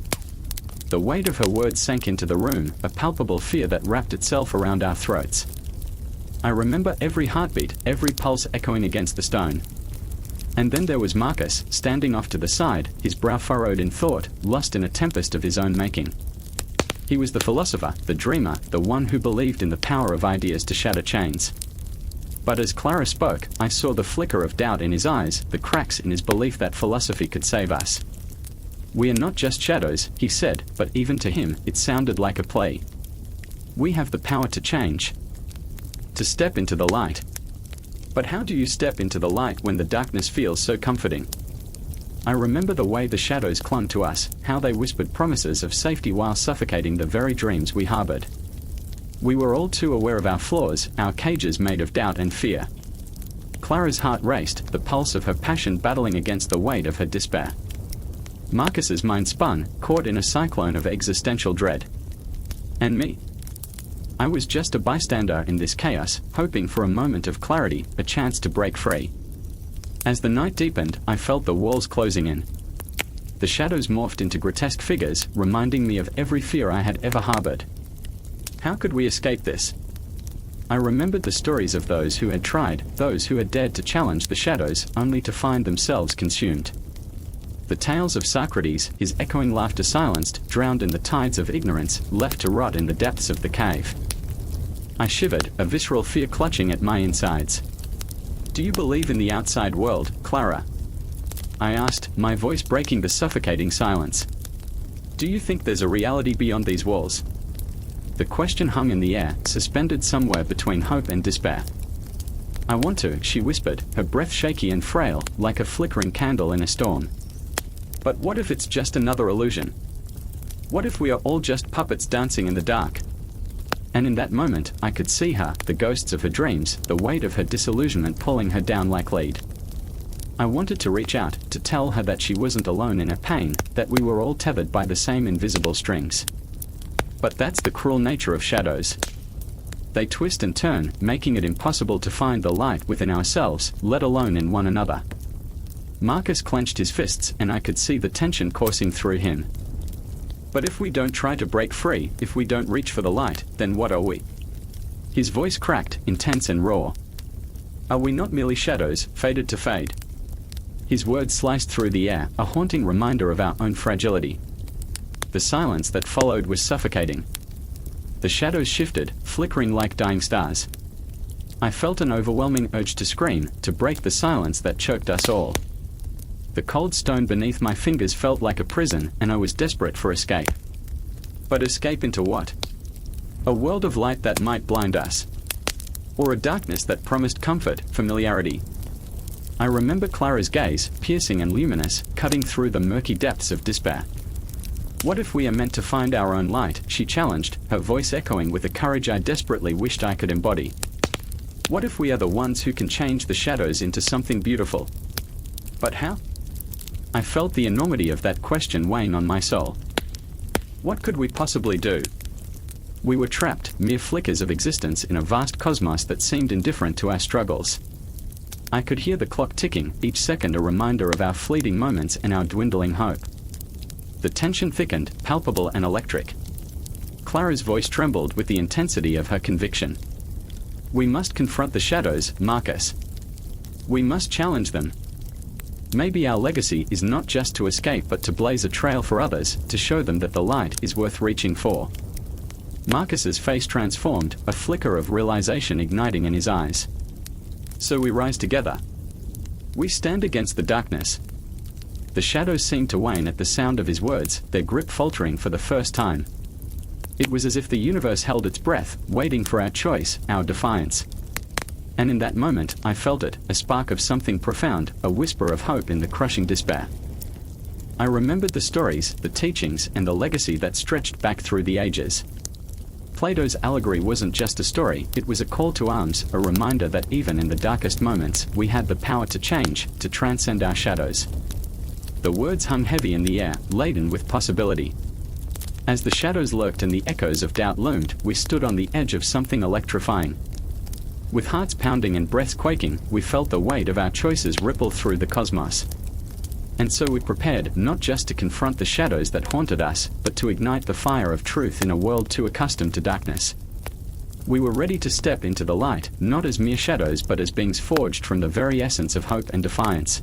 A: The weight of her words sank into the room, a palpable fear that wrapped itself around our throats. I remember every heartbeat, every pulse echoing against the stone. And then there was Marcus, standing off to the side, his brow furrowed in thought, lost in a tempest of his own making. He was the philosopher, the dreamer, the one who believed in the power of ideas to shatter chains. But as Clara spoke, I saw the flicker of doubt in his eyes, the cracks in his belief that philosophy could save us. "We are not just shadows," he said, but even to him, it sounded like a plea. "We have the power to change. To step into the light." But how do you step into the light when the darkness feels so comforting? I remember the way the shadows clung to us, how they whispered promises of safety while suffocating the very dreams we harbored. We were all too aware of our flaws, our cages made of doubt and fear. Clara's heart raced, the pulse of her passion battling against the weight of her despair. Marcus's mind spun, caught in a cyclone of existential dread. And me? I was just a bystander in this chaos, hoping for a moment of clarity, a chance to break free. As the night deepened, I felt the walls closing in. The shadows morphed into grotesque figures, reminding me of every fear I had ever harbored. How could we escape this? I remembered the stories of those who had tried, those who had dared to challenge the shadows, only to find themselves consumed. The tales of Socrates, his echoing laughter silenced, drowned in the tides of ignorance, left to rot in the depths of the cave. I shivered, a visceral fear clutching at my insides. "Do you believe in the outside world, Clara?" I asked, my voice breaking the suffocating silence. "Do you think there's a reality beyond these walls?" The question hung in the air, suspended somewhere between hope and despair. "I want to," she whispered, her breath shaky and frail, like a flickering candle in a storm. "But what if it's just another illusion? What if we are all just puppets dancing in the dark?" And in that moment, I could see her, the ghosts of her dreams, the weight of her disillusionment pulling her down like lead. I wanted to reach out, to tell her that she wasn't alone in her pain, that we were all tethered by the same invisible strings. But that's the cruel nature of shadows. They twist and turn, making it impossible to find the light within ourselves, let alone in one another. Marcus clenched his fists, and I could see the tension coursing through him. "But if we don't try to break free, if we don't reach for the light, then what are we?" His voice cracked, intense and raw. "Are we not merely shadows, fated to fade?" His words sliced through the air, a haunting reminder of our own fragility. The silence that followed was suffocating. The shadows shifted, flickering like dying stars. I felt an overwhelming urge to scream, to break the silence that choked us all. The cold stone beneath my fingers felt like a prison, and I was desperate for escape. But escape into what? A world of light that might blind us. Or a darkness that promised comfort, familiarity. I remember Clara's gaze, piercing and luminous, cutting through the murky depths of despair. What if we are meant to find our own light? She challenged, her voice echoing with a courage I desperately wished I could embody. What if we are the ones who can change the shadows into something beautiful? But how? I felt the enormity of that question weighing on my soul. What could we possibly do? We were trapped, mere flickers of existence in a vast cosmos that seemed indifferent to our struggles. I could hear the clock ticking, each second a reminder of our fleeting moments and our dwindling hope. The tension thickened, palpable and electric. Clara's voice trembled with the intensity of her conviction. We must confront the shadows, Marcus. We must challenge them. Maybe our legacy is not just to escape but to blaze a trail for others, to show them that the light is worth reaching for. Marcus's face transformed, a flicker of realization igniting in his eyes. So we rise together. We stand against the darkness. The shadows seemed to wane at the sound of his words, their grip faltering for the first time. It was as if the universe held its breath, waiting for our choice, our defiance. And in that moment, I felt it, a spark of something profound, a whisper of hope in the crushing despair. I remembered the stories, the teachings, and the legacy that stretched back through the ages. Plato's allegory wasn't just a story, it was a call to arms, a reminder that even in the darkest moments, we had the power to change, to transcend our shadows. The words hung heavy in the air, laden with possibility. As the shadows lurked and the echoes of doubt loomed, we stood on the edge of something electrifying. With hearts pounding and breaths quaking, we felt the weight of our choices ripple through the cosmos. And so we prepared, not just to confront the shadows that haunted us, but to ignite the fire of truth in a world too accustomed to darkness. We were ready to step into the light, not as mere shadows but as beings forged from the very essence of hope and defiance.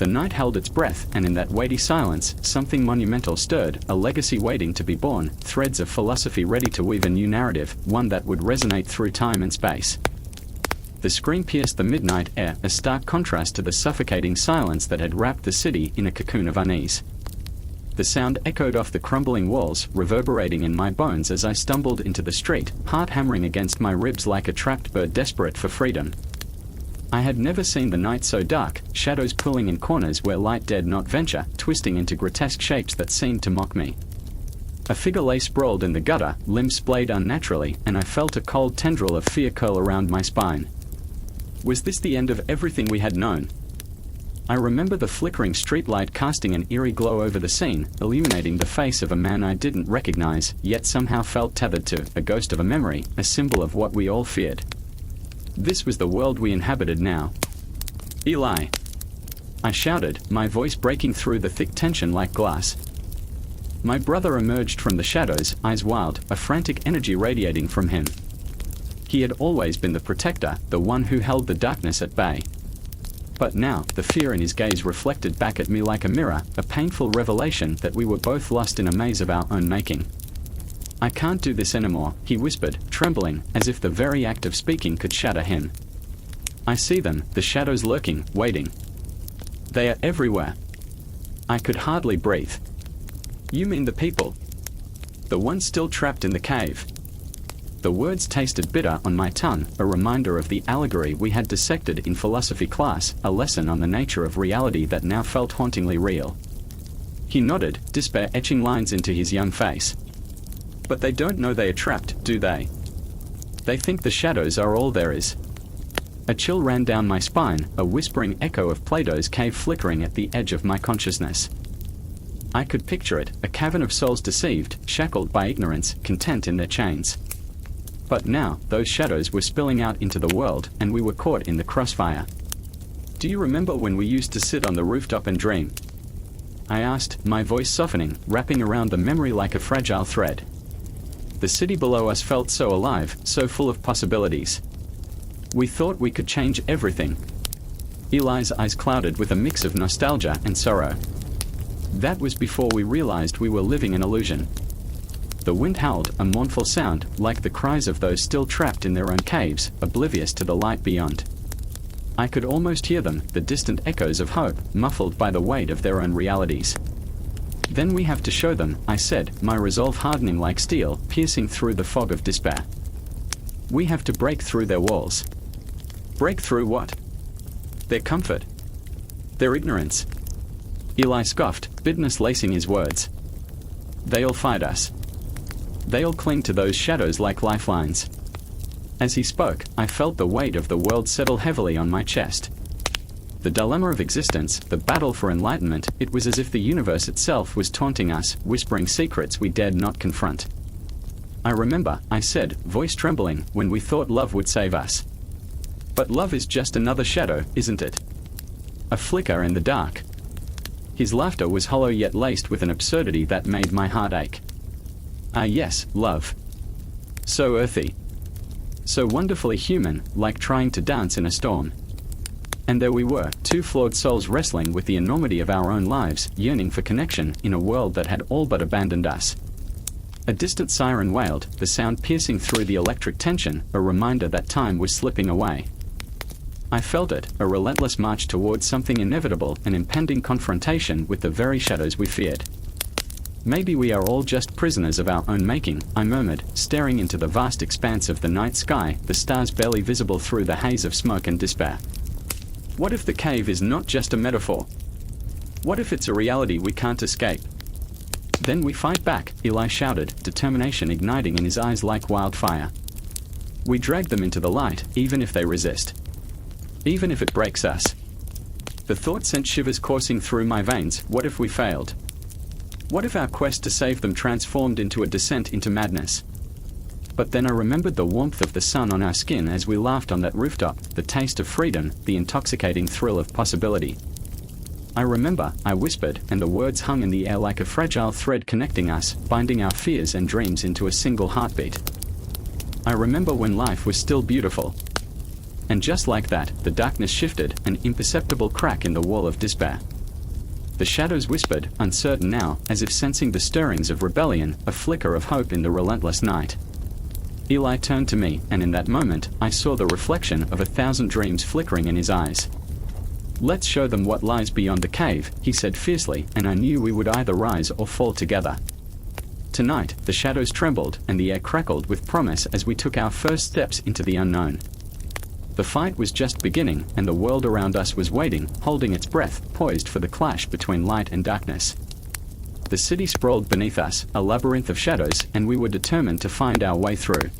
A: The night held its breath, and in that weighty silence, something monumental stirred, a legacy waiting to be born, threads of philosophy ready to weave a new narrative, one that would resonate through time and space. The scream pierced the midnight air, a stark contrast to the suffocating silence that had wrapped the city in a cocoon of unease. The sound echoed off the crumbling walls, reverberating in my bones as I stumbled into the street, heart hammering against my ribs like a trapped bird desperate for freedom. I had never seen the night so dark, shadows pulling in corners where light dared not venture, twisting into grotesque shapes that seemed to mock me. A figure lay sprawled in the gutter, limbs splayed unnaturally, and I felt a cold tendril of fear curl around my spine. Was this the end of everything we had known? I remember the flickering streetlight casting an eerie glow over the scene, illuminating the face of a man I didn't recognize, yet somehow felt tethered to, a ghost of a memory, a symbol of what we all feared. This was the world we inhabited now. Eli! I shouted, my voice breaking through the thick tension like glass. My brother emerged from the shadows, eyes wild, a frantic energy radiating from him. He had always been the protector, the one who held the darkness at bay. But now, the fear in his gaze reflected back at me like a mirror, a painful revelation that we were both lost in a maze of our own making. I can't do this anymore, he whispered, trembling, as if the very act of speaking could shatter him. I see them, the shadows lurking, waiting. They are everywhere. I could hardly breathe. You mean the people? The ones still trapped in the cave? The words tasted bitter on my tongue, a reminder of the allegory we had dissected in philosophy class, a lesson on the nature of reality that now felt hauntingly real. He nodded, despair etching lines into his young face. But they don't know they are trapped, do they? They think the shadows are all there is. A chill ran down my spine, a whispering echo of Plato's cave flickering at the edge of my consciousness. I could picture it, a cavern of souls deceived, shackled by ignorance, content in their chains. But now, those shadows were spilling out into the world, and we were caught in the crossfire. Do you remember when we used to sit on the rooftop and dream? I asked, my voice softening, wrapping around the memory like a fragile thread. The city below us felt so alive, so full of possibilities. We thought we could change everything. Eli's eyes clouded with a mix of nostalgia and sorrow. That was before we realized we were living an illusion. The wind howled, a mournful sound, like the cries of those still trapped in their own caves, oblivious to the light beyond. I could almost hear them, the distant echoes of hope, muffled by the weight of their own realities. Then we have to show them, I said, my resolve hardening like steel, piercing through the fog of despair. We have to break through their walls. Break through what? Their comfort. Their ignorance. Eli scoffed, bitterness lacing his words. They'll fight us. They'll cling to those shadows like lifelines. As he spoke, I felt the weight of the world settle heavily on my chest. The dilemma of existence, the battle for enlightenment, it was as if the universe itself was taunting us, whispering secrets we dared not confront. I remember, I said, voice trembling, when we thought love would save us. But love is just another shadow, isn't it? A flicker in the dark. His laughter was hollow yet laced with an absurdity that made my heart ache. Ah yes, love. So earthy. So wonderfully human, like trying to dance in a storm. And there we were, two flawed souls wrestling with the enormity of our own lives, yearning for connection in a world that had all but abandoned us. A distant siren wailed, the sound piercing through the electric tension, a reminder that time was slipping away. I felt it, a relentless march towards something inevitable, an impending confrontation with the very shadows we feared. Maybe we are all just prisoners of our own making, I murmured, staring into the vast expanse of the night sky, the stars barely visible through the haze of smoke and despair. What if the cave is not just a metaphor? What if it's a reality we can't escape? Then we fight back, Eli shouted, determination igniting in his eyes like wildfire. We drag them into the light, even if they resist. Even if it breaks us. The thought sent shivers coursing through my veins. What if we failed? What if our quest to save them transformed into a descent into madness? But then I remembered the warmth of the sun on our skin as we laughed on that rooftop, the taste of freedom, the intoxicating thrill of possibility. I remember, I whispered, and the words hung in the air like a fragile thread connecting us, binding our fears and dreams into a single heartbeat. I remember when life was still beautiful. And just like that, the darkness shifted, an imperceptible crack in the wall of despair. The shadows whispered, uncertain now, as if sensing the stirrings of rebellion, a flicker of hope in the relentless night. Eli turned to me, and in that moment, I saw the reflection of 1,000 dreams flickering in his eyes. Let's show them what lies beyond the cave, he said fiercely, and I knew we would either rise or fall together. Tonight, the shadows trembled, and the air crackled with promise as we took our first steps into the unknown. The fight was just beginning, and the world around us was waiting, holding its breath, poised for the clash between light and darkness. The city sprawled beneath us, a labyrinth of shadows, and we were determined to find our way through.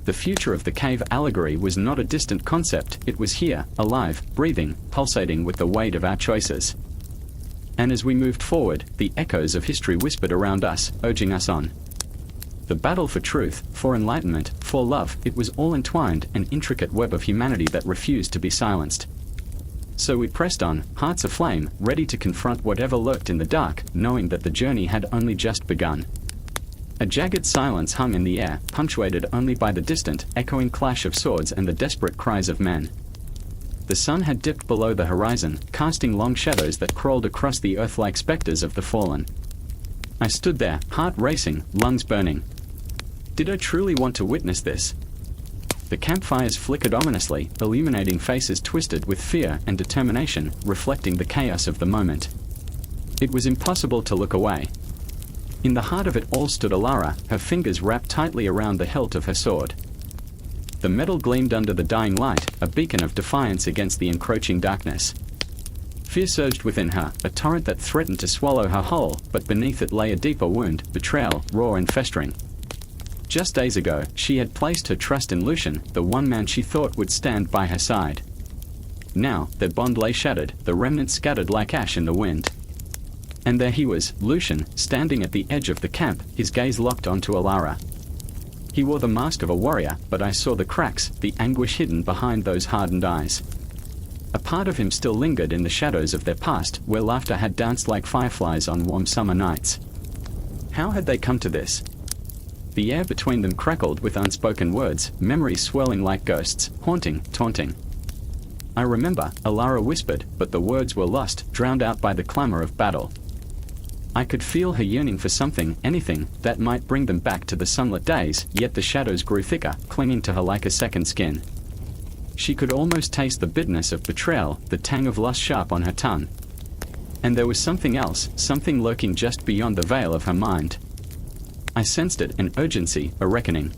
A: The future of the cave allegory was not a distant concept, it was here, alive, breathing, pulsating with the weight of our choices. And as we moved forward, the echoes of history whispered around us, urging us on. The battle for truth, for enlightenment, for love, it was all entwined, an intricate web of humanity that refused to be silenced. So we pressed on, hearts aflame, ready to confront whatever lurked in the dark, knowing that the journey had only just begun. A jagged silence hung in the air, punctuated only by the distant, echoing clash of swords and the desperate cries of men. The sun had dipped below the horizon, casting long shadows that crawled across the earth like specters of the fallen. I stood there, heart racing, lungs burning. Did I truly want to witness this? The campfires flickered ominously, illuminating faces twisted with fear and determination, reflecting the chaos of the moment. It was impossible to look away. In the heart of it all stood Alara, her fingers wrapped tightly around the hilt of her sword. The metal gleamed under the dying light, a beacon of defiance against the encroaching darkness. Fear surged within her, a torrent that threatened to swallow her whole, but beneath it lay a deeper wound, betrayal, raw and festering. Just days ago, she had placed her trust in Lucian, the one man she thought would stand by her side. Now, their bond lay shattered, the remnants scattered like ash in the wind. And there he was, Lucian, standing at the edge of the camp, his gaze locked onto Alara. He wore the mask of a warrior, but I saw the cracks, the anguish hidden behind those hardened eyes. A part of him still lingered in the shadows of their past, where laughter had danced like fireflies on warm summer nights. How had they come to this? The air between them crackled with unspoken words, memories swirling like ghosts, haunting, taunting. I remember, Alara whispered, but the words were lost, drowned out by the clamor of battle. I could feel her yearning for something, anything, that might bring them back to the sunlit days, yet the shadows grew thicker, clinging to her like a second skin. She could almost taste the bitterness of betrayal, the tang of loss sharp on her tongue. And there was something else, something lurking just beyond the veil of her mind. I sensed it, an urgency, a reckoning.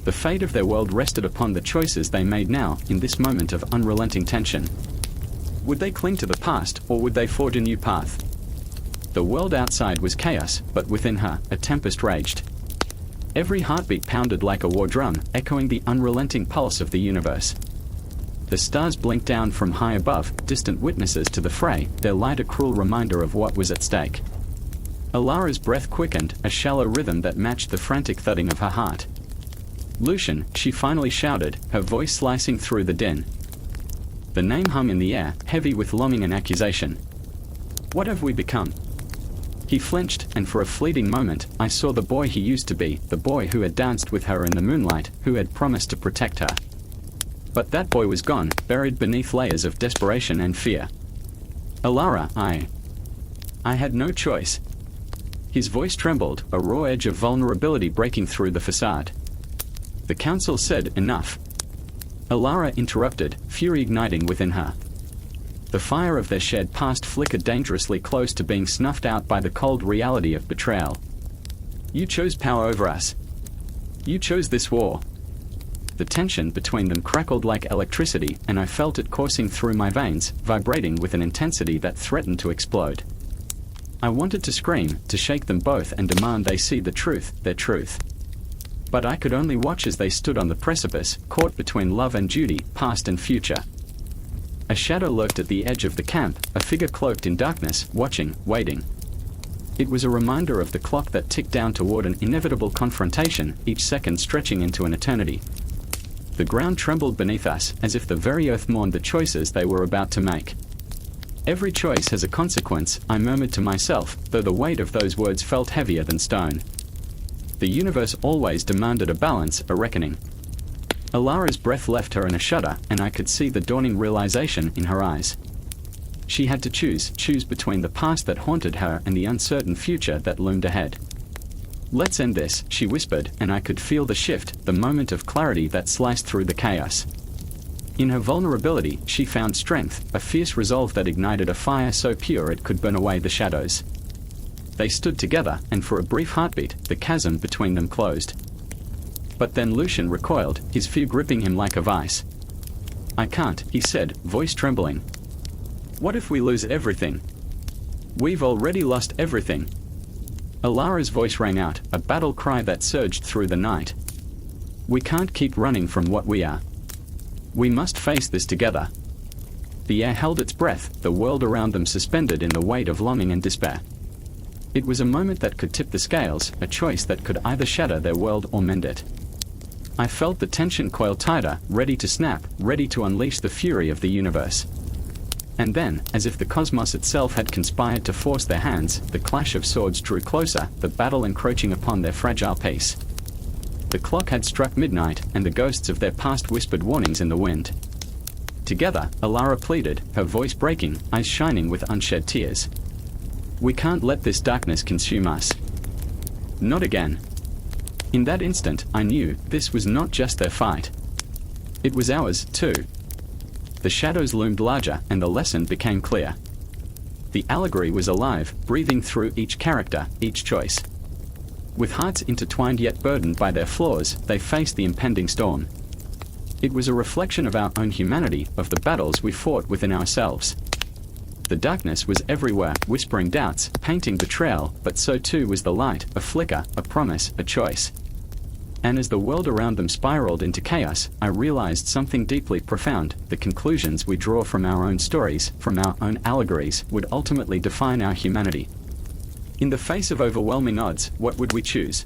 A: The fate of their world rested upon the choices they made now, in this moment of unrelenting tension. Would they cling to the past, or would they forge a new path? The world outside was chaos, but within her, a tempest raged. Every heartbeat pounded like a war drum, echoing the unrelenting pulse of the universe. The stars blinked down from high above, distant witnesses to the fray, their light a cruel reminder of what was at stake. Alara's breath quickened, a shallow rhythm that matched the frantic thudding of her heart. "Lucian," she finally shouted, her voice slicing through the din. The name hung in the air, heavy with longing and accusation. "What have we become?" He flinched, and for a fleeting moment, I saw the boy he used to be, the boy who had danced with her in the moonlight, who had promised to protect her. But that boy was gone, buried beneath layers of desperation and fear. "Alara, I had no choice." His voice trembled, a raw edge of vulnerability breaking through the facade. The council said, "Enough." Alara interrupted, fury igniting within her. The fire of their shared past flickered dangerously close to being snuffed out by the cold reality of betrayal. "You chose power over us. You chose this war." The tension between them crackled like electricity, and I felt it coursing through my veins, vibrating with an intensity that threatened to explode. I wanted to scream, to shake them both and demand they see the truth, their truth. But I could only watch as they stood on the precipice, caught between love and duty, past and future. A shadow lurked at the edge of the camp, a figure cloaked in darkness, watching, waiting. It was a reminder of the clock that ticked down toward an inevitable confrontation, each second stretching into an eternity. The ground trembled beneath us, as if the very earth mourned the choices they were about to make. "Every choice has a consequence," I murmured to myself, though the weight of those words felt heavier than stone. The universe always demanded a balance, a reckoning. Alara's breath left her in a shudder, and I could see the dawning realization in her eyes. She had to choose between the past that haunted her and the uncertain future that loomed ahead. "Let's end this," she whispered, and I could feel the shift, the moment of clarity that sliced through the chaos. In her vulnerability, she found strength, a fierce resolve that ignited a fire so pure it could burn away the shadows. They stood together, and for a brief heartbeat, the chasm between them closed. But then Lucian recoiled, his fear gripping him like a vice. "I can't," he said, voice trembling. "What if we lose everything? We've already lost everything." Alara's voice rang out, a battle cry that surged through the night. "We can't keep running from what we are. We must face this together." The air held its breath, the world around them suspended in the weight of longing and despair. It was a moment that could tip the scales, a choice that could either shatter their world or mend it. I felt the tension coil tighter, ready to snap, ready to unleash the fury of the universe. And then, as if the cosmos itself had conspired to force their hands, the clash of swords drew closer, the battle encroaching upon their fragile peace. The clock had struck midnight, and the ghosts of their past whispered warnings in the wind. Together, Alara pleaded, her voice breaking, eyes shining with unshed tears. "We can't let this darkness consume us. Not again." In that instant, I knew this was not just their fight. It was ours, too. The shadows loomed larger, and the lesson became clear. The allegory was alive, breathing through each character, each choice. With hearts intertwined yet burdened by their flaws, they faced the impending storm. It was a reflection of our own humanity, of the battles we fought within ourselves. The darkness was everywhere, whispering doubts, painting betrayal, but so too was the light, a flicker, a promise, a choice. And as the world around them spiraled into chaos, I realized something deeply profound. The conclusions we draw from our own stories, from our own allegories, would ultimately define our humanity. In the face of overwhelming odds, what would we choose?